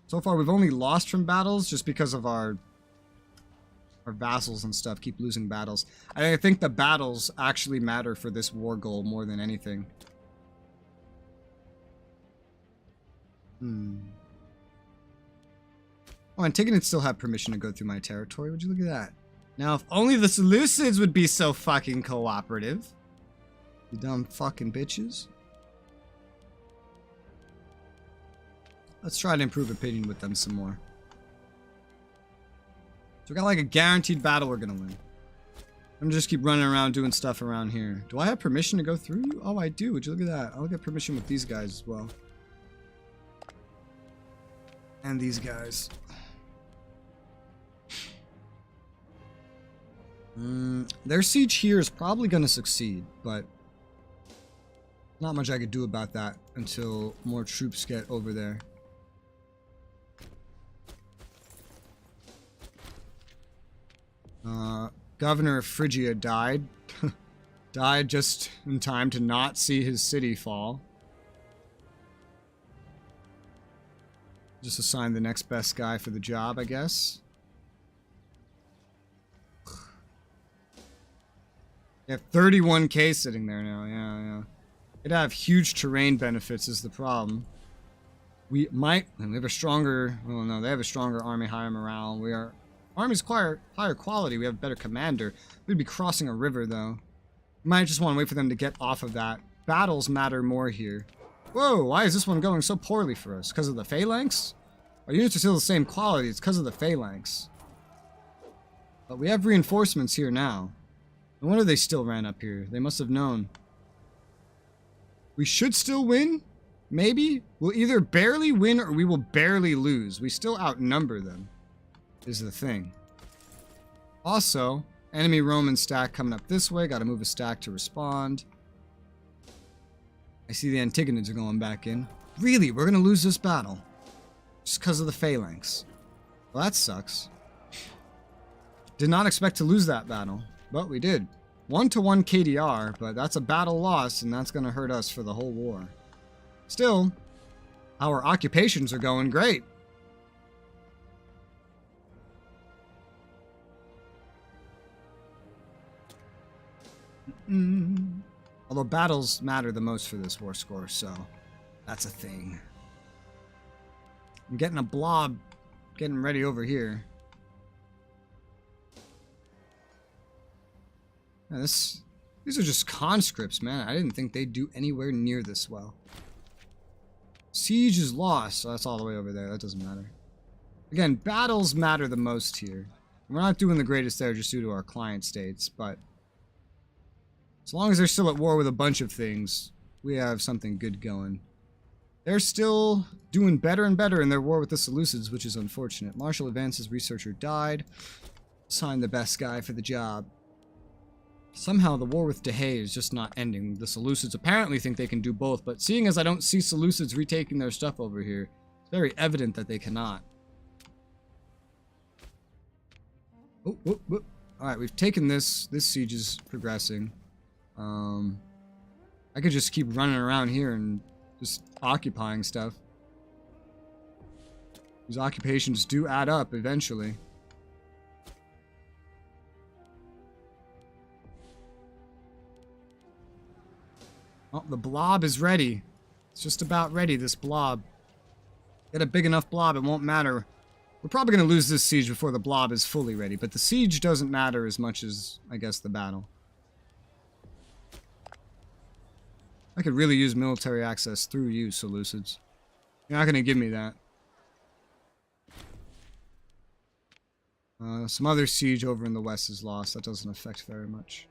So far, we've only lost from battles just because of our vassals and stuff keep losing battles. I think the battles actually matter for this war goal more than anything. Oh, Antigonids still have permission to go through my territory. Would you look at that? Now, if only the Seleucids would be so fucking cooperative. You dumb fucking bitches. Let's try to improve opinion with them some more. So we got like a guaranteed battle we're gonna win. I'm gonna just keep running around doing stuff around here. Do I have permission to go through you? Oh, I do. Would you look at that? I'll get permission with these guys as well. And these guys. Their siege here is probably going to succeed, but not much I could do about that until more troops get over there. Governor of Phrygia died. Died just in time to not see his city fall. Just assign the next best guy for the job, I guess. You have 31k sitting there now. Yeah. It'd have huge terrain benefits is the problem. We have a stronger, well no, they have a stronger army, higher morale. Army's higher quality, we have a better commander. We'd be crossing a river though. Might just want to wait for them to get off of that. Battles matter more here. Whoa, why is this one going so poorly for us? Because of the phalanx? Our units are still the same quality, it's because of the phalanx. But we have reinforcements here now. No wonder they still ran up here. They must have known. We should still win? Maybe? We'll either barely win or we will barely lose. We still outnumber them, is the thing. Also, enemy Roman stack coming up this way. Gotta move a stack to respond. I see the Antigonids are going back in. Really? We're gonna lose this battle? Just because of the phalanx. Well, that sucks. Did not expect to lose that battle. But we did. 1-to-1 KDR, but that's a battle loss, and that's going to hurt us for the whole war. Still, our occupations are going great. Although battles matter the most for this war score, so that's a thing. I'm getting a blob getting ready over here. Yeah, these are just conscripts, man. I didn't think they'd do anywhere near this well. Siege is lost, so that's all the way over there. That doesn't matter. Again, battles matter the most here. We're not doing the greatest there just due to our client states, but as long as they're still at war with a bunch of things, we have something good going. They're still doing better and better in their war with the Seleucids, which is unfortunate. Marshall Advance's researcher died. Assign the best guy for the job. Somehow the war with Dehay is just not ending. The Seleucids apparently think they can do both, but seeing as I don't see Seleucids retaking their stuff over here, it's very evident that they cannot. Alright, we've taken this. This siege is progressing. I could just keep running around here and just occupying stuff. These occupations do add up eventually. Oh, the blob is ready. It's just about ready, this blob. Get a big enough blob, it won't matter. We're probably going to lose this siege before the blob is fully ready, but the siege doesn't matter as much as, I guess, the battle. I could really use military access through you, Seleucids. You're not going to give me that. Some other siege over in the west is lost. That doesn't affect very much.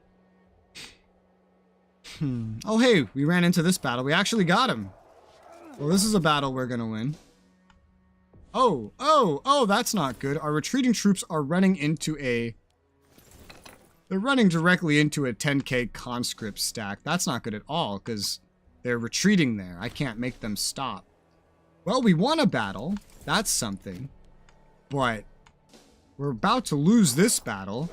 Oh, hey, we ran into this battle. We actually got him. Well, this is a battle we're going to win. Oh, that's not good. Our retreating troops are running into a... They're running directly into a 10k conscript stack. That's not good at all, because they're retreating there. I can't make them stop. Well, we won a battle. That's something. But we're about to lose this battle.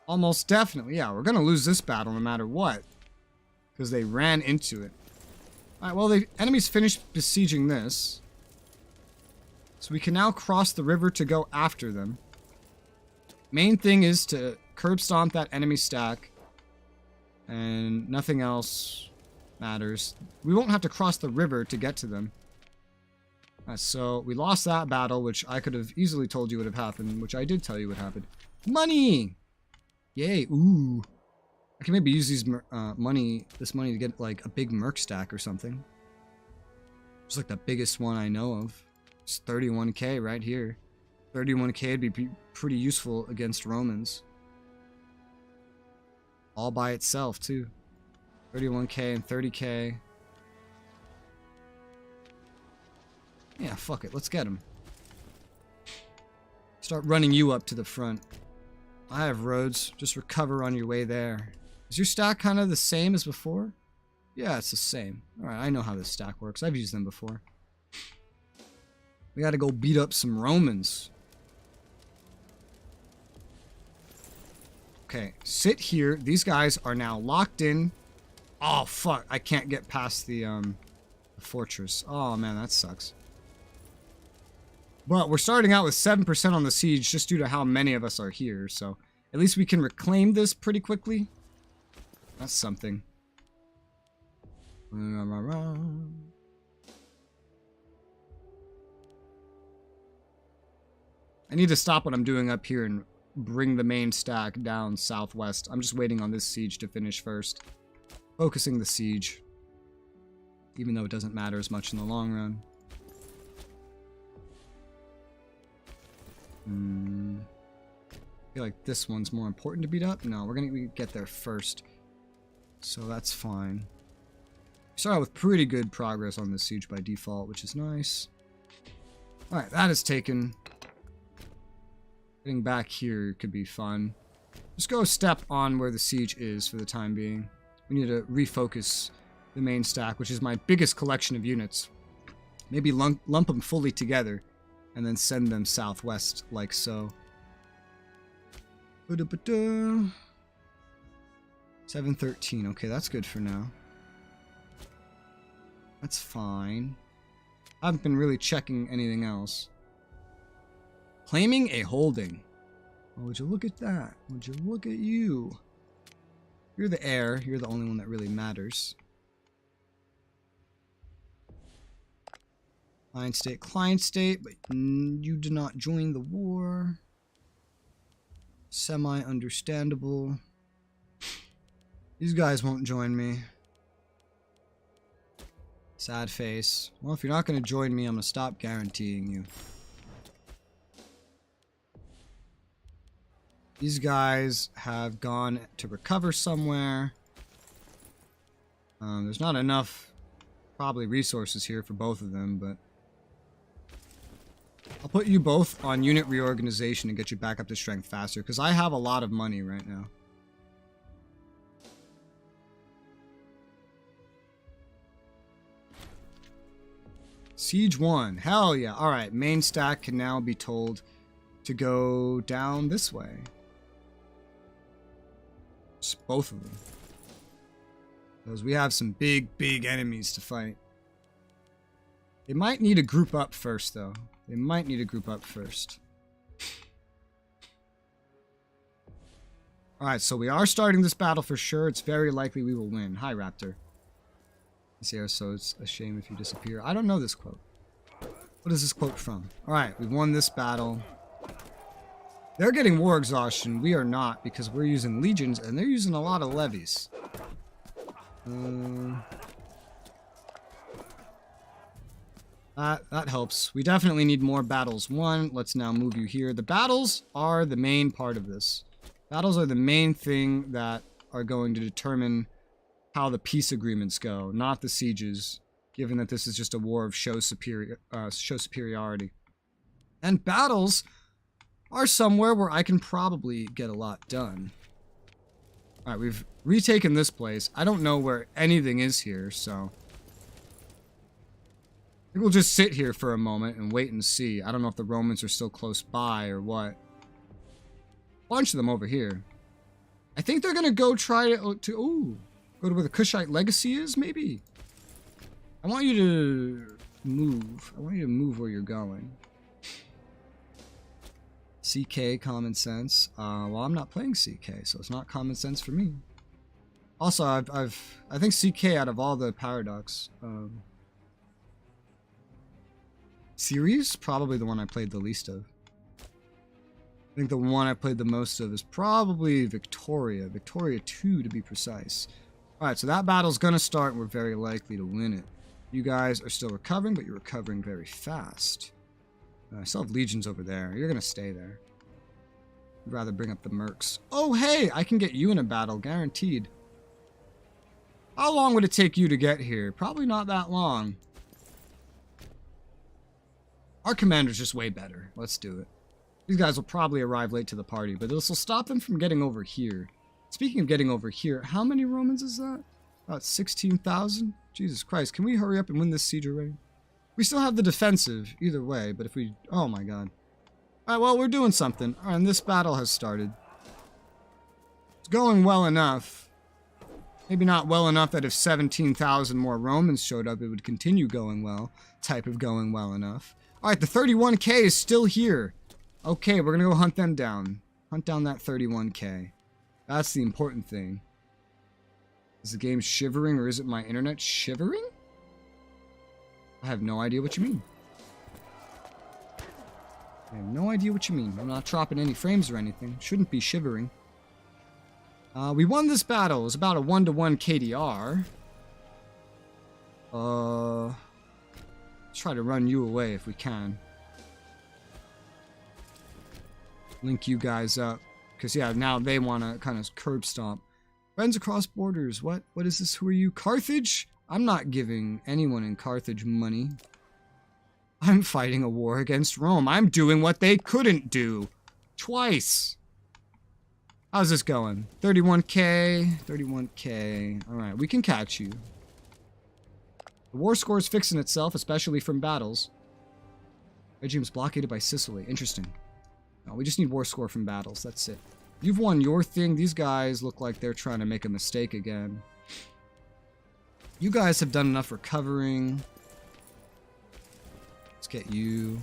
Almost definitely. Yeah, we're going to lose this battle no matter what. Because they ran into it. Alright, well, the enemy's finished besieging this. So we can now cross the river to go after them. Main thing is to curb stomp that enemy stack. And nothing else matters. We won't have to cross the river to get to them. So we lost that battle, which I could have easily told you would have happened, which I did tell you would happen. Money! Yay, ooh. I can maybe use these this money to get like a big merc stack or something. It's like the biggest one I know of. It's 31k right here. 31k would be pretty useful against Romans. All by itself too. 31k and 30k. Yeah, fuck it. Let's get him. Start running you up to the front. I have roads. Just recover on your way there. Is your stack kind of the same as before? Yeah, it's the same. Alright, I know how this stack works. I've used them before. We gotta go beat up some Romans. Okay, sit here. These guys are now locked in. Oh, fuck. I can't get past the fortress. Oh, man, that sucks. But we're starting out with 7% on the siege just due to how many of us are here. So at least we can reclaim this pretty quickly. That's something. I need to stop what I'm doing up here and bring the main stack down southwest. I'm just waiting on this siege to finish first. Focusing the siege. Even though it doesn't matter as much in the long run. I feel like this one's more important to beat up. No, we're gonna get there first. So that's fine. We start out with pretty good progress on this siege by default, which is nice. Alright, that is taken. Getting back here could be fun. Just go a step on where the siege is for the time being. We need to refocus the main stack, which is my biggest collection of units. Maybe lump them fully together and then send them southwest like so. 713. Okay, that's good for now. That's fine. I haven't been really checking anything else. Claiming a holding. Oh, would you look at that? Would you look at you? You're the heir. You're the only one that really matters. Client state, but you did not join the war. Semi-understandable. These guys won't join me. Sad face. Well, if you're not going to join me, I'm going to stop guaranteeing you. These guys have gone to recover somewhere. There's not enough, probably, resources here for both of them, but I'll put you both on unit reorganization and get you back up to strength faster, because I have a lot of money right now. Siege 1. Hell yeah. Alright, main stack can now be told to go down this way. Just both of them. Because we have some big enemies to fight. They might need to group up first, though. They might need to group up first. Alright, so we are starting this battle for sure. It's very likely we will win. Hi, Raptor. Here, so it's a shame if you disappear. I don't know this quote. What is this quote from? Alright, we've won this battle. They're getting war exhaustion. We are not, because we're using legions, and they're using a lot of levies. That helps. We definitely need more battles. One, let's now move you here. The battles are the main part of this. Battles are the main thing that are going to determine how the peace agreements go, not the sieges, given that this is just a war of show superiority. And battles are somewhere where I can probably get a lot done. Alright, we've retaken this place. I don't know where anything is here, so I think we'll just sit here for a moment and wait and see. I don't know if the Romans are still close by or what. Bunch of them over here. I think they're gonna go try to go to where the Kushite legacy is, maybe? I want you to move. I want you to move where you're going. CK, common sense. Well, I'm not playing CK, so it's not common sense for me. Also, I think CK out of all the Paradox series, probably the one I played the least of. I think the one I played the most of is probably Victoria. Victoria 2 to be precise. Alright, so that battle's gonna start and we're very likely to win it. You guys are still recovering, but you're recovering very fast. I still have legions over there. You're gonna stay there. I'd rather bring up the mercs. Oh, hey! I can get you in a battle, guaranteed. How long would it take you to get here? Probably not that long. Our commander's just way better. Let's do it. These guys will probably arrive late to the party, but this will stop them from getting over here. Speaking of getting over here, how many Romans is that? About 16,000? Jesus Christ, can we hurry up and win this siege already? We still have the defensive, either way, but if we... Oh my god. Alright, well, we're doing something. Alright, and this battle has started. It's going well enough. Maybe not well enough that if 17,000 more Romans showed up, it would continue going well. Type of going well enough. Alright, the 31k is still here. Okay, we're gonna go hunt them down. Hunt down that 31k. That's the important thing. Is the game shivering or is it my internet shivering? I have no idea what you mean. I have no idea what you mean. I'm not dropping any frames or anything. Shouldn't be shivering. We won this battle. It was about a 1-to-1 KDR. Let's try to run you away if we can. Link you guys up. Because, yeah, now they want to kind of curb stomp. Friends across borders. What? What is this? Who are you? Carthage? I'm not giving anyone in Carthage money. I'm fighting a war against Rome. I'm doing what they couldn't do. Twice. How's this going? 31k. 31k. Alright, we can catch you. The war score is fixing itself, especially from battles. Regime's blockaded by Sicily. Interesting. No, we just need war score from battles. That's it. You've won your thing. These guys look like they're trying to make a mistake again. You guys have done enough recovering. Let's get you.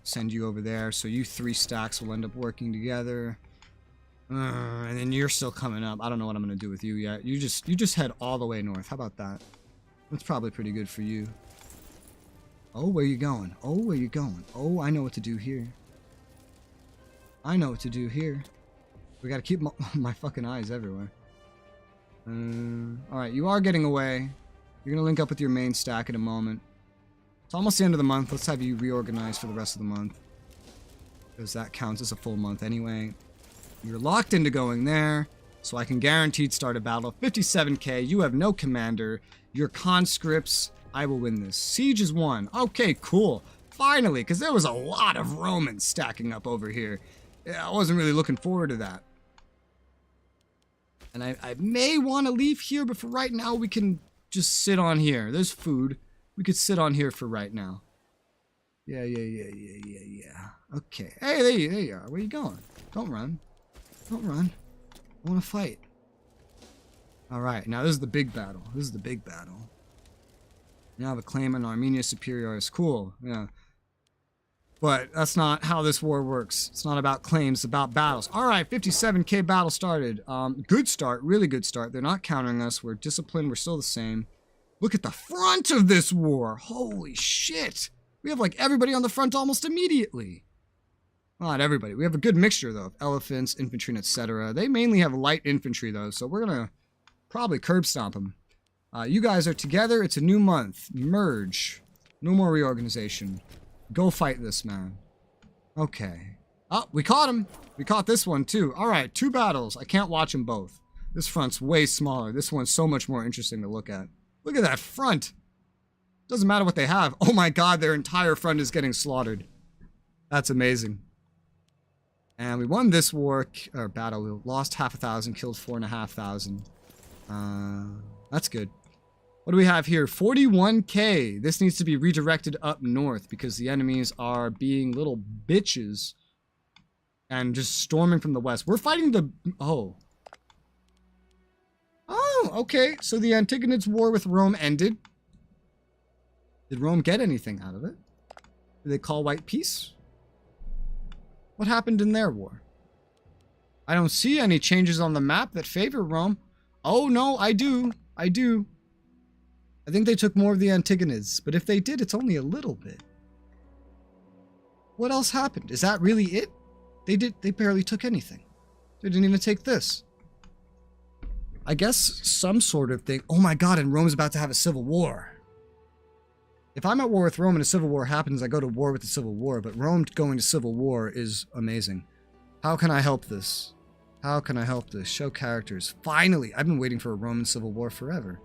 Send you over there. So you 3 stacks will end up working together. And then you're still coming up. I don't know what I'm going to do with you yet. You just head all the way north. How about that? That's probably pretty good for you. Oh, where you going? Oh, where you going? Oh, I know what to do here. I know what to do here. We gotta keep my fucking eyes everywhere. Alright, you are getting away. You're gonna link up with your main stack in a moment. It's almost the end of the month. Let's have you reorganize for the rest of the month. Because that counts as a full month anyway. You're locked into going there. So I can guaranteed start a battle. 57k. You have no commander. Your conscripts. I will win this. Siege is won. Okay, cool. Finally, because there was a lot of Romans stacking up over here. Yeah, I wasn't really looking forward to that. And I may want to leave here, but for right now, we can just sit on here. There's food. We could sit on here for right now. Yeah. Okay. Hey, there you are. Where you going? Don't run. Don't run. I want to fight. Alright, now this is the big battle. This is the big battle. Now the claim on Armenia Superior is cool. Yeah. But that's not how this war works. It's not about claims, it's about battles. Alright, 57k battle started. Good start, really good start. They're not countering us. We're disciplined, we're still the same. Look at the front of this war. Holy shit. We have like everybody on the front almost immediately. Well, not everybody. We have a good mixture though of elephants, infantry, and etc. They mainly have light infantry though, so we're gonna probably curb stomp them. You guys are together. It's a new month. Merge. No more reorganization. Go fight this man. Okay. Oh, we caught him. We caught this one too. Alright, 2 battles. I can't watch them both. This front's way smaller. This one's so much more interesting to look at. Look at that front. Doesn't matter what they have. Oh my god, their entire front is getting slaughtered. That's amazing. And we won this war, or battle. We lost 5,000, killed 4,500. That's good. What do we have here? 41k. This needs to be redirected up north because the enemies are being little bitches and just storming from the west. We're fighting the... Oh, okay. So the Antigonids' war with Rome ended. Did Rome get anything out of it? Did they call white peace? What happened in their war? I don't see any changes on the map that favor Rome. Oh, no, I do. I do. I think they took more of the Antigonids, but if they did, it's only a little bit. What else happened? Is that really it? They barely took anything. They didn't even take this. I guess some sort of thing. Oh my god, and Rome's about to have a civil war. If I'm at war with Rome and a civil war happens, I go to war with the civil war, but Rome going to civil war is amazing. How can I help this? How can I help this? Show characters. Finally! I've been waiting for a Roman civil war forever.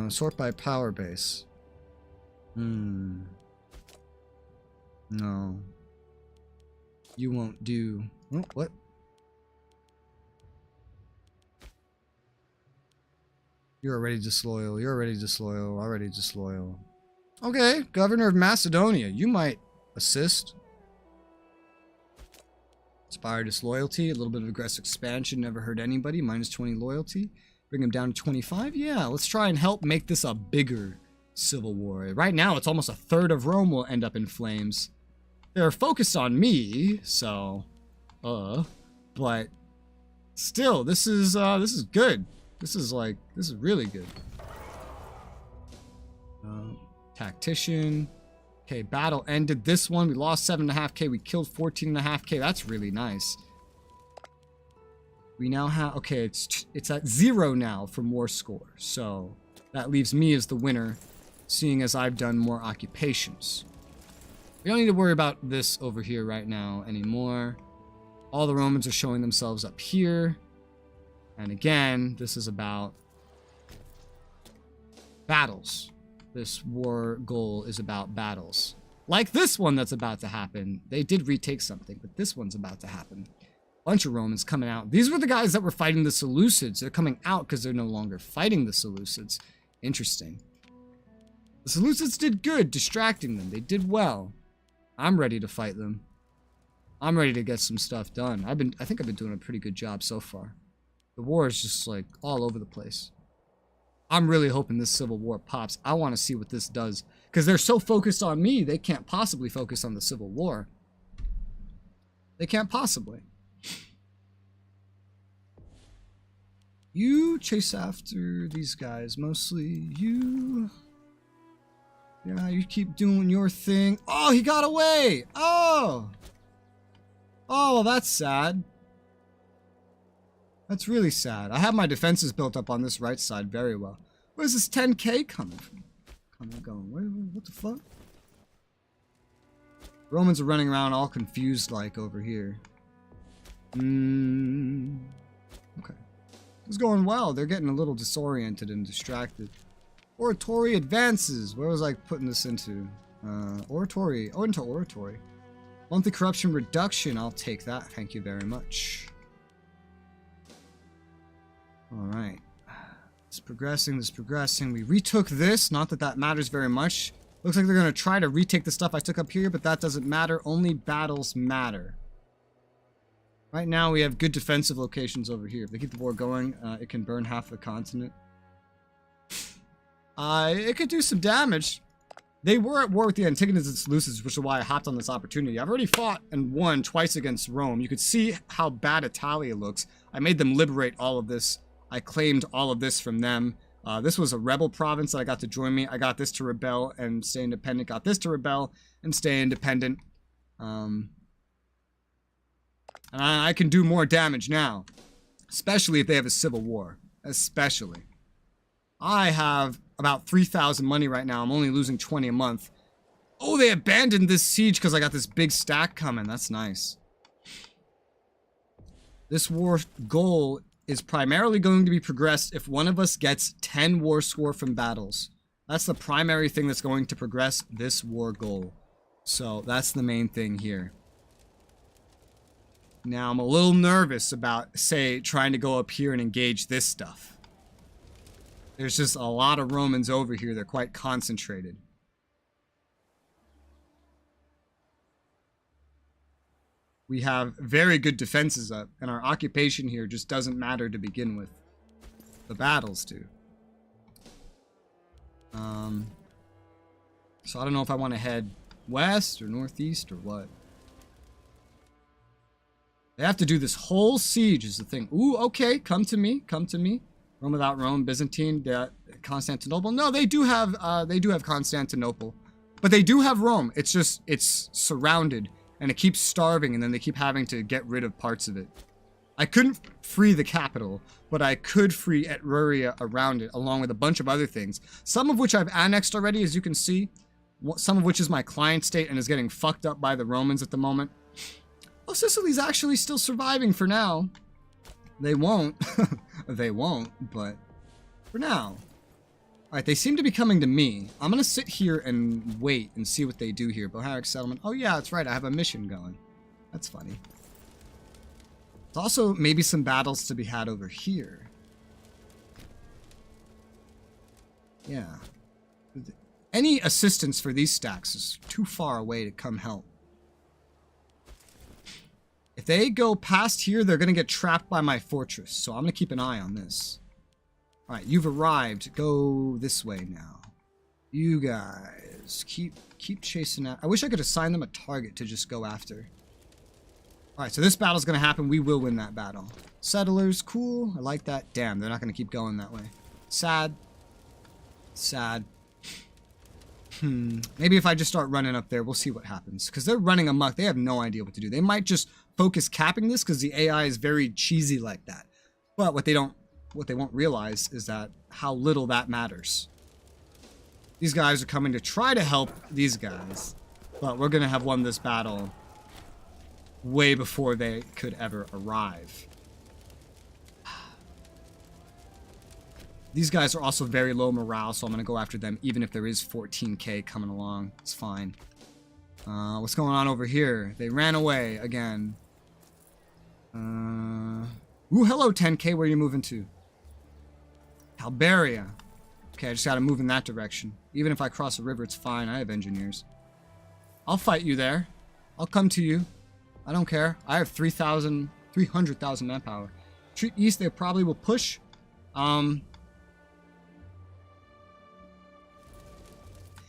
Sort by power base. No. You won't do... Oh, what? You're already disloyal. You're already disloyal. Already disloyal. Okay, Governor of Macedonia. You might assist. Inspire disloyalty, a little bit of aggressive expansion, never hurt anybody, minus 20 loyalty. Bring him down to 25. Yeah, let's try and help make this a bigger civil war. Right now, it's almost a third of Rome will end up in flames. They're focused on me, so, but still, this is good. This is really good. Tactician. Okay, battle ended. This one, we lost 7.5k. We killed 14.5k. That's really nice. We now have, okay, it's at 0 now from war score. So that leaves me as the winner, seeing as I've done more occupations. We don't need to worry about this over here right now anymore. All the Romans are showing themselves up here. And again, this is about battles. This war goal is about battles. Like this one that's about to happen. They did retake something, but this one's about to happen. Bunch of Romans coming out. These were the guys that were fighting the Seleucids. They're coming out because they're no longer fighting the Seleucids. Interesting. The Seleucids did good, distracting them. They did well. I'm ready to fight them. I'm ready to get some stuff done. I think I've been doing a pretty good job so far. The war is just like all over the place. I'm really hoping this civil war pops. I want to see what this does. Because they're so focused on me, they can't possibly focus on the civil war. They can't possibly. You chase after these guys, mostly you. Yeah, you keep doing your thing. Oh, he got away! Oh! Oh, well, that's sad. That's really sad. I have my defenses built up on this right side very well. Where's this 10k coming from? Coming and going. What the fuck? Romans are running around all confused like over here. Okay. It's going well. They're getting a little disoriented and distracted. Oratory advances. Where was I putting this into? Oratory. Oh, into oratory. Monthly corruption reduction. I'll take that. Thank you very much. Alright. It's progressing. This is progressing. We retook this. Not that that matters very much. Looks like they're going to try to retake the stuff I took up here, but that doesn't matter. Only battles matter. Right now, we have good defensive locations over here. If they keep the war going, it can burn half the continent. It could do some damage. They were at war with the Antigonids and Seleucids, which is why I hopped on this opportunity. I've already fought and won twice against Rome. You could see how bad Italia looks. I made them liberate all of this. I claimed all of this from them. This was a rebel province that I got to join me. I got this to rebel and stay independent. Got this to rebel and stay independent. And I can do more damage now. Especially if they have a civil war. Especially. I have about 3,000 money right now. I'm only losing 20 a month. Oh, they abandoned this siege because I got this big stack coming. That's nice. This war goal is primarily going to be progressed if one of us gets 10 war score from battles. That's the primary thing that's going to progress this war goal. So that's the main thing here. Now I'm a little nervous about, say, trying to go up here and engage this stuff. There's just a lot of Romans over here. They're quite concentrated. We have very good defenses up, and our occupation here just doesn't matter to begin with. The battles do. So I don't know if I want to head west or northeast or what. They have to do this whole siege is the thing. Ooh, okay, come to me, come to me. Rome without Rome, Byzantine, Constantinople. No, they do have Constantinople, but they do have Rome. It's just it's surrounded and it keeps starving, and then they keep having to get rid of parts of it. I couldn't free the capital, but I could free Etruria around it, along with a bunch of other things. Some of which I've annexed already, as you can see. Some of which is my client state and is getting fucked up by the Romans at the moment. Oh, Sicily's actually still surviving for now. They won't. They won't, but for now. Alright, they seem to be coming to me. I'm gonna sit here and wait and see what they do here. Boharic settlement. Oh yeah, that's right. I have a mission going. That's funny. There's also maybe some battles to be had over here. Yeah. Any assistance for these stacks is too far away to come help. If they go past here, they're going to get trapped by my fortress. So I'm going to keep an eye on this. All right, you've arrived. Go this way now. You guys, keep chasing out. I wish I could assign them a target to just go after. All right, so this battle's going to happen. We will win that battle. Settlers, cool. I like that. Damn, they're not going to keep going that way. Sad. Sad. Maybe if I just start running up there, we'll see what happens. Because they're running amok. They have no idea what to do. They might just focus capping this because the AI is very cheesy like that. But what they won't realize is that how little that matters. These guys are coming to try to help these guys. But we're going to have won this battle way before they could ever arrive. These guys are also very low morale, so I'm going to go after them even if there is 14k coming along. It's fine. What's going on over here? They ran away again. Ooh, hello 10k. Where are you moving to? Halberia. Okay, I just got to move in that direction. Even if I cross a river, it's fine. I have engineers. I'll fight you there. I'll come to you. I don't care. I have 300,000 manpower. Treat east, they probably will push.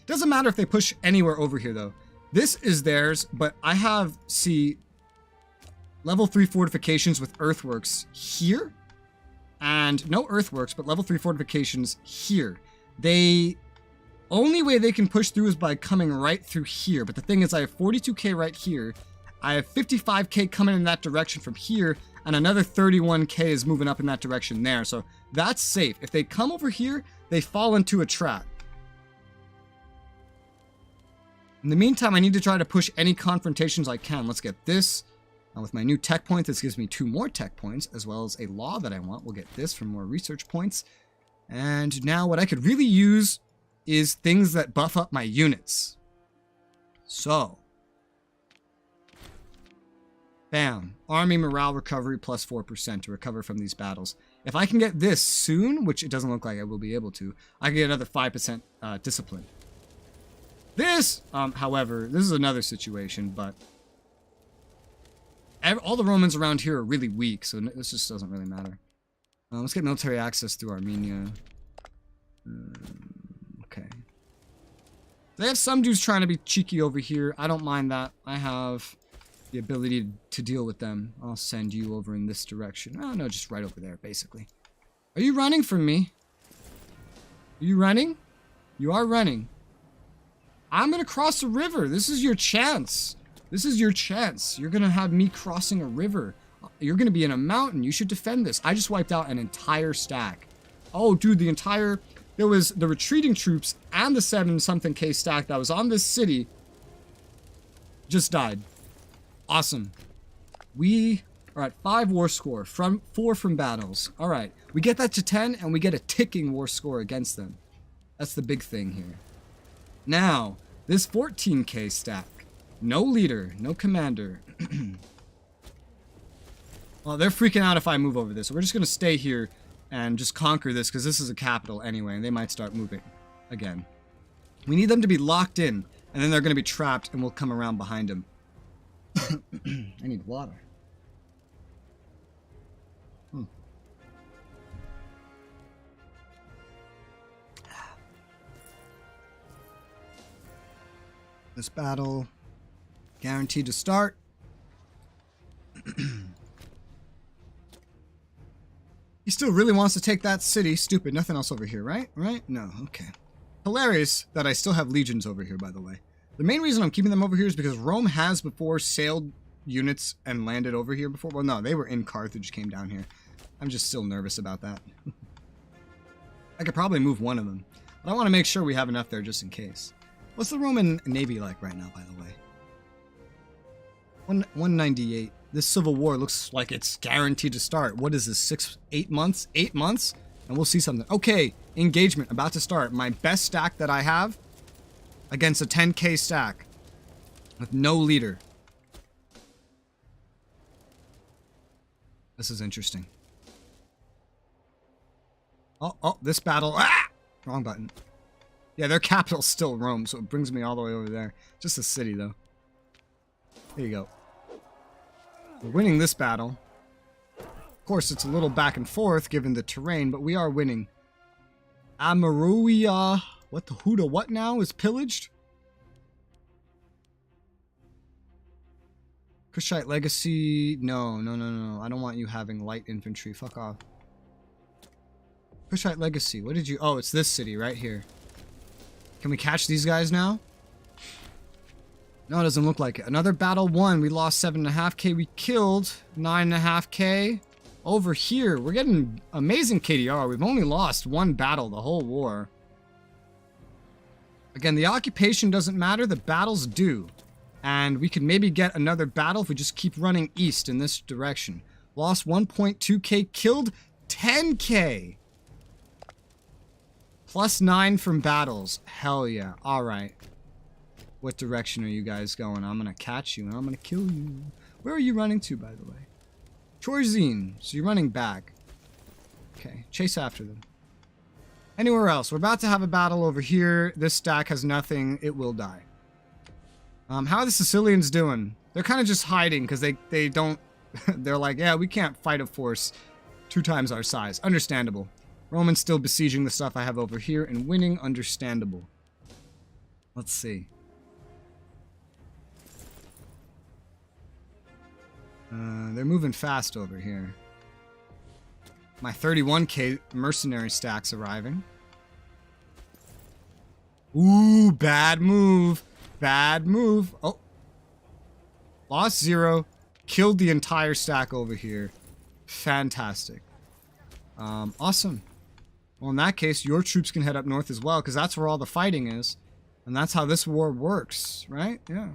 Doesn't matter if they push anywhere over here, though. This is theirs, but I have, see, level 3 fortifications with earthworks here. And no earthworks, but level 3 fortifications here. Only way they can push through is by coming right through here. But the thing is, I have 42k right here. I have 55k coming in that direction from here. And another 31k is moving up in that direction there. So that's safe. If they come over here, they fall into a trap. In the meantime, I need to try to push any confrontations I can. Let's get this. With my new tech points, this gives me 2 more tech points, as well as a law that I want. We'll get this for more research points. And now what I could really use is things that buff up my units. So. Bam. Army morale recovery plus 4% to recover from these battles. If I can get this soon, which it doesn't look like I will be able to, I can get another 5% discipline. This, however, this is another situation, but all the Romans around here are really weak, so this just doesn't really matter. Let's get military access through Armenia. Okay. They have some dudes trying to be cheeky over here. I don't mind that. I have the ability to deal with them. I'll send you over in this direction. Oh, no, just right over there, basically. Are you running from me? Are you running? You are running. I'm going to cross a river. This is your chance. This is your chance. You're going to have me crossing a river. You're going to be in a mountain. You should defend this. I just wiped out an entire stack. Oh, dude, there was the retreating troops and the 7-something-K stack that was on this city just died. Awesome. We are at 5 war score, from 4 from battles. All right, we get that to 10 and we get a ticking war score against them. That's the big thing here. Now, this 14k stack. No leader, no commander. Well, they're freaking out if I move over this. So we're just going to stay here and just conquer this because this is a capital anyway, and they might start moving again. We need them to be locked in, and then they're going to be trapped, and we'll come around behind them. I need water. This battle guaranteed to start. He still really wants to take that city. Stupid. Nothing else over here, right? Right? No. Okay. Hilarious that I still have legions over here, by the way. The main reason I'm keeping them over here is because Rome has before sailed units and landed over here before. Well, no, they were in Carthage, came down here. I'm just still nervous about that. I could probably move one of them, but I want to make sure we have enough there just in case. What's the Roman Navy like right now, by the way? 198. This civil war looks like it's guaranteed to start. What is this, 8 months? 8 months? And we'll see something. Okay, engagement about to start. My best stack that I have against a 10k stack with no leader. This is interesting. Oh, this battle. Ah! Wrong button. Yeah, their capital's still Rome, so it brings me all the way over there. Just a city, though. There you go. We're winning this battle. Of course, it's a little back and forth given the terrain, but we are winning. Amaruia, what the who to what now is pillaged? Kushite Legacy, no. I don't want you having light infantry, fuck off. Kushite Legacy, what did you, oh, it's this city right here. Can we catch these guys now? No, it doesn't look like it. Another battle won. We lost 7.5k. We killed 9.5k. Over here, we're getting amazing KDR. We've only lost one battle the whole war. Again, the occupation doesn't matter. The battles do. And we could maybe get another battle if we just keep running east in this direction. Lost 1.2k. Killed 10k. Plus 9 from battles. Hell yeah. Alright. What direction are you guys going? I'm gonna catch you and I'm gonna kill you. Where are you running to, by the way? Chorzine. So you're running back. Okay, chase after them. Anywhere else? We're about to have a battle over here. This stack has nothing. It will die. How are the Sicilians doing? They're kind of just hiding because they don't... They're like, yeah, we can't fight a force 2 times our size. Understandable. Romans still besieging the stuff I have over here and winning. Understandable. Let's see. They're moving fast over here. My 31k mercenary stack's arriving. Ooh, bad move. Bad move. Oh. Lost 0. Killed the entire stack over here. Fantastic. Awesome. Well, in that case, your troops can head up north as well, because that's where all the fighting is. And that's how this war works, right? Yeah.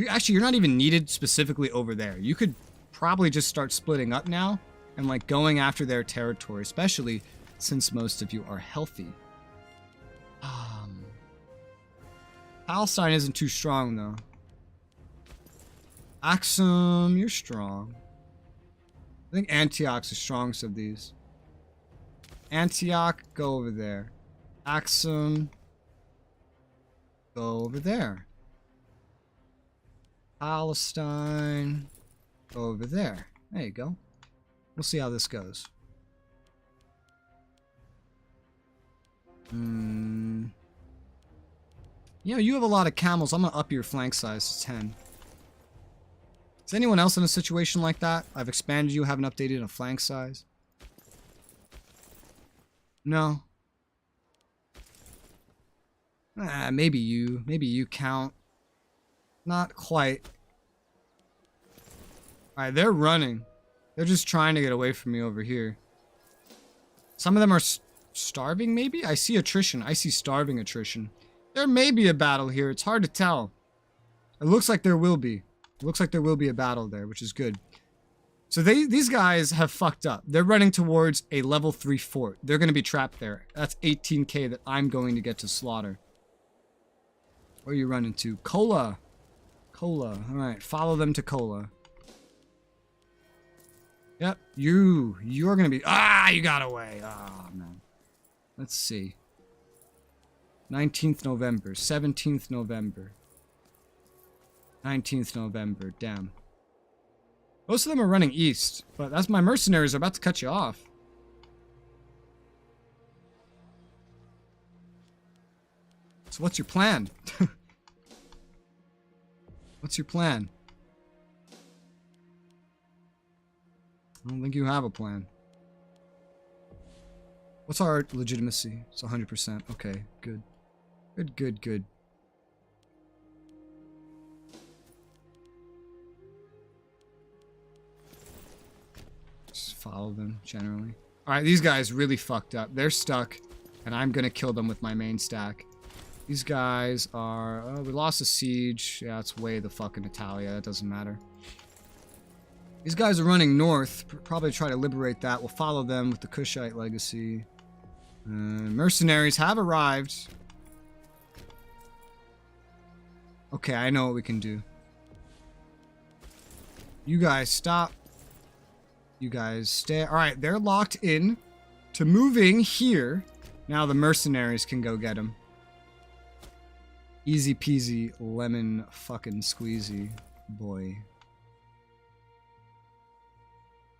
Actually, you're not even needed specifically over there. You could probably just start splitting up now and like going after their territory, especially since most of you are healthy. Palestine isn't too strong though. Axum, you're strong. I think Antioch's the strongest of these. Antioch, go over there. Axum, go over there. Palestine, over there. There you go. We'll see how this goes. You know, you have a lot of camels. I'm going to up your flank size to 10. Is anyone else in a situation like that? I've expanded you, haven't updated a flank size. No. Maybe you. Maybe you count. Not quite. Alright, they're running. They're just trying to get away from me over here. Some of them are starving, maybe? I see attrition. I see starving attrition. There may be a battle here. It's hard to tell. It looks like there will be. It looks like there will be a battle there, which is good. So these guys have fucked up. They're running towards a level 3 fort. They're going to be trapped there. That's 18k that I'm going to get to slaughter. Where are you running to? Kola. Kola. Alright, follow them to Kola. Yep, you're gonna be... Ah, you got away. Ah, man. Let's see. 19th November, 17th November. 19th November, damn. Most of them are running east, but that's my mercenaries are about to cut you off. So what's your plan? What's your plan? I don't think you have a plan. What's our legitimacy? It's 100%. Okay, good. Good. Just follow them, generally. Alright, these guys really fucked up. They're stuck, and I'm gonna kill them with my main stack. These guys are... Oh, we lost a siege. Yeah, it's way the fucking Italia. That doesn't matter. These guys are running north. Probably try to liberate that. We'll follow them with the Kushite legacy. Mercenaries have arrived. Okay, I know what we can do. You guys stop. You guys stay. Alright, they're locked in to moving here. Now the mercenaries can go get them. Easy peasy lemon fucking squeezy, boy.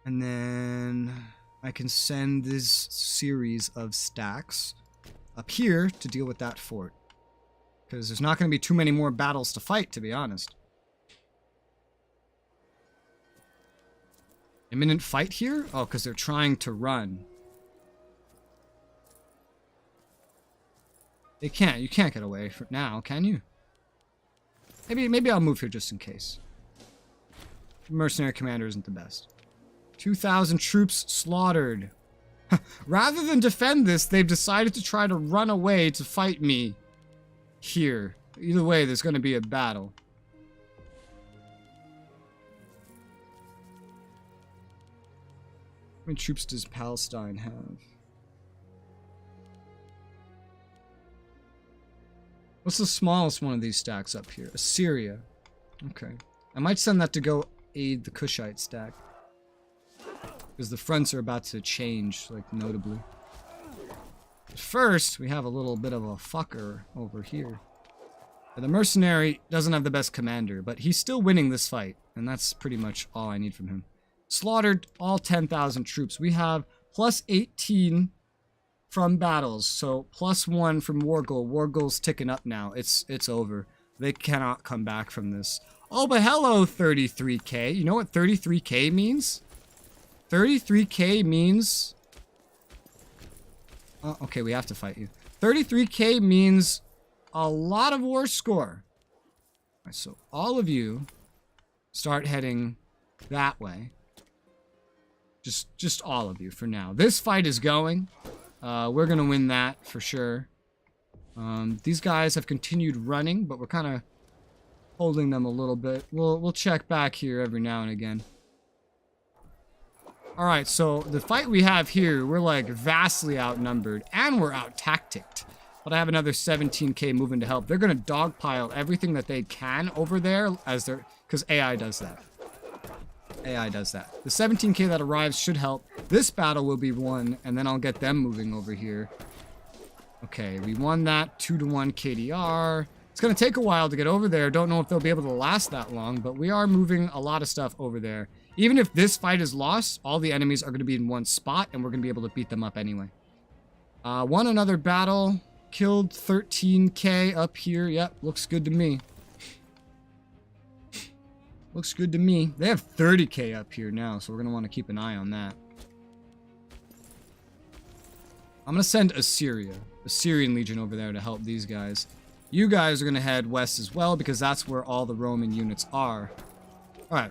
And then I can send this series of stacks up here to deal with that fort. Because there's not going to be too many more battles to fight, to be honest. Imminent fight here? Oh, because they're trying to run. They can't. You can't get away for now, can you? Maybe I'll move here just in case. Mercenary commander isn't the best. 2,000 troops slaughtered. Rather than defend this, they've decided to try to run away to fight me here. Either way, there's going to be a battle. How many troops does Palestine have? What's the smallest one of these stacks up here? Assyria. Okay. I might send that to go aid the Kushite stack. Because the fronts are about to change, like, notably. But first, we have a little bit of a fucker over here. And the mercenary doesn't have the best commander, but he's still winning this fight. And that's pretty much all I need from him. Slaughtered all 10,000 troops. We have plus 18 from battles, so plus 1 from war goal. War goal's ticking up now. It's over. They cannot come back from this. Oh, but hello, 33k. You know what 33k means? 33k means... Oh, okay, we have to fight you. 33k means a lot of war score. All right, so all of you start heading that way. Just all of you for now. This fight is going. We're gonna win that for sure. These guys have continued running, but we're kind of holding them a little bit. We'll check back here every now and again. Alright, so the fight we have here, we're like vastly outnumbered, and we're out-tacticked. But I have another 17k moving to help. They're gonna dogpile everything that they can over there as they're... because AI does that. AI does that. The 17k that arrives should help. This battle will be won, and then I'll get them moving over here. Okay, we won that 2-to-1 KDR. It's going to take a while to get over there. Don't know if they'll be able to last that long, but we are moving a lot of stuff over there. Even if this fight is lost, all the enemies are going to be in one spot, and we're going to be able to beat them up anyway. Won another battle. Killed 13k up here. Yep, looks good to me. Looks good to me. They have 30k up here now, so we're going to want to keep an eye on that. I'm going to send Assyrian Legion over there to help these guys. You guys are going to head west as well, because that's where all the Roman units are. Alright.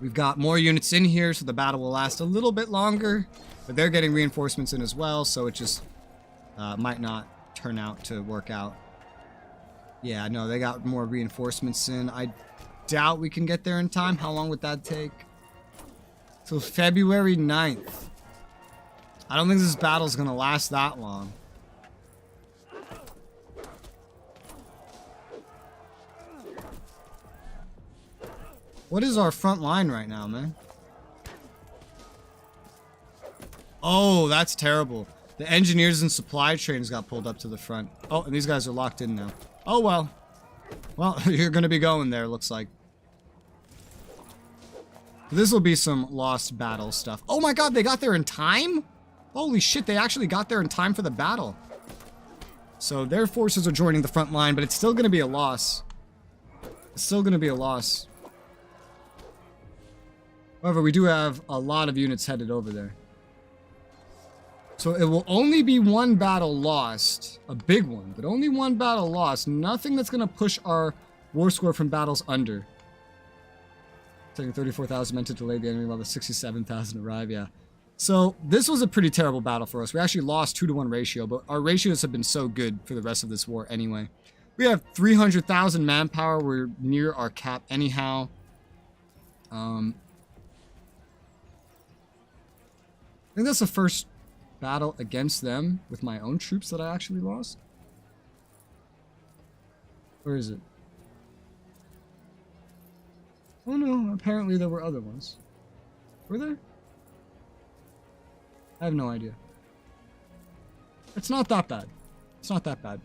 We've got more units in here, so the battle will last a little bit longer. But they're getting reinforcements in as well, so it just might not turn out to work out. Yeah, no, they got more reinforcements in. I doubt we can get there in time. How long would that take? Till February 9th. I don't think this battle's gonna last that long. What is our front line right now, man? Oh, that's terrible. The engineers and supply trains got pulled up to the front. Oh, and these guys are locked in now. Oh, well. Well, you're gonna be going there, looks like. This will be some lost battle stuff. Oh my god, they got there in time? Holy shit, they actually got there in time for the battle. So their forces are joining the front line, but it's still gonna be a loss. It's still gonna be a loss. However, we do have a lot of units headed over there. So it will only be one battle lost. A big one, but only one battle lost. Nothing that's going to push our war score from battles under. Taking 34,000 men to delay the enemy while the 67,000 arrive, yeah. So this was a pretty terrible battle for us. We actually lost 2-to-1 ratio, but our ratios have been so good for the rest of this war anyway. We have 300,000 manpower. We're near our cap anyhow. I think that's the first battle against them with my own troops that I actually lost. Where is it? Oh no, apparently there were other ones. Were there? I have no idea. It's not that bad. It's not that bad.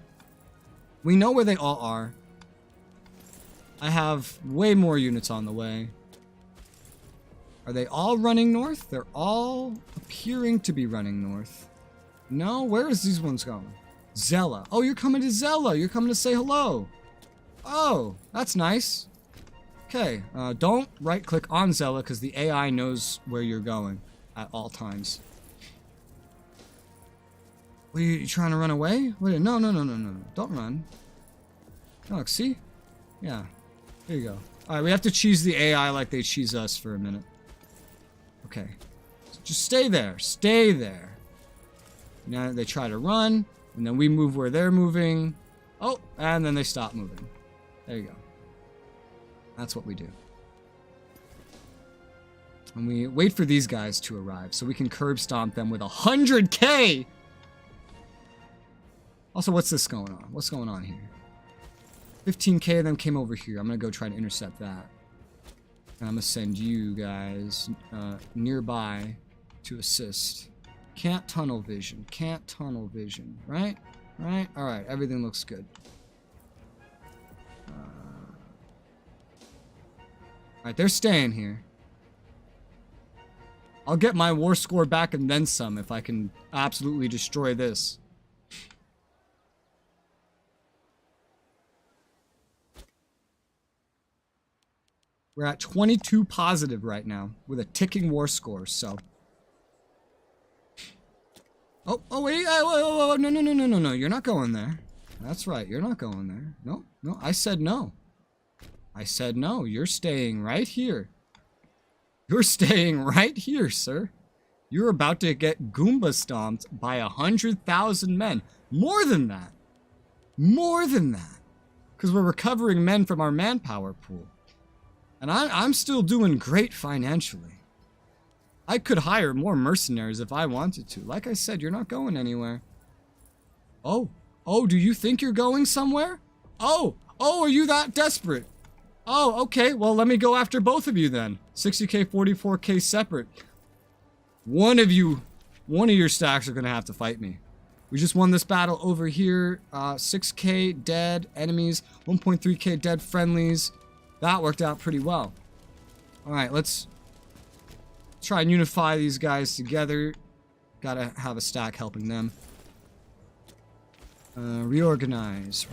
We know where they all are. I have way more units on the way. Are they all running north? They're all appearing to be running north. No, where is these ones going? Zella. Oh, you're coming to Zella. You're coming to say hello. Oh, that's nice. Okay, don't right-click on Zella because the AI knows where you're going at all times. What, are you trying to run away? Wait, no. Don't run. Look, see? Yeah. Here you go. Alright, we have to cheese the AI like they cheese us for a minute. Okay. So just stay there. Stay there. Now they try to run, and then we move where they're moving. Oh, and then they stop moving. There you go. That's what we do. And we wait for these guys to arrive so we can curb stomp them with 100k! Also, what's this going on? What's going on here? 15k of them came over here. I'm going to go try to intercept that. And I'm going to send you guys nearby to assist. Can't tunnel vision. Can't tunnel vision. Right? Right? Alright, everything looks good. Alright, they're staying here. I'll get my war score back and then some if I can absolutely destroy this. We're at 22 positive right now with a ticking war score, so. Oh, wait, no, you're not going there. That's right, you're not going there. No, I said no. I said no, you're staying right here. You're staying right here, sir. You're about to get Goomba stomped by 100,000 men. More than that. More than that. Because we're recovering men from our manpower pool. And I'm still doing great financially. I could hire more mercenaries if I wanted to. Like I said, you're not going anywhere. Oh, do you think you're going somewhere? Oh, are you that desperate? Oh, okay, well, let me go after both of you then. 60k, 44k separate. One of your stacks are gonna have to fight me. We just won this battle over here. 6k dead enemies, 1.3k dead friendlies. That worked out pretty well. Alright, let's try and unify these guys together. Gotta have a stack helping them. Reorganize.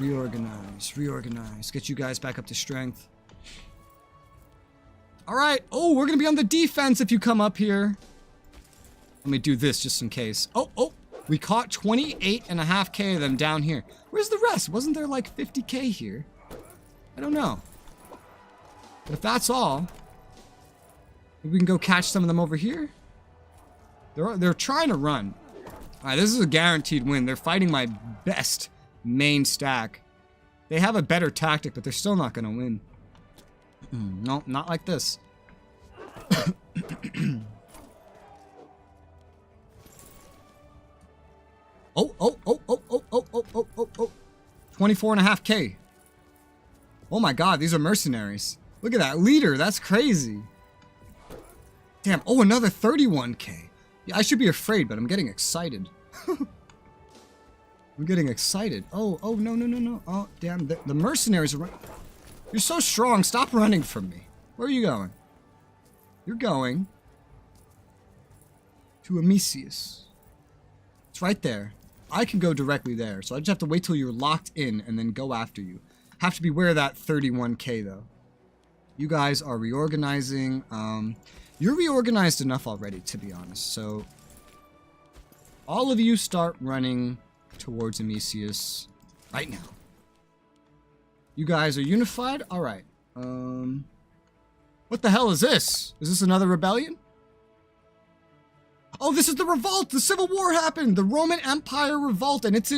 Get you guys back up to strength. Alright. Oh, we're gonna be on the defense if you come up here. Let me do this just in case. Oh. We caught 28.5k of them down here. Where's the rest? Wasn't there like 50k here? I don't know. But if that's all, we can go catch some of them over here. They're trying to run. Alright, this is a guaranteed win. They're fighting my best main stack. They have a better tactic, but they're still not going to win. No, not like this. 24.5k. Oh my god, these are mercenaries. Look at that leader, that's crazy. Damn, oh, another 31k. Yeah, I should be afraid, but I'm getting excited. I'm getting excited. Oh, no. Oh, damn, the mercenaries are running. You're so strong, stop running from me. Where are you going? You're going to Amicius. It's right there. I can go directly there, so I just have to wait till you're locked in and then go after you. Have to beware of that 31k, though. You guys are reorganizing. You're reorganized enough already, to be honest. So, all of you start running towards Amicius right now. You guys are unified? Alright. What the hell is this? Is this another rebellion? Oh, this is the revolt! The Civil War happened! The Roman Empire revolt, and it's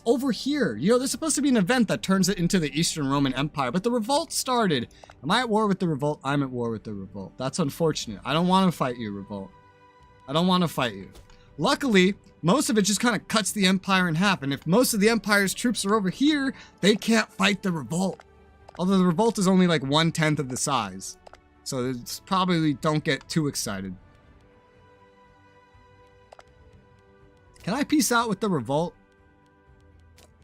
over here. You know, there's supposed to be an event that turns it into the Eastern Roman Empire, but the revolt started. Am I at war with the revolt? I'm at war with the revolt. That's unfortunate. I don't want to fight you, revolt. I don't want to fight you. Luckily, most of it just kind of cuts the empire in half, and if most of the empire's troops are over here, they can't fight the revolt. Although the revolt is only like 1/10 of the size. So it's probably don't get too excited. Can I peace out with the revolt?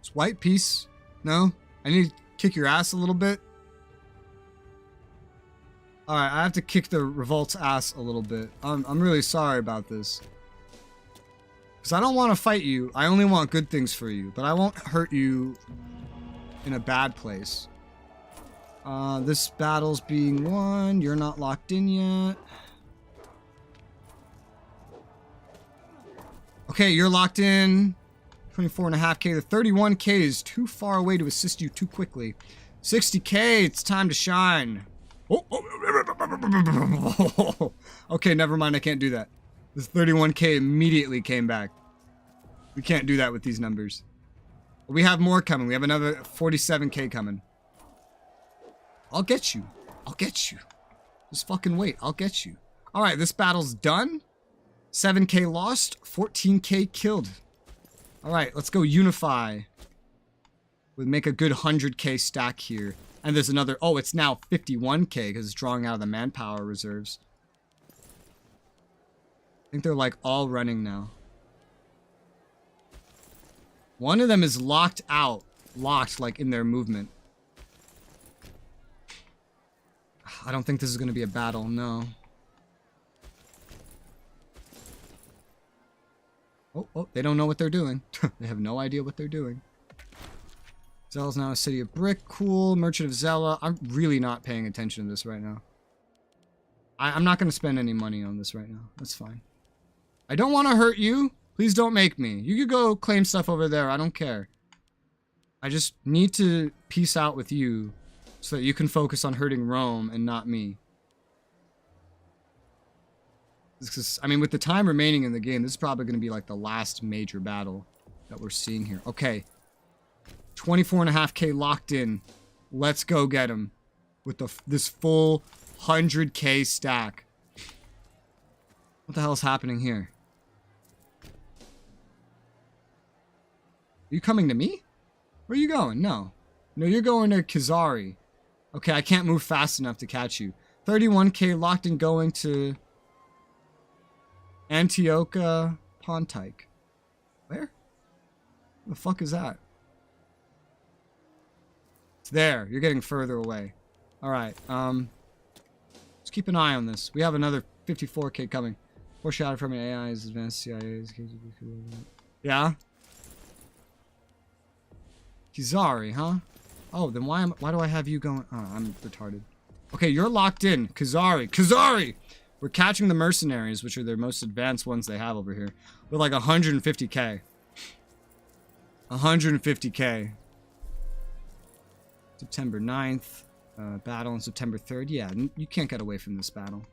It's white peace. No? I need to kick your ass a little bit. Alright, I have to kick the revolt's ass a little bit. I'm really sorry about this. Because I don't want to fight you. I only want good things for you. But I won't hurt you in a bad place. This battle's being won. You're not locked in yet. Okay, you're locked in. 24.5k. The 31k is too far away to assist you too quickly. 60k, it's time to shine. Oh. Okay, never mind. I can't do that. This 31k immediately came back. We can't do that with these numbers. We have more coming. We have another 47k coming. I'll get you. I'll get you. Just fucking wait. I'll get you. Alright, this battle's done. 7k lost. 14k killed. Alright, let's go unify. We'll make a good 100k stack here. And there's another... Oh, it's now 51k because it's drawing out of the manpower reserves. I think they're like all running now. One of them is locked out. Locked like in their movement. I don't think this is going to be a battle, no. Oh, they don't know what they're doing. They have no idea what they're doing. Zella's now a city of brick. Cool. Merchant of Zella. I'm really not paying attention to this right now. I'm not going to spend any money on this right now. That's fine. I don't want to hurt you. Please don't make me. You could go claim stuff over there. I don't care. I just need to peace out with you so that you can focus on hurting Rome and not me. Because, I mean, with the time remaining in the game, this is probably going to be like the last major battle that we're seeing here. Okay. 24.5k locked in. Let's go get him with this full 100k stack. What the hell's happening here? Are you coming to me? Where are you going? No. No, you're going to Kizari. Okay, I can't move fast enough to catch you. 31k locked in going to Antiochia Pontique. Where? The fuck is that? It's there. You're getting further away. Alright, let's keep an eye on this. We have another 54k coming. Foreshadowed from AI's advanced CIA's. Yeah? Kizari, huh? Oh, then why do I have you going? Oh, I'm retarded. Okay, you're locked in. Kizari. Kizari! We're catching the mercenaries, which are their most advanced ones they have over here. With like 150k. 150k. September 9th. Battle on September 3rd. Yeah, you can't get away from this battle.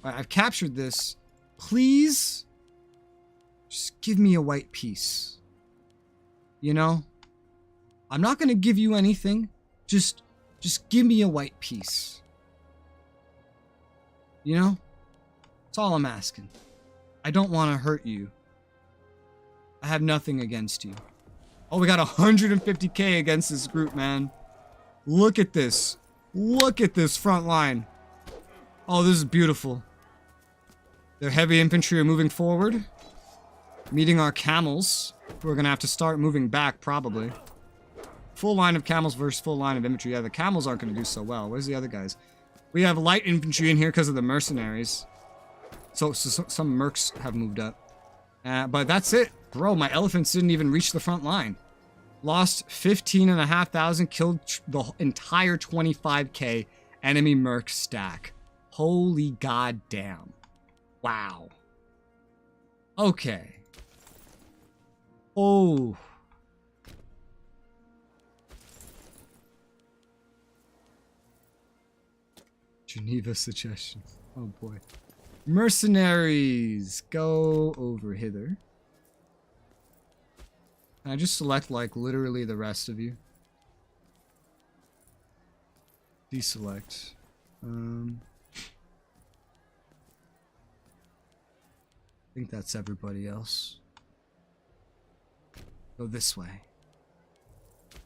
Alright, I've captured this. Please? Just give me a white piece. You know? I'm not going to give you anything. Just give me a white piece. You know? That's all I'm asking. I don't want to hurt you. I have nothing against you. Oh, we got 150k against this group, man. Look at this. Look at this front line. Oh, this is beautiful. Their heavy infantry are moving forward. Meeting our camels. We're going to have to start moving back, probably. Full line of camels versus full line of infantry. Yeah, the camels aren't going to do so well. Where's the other guys? We have light infantry in here because of the mercenaries. So some mercs have moved up. But that's it. Bro, my elephants didn't even reach the front line. Lost 15,500. Killed the entire 25k enemy merc stack. Holy goddamn. Wow. Okay. Oh. Geneva suggestions. Oh boy. Mercenaries. Go over hither. Can I just select like literally the rest of you? Deselect. I think that's everybody else. Go this way.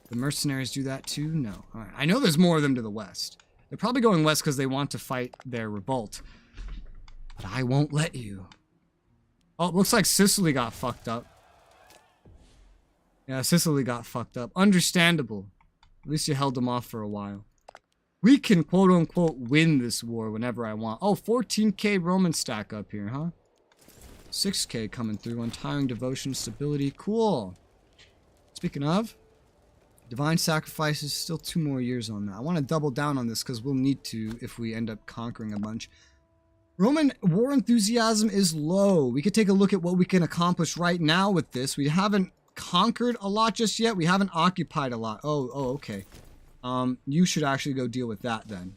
The mercenaries do that too? No. Alright. I know there's more of them to the west. They're probably going west because they want to fight their revolt. But I won't let you. Oh, it looks like Sicily got fucked up. Yeah, Sicily got fucked up. Understandable. At least you held them off for a while. We can quote-unquote win this war whenever I want. Oh, 14k Roman stack up here, huh? 6k coming through. Untiring devotion, stability. Cool. Speaking of, divine sacrifices, still 2 more years on that. I want to double down on this because we'll need to if we end up conquering a bunch. Roman war enthusiasm is low. We could take a look at what we can accomplish right now with this. We haven't conquered a lot just yet. We haven't occupied a lot. Oh, okay. You should actually go deal with that then.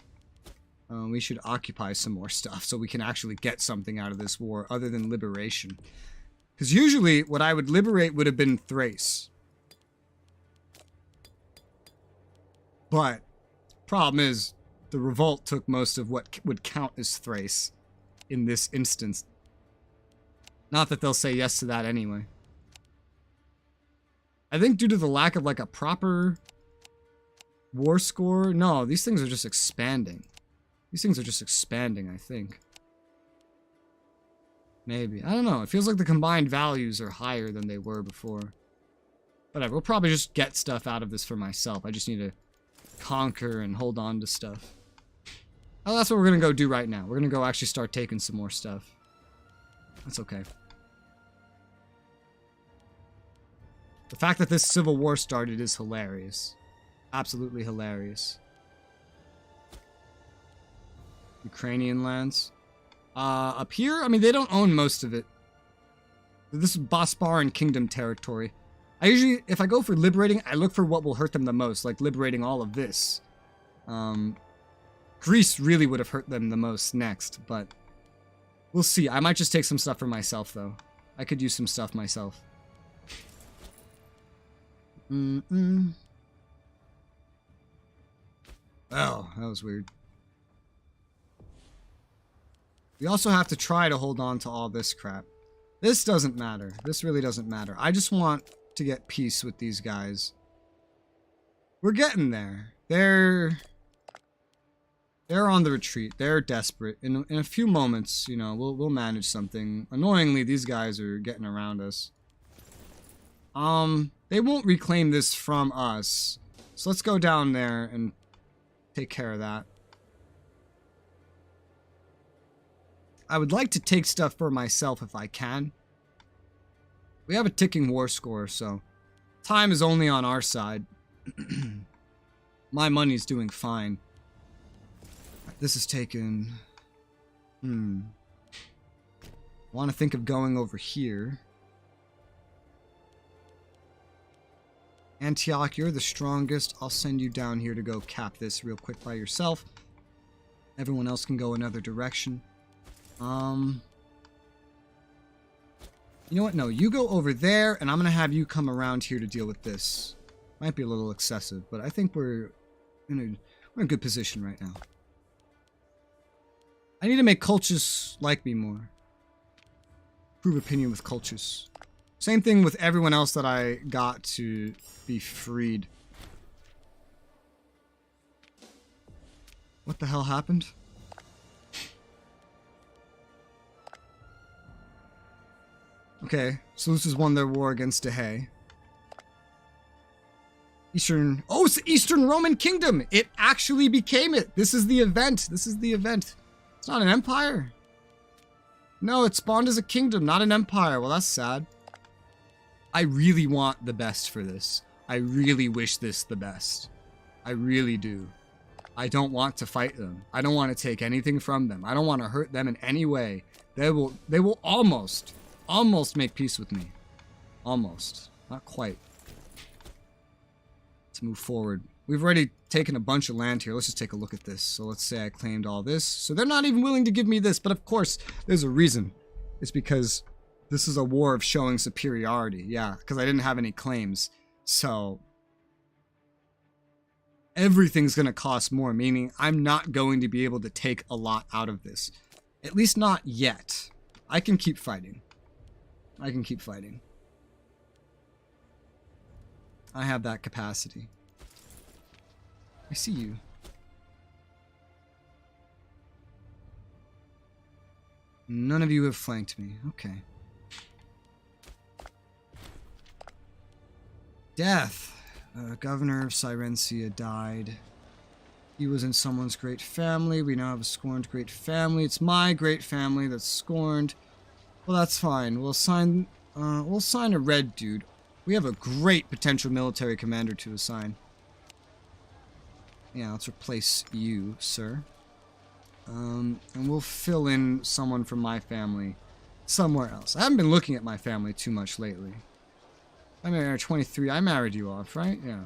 We should occupy some more stuff so we can actually get something out of this war other than liberation. Because usually what I would liberate would have been Thrace. But problem is the revolt took most of what would count as Thrace in this instance. Not that they'll say yes to that anyway. I think due to the lack of like a proper war score. No, these things are just expanding. These things are just expanding, I think. Maybe. I don't know. It feels like the combined values are higher than they were before. Whatever. We'll probably just get stuff out of this for myself. I just need to conquer and hold on to stuff. Oh, that's what we're going to go do right now. We're going to go actually start taking some more stuff. That's okay. The fact that this civil war started is hilarious. Absolutely hilarious. Ukrainian lands. Up here, I mean, they don't own most of it. This is Bosporan Kingdom territory. I usually, if I go for liberating, I look for what will hurt them the most, like liberating all of this. Greece really would have hurt them the most next, but we'll see. I might just take some stuff for myself, though. I could use some stuff myself. Oh, that was weird. We also have to try to hold on to all this crap. This doesn't matter. This really doesn't matter. I just want to get peace with these guys. We're getting there. They're on the retreat. They're desperate. In a few moments, you know, we'll manage something. Annoyingly, these guys are getting around us. They won't reclaim this from us. So let's go down there and take care of that. I would like to take stuff for myself if I can. We have a ticking war score, so time is only on our side. My money's doing fine. This is taken... I want to think of going over here. Antioch, you're the strongest. I'll send you down here to go cap this real quick by yourself. Everyone else can go another direction. You know what? No, you go over there, and I'm going to have you come around here to deal with this. Might be a little excessive, but I think we're in a good position right now. I need to make Colchis like me more. Prove opinion with Colchis. Same thing with everyone else that I got to be freed. What the hell happened? Okay, Seleucus won their war against Dehe. Eastern... Oh, it's the Eastern Roman Kingdom! It actually became it! This is the event! This is the event. It's not an empire. No, it spawned as a kingdom, not an empire. Well, that's sad. I really want the best for this. I really wish this the best. I really do. I don't want to fight them. I don't want to take anything from them. I don't want to hurt them in any way. They will almost make peace with me. Almost. Not quite. Let's move forward. We've already taken a bunch of land here. Let's just take a look at this. So let's say I claimed all this. So they're not even willing to give me this. But of course, there's a reason. It's because this is a war of showing superiority. Yeah, because I didn't have any claims. So everything's going to cost more, meaning I'm not going to be able to take a lot out of this. At least not yet. I can keep fighting. I can keep fighting. I have that capacity. I see you. None of you have flanked me. Okay. Death. Governor of Syrencia died. He was in someone's great family. We now have a scorned great family. It's my great family that's scorned. Well, that's fine. We'll assign a red dude. We have a great potential military commander to assign. Yeah, let's replace you, sir. And we'll fill in someone from my family somewhere else. I haven't been looking at my family too much lately. I'm married 23. I married you off, right? Yeah.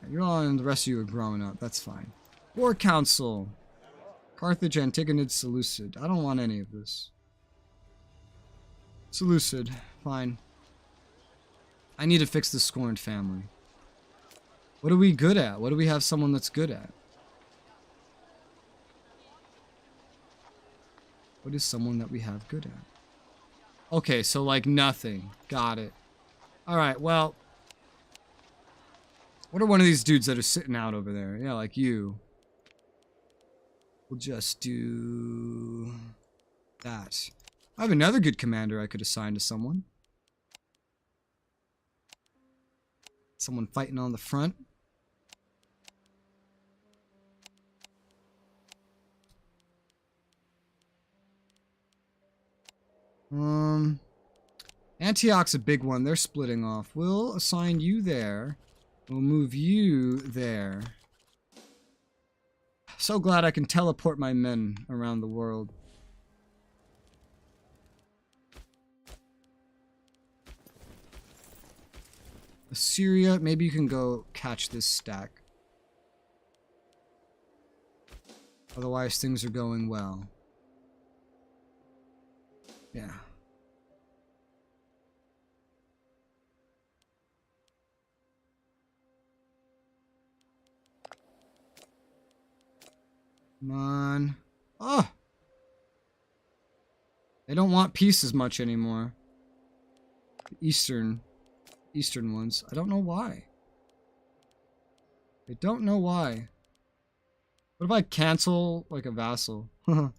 You're all, and the rest of you are growing up. That's fine. War Council. Carthage, Antigonid, Seleucid. I don't want any of this. Seleucid. Fine. I need to fix the scorned family. What are we good at? What do we have someone that's good at? What is someone that we have good at? Okay, so like nothing. Got it. Alright, well. What are one of these dudes that are sitting out over there? Yeah, like you. We'll just do that. I have another good commander I could assign to someone. Someone fighting on the front. Antioch's a big one. They're splitting off. We'll assign you there. We'll move you there. So glad I can teleport my men around the world. Assyria, maybe you can go catch this stack. Otherwise, things are going well. Yeah. Come on. Oh! They don't want peace as much anymore. The Eastern ones. I don't know why. I don't know why. What if I cancel, like, a vassal? What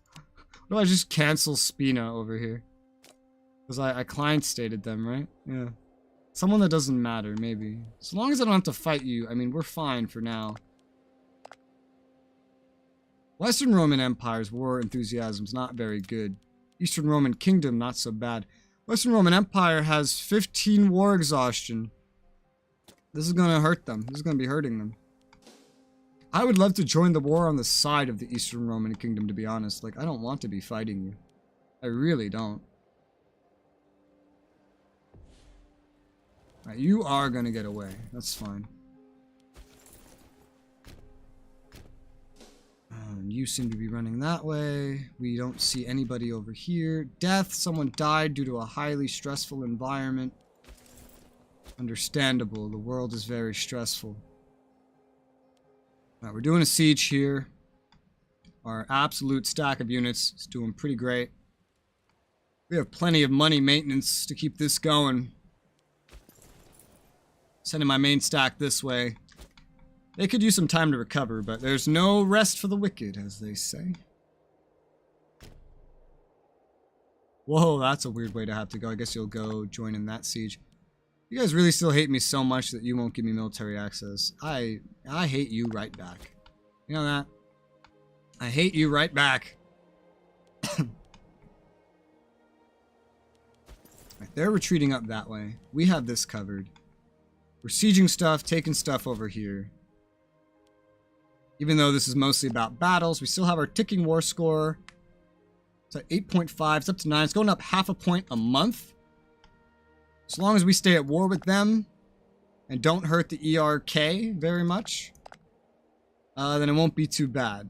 if I just cancel Spina over here? Because I client stated them, right? Yeah. Someone that doesn't matter, maybe. As long as I don't have to fight you, I mean, we're fine for now. Western Roman Empire's war enthusiasm's not very good. Eastern Roman Kingdom, not so bad. Western Roman Empire has 15 war exhaustion. This is gonna hurt them. This is gonna be hurting them. I would love to join the war on the side of the Eastern Roman Kingdom, to be honest. Like, I don't want to be fighting you. I really don't. Alright, you are gonna get away. That's fine. You seem to be running that way. We don't see anybody over here. Death. Someone died due to a highly stressful environment. Understandable. The world is very stressful. Alright, we're doing a siege here. Our absolute stack of units is doing pretty great. We have plenty of money maintenance to keep this going. Sending my main stack this way. They could use some time to recover, but there's no rest for the wicked, as they say. Whoa, that's a weird way to have to go. I guess you'll go join in that siege. You guys really still hate me so much that you won't give me military access. I hate you right back. You know that? I hate you right back. Right, they're retreating up that way. We have this covered. We're sieging stuff, taking stuff over here. Even though this is mostly about battles, we still have our ticking war score. It's at 8.5. It's up to 9. It's going up half a point a month. As long as we stay at war with them and don't hurt the ERK very much, then it won't be too bad.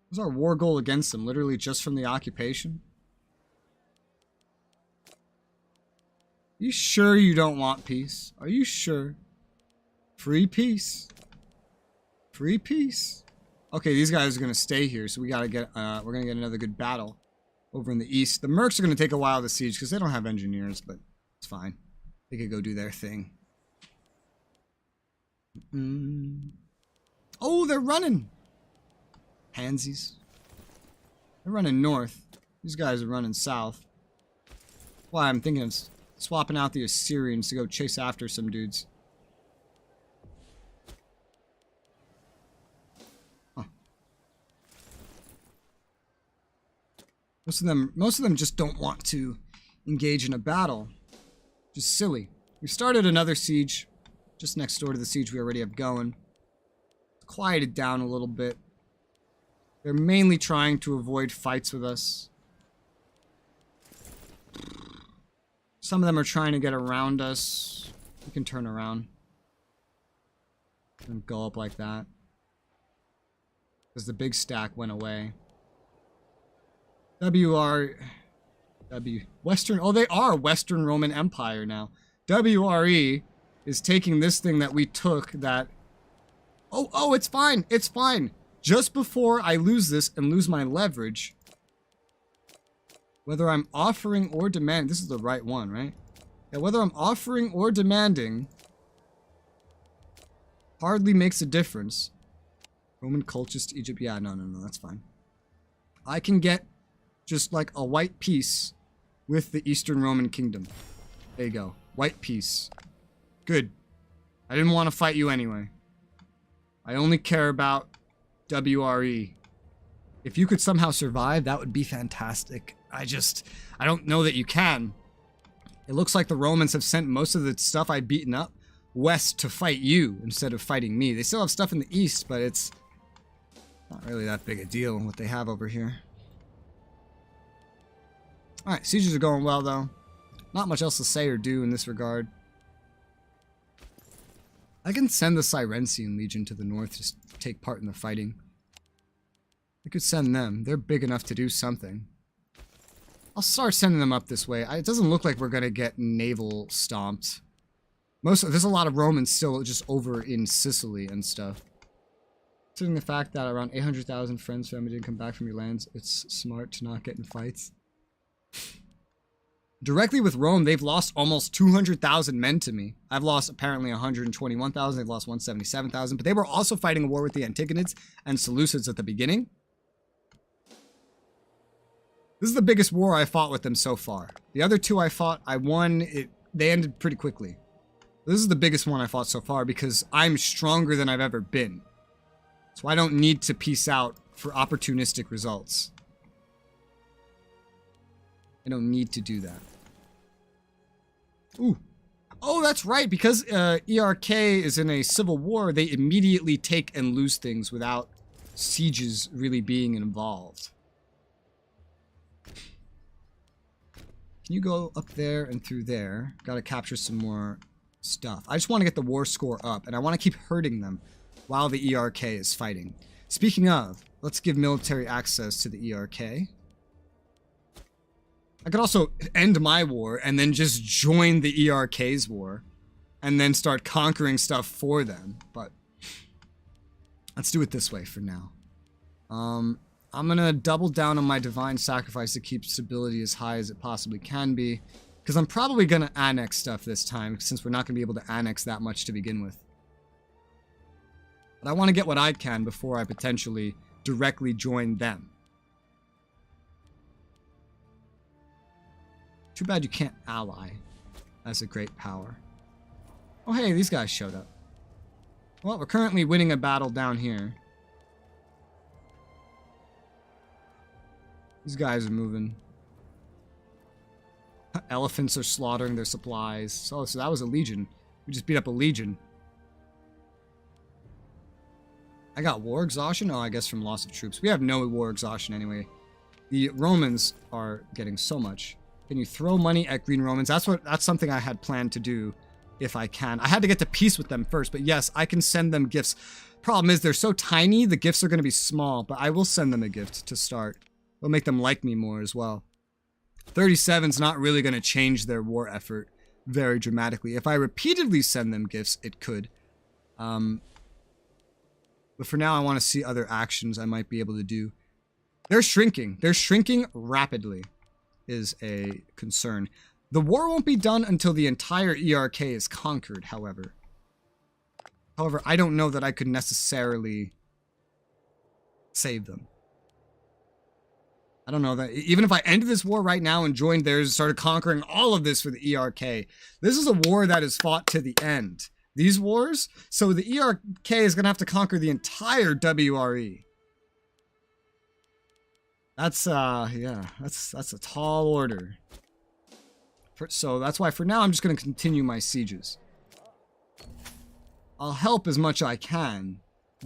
What's our war goal against them? Literally just from the occupation? Are you sure you don't want peace? Are you sure? Free peace. Free peace. Okay, these guys are gonna stay here, so we gotta get we're gonna get another good battle over in the east. The mercs are gonna take a while to siege because they don't have engineers, but it's fine. They could go do their thing. Oh, they're running! Pansies. They're running north. These guys are running south. Why, I'm thinking of swapping out the Assyrians to go chase after some dudes. Huh. Most of them just don't want to engage in a battle. Just silly. We started another siege just next door to the siege we already have going. Quieted down a little bit. They're mainly trying to avoid fights with us. Some of them are trying to get around us. We can turn around. And go up like that. Because the big stack went away. Western... Oh, they are Western Roman Empire now. WRE is taking this thing that we took that... Oh, it's fine. It's fine. Just before I lose this and lose my leverage, whether I'm offering or demanding, this is the right one, right? Yeah, whether I'm offering or demanding hardly makes a difference. Roman cultist Egypt. Yeah, no, that's fine. I can get just like a white peace with the Eastern Roman Kingdom. There you go. White peace. Good. I didn't want to fight you anyway. I only care about WRE. If you could somehow survive, that would be fantastic. I don't know that you can. It looks like the Romans have sent most of the stuff I've beaten up west to fight you instead of fighting me. They still have stuff in the east, but it's not really that big a deal what they have over here. Alright, sieges are going well though. Not much else to say or do in this regard. I can send the Cyrensian Legion to the north to take part in the fighting. I could send them. They're big enough to do something. I'll start sending them up this way. It doesn't look like we're going to get naval stomped. There's a lot of Romans still just over in Sicily and stuff. Considering the fact that around 800,000 friends, family didn't come back from your lands, it's smart to not get in fights. Directly with Rome, they've lost almost 200,000 men to me. I've lost apparently 121,000. They've lost 177,000. But they were also fighting a war with the Antigonids and Seleucids at the beginning. This is the biggest war I fought with them so far. The other two I fought, I won. They ended pretty quickly. This is the biggest one I fought so far because I'm stronger than I've ever been. So I don't need to peace out for opportunistic results. I don't need to do that. Ooh. Oh, that's right. Because ERK is in a civil war, they immediately take and lose things without sieges really being involved. Can you go up there and through there? Gotta capture some more stuff. I just want to get the war score up, and I want to keep hurting them while the ERK is fighting. Speaking of, let's give military access to the ERK. I could also end my war and then just join the ERK's war and then start conquering stuff for them. But let's do it this way for now. I'm going to double down on my divine sacrifice to keep stability as high as it possibly can be. Because I'm probably going to annex stuff this time since we're not going to be able to annex that much to begin with. But I want to get what I can before I potentially directly join them. Too bad you can't ally as a great power. Oh hey, these guys showed up. Well, we're currently winning a battle down here. These guys are moving. Elephants are slaughtering their supplies. So that was a legion. We just beat up a legion. I got war exhaustion? Oh, I guess from loss of troops. We have no war exhaustion anyway. The Romans are getting so much. Can you throw money at Green Romans? That's something I had planned to do if I can. I had to get to peace with them first, but yes, I can send them gifts. Problem is they're so tiny, the gifts are going to be small, but I will send them a gift to start. It'll make them like me more as well. 37's not really going to change their war effort very dramatically. If I repeatedly send them gifts, it could. But for now, I want to see other actions I might be able to do. They're shrinking. They're shrinking rapidly. Is a concern. The war won't be done until the entire ERK is conquered, however. However, I don't know that I could necessarily save them. I don't know that even if I ended this war right now and joined theirs and started conquering all of this for the ERK, this is a war that is fought to the end. These wars, so the ERK is going to have to conquer the entire WRE. That's, yeah, that's a tall order. So that's why for now I'm just going to continue my sieges. I'll help as much as I can,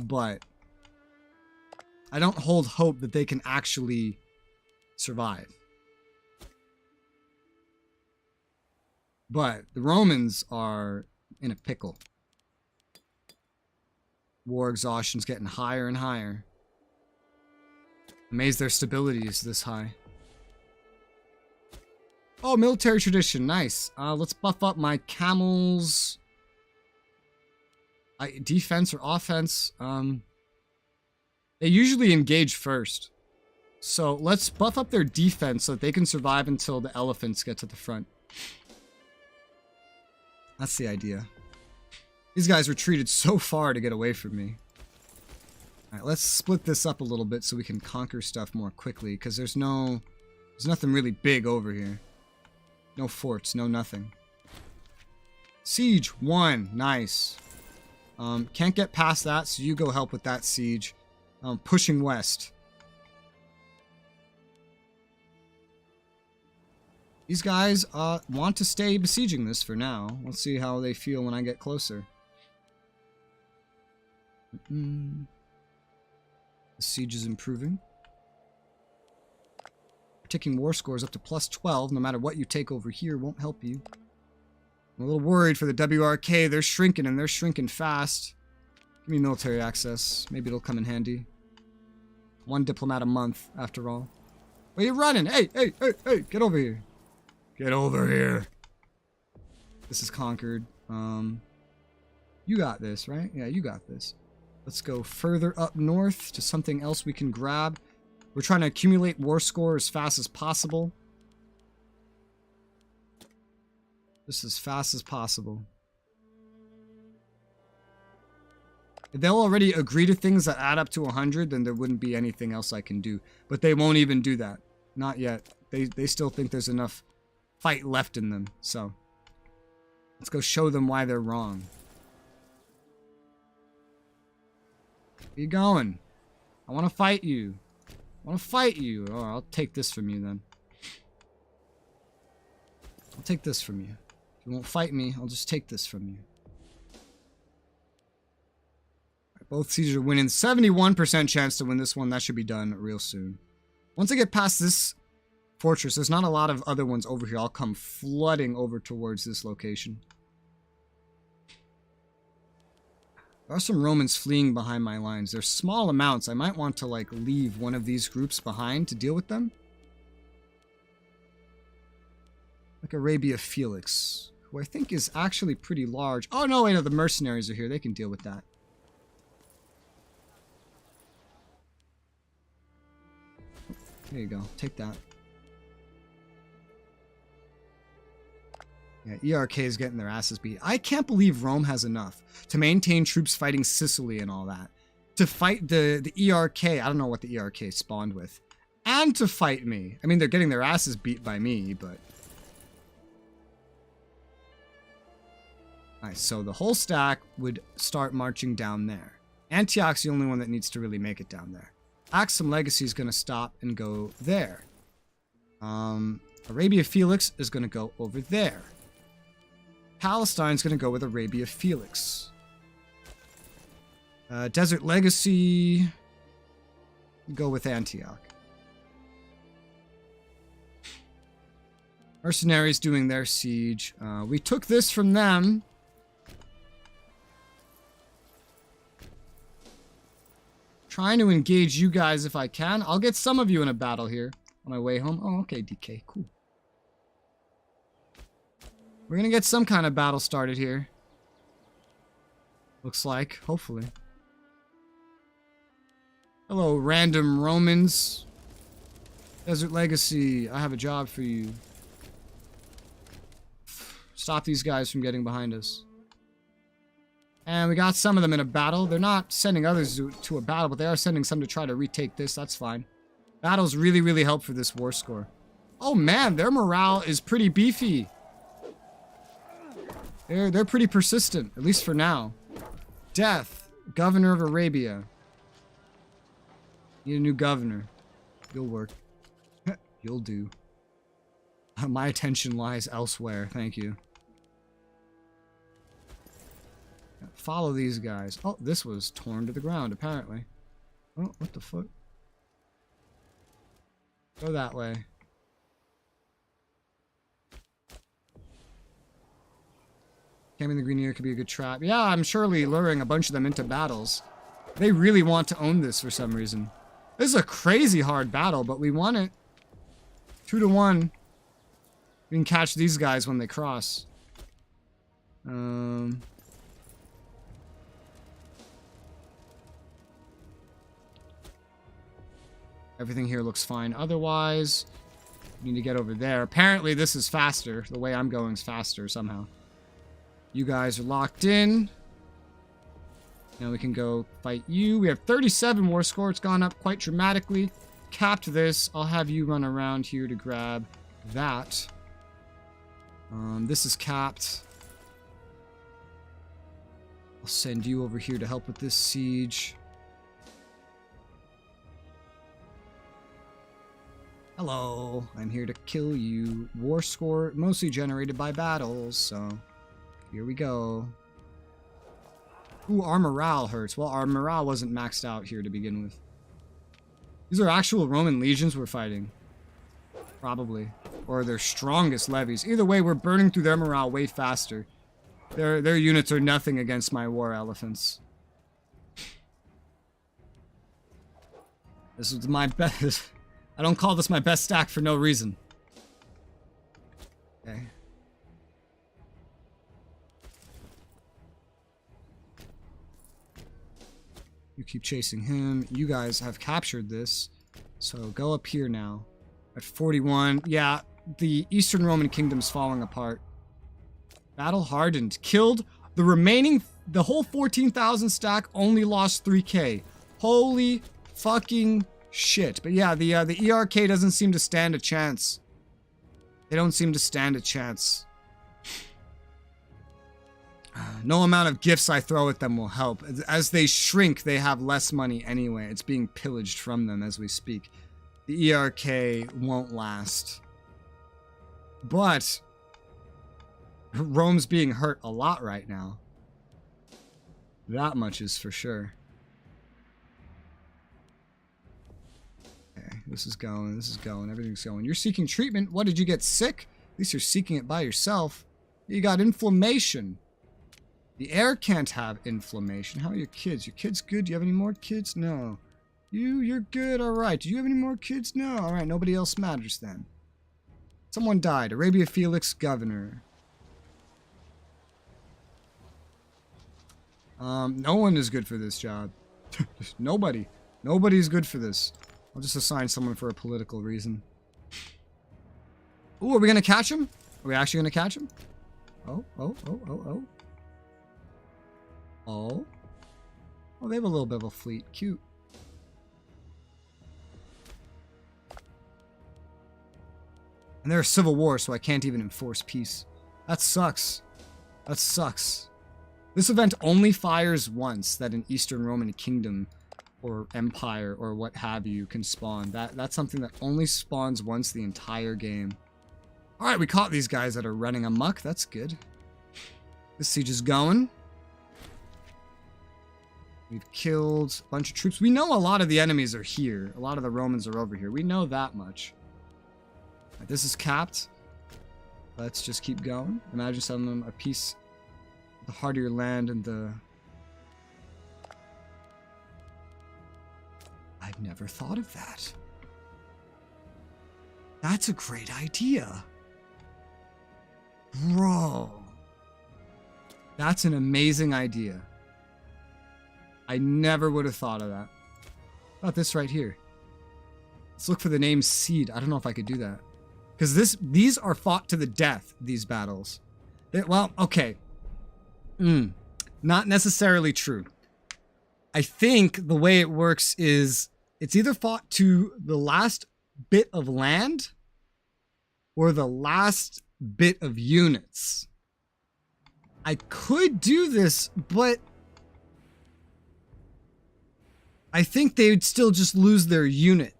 but I don't hold hope that they can actually survive. But the Romans are in a pickle. War exhaustion's getting higher and higher. Amazed their stability is this high. Oh, military tradition, nice. Let's buff up my camels. Defense or offense? They usually engage first. So let's buff up their defense so that they can survive until the elephants get to the front. That's the idea. These guys retreated so far to get away from me. Alright, let's split this up a little bit so we can conquer stuff more quickly, because there's nothing really big over here. No forts, no nothing. Siege 1, nice. Can't get past that, so you go help with that siege. Pushing west. These guys want to stay besieging this for now. Let's see how they feel when I get closer. The siege is improving. Ticking war scores up to +12. No matter what you take over here won't help you. I'm a little worried for the WRK. They're shrinking, and they're shrinking fast. Give me military access. Maybe it'll come in handy. 1 diplomat a month, after all. Where you running? Hey, hey, hey, hey, get over here. Get over here. This is conquered. You got this, right? Yeah, you got this. Let's go further up north to something else we can grab. We're trying to accumulate war score as fast as possible. Just as fast as possible. If they'll already agree to things that add up to 100, then there wouldn't be anything else I can do. But they won't even do that. Not yet. They still think there's enough fight left in them. So, let's go show them why they're wrong. Where you going? I want to fight you. I want to fight you. Oh, I'll take this from you then. I'll take this from you. If you won't fight me, I'll just take this from you. Right, both sieges are winning. 71% chance to win this one. That should be done real soon. Once I get past this fortress, there's not a lot of other ones over here. I'll come flooding over towards this location. There are some Romans fleeing behind my lines. They're small amounts. I might want to, like, leave one of these groups behind to deal with them. Like Arabia Felix, who I think is actually pretty large. Oh, no, wait, no, the mercenaries are here. They can deal with that. There you go. Take that. Yeah, ERK is getting their asses beat. I can't believe Rome has enough to maintain troops fighting Sicily and all that. To fight the ERK. I don't know what the ERK spawned with. And to fight me. I mean, they're getting their asses beat by me, but... Nice, so the whole stack would start marching down there. Antioch's the only one that needs to really make it down there. Axum Legacy is going to stop and go there. Arabia Felix is going to go over there. Palestine's going to go with Arabia Felix. Desert Legacy, go with Antioch. Mercenaries doing their siege. We took this from them. Trying to engage you guys if I can. I'll get some of you in a battle here on my way home. Oh, okay, DK, cool. We're gonna get some kind of battle started here. Looks like, hopefully. Hello, random Romans. Desert Legacy, I have a job for you. Stop these guys from getting behind us. And we got some of them in a battle. They're not sending others to a battle, but they are sending some to try to retake this. That's fine. Battles really, really help for this war score. Oh man, their morale is pretty beefy. They're pretty persistent, at least for now. Death, Governor of Arabia. Need a new governor. You'll work. You'll do. My attention lies elsewhere, thank you. Follow these guys. Oh, this was torn to the ground, apparently. Oh, what the fuck? Go that way. Camping the green ear could be a good trap. Yeah, I'm surely luring a bunch of them into battles. They really want to own this for some reason. This is a crazy hard battle, but we won it. 2 to 1. We can catch these guys when they cross. Everything here looks fine. Otherwise, we need to get over there. Apparently, this is faster. The way I'm going is faster somehow. You guys are locked in. Now we can go fight you. We have 37 war score. It's gone up quite dramatically. Capped this. I'll have you run around here to grab that. This is capped. I'll send you over here to help with this siege. Hello. I'm here to kill you. War score mostly generated by battles, so here we go. Ooh, our morale hurts. Well, our morale wasn't maxed out here to begin with. These are actual Roman legions we're fighting. Probably. Or their strongest levies. Either way, we're burning through their morale way faster. Their units are nothing against my war elephants. This is my best... I don't call this my best stack for no reason. Okay. You keep chasing him. You guys have captured this. So go up here now. At 41. Yeah, the Eastern Roman Kingdom's falling apart. Battle hardened. Killed the remaining... The whole 14,000 stack only lost 3k. Holy fucking shit. But yeah, the ERK doesn't seem to stand a chance. They don't seem to stand a chance. No amount of gifts I throw at them will help. As they shrink, they have less money anyway. It's being pillaged from them as we speak. The ERK won't last. But Rome's being hurt a lot right now. That much is for sure. Okay, this is going, everything's going. You're seeking treatment. What, did you get sick? At least you're seeking it by yourself. You got inflammation. The air can't have inflammation. How are your kids? Your kids good? Do you have any more kids? No. You're good. All right. Do you have any more kids? No. All right. Nobody else matters then. Someone died. Arabia Felix, governor. No one is good for this job. Nobody. Nobody's good for this. I'll just assign someone for a political reason. Ooh, are we going to catch him? Are we actually going to catch him? Oh. Oh, they have a little bit of a fleet. Cute. And they're a civil war, so I can't even enforce peace. That sucks. That sucks. This event only fires once that an Eastern Roman Kingdom or Empire or what have you can spawn. That's something that only spawns once the entire game. Alright, we caught these guys that are running amok. That's good. This siege is going. We've killed a bunch of troops. We know a lot of the enemies are here. A lot of the Romans are over here. We know that much. Right, this is capped. Let's just keep going. Imagine sending them a piece of the heart of your land and the... I've never thought of that. That's a great idea. Bro. That's an amazing idea. I never would have thought of that. How about this right here? Let's look for the name Seed. I don't know if I could do that. Because these are fought to the death, these battles. Well, okay. Not necessarily true. I think the way it works is It's either fought to the last bit of land or the last bit of units. I could do this, but I think they would still just lose their unit.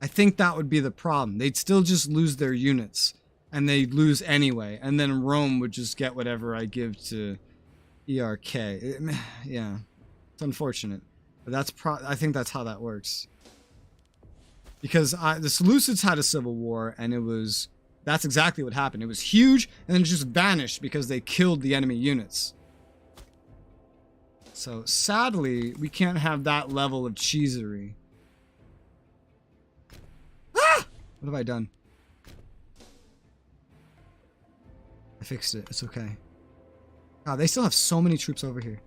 I think that would be the problem. They'd still just lose their units, and they'd lose anyway, and then Rome would just get whatever I give to ERK. Yeah, it's unfortunate, but I think that's how that works. Because the Seleucids had a civil war, and that's exactly what happened. It was huge, and then it just vanished because they killed the enemy units. So sadly, we can't have that level of cheesery. Ah! What have I done? I fixed it. It's okay. God, they still have so many troops over here.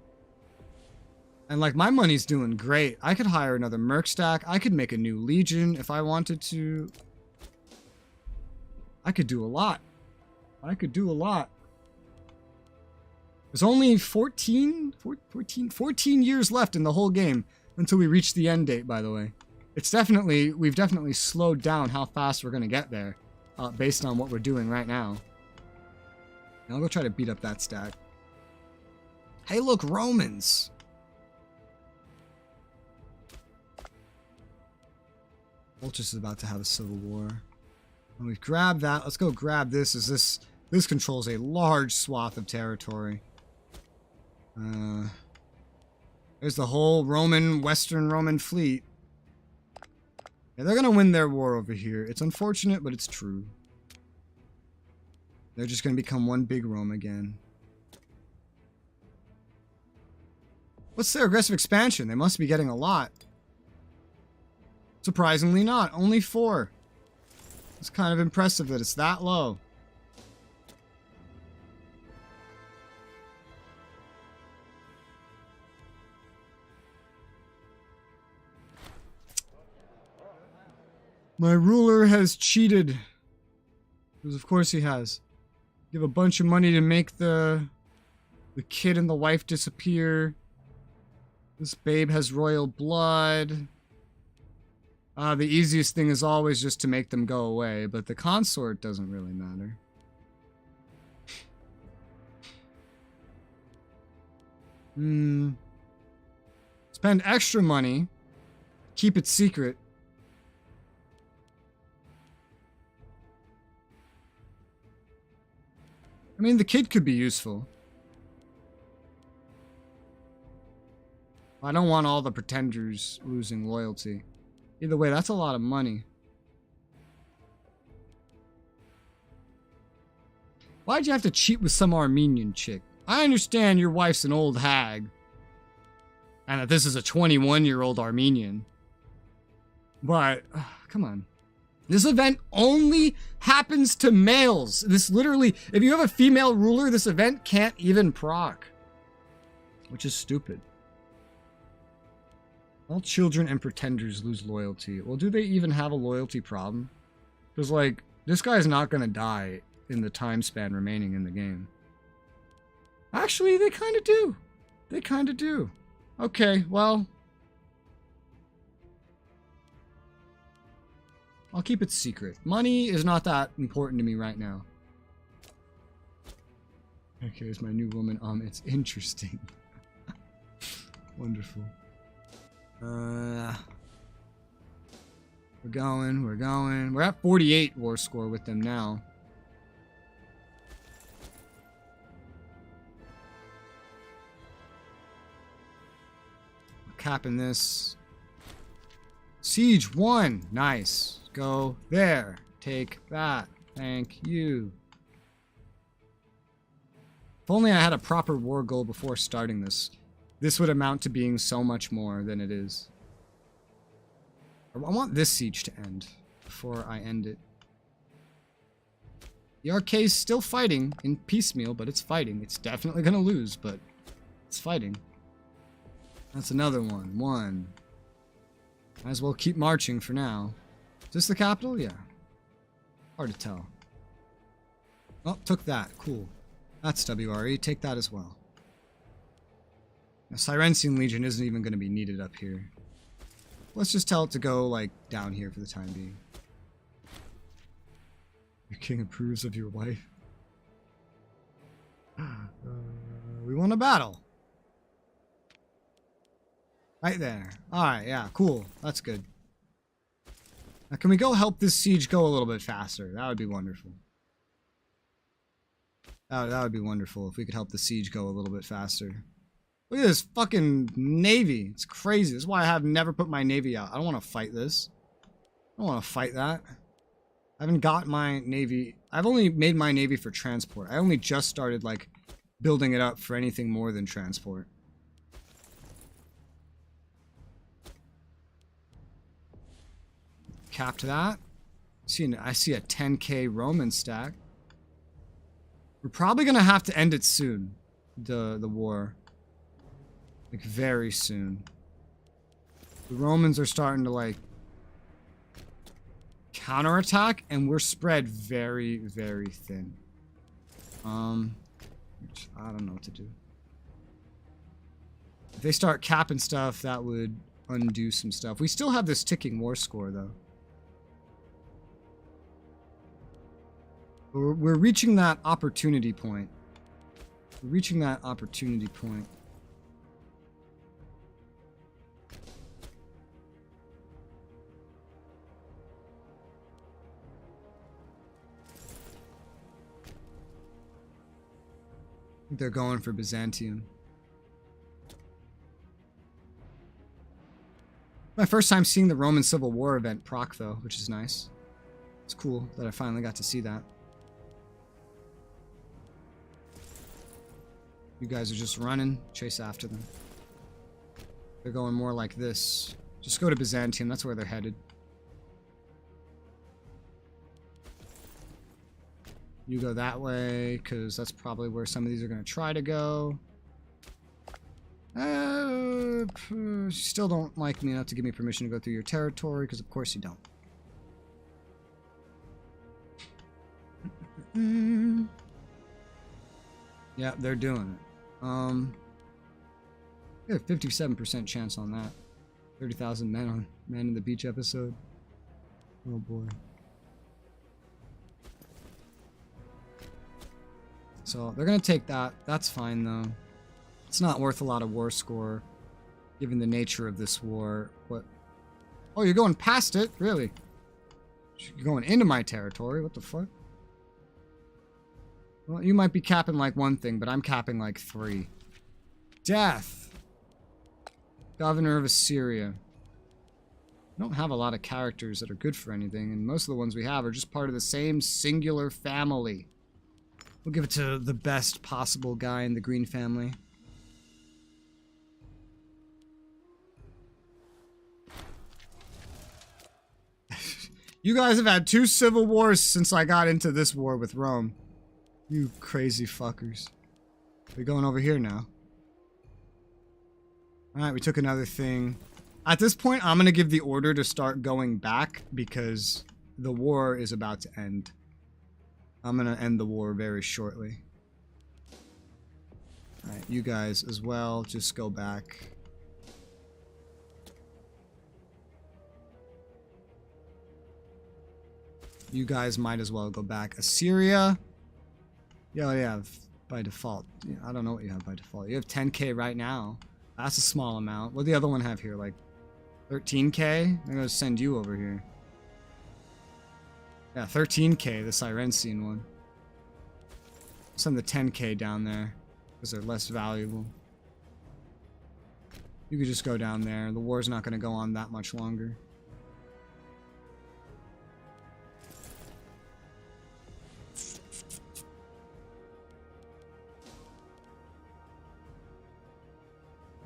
And like, my money's doing great. I could hire another merc stack. I could make a new legion if I wanted to. I could do a lot. I could do a lot. There's only 14 years left in the whole game until we reach the end date, by the way. We've definitely slowed down how fast we're going to get there, based on what we're doing right now. And I'll go try to beat up that stack. Hey, look, Romans. Vultus is about to have a civil war. And we've grabbed that. Let's go grab this, as this controls a large swath of territory. There's the whole Western Roman fleet. Yeah, they're gonna win their war over here. It's unfortunate, but it's true. They're just gonna become one big Rome again. What's their aggressive expansion? They must be getting a lot. Surprisingly not. Only 4. It's kind of impressive that it's that low. My ruler has cheated. Because of course he has. Give a bunch of money to make the kid and the wife disappear. This babe has royal blood. The easiest thing is always just to make them go away, but the consort doesn't really matter. Spend extra money. Keep it secret. I mean, the kid could be useful. I don't want all the pretenders losing loyalty. Either way, that's a lot of money. Why'd you have to cheat with some Armenian chick? I understand your wife's an old hag, and that this is a 21-year-old Armenian. But, come on. This event only happens to males. This literally, if you have a female ruler, this event can't even proc. Which is stupid. All children and pretenders lose loyalty. Well, do they even have a loyalty problem? Because, like, this guy's not going to die in the time span remaining in the game. Actually, they kind of do. They kind of do. Okay, well, I'll keep it secret. Money is not that important to me right now. Okay, here's my new woman. It's interesting. Wonderful. We're going. We're at 48 war score with them now. We're capping this. Siege 1. Nice. Go there. Take that. Thank you. If only I had a proper war goal before starting this. This would amount to being so much more than it is. I want this siege to end before I end it. The RK is still fighting in piecemeal, but it's fighting. It's definitely going to lose, but it's fighting. That's another one. Might as well keep marching for now. Is this the capital? Yeah. Hard to tell. Oh, took that. Cool. That's WRE. Take that as well. The Cyrensian Legion isn't even going to be needed up here. Let's just tell it to go, like, down here for the time being. Your king approves of your wife. We won a battle. Right there. Alright, yeah, cool. That's good. Now, can we go help this siege go a little bit faster? That would be wonderful. That would be wonderful if we could help the siege go a little bit faster. Look at this fucking navy. It's crazy. This is why I have never put my navy out. I don't want to fight this. I don't want to fight that. I haven't got my navy. I've only made my navy for transport. I only just started, like, building it up for anything more than transport. Capped that. I see a 10k Roman stack. We're probably going to have to end it soon. The war. Like, very soon. The Romans are starting to, like, counterattack, and we're spread very, very thin. I don't know what to do. If they start capping stuff, that would undo some stuff. We still have this ticking war score, though. We're reaching that opportunity point. We're reaching that opportunity point. I think they're going for Byzantium. My first time seeing the Roman Civil War event proc, though, which is nice. It's cool that I finally got to see that. You guys are just running. Chase after them. They're going more like this. Just go to Byzantium. That's where they're headed. You go that way, because that's probably where some of these are going to try to go. Still don't like me enough to give me permission to go through your territory, because of course you don't. Yeah, they're doing it. We have a 57% chance on that. 30,000 men on Man in the Beach episode. Oh boy. So they're gonna take that. That's fine though. It's not worth a lot of war score, given the nature of this war. What? Oh, you're going past it? Really? You're going into my territory? What the fuck? Well, you might be capping like one thing, but I'm capping like 3. Death. Governor of Assyria. We don't have a lot of characters that are good for anything, and most of the ones we have are just part of the same singular family. We'll give it to the best possible guy in the Green family. You guys have had 2 civil wars since I got into this war with Rome. You crazy fuckers. We're going over here now. Alright, we took another thing. At this point, I'm going to give the order to start going back because the war is about to end. I'm going to end the war very shortly. Alright, you guys as well, just go back. You guys might as well go back. Assyria. Yeah, you have by default. Yeah, I don't know what you have by default. You have 10k right now. That's a small amount. What do the other one have here? Like 13k? I'm going to send you over here. Yeah, 13k, the Cyrensian one. Send the 10k down there because they're less valuable. You could just go down there. The war's not going to go on that much longer.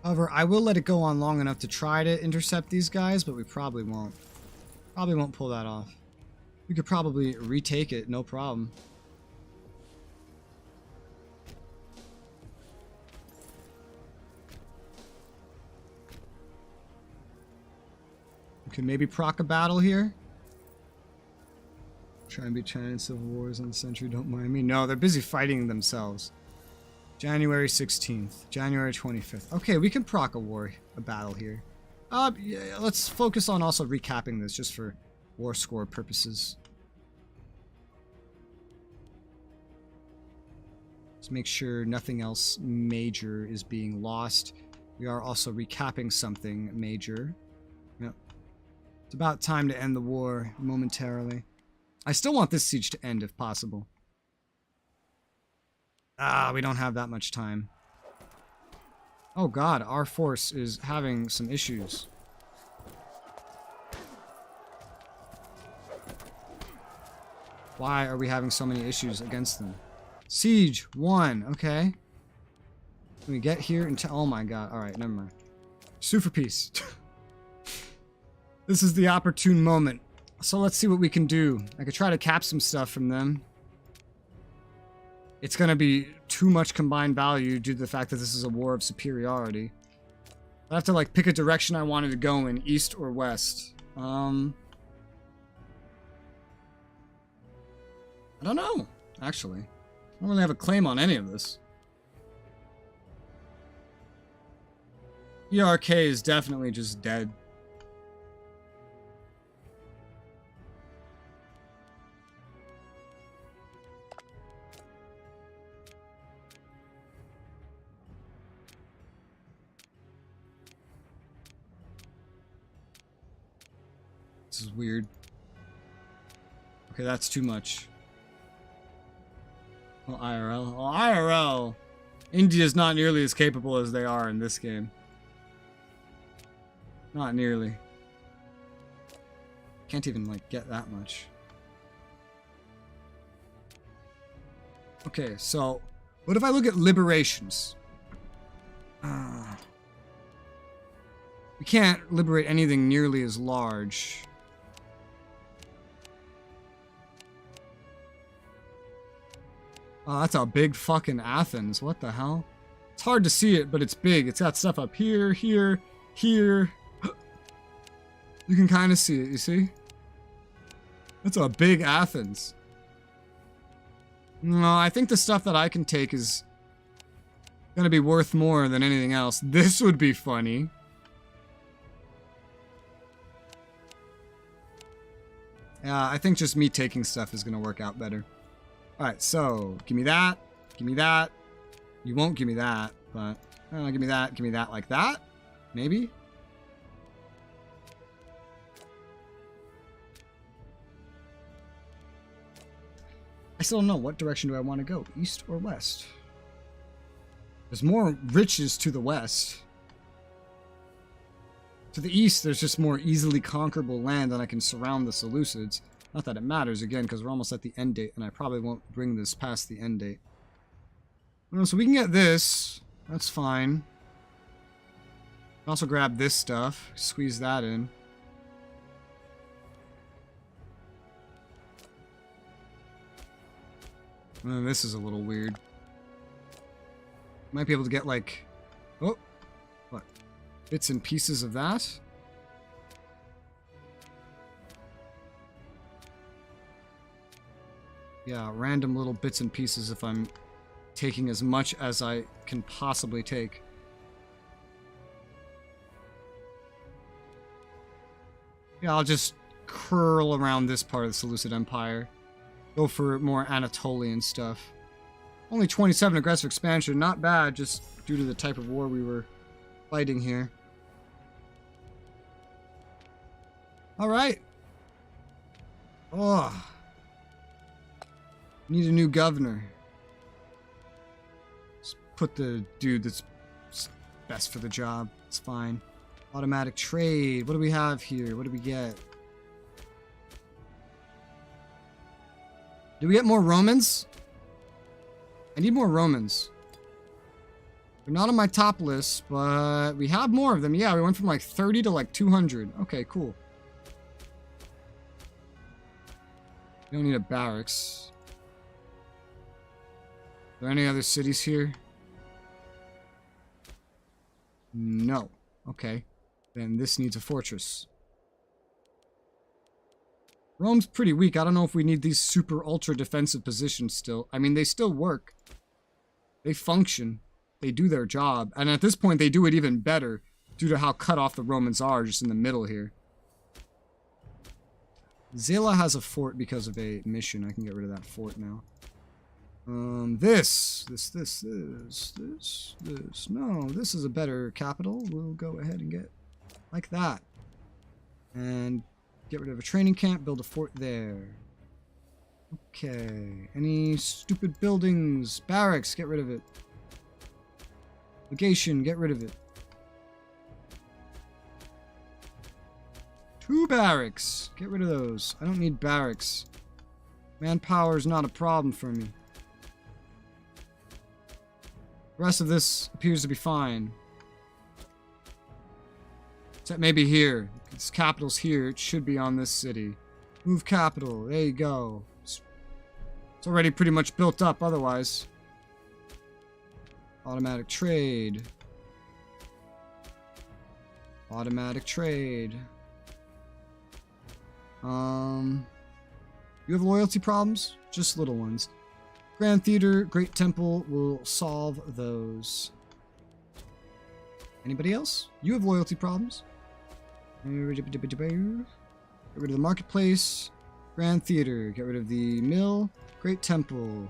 However, I will let it go on long enough to try to intercept these guys, but we probably won't. Probably won't pull that off. We could probably retake it, no problem. We could maybe proc a battle here. Try and beat China in civil wars on the century, don't mind me. No, they're busy fighting themselves. January 16th. January 25th. Okay, we can proc a battle here. Yeah, let's focus on also recapping this just for war score purposes. Let's make sure nothing else major is being lost. We are also recapping something major. Yep. It's about time to end the war momentarily. I still want this siege to end if possible. We don't have that much time. Oh god, our force is having some issues. Why are we having so many issues against them? Siege 1, okay. Can we get here and oh my god, alright, never mind. Sue for peace. This is the opportune moment. So let's see what we can do. I could try to cap some stuff from them. It's gonna be too much combined value due to the fact that this is a war of superiority. I have to like pick a direction I wanted to go in, east or west. I don't know, actually. I don't really have a claim on any of this. ERK is definitely just dead. This is weird. Okay, that's too much. Oh, IRL. Oh, IRL! India's not nearly as capable as they are in this game. Not nearly. Can't even, like, get that much. Okay, so... what if I look at liberations? We can't liberate anything nearly as large. Oh, that's a big fucking Athens. What the hell? It's hard to see it, but it's big. It's got stuff up here, here, here. You can kind of see it, you see? That's a big Athens. No, I think the stuff that I can take is gonna be worth more than anything else. This would be funny. Yeah, I think just me taking stuff is gonna work out better. Alright, so, give me that, give me that. You won't give me that, but, give me that like that, maybe? I still don't know, what direction do I want to go, east or west? There's more riches to the west. To the east, there's just more easily conquerable land and I can surround the Seleucids. Not that it matters, again, because we're almost at the end date, and I probably won't bring this past the end date. So we can get this. That's fine. Also grab this stuff. Squeeze that in. This is a little weird. Might be able to get, like... oh! What? Bits and pieces of that? Yeah, random little bits and pieces if I'm taking as much as I can possibly take. Yeah, I'll just curl around this part of the Seleucid Empire. Go for more Anatolian stuff. Only 27 aggressive expansion, not bad, just due to the type of war we were fighting here. Alright. Oh. Need a new governor. Just put the dude that's best for the job. It's fine. Automatic trade. What do we have here? What do we get? Do we get more Romans? I need more Romans. They're not on my top list, but we have more of them. Yeah, we went from like 30 to like 200. Okay, cool. We don't need a barracks. Are there any other cities here? No. Okay. Then this needs a fortress. Rome's pretty weak. I don't know if we need these super ultra defensive positions still. I mean, they still work. They function. They do their job. And at this point, they do it even better due to how cut off the Romans are just in the middle here. Zela has a fort because of a mission. I can get rid of that fort now. This. No, this is a better capital. We'll go ahead and get like that. And get rid of a training camp, build a fort there. Okay. Any stupid buildings? Barracks, get rid of it. Legation, get rid of it. 2 barracks. Get rid of those. I don't need barracks. Manpower is not a problem for me. The rest of this appears to be fine. Except maybe here. This capital's here. It should be on this city. Move capital. There you go. It's already pretty much built up otherwise. Automatic trade. Automatic trade. You have loyalty problems? Just little ones. Grand Theater, Great Temple will solve those. Anybody else? You have loyalty problems? Get rid of the marketplace. Grand Theater. Get rid of the mill. Great Temple.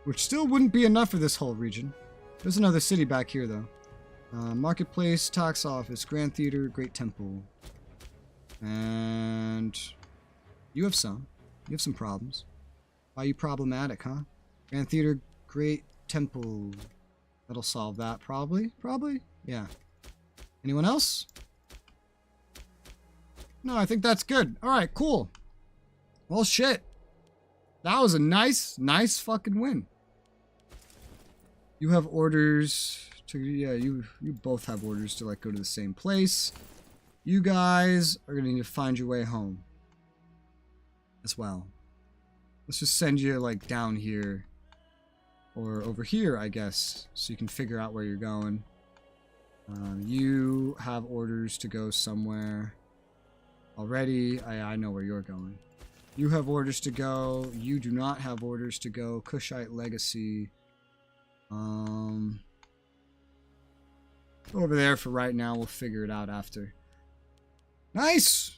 Which still wouldn't be enough for this whole region. There's another city back here, though. Marketplace, tax office, Grand Theater, Great Temple. And you have some. You have some problems. Why are you problematic, huh? Grand Theater, Great Temple. That'll solve that, probably. Probably? Yeah. Anyone else? No, I think that's good. Alright, cool. Well, shit. That was a nice fucking win. You have orders to... Yeah, you both have orders to, like, go to the same place. You guys are going to need to find your way home. As well. Let's just send you, like, down here. Or over here, I guess. So you can figure out where you're going. You have orders to go somewhere. Already, I know where you're going. You have orders to go. You do not have orders to go. Kushite Legacy. Over there for right now. We'll figure it out after. Nice!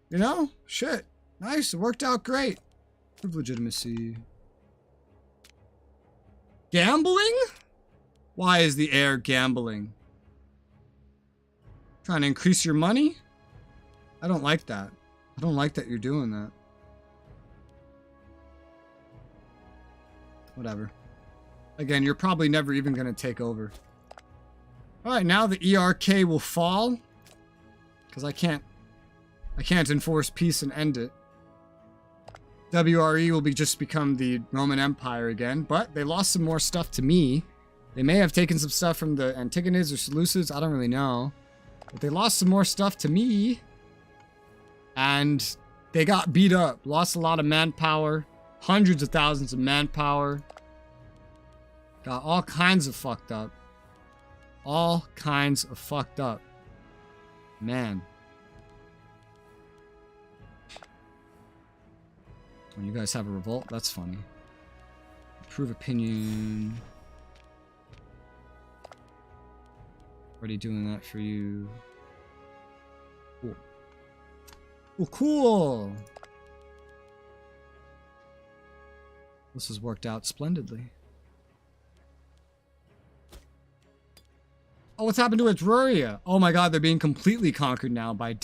You know? Shit. Nice. It worked out great. Prove legitimacy. Gambling? Why is the heir gambling? Trying to increase your money? I don't like that. I don't like that you're doing that. Whatever. Again, you're probably never even going to take over. Alright, now the ERK will fall. Because I can't enforce peace and end it. WRE will just become the Roman Empire again. But they lost some more stuff to me. They may have taken some stuff from the Antigonids or Seleucids. I don't really know. But they lost some more stuff to me. And they got beat up. Lost a lot of manpower. Hundreds of thousands of manpower. Got all kinds of fucked up. All kinds of fucked up. Man. When you guys have a revolt, that's funny. Prove opinion. Already doing that for you. Cool. Well, cool. This has worked out splendidly. Oh, what's happened to Etruria? Oh my god, they're being completely conquered now by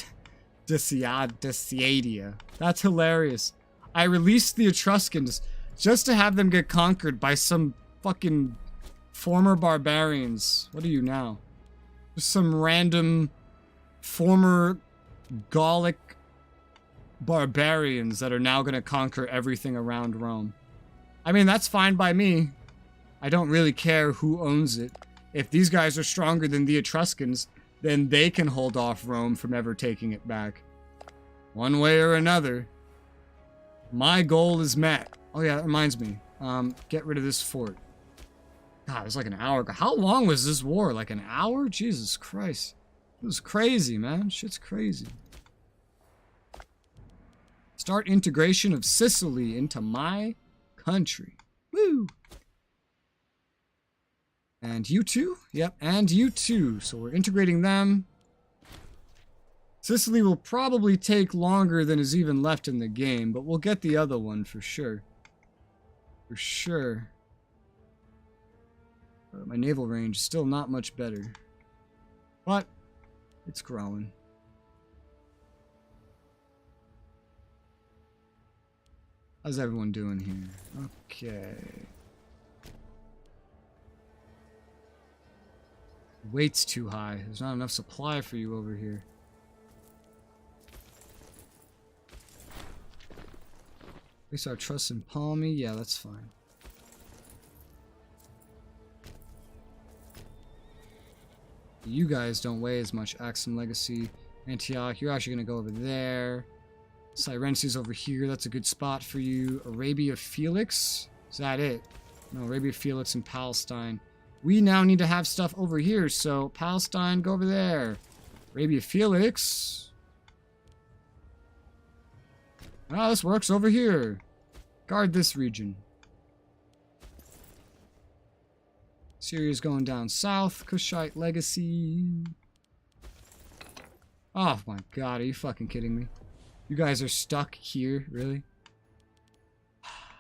Deciadia. That's hilarious. I released the Etruscans just to have them get conquered by some fucking former barbarians. What are you now? Just some random former Gallic barbarians that are now going to conquer everything around Rome. I mean, that's fine by me. I don't really care who owns it. If these guys are stronger than the Etruscans, then they can hold off Rome from ever taking it back. One way or another. My goal is met. Oh yeah, that reminds me. Get rid of this fort. God, it was like an hour ago. How long was this war? Like an hour? Jesus Christ. It was crazy, man. Shit's crazy. Start integration of Sicily into my country. Woo! And you two? Yep, and you two. So we're integrating them. Sicily will probably take longer than is even left in the game, but we'll get the other one for sure. For sure. My naval range is still not much better. But it's growing. How's everyone doing here? Okay. Weight's too high. There's not enough supply for you over here. Place our trust in Palmy. Yeah, that's fine. You guys don't weigh as much. Axum Legacy. Antioch, you're actually going to go over there. Cyrensi's over here. That's a good spot for you. Arabia Felix. Is that it? No, Arabia Felix and Palestine. We now need to have stuff over here, so Palestine, go over there. Arabia Felix. Ah, this works over here. Guard this region. Syria's going down south. Kushite Legacy. Oh my god, are you fucking kidding me? You guys are stuck here, really?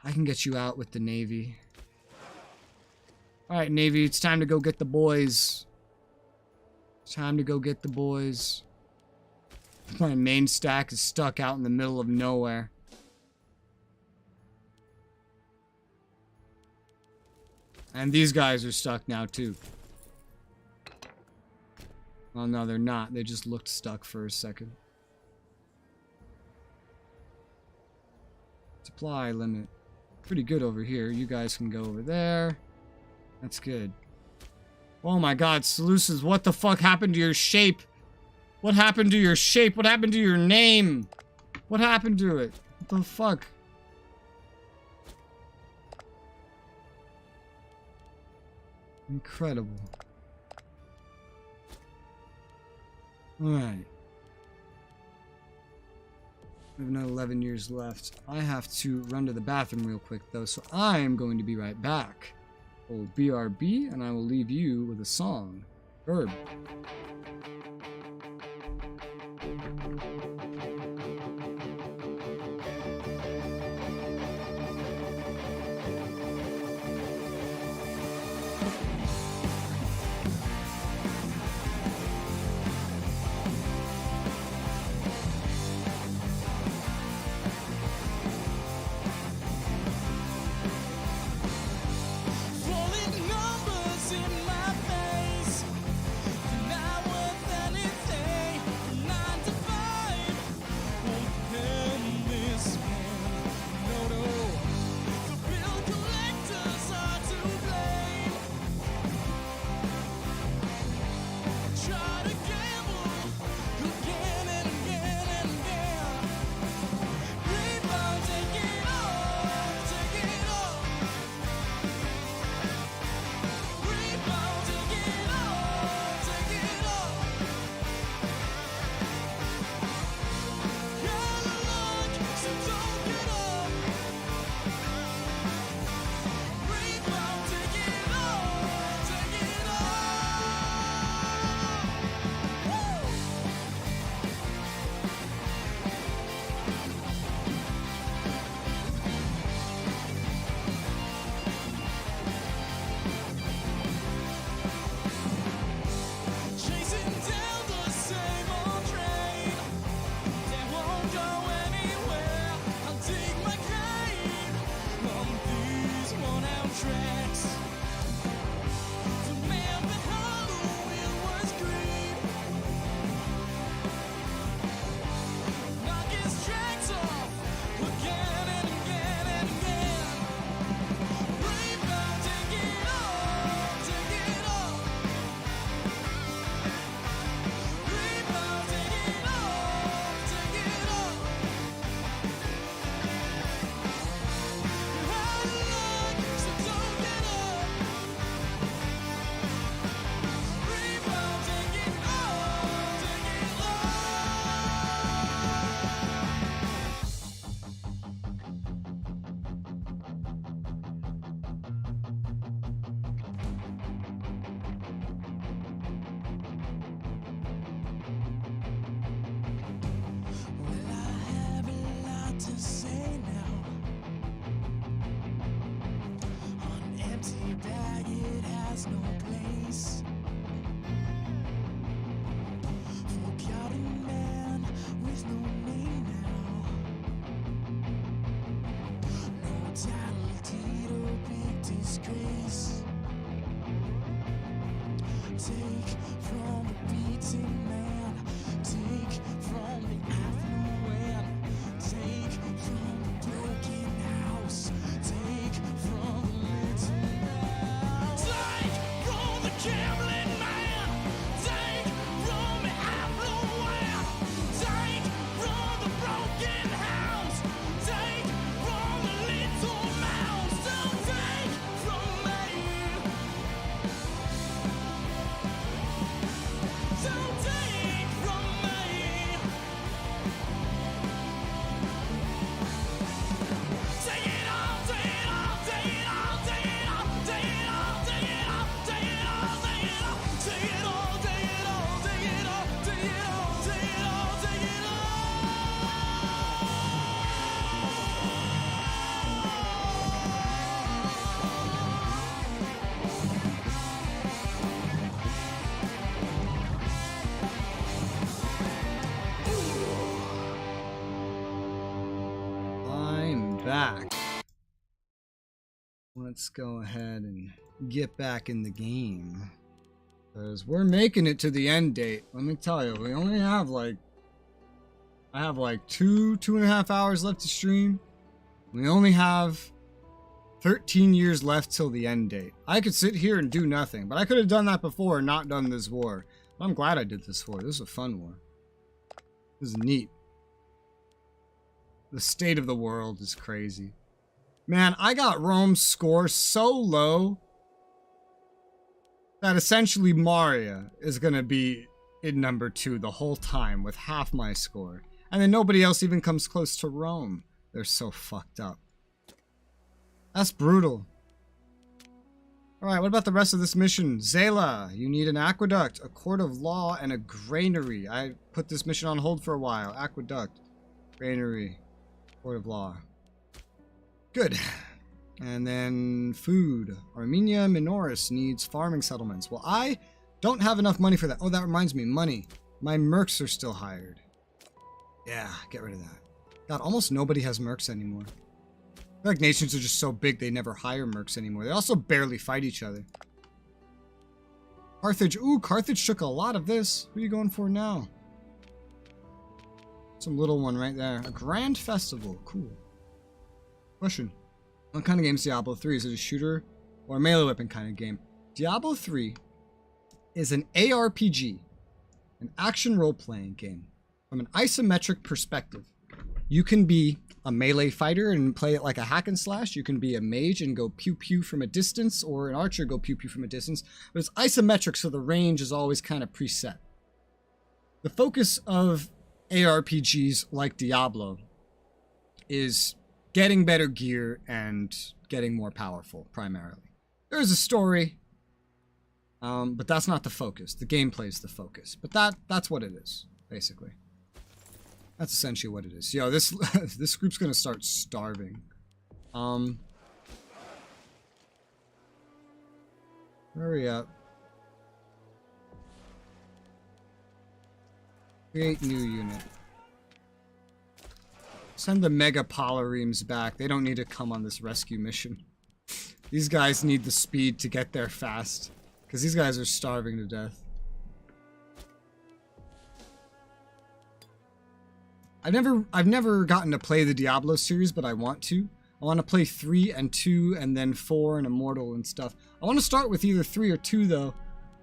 I can get you out with the Navy. Alright, Navy, it's time to go get the boys. It's time to go get the boys. My main stack is stuck out in the middle of nowhere. And these guys are stuck now, too. Well, no, they're not. They just looked stuck for a second. Supply limit. Pretty good over here. You guys can go over there. That's good. Oh my god, Seleucus, what the fuck happened to your shape? What happened to your shape? What happened to your name? What happened to it? What the fuck? Incredible. Alright. We have another 11 years left. I have to run to the bathroom real quick, though, so I am going to be right back. We'll BRB, and I will leave you with a song. Herb. Rolling numbers in my face, not worth anything. empty bag, it has no place. Forgotten man with no name now. No title deed or big disgrace. Take from the beating man, take from the affluent, take from the broken house, take from the little man, take from the gambling man, take from the affluent, take from the broken house, take from the little mouse, don't take from me. Don't take from me. Take it all, take it all, take it all, take it all, take it all, take it all, take it all, take it all, take it all, take it all, take it all, take it all, take it all, take it all. I'm back. Let's go ahead and get back in the game. Because we're making it to the end date. Let me tell you, we only have like... I have like 2.5 hours left to stream. We only have 13 years left till the end date. I could sit here and do nothing, but I could have done that before and not done this war. But I'm glad I did this war. This is a fun war. This is neat. The state of the world is crazy. Man, I got Rome's score so low that essentially Maria is going to be in number 2 the whole time with half my score. And then nobody else even comes close to Rome. They're so fucked up. That's brutal. Alright, what about the rest of this mission? Zayla, you need an aqueduct, a court of law, and a granary. I put this mission on hold for a while. Aqueduct, granary, court of law. Good. And then food. Armenia Minoris needs farming settlements. Well, I don't have enough money for that. Oh, that reminds me. Money. My mercs are still hired. Yeah, get rid of that. God, almost nobody has mercs anymore. I feel like nations are just so big they never hire mercs anymore. They also barely fight each other. Carthage. Ooh, Carthage took a lot of this. Who are you going for now? Some little one right there. A grand festival. Cool. Question. What kind of game is Diablo 3? Is it a shooter or a melee weapon kind of game? Diablo 3 is an ARPG, an action role-playing game. From an isometric perspective, you can be a melee fighter and play it like a hack and slash. You can be a mage and go pew-pew from a distance, or an archer go pew-pew from a distance. But it's isometric, so the range is always kind of preset. The focus of ARPGs like Diablo is getting better gear and getting more powerful, primarily. There's a story, but that's not the focus. The gameplay is the focus. But that's what it is, basically. That's essentially what it is. Yo, this this group's gonna start starving. Hurry up. Create new unit. Send the Mega Polyremes back. They don't need to come on this rescue mission. These guys need the speed to get there fast. Because these guys are starving to death. I've never gotten to play the Diablo series, but I want to. I want to play 3 and 2 and then 4 and Immortal and stuff. I want to start with either 3 or 2 though,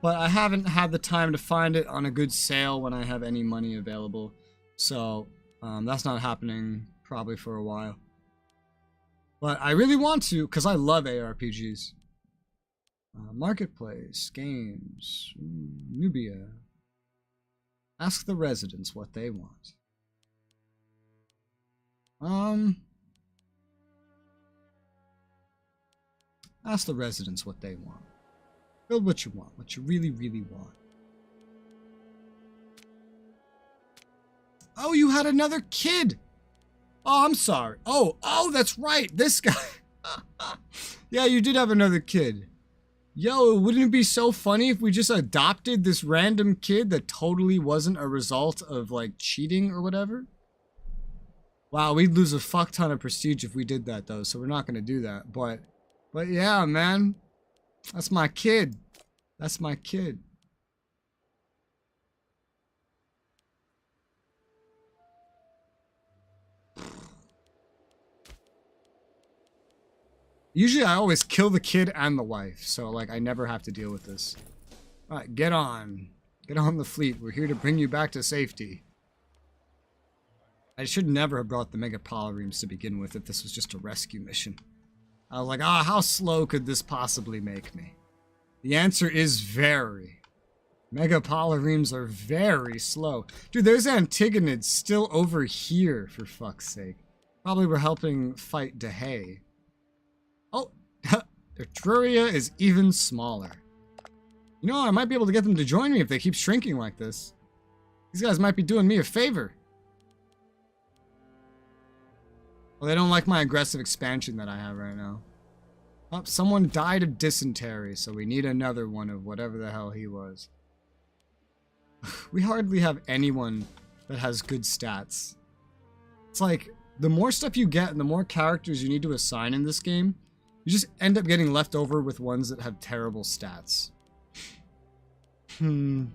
but I haven't had the time to find it on a good sale when I have any money available. So that's not happening probably for a while. But I really want to, because I love ARPGs. Marketplace, games, Nubia. Ask the residents what they want. Ask the residents what they want. Build what you want, what you really, really want. Oh, you had another kid! Oh, I'm sorry. Oh, that's right, this guy. Yeah, you did have another kid. Yo, wouldn't it be so funny if we just adopted this random kid that totally wasn't a result of, like, cheating or whatever? Wow, we'd lose a fuck ton of prestige if we did that, though, so we're not gonna do that. But yeah, man. That's my kid. That's my kid. Usually I always kill the kid and the wife, so like I never have to deal with this. Alright, get on. Get on the fleet. We're here to bring you back to safety. I should never have brought the Mega Polyremes to begin with if this was just a rescue mission. I was like, how slow could this possibly make me? The answer is very. Mega Polyremes are very slow. Dude, there's Antigonids still over here, for fuck's sake. Probably we're helping fight Dehay. Oh, Etruria is even smaller. You know, I might be able to get them to join me if they keep shrinking like this. These guys might be doing me a favor. Well, they don't like my aggressive expansion that I have right now. Oh, someone died of dysentery, so we need another one of whatever the hell he was. We hardly have anyone that has good stats. It's like, the more stuff you get and the more characters you need to assign in this game, you just end up getting left over with ones that have terrible stats. And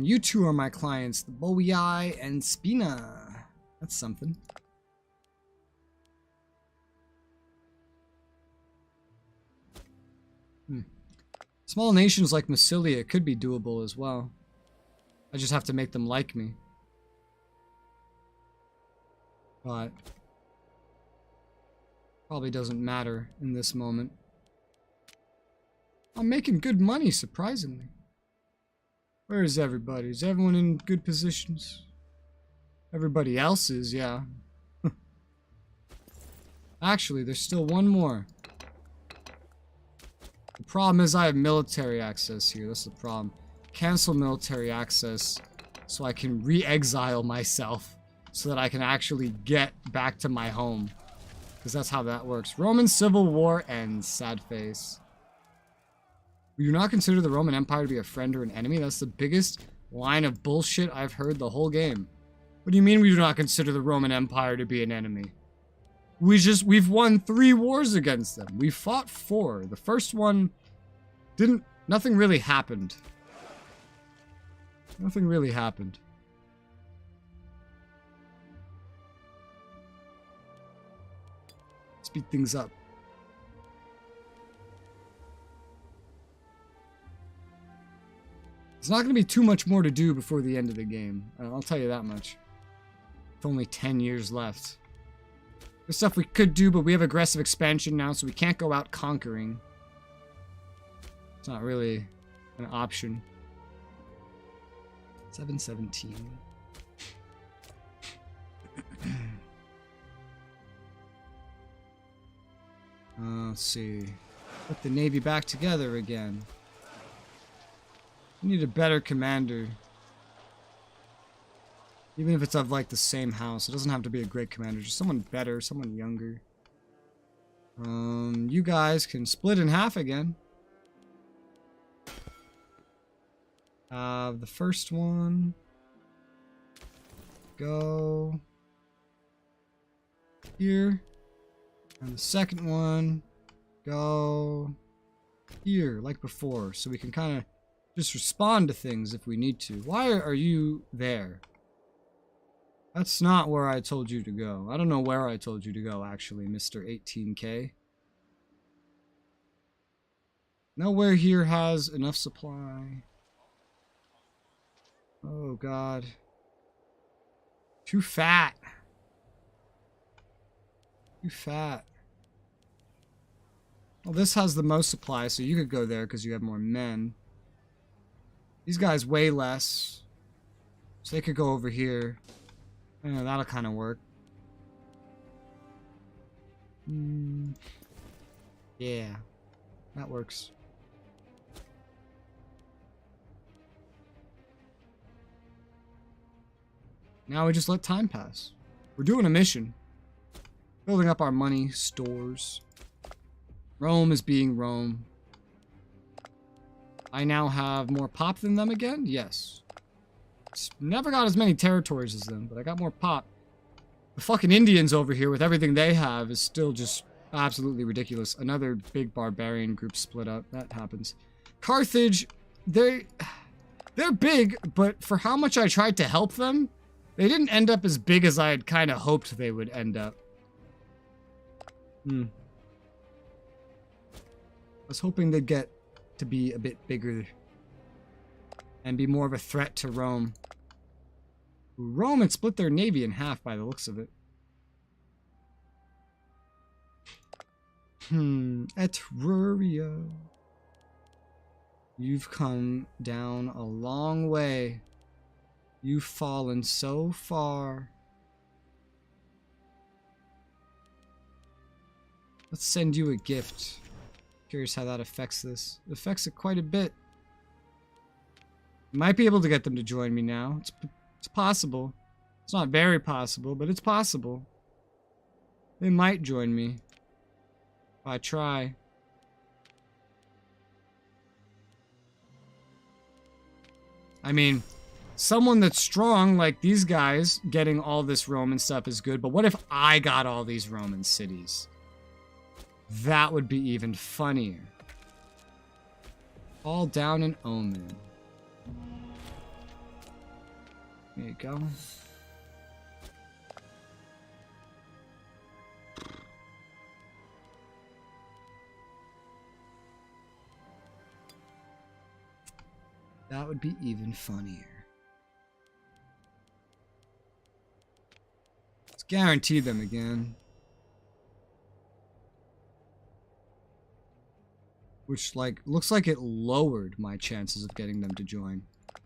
you two are my clients, the Bowiai and Spina. That's something. Small nations like Massilia could be doable as well. I just have to make them like me. But probably doesn't matter in this moment. I'm making good money, surprisingly. Where is everybody? Is everyone in good positions? Everybody else is, yeah. Actually, there's still one more. The problem is I have military access here. That's the problem. Cancel military access so I can re-exile myself so that I can actually get back to my home. Because that's how that works. Roman Civil War ends. Sad face. We do not consider the Roman Empire to be a friend or an enemy. That's the biggest line of bullshit I've heard the whole game. What do you mean we do not consider the Roman Empire to be an enemy? We've won 3 wars against them. We fought 4. The first one nothing really happened. Nothing really happened. Speed things up. There's not going to be too much more to do before the end of the game. I'll tell you that much. With only 10 years left. There's stuff we could do, but we have aggressive expansion now, so we can't go out conquering. It's not really an option. 717. Let's see. Put the Navy back together again. We need a better commander. Even if it's of like the same house. It doesn't have to be a great commander. Just someone better, someone younger. You guys can split in half again. The first one. Go here. And the second one. Go here, like before. So we can kind of just respond to things if we need to. Why are you there? That's not where I told you to go. I don't know where I told you to go, actually, Mr. 18K. Nowhere here has enough supply. Oh, God. Too fat. Too fat. Well, this has the most supply, so you could go there because you have more men. These guys way less. So they could go over here. That'll kind of work. Yeah, that works. Now we just let time pass. We're doing a mission. Building up our money stores. Rome is being Rome. I now have more pop than them again? Yes. Never got as many territories as them, but I got more pop. The fucking Indians over here with everything they have is still just absolutely ridiculous. Another big barbarian group split up. That happens. Carthage, they're big, but for how much I tried to help them, they didn't end up as big as I had kind of hoped they would end up. I was hoping they'd get to be a bit bigger and be more of a threat to Rome. Rome had split their navy in half by the looks of it. Etruria. You've come down a long way. You've fallen so far. Let's send you a gift. Curious how that affects this. It affects it quite a bit. Might be able to get them to join me now. It's possible. It's not very possible, but it's possible. They might join me. If I try. I mean, someone that's strong like these guys getting all this Roman stuff is good, but what if I got all these Roman cities? That would be even funnier. All down in Omen. There you go. That would be even funnier. Let's guarantee them again. Which, like, looks like it lowered my chances of getting them to join.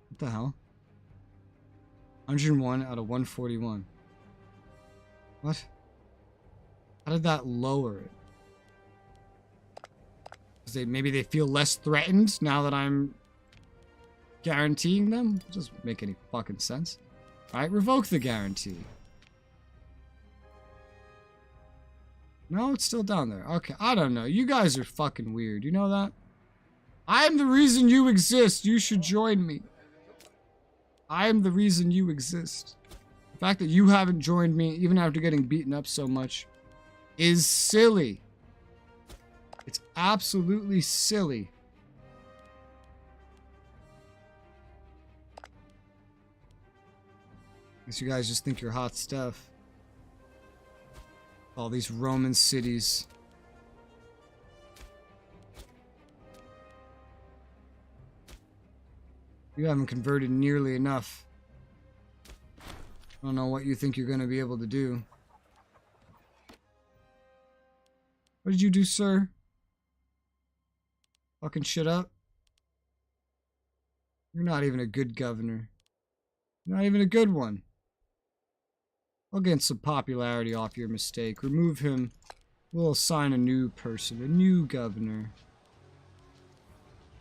What the hell? 101 out of 141. What? How did that lower it? Because maybe they feel less threatened now that I'm guaranteeing them? It doesn't make any fucking sense. Alright, revoke the guarantee. No, it's still down there. Okay, I don't know. You guys are fucking weird. You know that? I'm the reason you exist. You should join me. I am the reason you exist. The fact that you haven't joined me, even after getting beaten up so much, is silly. It's absolutely silly. Guess you guys just think you're hot stuff. All these Roman cities. You haven't converted nearly enough. I don't know what you think you're going to be able to do. What did you do, sir? Fucking shit up? You're not even a good governor. You're not even a good one. I'll get some popularity off your mistake. Remove him. We'll assign a new person, a new governor.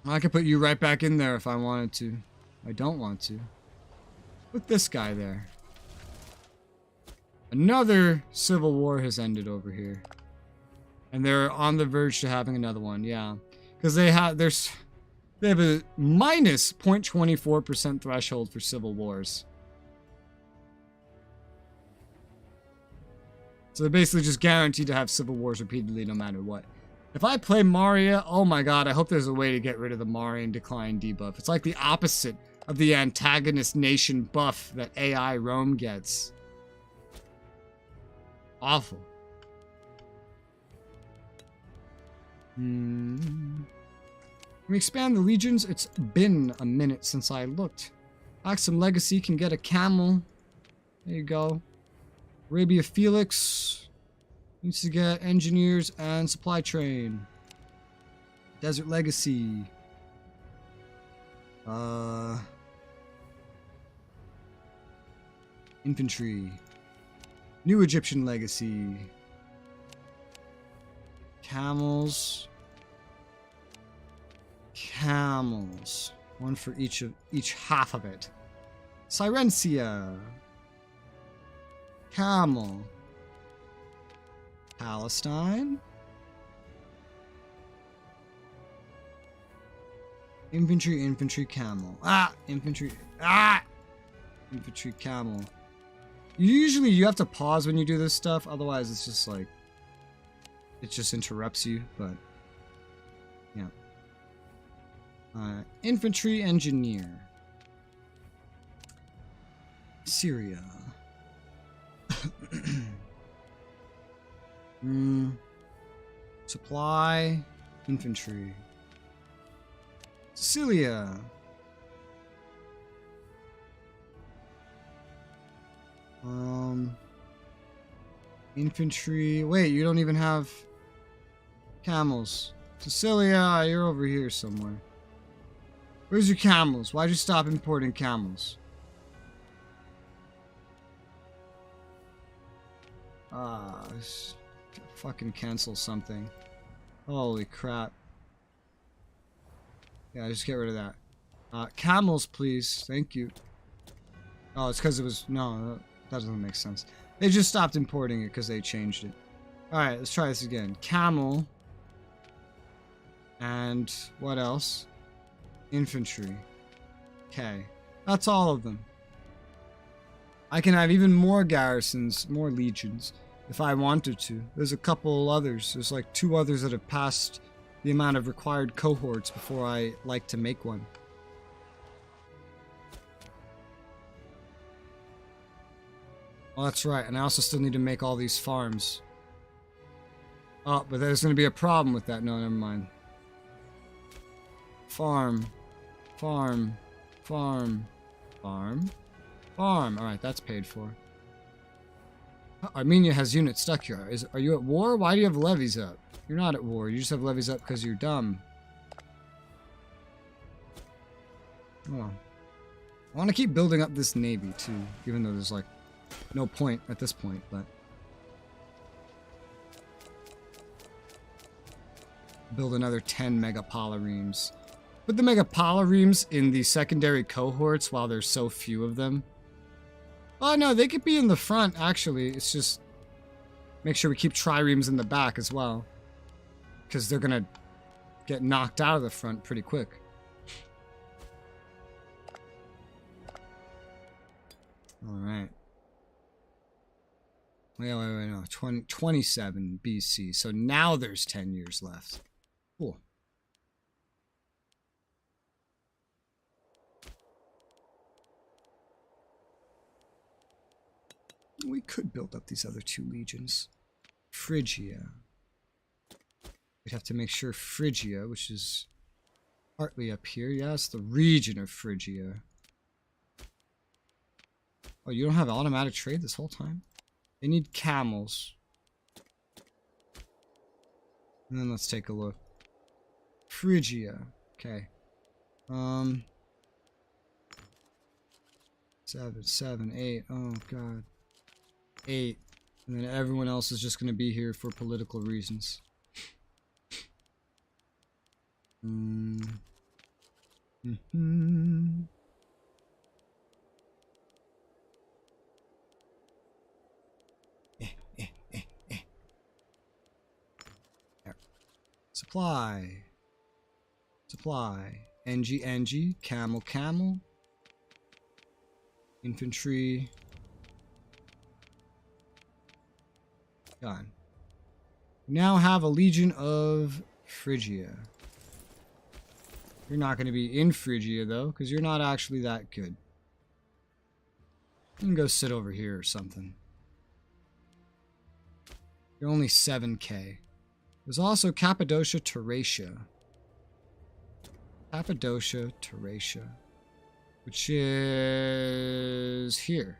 I could put you right back in there if I wanted to. I don't want to. Put this guy there. Another civil war has ended over here. And they're on the verge to having another one, yeah. Because they have a minus 0.24% threshold for civil wars. So they're basically just guaranteed to have civil wars repeatedly no matter what. If I play Maria, oh my god, I hope there's a way to get rid of the Marian decline debuff. It's like the opposite of the antagonist nation buff that AI Rome gets. Awful. Can we expand the legions? It's been a minute since I looked. Axum Legacy can get a camel. There you go. Arabia Felix needs to get engineers and supply train. Desert Legacy. Infantry. New Egyptian legacy. Camels. Camels. One for each half of it. Sirencia. Camel. Palestine. Infantry, infantry, camel. Ah! Infantry. Ah! Infantry, camel. Usually you have to pause when you do this stuff, otherwise it's just like... it just interrupts you, but... yeah. Infantry, engineer. Syria. Supply, infantry. Sicilia. Infantry. Wait, you don't even have camels. Sicilia, you're over here somewhere. Where's your camels? Why'd you stop importing camels? Fucking cancel something. Holy crap. Yeah, just get rid of that. Camels, please. Thank you. Oh, it's because it was... no, that doesn't make sense. They just stopped importing it because they changed it. Alright, let's try this again. Camel. And what else? Infantry. Okay. That's all of them. I can have even more garrisons, more legions, if I wanted to. There's a couple others. There's like 2 others that have passed the amount of required cohorts before I like to make one. Oh, that's right. And I also still need to make all these farms. Oh, but there's going to be a problem with that. No, never mind. Farm. Farm. Farm. Farm. Farm. Alright, that's paid for. Armenia has units stuck here. Are you at war? Why do you have levies up? You're not at war. You just have levies up because you're dumb. Oh. I want to keep building up this navy, too. Even though there's, like, no point at this point, but... build another 10 megapolyremes. Put the megapolyremes in the secondary cohorts while there's so few of them. Oh, no, they could be in the front, actually. It's just... make sure we keep triremes in the back as well. Because they're gonna get knocked out of the front pretty quick. Alright. Wait, no. 27 BC. So now there's 10 years left. Cool. We could build up these other 2 legions. Phrygia. We'd have to make sure Phrygia, which is partly up here. Yeah, it's the region of Phrygia. Oh, you don't have automatic trade this whole time? They need camels. And then let's take a look. Phrygia. Okay. 7, 8. Oh, God. 8. And then everyone else is just going to be here for political reasons. Supply. Supply. NG. Camel. Infantry. Done. We now have a legion of Phrygia. You're not going to be in Phrygia, though, because you're not actually that good. You can go sit over here or something. You're only 7k. There's also Cappadocia, Thracia. Cappadocia, Thracia. Which is here.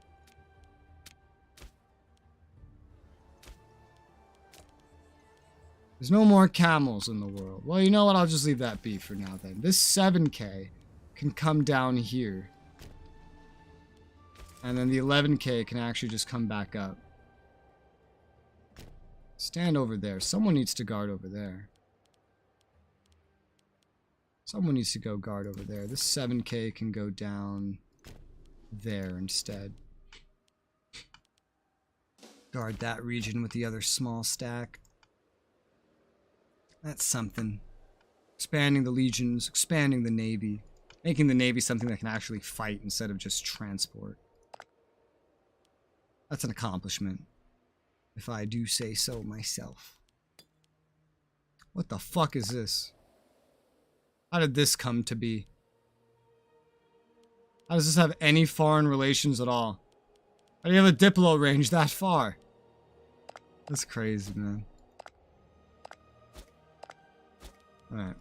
There's no more camels in the world. Well, you know what? I'll just leave that be for now then. This 7k can come down here. And then the 11k can actually just come back up. Stand over there. Someone needs to guard over there. Someone needs to go guard over there. This 7K can go down there instead. Guard that region with the other small stack. That's something. Expanding the legions, expanding the navy. Making the navy something that can actually fight instead of just transport. That's an accomplishment, if I do say so myself. What the fuck is this? How did this come to be? How does this have any foreign relations at all? How do you have a Diplo range that far? That's crazy, man. Alright.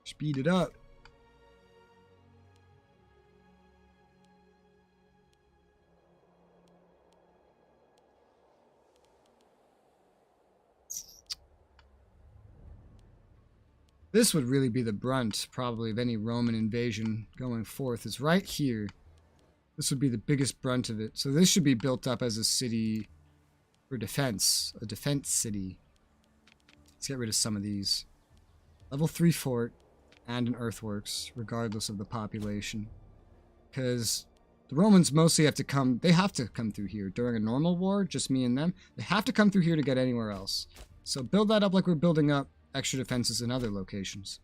Speed it up. This would really be the brunt, probably, of any Roman invasion going forth. Is right here. This would be the biggest brunt of it. So this should be built up as a city for defense. A defense city. Let's get rid of some of these. Level 3 fort and an earthworks, regardless of the population. Because the Romans mostly have to come... They have to come through here. During a normal war, just me and them, they have to come through here to get anywhere else. So build that up like we're building up extra defenses in other locations.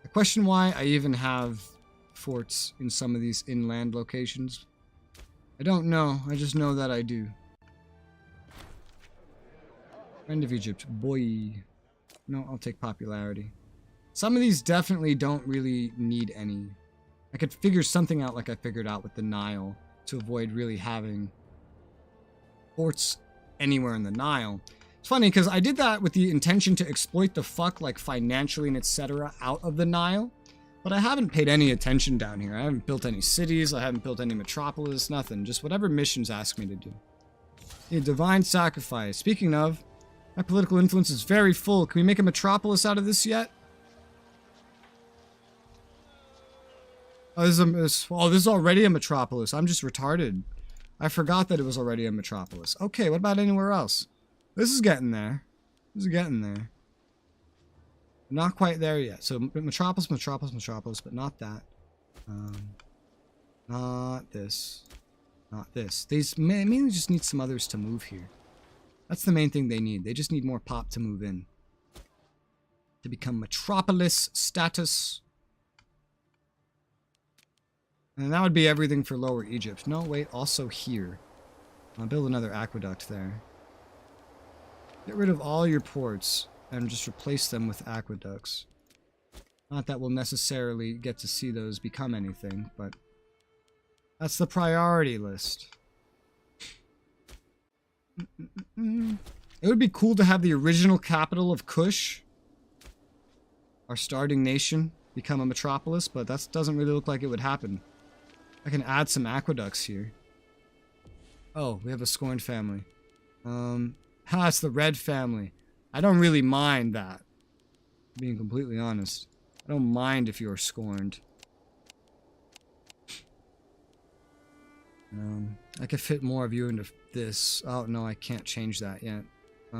I question why I even have forts in some of these inland locations. I don't know. I just know that I do. Friend of Egypt. Boy. No, I'll take popularity. Some of these definitely don't really need any. I could figure something out like I figured out with the Nile to avoid really having forts anywhere in the Nile. It's funny because I did that with the intention to exploit the fuck, like financially and etc. out of the Nile. But I haven't paid any attention down here. I haven't built any cities. I haven't built any metropolis. Nothing. Just whatever missions ask me to do. A divine sacrifice. Speaking of, my political influence is very full. Can we make a metropolis out of this yet? Oh, this is already a metropolis. I'm just retarded. I forgot that it was already a metropolis. Okay, what about anywhere else? This is getting there. This is getting there. Not quite there yet. So metropolis, metropolis, metropolis, but not that. Not this. Not this. These mainly just need some others to move here. That's the main thing they need. They just need more pop to move in. To become metropolis status. And that would be everything for Lower Egypt. No, wait, also here. I'll build another aqueduct there. Get rid of all your ports and just replace them with aqueducts. Not that we'll necessarily get to see those become anything, but that's the priority list. It would be cool to have the original capital of Kush, our starting nation, become a metropolis, but that doesn't really look like it would happen. I can add some aqueducts here. Oh, we have a scorned family. It's the red family. I don't really mind that. Being completely honest. I don't mind if you're scorned. I could fit more of you into this. Oh, no, I can't change that yet. I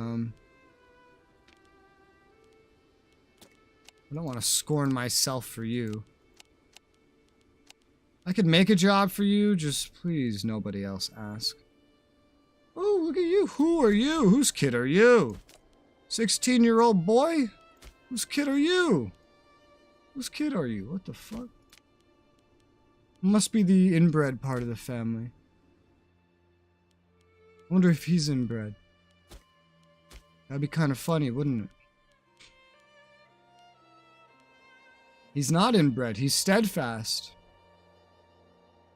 don't want to scorn myself for you. I could make a job for you, just please nobody else ask. Oh, look at you. Who are you? Whose kid are you? 16-year-old boy? Whose kid are you? Whose kid are you? What the fuck? Must be the inbred part of the family. I wonder if he's inbred. That'd be kind of funny, wouldn't it? He's not inbred. He's steadfast.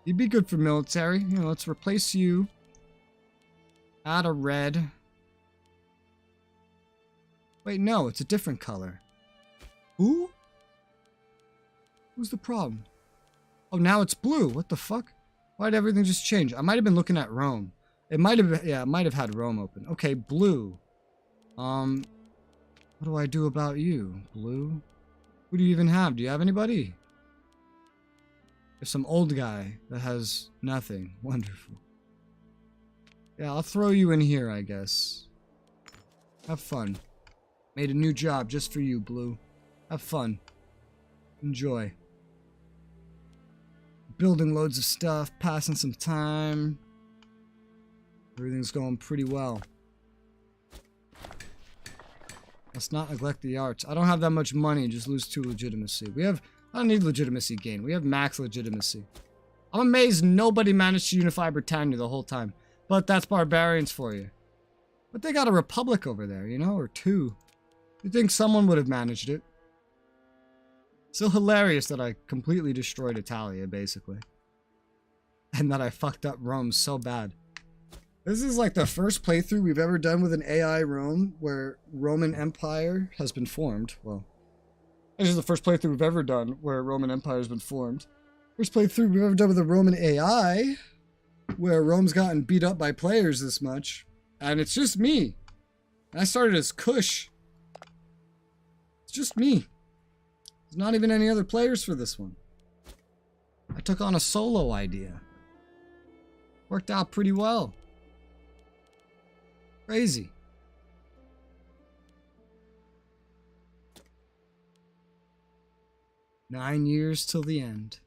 He'd be good for military. You know, let's replace you. Add a red. Wait, no, it's a different color. Who? Who's the problem? Oh, now it's blue. What the fuck? Why'd everything just change? I might have been looking at Rome. It might have, yeah, it might have had Rome open. Okay, blue. What do I do about you, Blue? Who do you even have? Do you have anybody? There's some old guy that has nothing. Wonderful. Yeah, I'll throw you in here, I guess. Have fun. Made a new job just for you, Blue. Have fun. Enjoy. Building loads of stuff, passing some time. Everything's going pretty well. Let's not neglect the arts. I don't have that much money, just lose 2 legitimacy. I don't need legitimacy gain. We have max legitimacy. I'm amazed nobody managed to unify Britannia the whole time. But that's barbarians for you. But they got a republic over there, you know, or 2. You'd think someone would have managed it. Still hilarious that I completely destroyed Italia, basically. And that I fucked up Rome so bad. This is like the first playthrough we've ever done with an AI Rome where Roman Empire has been formed. Well, this is the first playthrough we've ever done where Roman Empire has been formed. First playthrough we've ever done with a Roman AI where Rome's gotten beat up by players this much. And it's just me. I started as Kush. It's just me. There's not even any other players for this one. I took on a solo idea. Worked out pretty well. Crazy. Nine years till the end.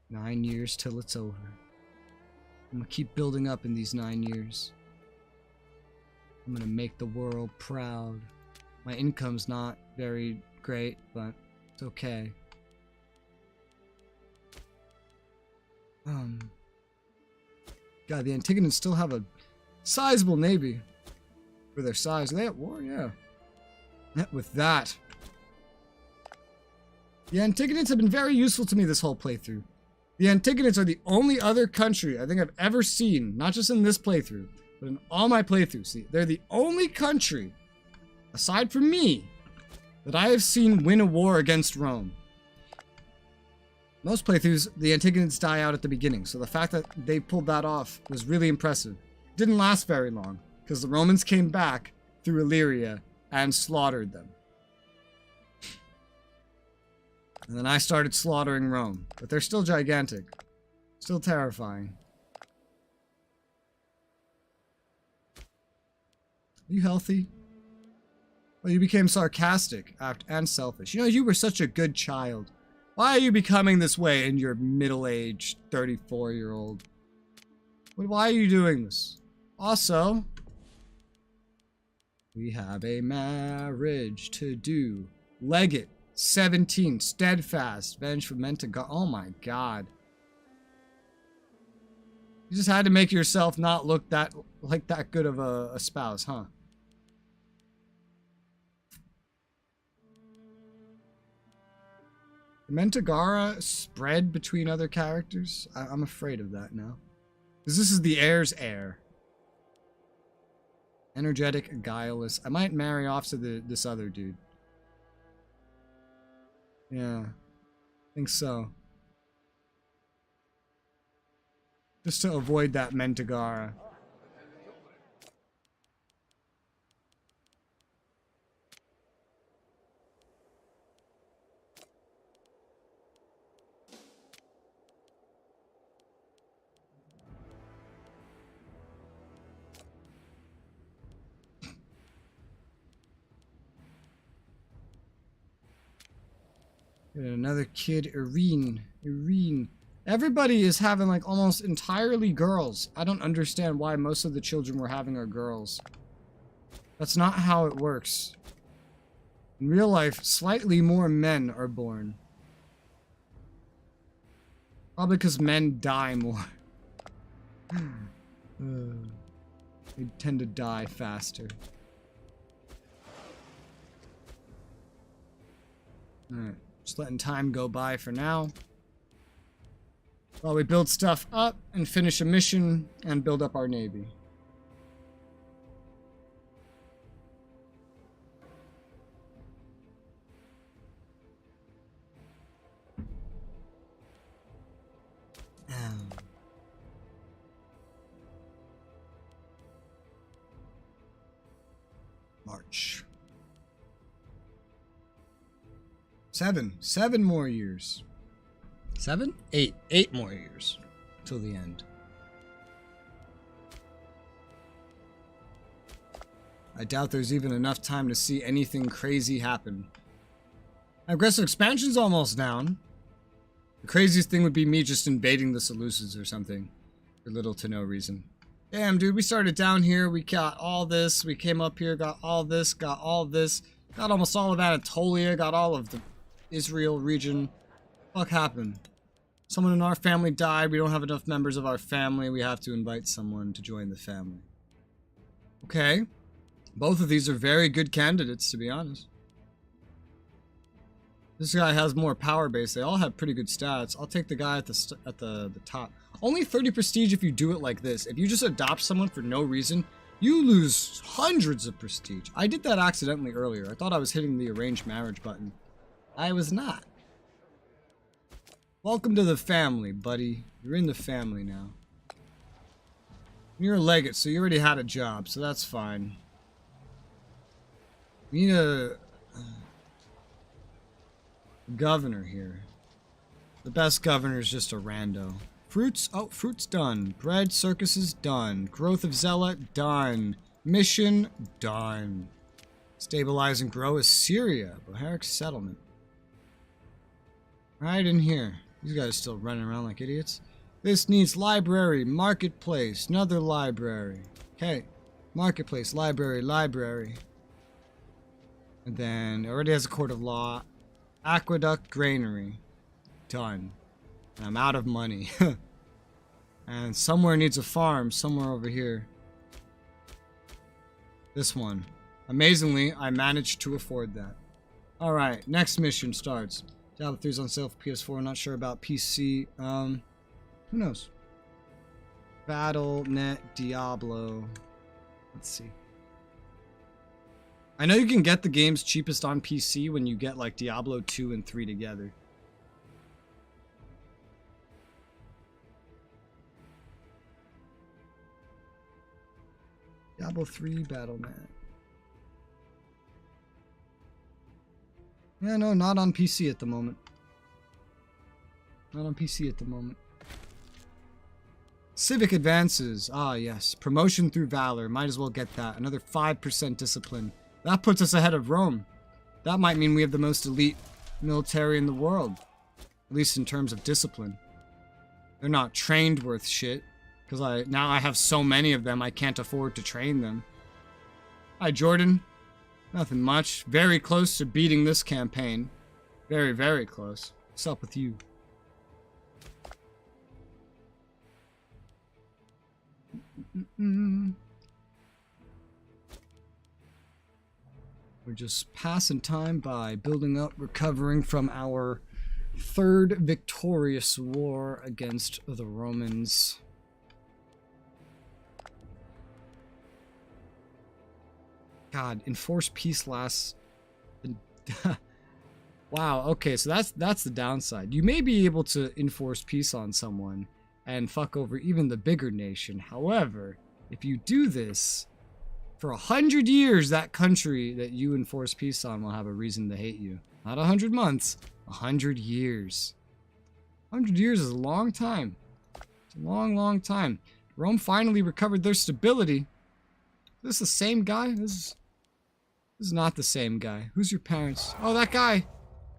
9 years till it's over. I'm gonna keep building up in these 9 years. I'm gonna make the world proud. My income's not very great, but it's okay. God, the Antigonans still have a sizable navy for their size. Are they at war? Yeah. With that. The Antigonans have been very useful to me this whole playthrough. The Antigonans are the only other country I think I've ever seen, not just in this playthrough, but in all my playthroughs. See, they're the only country, aside from me, that I have seen win a war against Rome. Most playthroughs, the Antigonans die out at the beginning, so the fact that they pulled that off was really impressive. It didn't last very long, because the Romans came back through Illyria and slaughtered them. And then I started slaughtering Rome, but they're still gigantic. Still terrifying. Are you healthy? Well, you became sarcastic and selfish. You know, you were such a good child. Why are you becoming this way in your middle-aged 34-year-old? Why are you doing this? Also, we have a marriage to do. Legate, 17, steadfast, vengeful, meant to go. Oh my god. You just had to make yourself not look like that good of a spouse, huh? Mentagara spread between other characters? I'm afraid of that now. Because this is the heir's heir. Energetic, guileless. I might marry off to this other dude. Yeah. I think so. Just to avoid that Mentagara. And another kid, Irene. Everybody is having like almost entirely girls. I don't understand why most of the children we're having are girls. That's not how it works. In real life, slightly more men are born. Probably because men die more. They tend to die faster. Alright. Just letting time go by for now. While we build stuff up and finish a mission and build up our navy. March. 7 more years. 7? 8 more years till the end. I doubt there's even enough time to see anything crazy happen. Aggressive expansion's almost down. The craziest thing would be me just invading the Seleucids or something. For little to no reason. Damn, dude, we started down here, we got all this, we came up here, got all this, got all this, got almost all of Anatolia, got all of the Israel region. Fuck happened? Someone in our family died, we don't have enough members of our family, we have to invite someone to join the family. Okay. Both of these are very good candidates, to be honest. This guy has more power base. They all have pretty good stats. I'll take the guy at the top. Only 30 prestige if you do it like this. If you just adopt someone for no reason, you lose hundreds of prestige. I did that accidentally earlier. I thought I was hitting the arranged marriage button. I was not. Welcome to the family, buddy. You're in the family now. You're a legate, so you already had a job, so that's fine. We need a governor here. The best governor is just a rando. Fruits? Oh, fruit's done. Bread, circuses, done. Growth of zealot, done. Mission, done. Stabilize and grow Assyria. Boharic settlement. Right in here. These guys still running around like idiots. This needs library, marketplace, another library. Okay. Marketplace, library, library. And then, already has a court of law. Aqueduct, granary. Done. And I'm out of money. And somewhere needs a farm, somewhere over here. This one. Amazingly, I managed to afford that. Alright, next mission starts. Diablo 3's on sale for PS4, not sure about PC. Who knows? Battle.net Diablo. Let's see. I know you can get the games cheapest on PC when you get like Diablo 2 and 3 together. Diablo 3 Battle.net. Yeah, no, not on PC at the moment. Not on PC at the moment. Civic advances. Ah, yes. Promotion through valor. Might as well get that. Another 5% discipline. That puts us ahead of Rome. That might mean we have the most elite military in the world. At least in terms of discipline. They're not trained worth shit. Because now I have so many of them, I can't afford to train them. Hi, Jordan. Nothing much. Very close to beating this campaign. Very, very close. What's up with you? We're just passing time by, building up, recovering from our third victorious war against the Romans. God, enforced peace lasts. Wow, okay, so that's the downside. You may be able to enforce peace on someone and fuck over even the bigger nation. However, if you do this, for 100 years, that country that you enforce peace on will have a reason to hate you. Not 100 months, 100 years. 100 years is a long time. It's a long, long time. Rome finally recovered their stability. Is this the same guy? This is not the same guy. Who's your parents? Oh, that guy!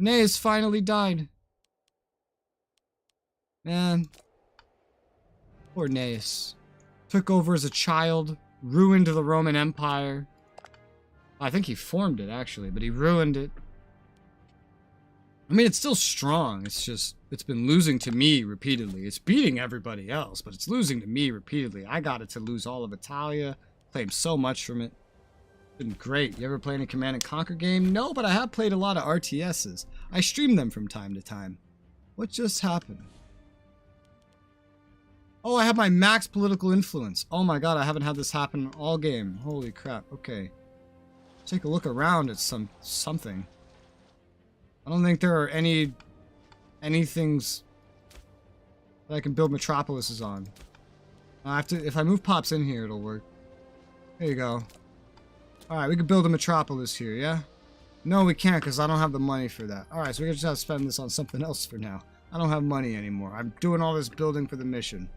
Gnaeus finally died. Man. Poor Gnaeus. Took over as a child. Ruined the Roman Empire. I think he formed it, actually, but he ruined it. I mean, it's still strong. It's just, it's been losing to me repeatedly. It's beating everybody else, but it's losing to me repeatedly. I got it to lose all of Italia. Claimed so much from it. Been great. You ever play any Command and Conquer game? No, but I have played a lot of RTSs. I stream them from time to time. What just happened? Oh, I have my max political influence. Oh my god, I haven't had this happen all game. Holy crap. Okay. Take a look around at something. I don't think there are anythings that I can build metropolises on. I have to, if I move pops in here, it'll work. There you go. Alright, we could build a metropolis here, yeah? No, we can't because I don't have the money for that. Alright, so we just have to spend this on something else for now. I don't have money anymore. I'm doing all this building for the mission.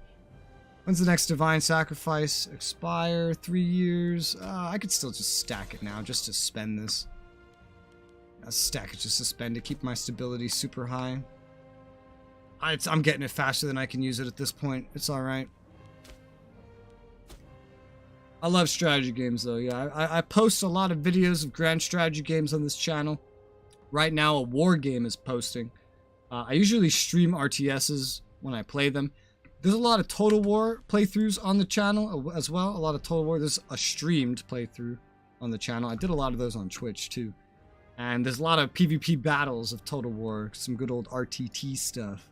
When's the next divine sacrifice? Expire? 3 years? I could still just stack it now just to spend this. I'll stack it just to spend to keep my stability super high. I'm getting it faster than I can use it at this point. It's alright. I love strategy games though, yeah. I post a lot of videos of grand strategy games on this channel. Right now a war game is posting. I usually stream RTSs when I play them. There's a lot of Total War playthroughs on the channel as well. A lot of Total War. There's a streamed playthrough on the channel. I did a lot of those on Twitch too. And there's a lot of PvP battles of Total War. Some good old RTT stuff.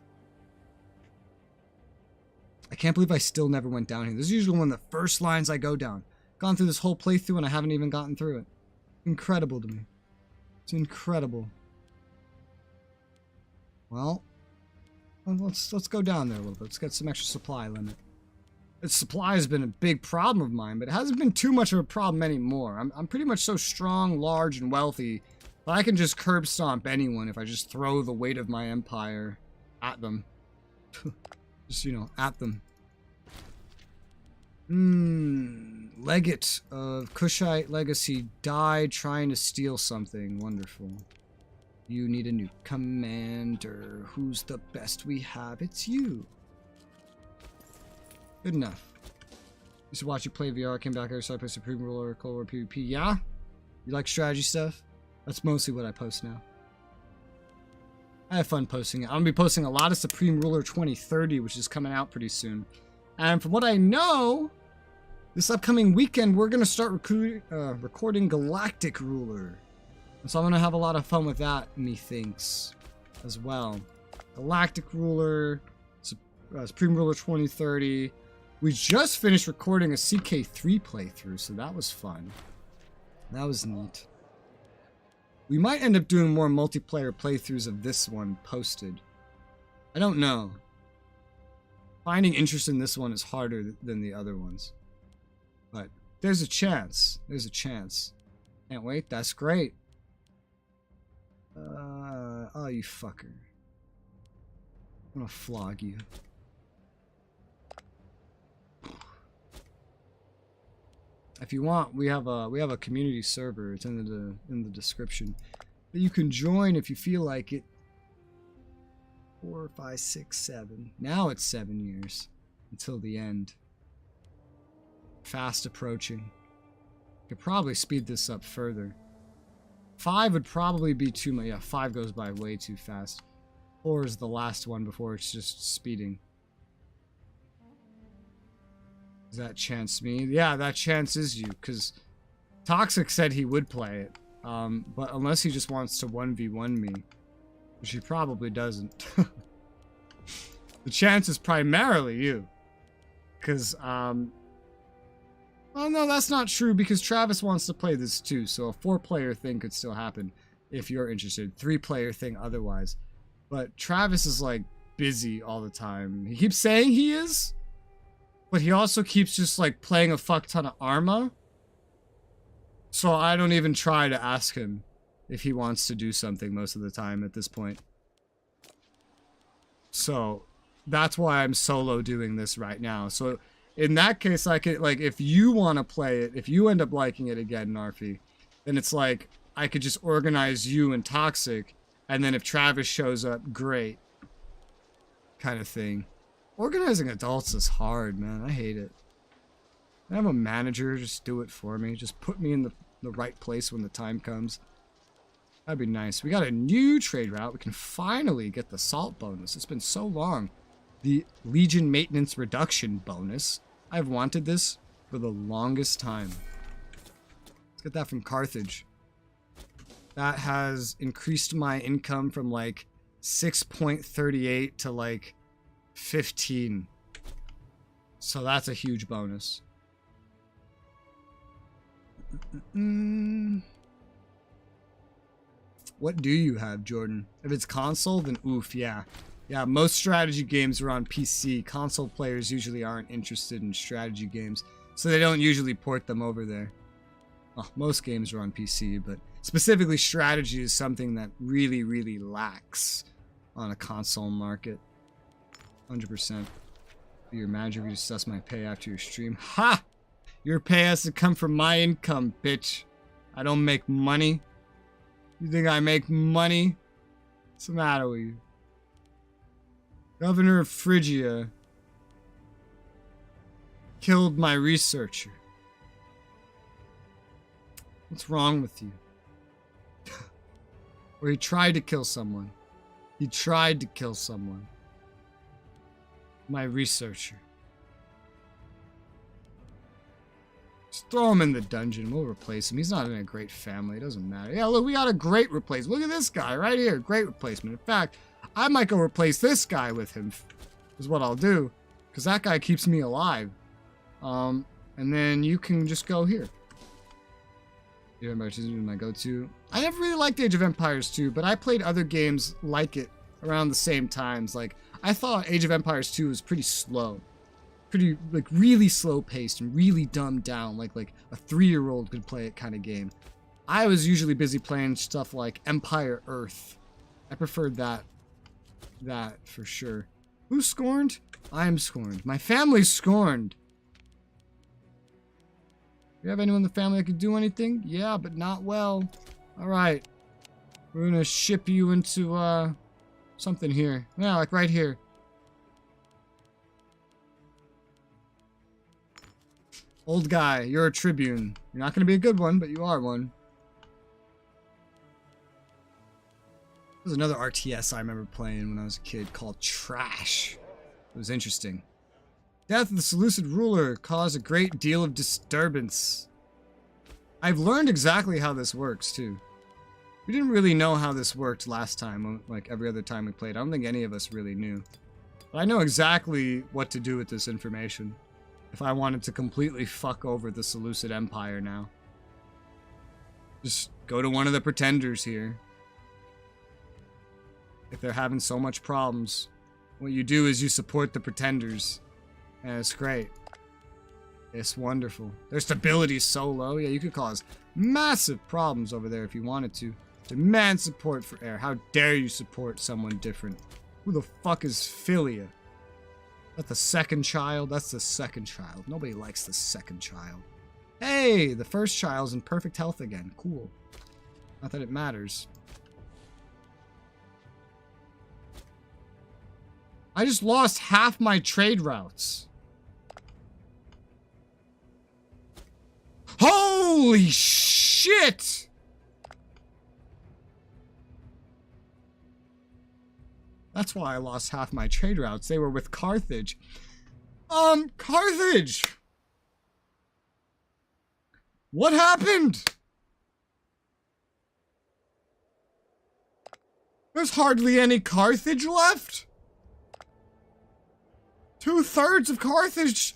I can't believe I still never went down here. This is usually one of the first lines I go down. Gone through this whole playthrough and I haven't even gotten through it. Incredible to me. It's incredible. Well, let's go down there a little bit. Let's get some extra supply limit. Its supply has been a big problem of mine, but it hasn't been too much of a problem anymore. I'm pretty much so strong, large, and wealthy that I can just curb stomp anyone if I just throw the weight of my empire at them. Just, you know, at them. Legate of Kushite Legacy died trying to steal something. Wonderful. You need a new commander. Who's the best we have? It's you. Good enough. Used to watch you play VR. Came back here, so I play Supreme Ruler, Cold War PvP. Yeah? You like strategy stuff? That's mostly what I post now. I have fun posting it. I'm going to be posting a lot of Supreme Ruler 2030, which is coming out pretty soon. And from what I know, this upcoming weekend, we're going to start recording Galactic Ruler. And so I'm going to have a lot of fun with that, methinks, as well. Galactic Ruler, Supreme Ruler 2030. We just finished recording a CK3 playthrough, so that was fun. That was neat. We might end up doing more multiplayer playthroughs of this one posted. I don't know. Finding interest in this one is harder than the other ones. But there's a chance. There's a chance. Can't wait. That's great. Oh, you fucker. I'm gonna flog you. If you want, we have a community server. It's in the description that you can join if you feel like it. 4, 5, 6, 7. Now it's 7 years until the end. Fast approaching. Could probably speed this up further. 5 would probably be too much. Yeah, 5 goes by way too fast. 4 is the last one before it's just speeding. Does that chance me? Yeah, that chance is you, because Toxic said he would play it. But unless he just wants to 1v1 me, which he probably doesn't. The chance is primarily you. Because, well, no, that's not true, because Travis wants to play this too, so a 4-player thing could still happen if you're interested. 3-player thing otherwise. But Travis is, like, busy all the time. He keeps saying he is, but he also keeps just, like, playing a fuck ton of Arma. So I don't even try to ask him if he wants to do something most of the time at this point. So that's why I'm solo doing this right now. So in that case, I could, like, if you want to play it, if you end up liking it again, Narfi, then it's like, I could just organize you and Toxic, and then if Travis shows up, great. Kind of thing. Organizing adults is hard, man. I hate it. I have a manager, just do it for me. Just put me in the right place when the time comes. That'd be nice. We got a new trade route. We can finally get the salt bonus. It's been so long. The Legion Maintenance Reduction bonus. I've wanted this for the longest time. Let's get that from Carthage. That has increased my income from like 6.38 to like 15. So that's a huge bonus. What do you have, Jordan? If it's console, then oof, yeah. Yeah, most strategy games are on PC. Console players usually aren't interested in strategy games, so they don't usually port them over there. Well, most games are on PC, but specifically strategy is something that really, really lacks on a console market. 100%. Your manager will assess my pay after your stream. Ha! Your pay has to come from my income, bitch. I don't make money. You think I make money? What's the matter with you? Governor of Phrygia killed my researcher. What's wrong with you? Or he tried to kill someone. He tried to kill someone. My researcher. Just throw him in the dungeon. We'll replace him. He's not in a great family. It doesn't matter. Yeah, look, we got a great replacement. Look at this guy right here. Great replacement. In fact, I might go replace this guy with him. Is what I'll do. Because that guy keeps me alive. And then you can just go here. Age of Empires 2 is my go-to. I never really liked Age of Empires 2, but I played other games like it around the same times. Like, I thought Age of Empires 2 was pretty slow. Pretty, like, really slow-paced and really dumbed down. Like a 3-year-old could play it kind of game. I was usually busy playing stuff like Empire Earth. I preferred that for sure. Who's scorned? I'm scorned. My family's scorned. You have anyone in the family that could do anything? Yeah, but not well. Alright. We're gonna ship you into, something here. Yeah, like right here. Old guy, you're a tribune. You're not gonna be a good one, but you are one. There's another RTS I remember playing when I was a kid called Trash. It was interesting. Death of the Seleucid ruler caused a great deal of disturbance. I've learned exactly how this works, too. We didn't really know how this worked last time, like every other time we played. I don't think any of us really knew. But I know exactly what to do with this information if I wanted to completely fuck over the Seleucid Empire now. Just go to one of the pretenders here. If they're having so much problems, what you do is you support the pretenders. And it's great. It's wonderful. Their stability is so low. Yeah, you could cause massive problems over there if you wanted to. Demand support for air. How dare you support someone different? Who the fuck is Philia? That's the second child? That's the second child. Nobody likes the second child. Hey, the first child's in perfect health again. Cool. Not that it matters. I just lost half my trade routes. Holy shit! That's why I lost half my trade routes. They were with Carthage. Carthage! What happened? There's hardly any Carthage left. 2/3 of Carthage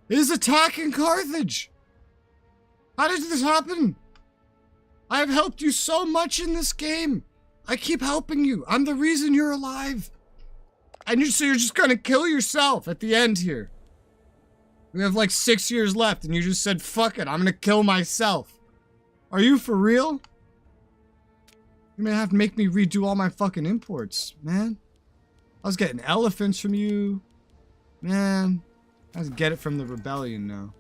is attacking Carthage. How did this happen? I have helped you so much in this game. I keep helping you. I'm the reason you're alive. And so you're just gonna kill yourself at the end here. We have like 6 years left and you just said, fuck it, I'm gonna kill myself. Are you for real? You may have to make me redo all my fucking imports, man. I was getting elephants from you. Man, I have to get it from the rebellion now.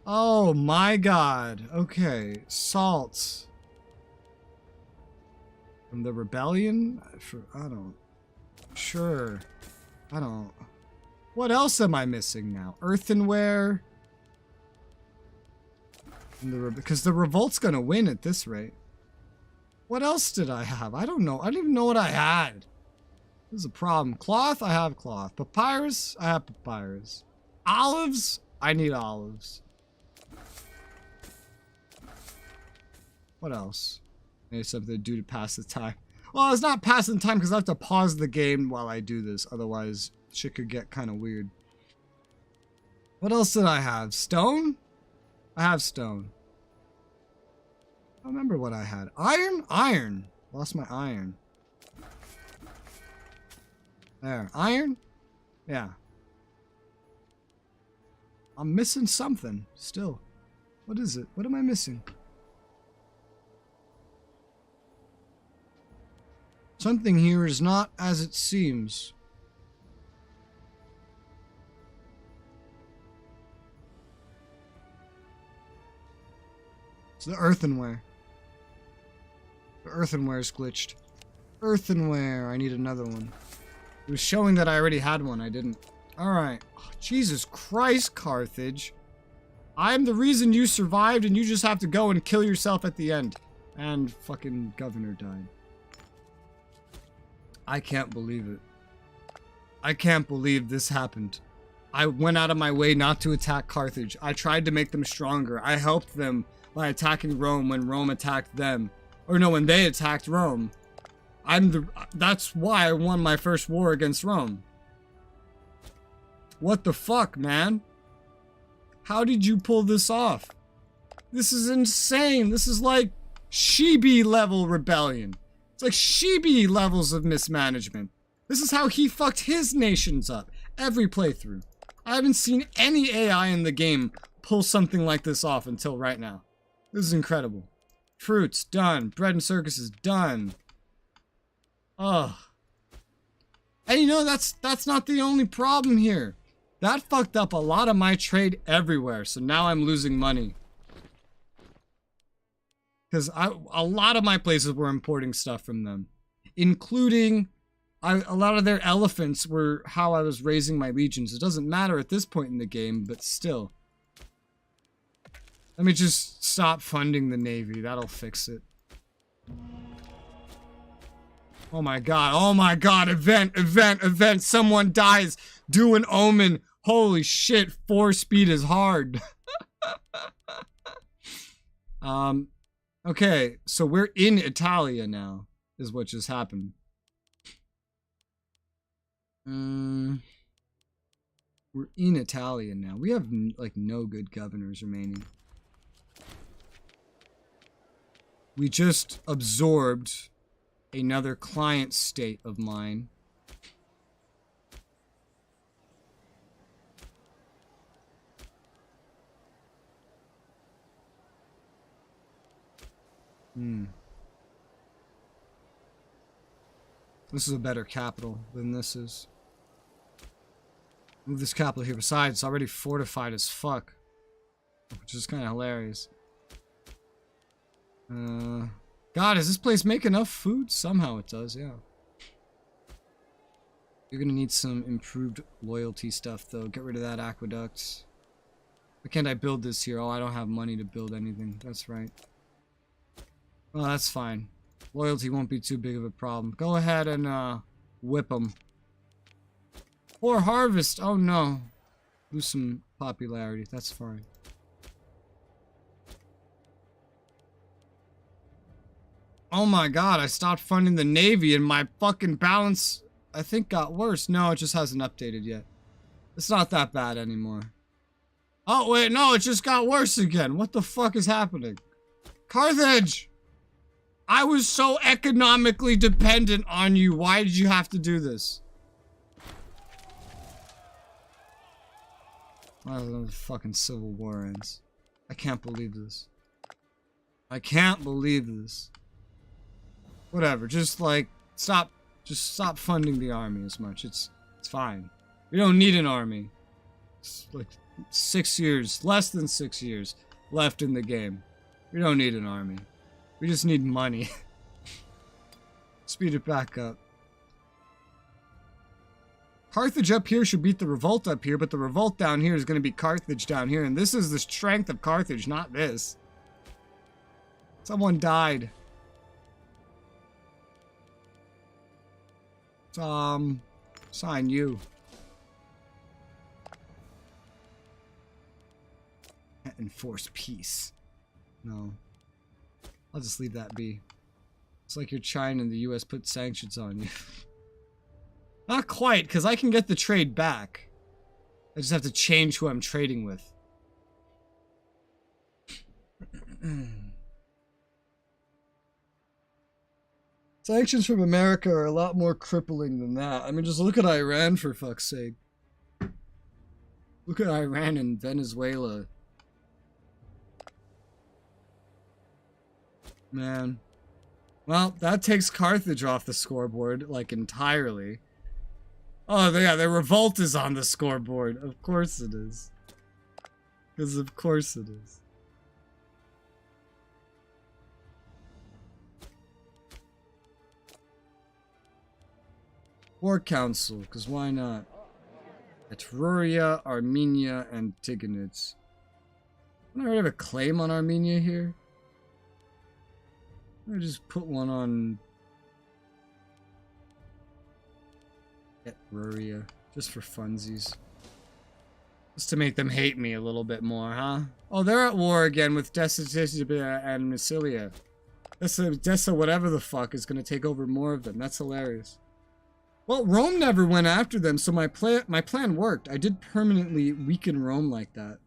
Oh my god. Okay, salt. From the rebellion? I don't. Sure. I don't. What else am I missing now? Earthenware? Because the revolt's gonna win at this rate. What else did I have? I don't know. I don't even know what I had. This is a problem. Cloth? I have cloth. Papyrus? I have papyrus. Olives? I need olives. What else? Maybe something to do to pass the time. Well, it's not passing time because I have to pause the game while I do this. Otherwise, shit could get kind of weird. What else did I have? Stone? I have stone. I don't remember what I had. Iron? Iron. Lost my iron. There. Iron? Yeah. I'm missing something still. What is it? What am I missing? Something here is not as it seems. It's the earthenware. The earthenware is glitched. Earthenware. I need another one. It was showing that I already had one. I didn't. Alright. Oh, Jesus Christ, Carthage. I'm the reason you survived and you just have to go and kill yourself at the end. And fucking governor died. I can't believe it. I can't believe this happened. I went out of my way not to attack Carthage. I tried to make them stronger. I helped them by attacking Rome when Rome attacked them. Or no, when they attacked Rome. That's why I won my first war against Rome. What the fuck, man? How did you pull this off? This is insane. This is like Shibi level rebellion. It's like Shibi levels of mismanagement. This is how he fucked his nations up. Every playthrough. I haven't seen any AI in the game pull something like this off until right now. This is incredible. Fruits, done. Bread and circuses, done. Ugh. And you know, that's not the only problem here. That fucked up a lot of my trade everywhere, so now I'm losing money. Because a lot of my places were importing stuff from them. Including, a lot of their elephants were how I was raising my legions. It doesn't matter at this point in the game, but still. Let me just stop funding the Navy. That'll fix it. Oh my god, event, someone dies. Do an omen. Holy shit, 4 speed is hard. Okay, so we're in Italia now, is what just happened. We're in Italia now. We have, like, no good governors remaining. We just absorbed another client state of mine. This is a better capital than this is. Move this capital here. Besides, it's already fortified as fuck. Which is kind of hilarious. God, does this place make enough food? Somehow it does, yeah. You're gonna need some improved loyalty stuff, though. Get rid of that aqueduct. Why can't I build this here? Oh, I don't have money to build anything. That's right. Oh, that's fine. Loyalty won't be too big of a problem. Go ahead and, whip them. Or harvest. Oh, no. Lose some popularity. That's fine. Oh my god, I stopped funding the Navy and my fucking balance, I think, got worse. No, it just hasn't updated yet. It's not that bad anymore. Oh, wait, no, it just got worse again. What the fuck is happening? Carthage! I was so economically dependent on you. Why did you have to do this? Oh, the fucking civil war ends. I can't believe this. I can't believe this. Whatever, just like, stop funding the army as much. It's fine. We don't need an army. It's like 6 years, less than 6 years left in the game. We don't need an army. We just need money. Speed it back up. Carthage up here should beat the revolt up here, but the revolt down here is going to be Carthage down here, and this is the strength of Carthage, not this. Someone died. Sign you. Enforce peace. No. I'll just leave that be. It's like you're China and the US put sanctions on you. Not quite, because I can get the trade back. I just have to change who I'm trading with. Sanctions from America are a lot more crippling than that. I mean, just look at Iran, for fuck's sake. Look at Iran and Venezuela. Man. Well, that takes Carthage off the scoreboard, like, entirely. Oh, yeah, their revolt is on the scoreboard. Of course it is. Because of course it is. War Council, because why not? Etruria, Armenia, and Tigonids. Don't I already have a claim on Armenia here? I just put one on Etruria, just for funsies. Just to make them hate me a little bit more, huh? Oh, they're at war again with Dessa and Massilia. Dessa, whatever the fuck, is gonna take over more of them. That's hilarious. Well, Rome never went after them, so my plan worked. I did permanently weaken Rome like that.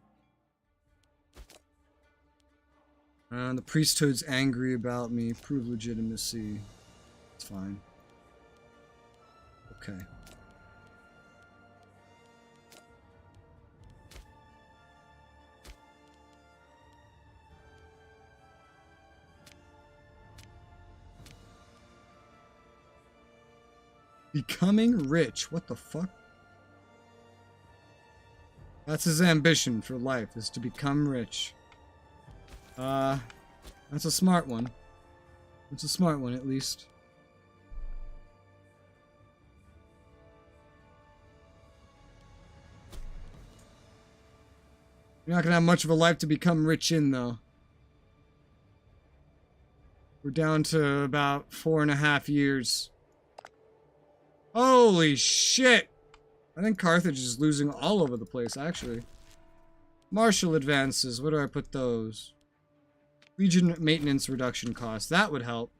The priesthood's angry about me. Prove legitimacy. It's fine. Okay. Becoming rich. What the fuck? That's his ambition for life, is to become rich. That's a smart one. It's a smart one, at least. You're not gonna have much of a life to become rich in, though. We're down to about 4.5 years. Holy shit! I think Carthage is losing all over the place, actually. Martial advances, where do I put those? Legion maintenance reduction costs, that would help.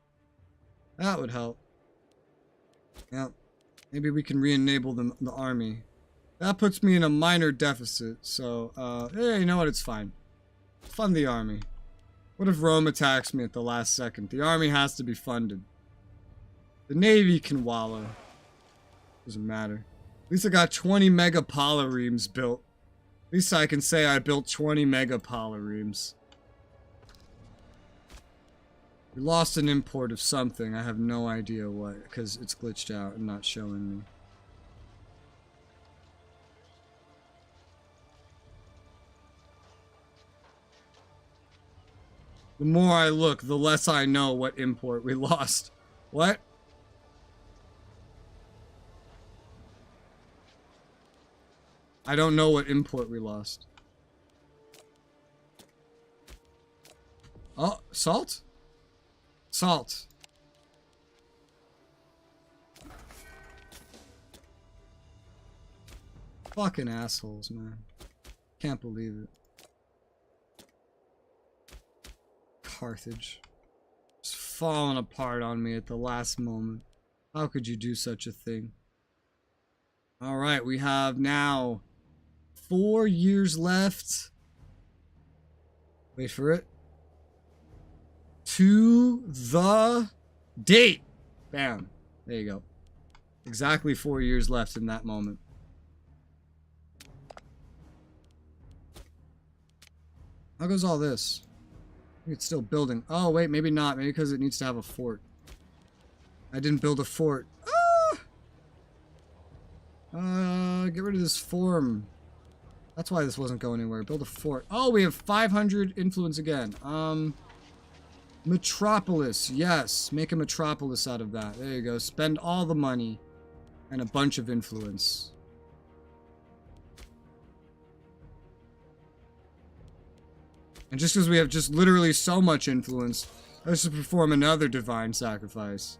That would help. Yep. Maybe we can re-enable the army. That puts me in a minor deficit, so, hey, you know what, it's fine. Fund the army. What if Rome attacks me at the last second? The army has to be funded. The navy can wallow. Doesn't matter. At least I got 20 mega polyremes built. At least I can say I built 20 mega polyremes. We lost an import of something. I have no idea what, because it's glitched out and not showing me. The more I look, the less I know what import we lost. What? I don't know what import we lost. Oh, salt? Salt. Fucking assholes, man. Can't believe it. Carthage. Just falling apart on me at the last moment. How could you do such a thing? Alright, we have now 4 years left. Wait for it. To the date. Bam. There you go. Exactly 4 years left in that moment. How goes all this? I think it's still building. Oh, wait, maybe not. Maybe because it needs to have a fort. I didn't build a fort. Get rid of this form. That's why this wasn't going anywhere. Build a fort. Oh, we have 500 influence again. Metropolis. Yes, make a metropolis out of that. There you go. Spend all the money and a bunch of influence. And just because we have just literally so much influence, let's just perform another divine sacrifice.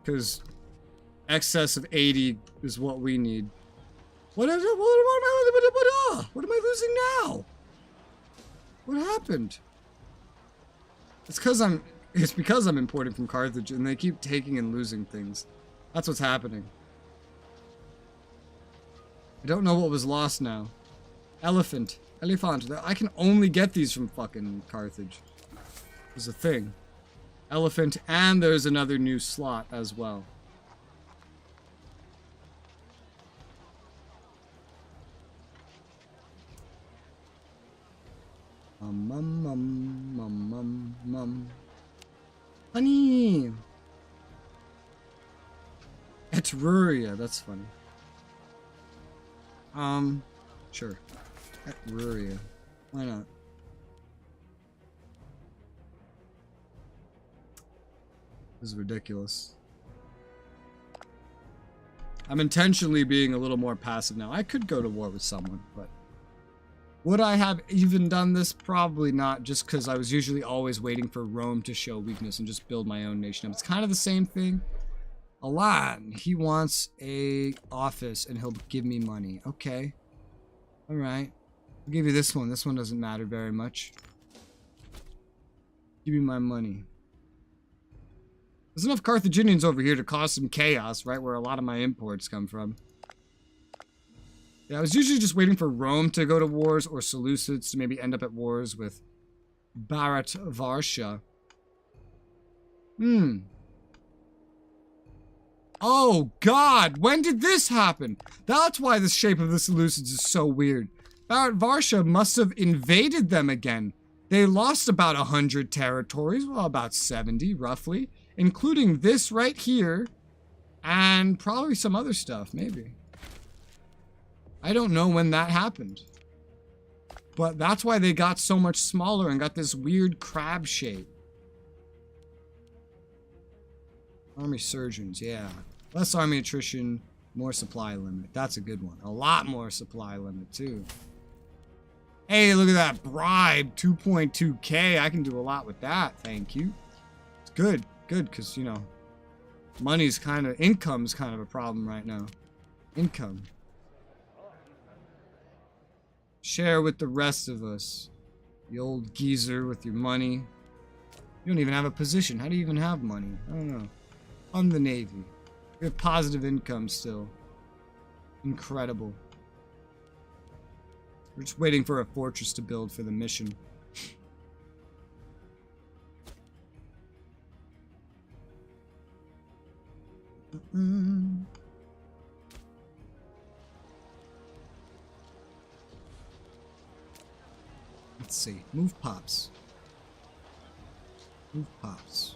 Because excess of 80 is what we need. What am I losing now? What happened? It's because I'm importing from Carthage and they keep taking and losing things. That's what's happening. I don't know what was lost now. Elephant. I can only get these from fucking Carthage. There's a thing. Elephant, and there's another new slot as well. Funny. Etruria, that's funny. Sure. Etruria. Why not? This is ridiculous. I'm intentionally being a little more passive now. I could go to war with someone, but would I have even done this? Probably not, just because I was usually always waiting for Rome to show weakness and just build my own nation up. It's kind of the same thing. Alan, he wants a office and he'll give me money. Okay. Alright. I'll give you this one. This one doesn't matter very much. Give me my money. There's enough Carthaginians over here to cause some chaos, right where a lot of my imports come from. Yeah, I was usually just waiting for Rome to go to wars or Seleucids to maybe end up at wars with Barat Varsha. Oh, God! When did this happen? That's why the shape of the Seleucids is so weird. Barat Varsha must have invaded them again. They lost about 100 territories, well, about 70, roughly. Including this right here. And probably some other stuff, maybe. I don't know when that happened. But that's why they got so much smaller and got this weird crab shape. Army surgeons, yeah. Less army attrition, more supply limit. That's a good one. A lot more supply limit, too. Hey, look at that bribe. 2.2k. I can do a lot with that. Thank you. It's good. Good, because, you know, money's kind of... Income's kind of a problem right now. Income. Share with the rest of us. The old geezer with your money. You don't even have a position. How do you even have money? I don't know. On the Navy. We have positive income still. Incredible. We're just waiting for a fortress to build for the mission. Let's see. Move pops. Move pops.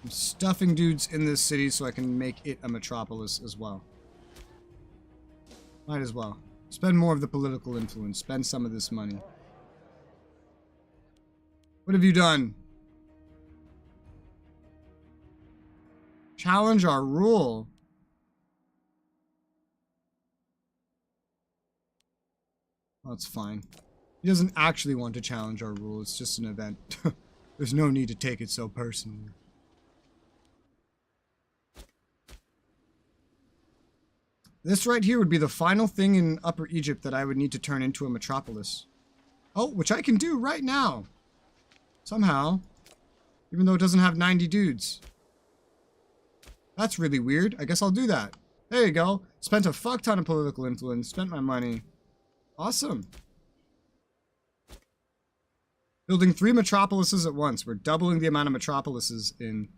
I'm stuffing dudes in this city so I can make it a metropolis as well. Might as well. Spend more of the political influence. Spend some of this money. What have you done? Challenge our rule. Oh, that's fine. He doesn't actually want to challenge our rule. It's just an event. There's no need to take it so personally. This right here would be the final thing in Upper Egypt that I would need to turn into a metropolis. Oh, which I can do right now. Somehow. Even though it doesn't have 90 dudes. That's really weird. I guess I'll do that. There you go. Spent a fuck ton of political influence. Spent my money. Awesome. Building 3 metropolises at once. We're doubling the amount of metropolises in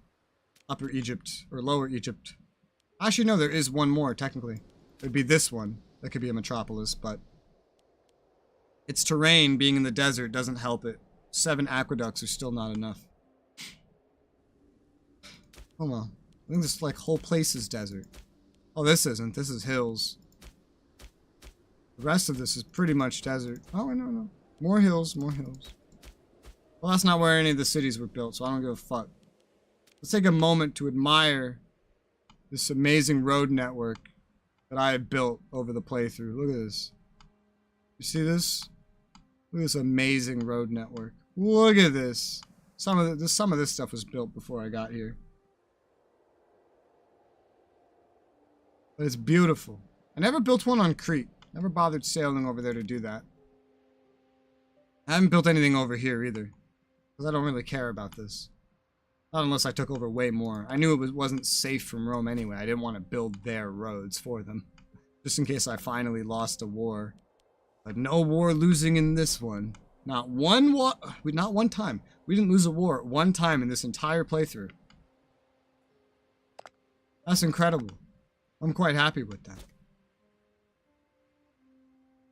Upper Egypt. Or Lower Egypt. Actually, no, there is one more, technically. It would be this one. That could be a metropolis, but... its terrain, being in the desert, doesn't help it. 7 aqueducts are still not enough. Hold on. I think this, like, whole place is desert. Oh, this isn't. This is hills. The rest of this is pretty much desert. Oh, no. More hills, more hills. Well, that's not where any of the cities were built, so I don't give a fuck. Let's take a moment to admire this amazing road network that I have built over the playthrough. Look at this. You see this? Look at this amazing road network. Look at this. Some of this stuff was built before I got here. But it's beautiful. I never built one on Crete. Never bothered sailing over there to do that. I haven't built anything over here either. Because I don't really care about this. Not unless I took over way more. I knew it wasn't safe from Rome anyway. I didn't want to build their roads for them. Just in case I finally lost a war. But no war losing in this one. Not one not one time. We didn't lose a war one time in this entire playthrough. That's incredible. I'm quite happy with that.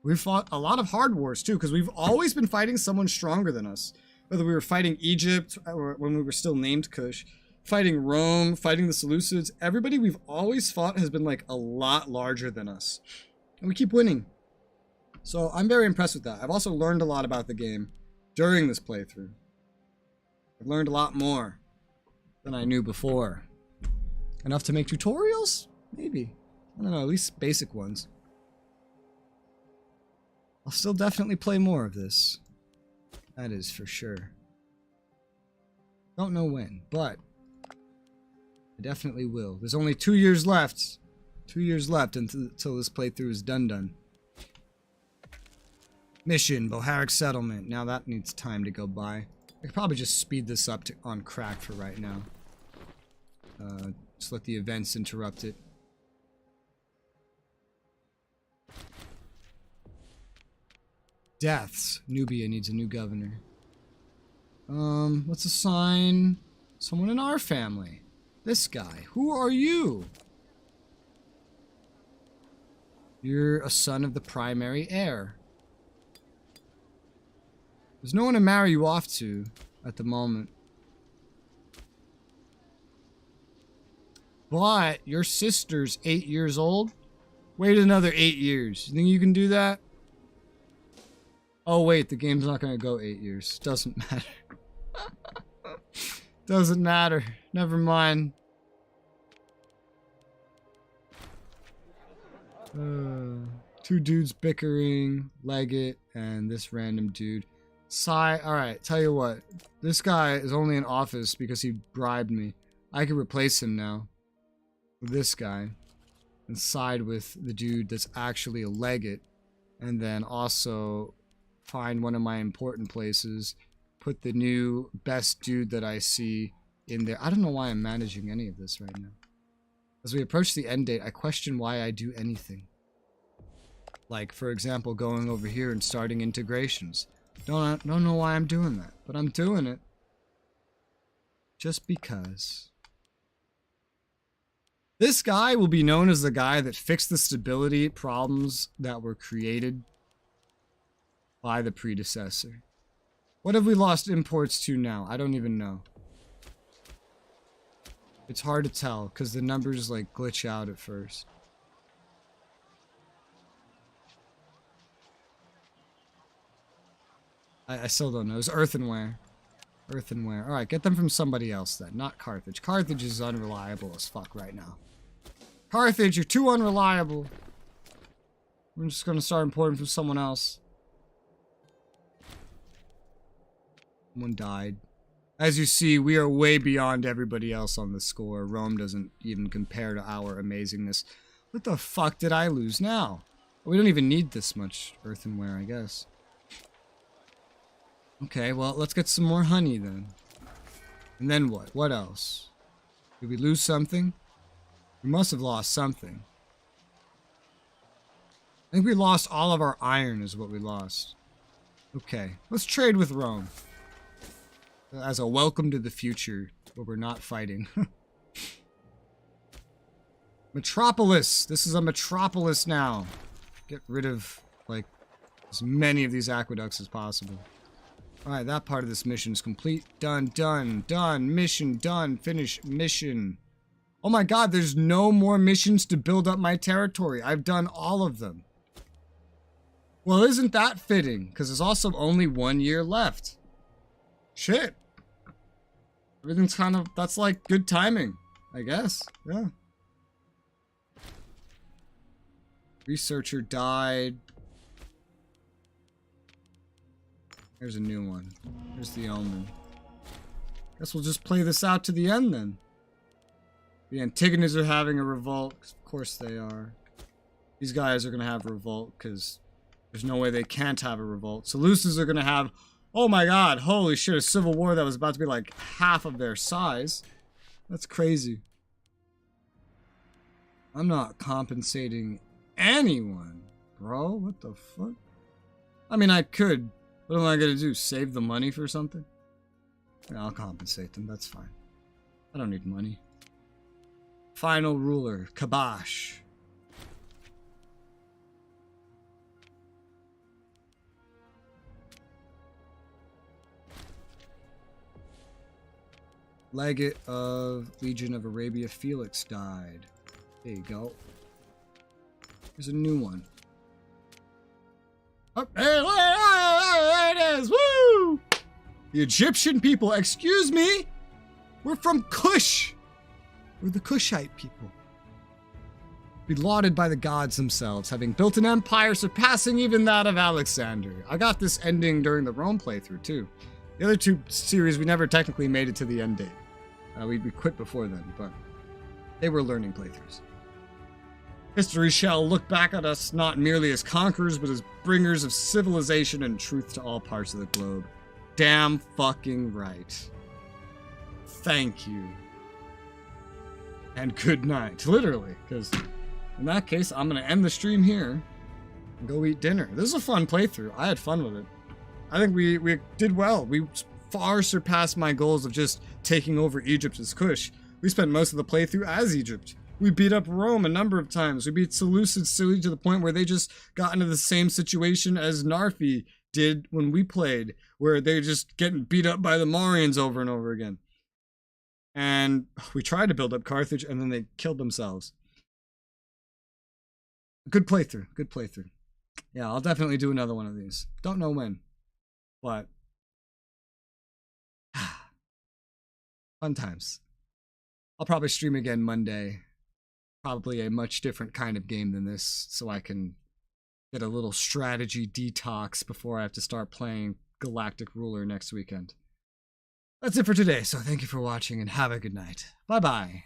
We've fought a lot of hard wars too, because we've always been fighting someone stronger than us. Whether we were fighting Egypt, or when we were still named Kush, fighting Rome, fighting the Seleucids, everybody we've always fought has been like a lot larger than us. And we keep winning. So I'm very impressed with that. I've also learned a lot about the game during this playthrough. I've learned a lot more than I knew before. Enough to make tutorials? Maybe. I don't know, at least basic ones. I'll still definitely play more of this. That is for sure. Don't know when, but I definitely will. There's only 2 years left. 2 years left until this playthrough is done. Mission, Boharic Settlement. Now that needs time to go by. I could probably just speed this up on crack for right now. Just let the events interrupt it. Deaths. Nubia needs a new governor. Let's assign someone in our family. This guy. Who are you? You're a son of the primary heir. There's no one to marry you off to at the moment. But your sister's 8 years old. Wait another 8 years. You think you can do that? Oh wait, the game's not gonna go 8 years. Doesn't matter. Doesn't matter. Never mind. Two dudes bickering, Leggett, and this random dude. Alright, tell you what. This guy is only in office because he bribed me. I could replace him now with this guy and side with the dude that's actually a Leggett, and then also find one of my important places, put the new best dude that I see in there. I don't know why I'm managing any of this right now. As we approach the end date, I question why I do anything. Like, for example, going over here and starting integrations. Don't know why I'm doing that, but I'm doing it. Just because. This guy will be known as the guy that fixed the stability problems that were created by the predecessor. What have we lost imports to now? I don't even know. It's hard to tell because the numbers like glitch out at first. I still don't know. It's earthenware. Earthenware. Alright, get them from somebody else then. Not Carthage. Carthage is unreliable as fuck right now. Carthage, you're too unreliable. I'm just gonna start importing from someone else. Someone died. As you see, we are way beyond everybody else on the score. Rome doesn't even compare to our amazingness. What the fuck did I lose now? We don't even need this much earthenware, I guess. Okay, well, let's get some more honey then. And then what? What else? Did we lose something? We must have lost something. I think we lost all of our iron is what we lost. Okay, let's trade with Rome. As a welcome to the future, where we're not fighting. Metropolis! This is a metropolis now. Get rid of, like, as many of these aqueducts as possible. Alright, that part of this mission is complete. Done, done, done. Mission done. Finish mission. Oh my god, there's no more missions to build up my territory. I've done all of them. Well, isn't that fitting? Because there's also only 1 year left. Shit. Everything's kind of, that's like good timing, I guess. Yeah. Researcher died. There's a new one. Here's the omen. Guess we'll just play this out to the end then. The Antigonids are having a revolt. Of course they are. These guys are going to have a revolt because there's no way they can't have a revolt. Seleucids are going to have, oh my god, holy shit, a civil war that was about to be like half of their size. That's crazy. I'm not compensating anyone, bro. What the fuck? I mean, I could. What am I gonna do? Save the money for something? Yeah, I'll compensate them. That's fine. I don't need money. Final ruler, Kabosh. Legate of Legion of Arabia Felix died. There you go. Here's a new one. Oh, there it is! Woo! The Egyptian people, excuse me! We're from Kush! We're the Kushite people. Be lauded by the gods themselves, having built an empire surpassing even that of Alexander. I got this ending during the Rome playthrough, too. The other two series, we never technically made it to the end date. We quit before then, but they were learning playthroughs. History shall look back at us not merely as conquerors, but as bringers of civilization and truth to all parts of the globe. Damn fucking right. Thank you. And good night. Literally, because in that case, I'm going to end the stream here and go eat dinner. This is a fun playthrough. I had fun with it. I think we did well. We far surpassed my goals of just taking over Egypt as Kush. We spent most of the playthrough as Egypt. We beat up Rome a number of times. We beat Seleucid silly to the point where they just got into the same situation as Narfi did when we played, where they're just getting beat up by the Mauryans over and over again. And we tried to build up Carthage, and then they killed themselves. Good playthrough. Good playthrough. Yeah, I'll definitely do another one of these. Don't know when, but fun times. I'll probably stream again Monday. Probably a much different kind of game than this, so I can get a little strategy detox before I have to start playing Galactic Ruler next weekend. That's it for today, so thank you for watching and have a good night. Bye-bye.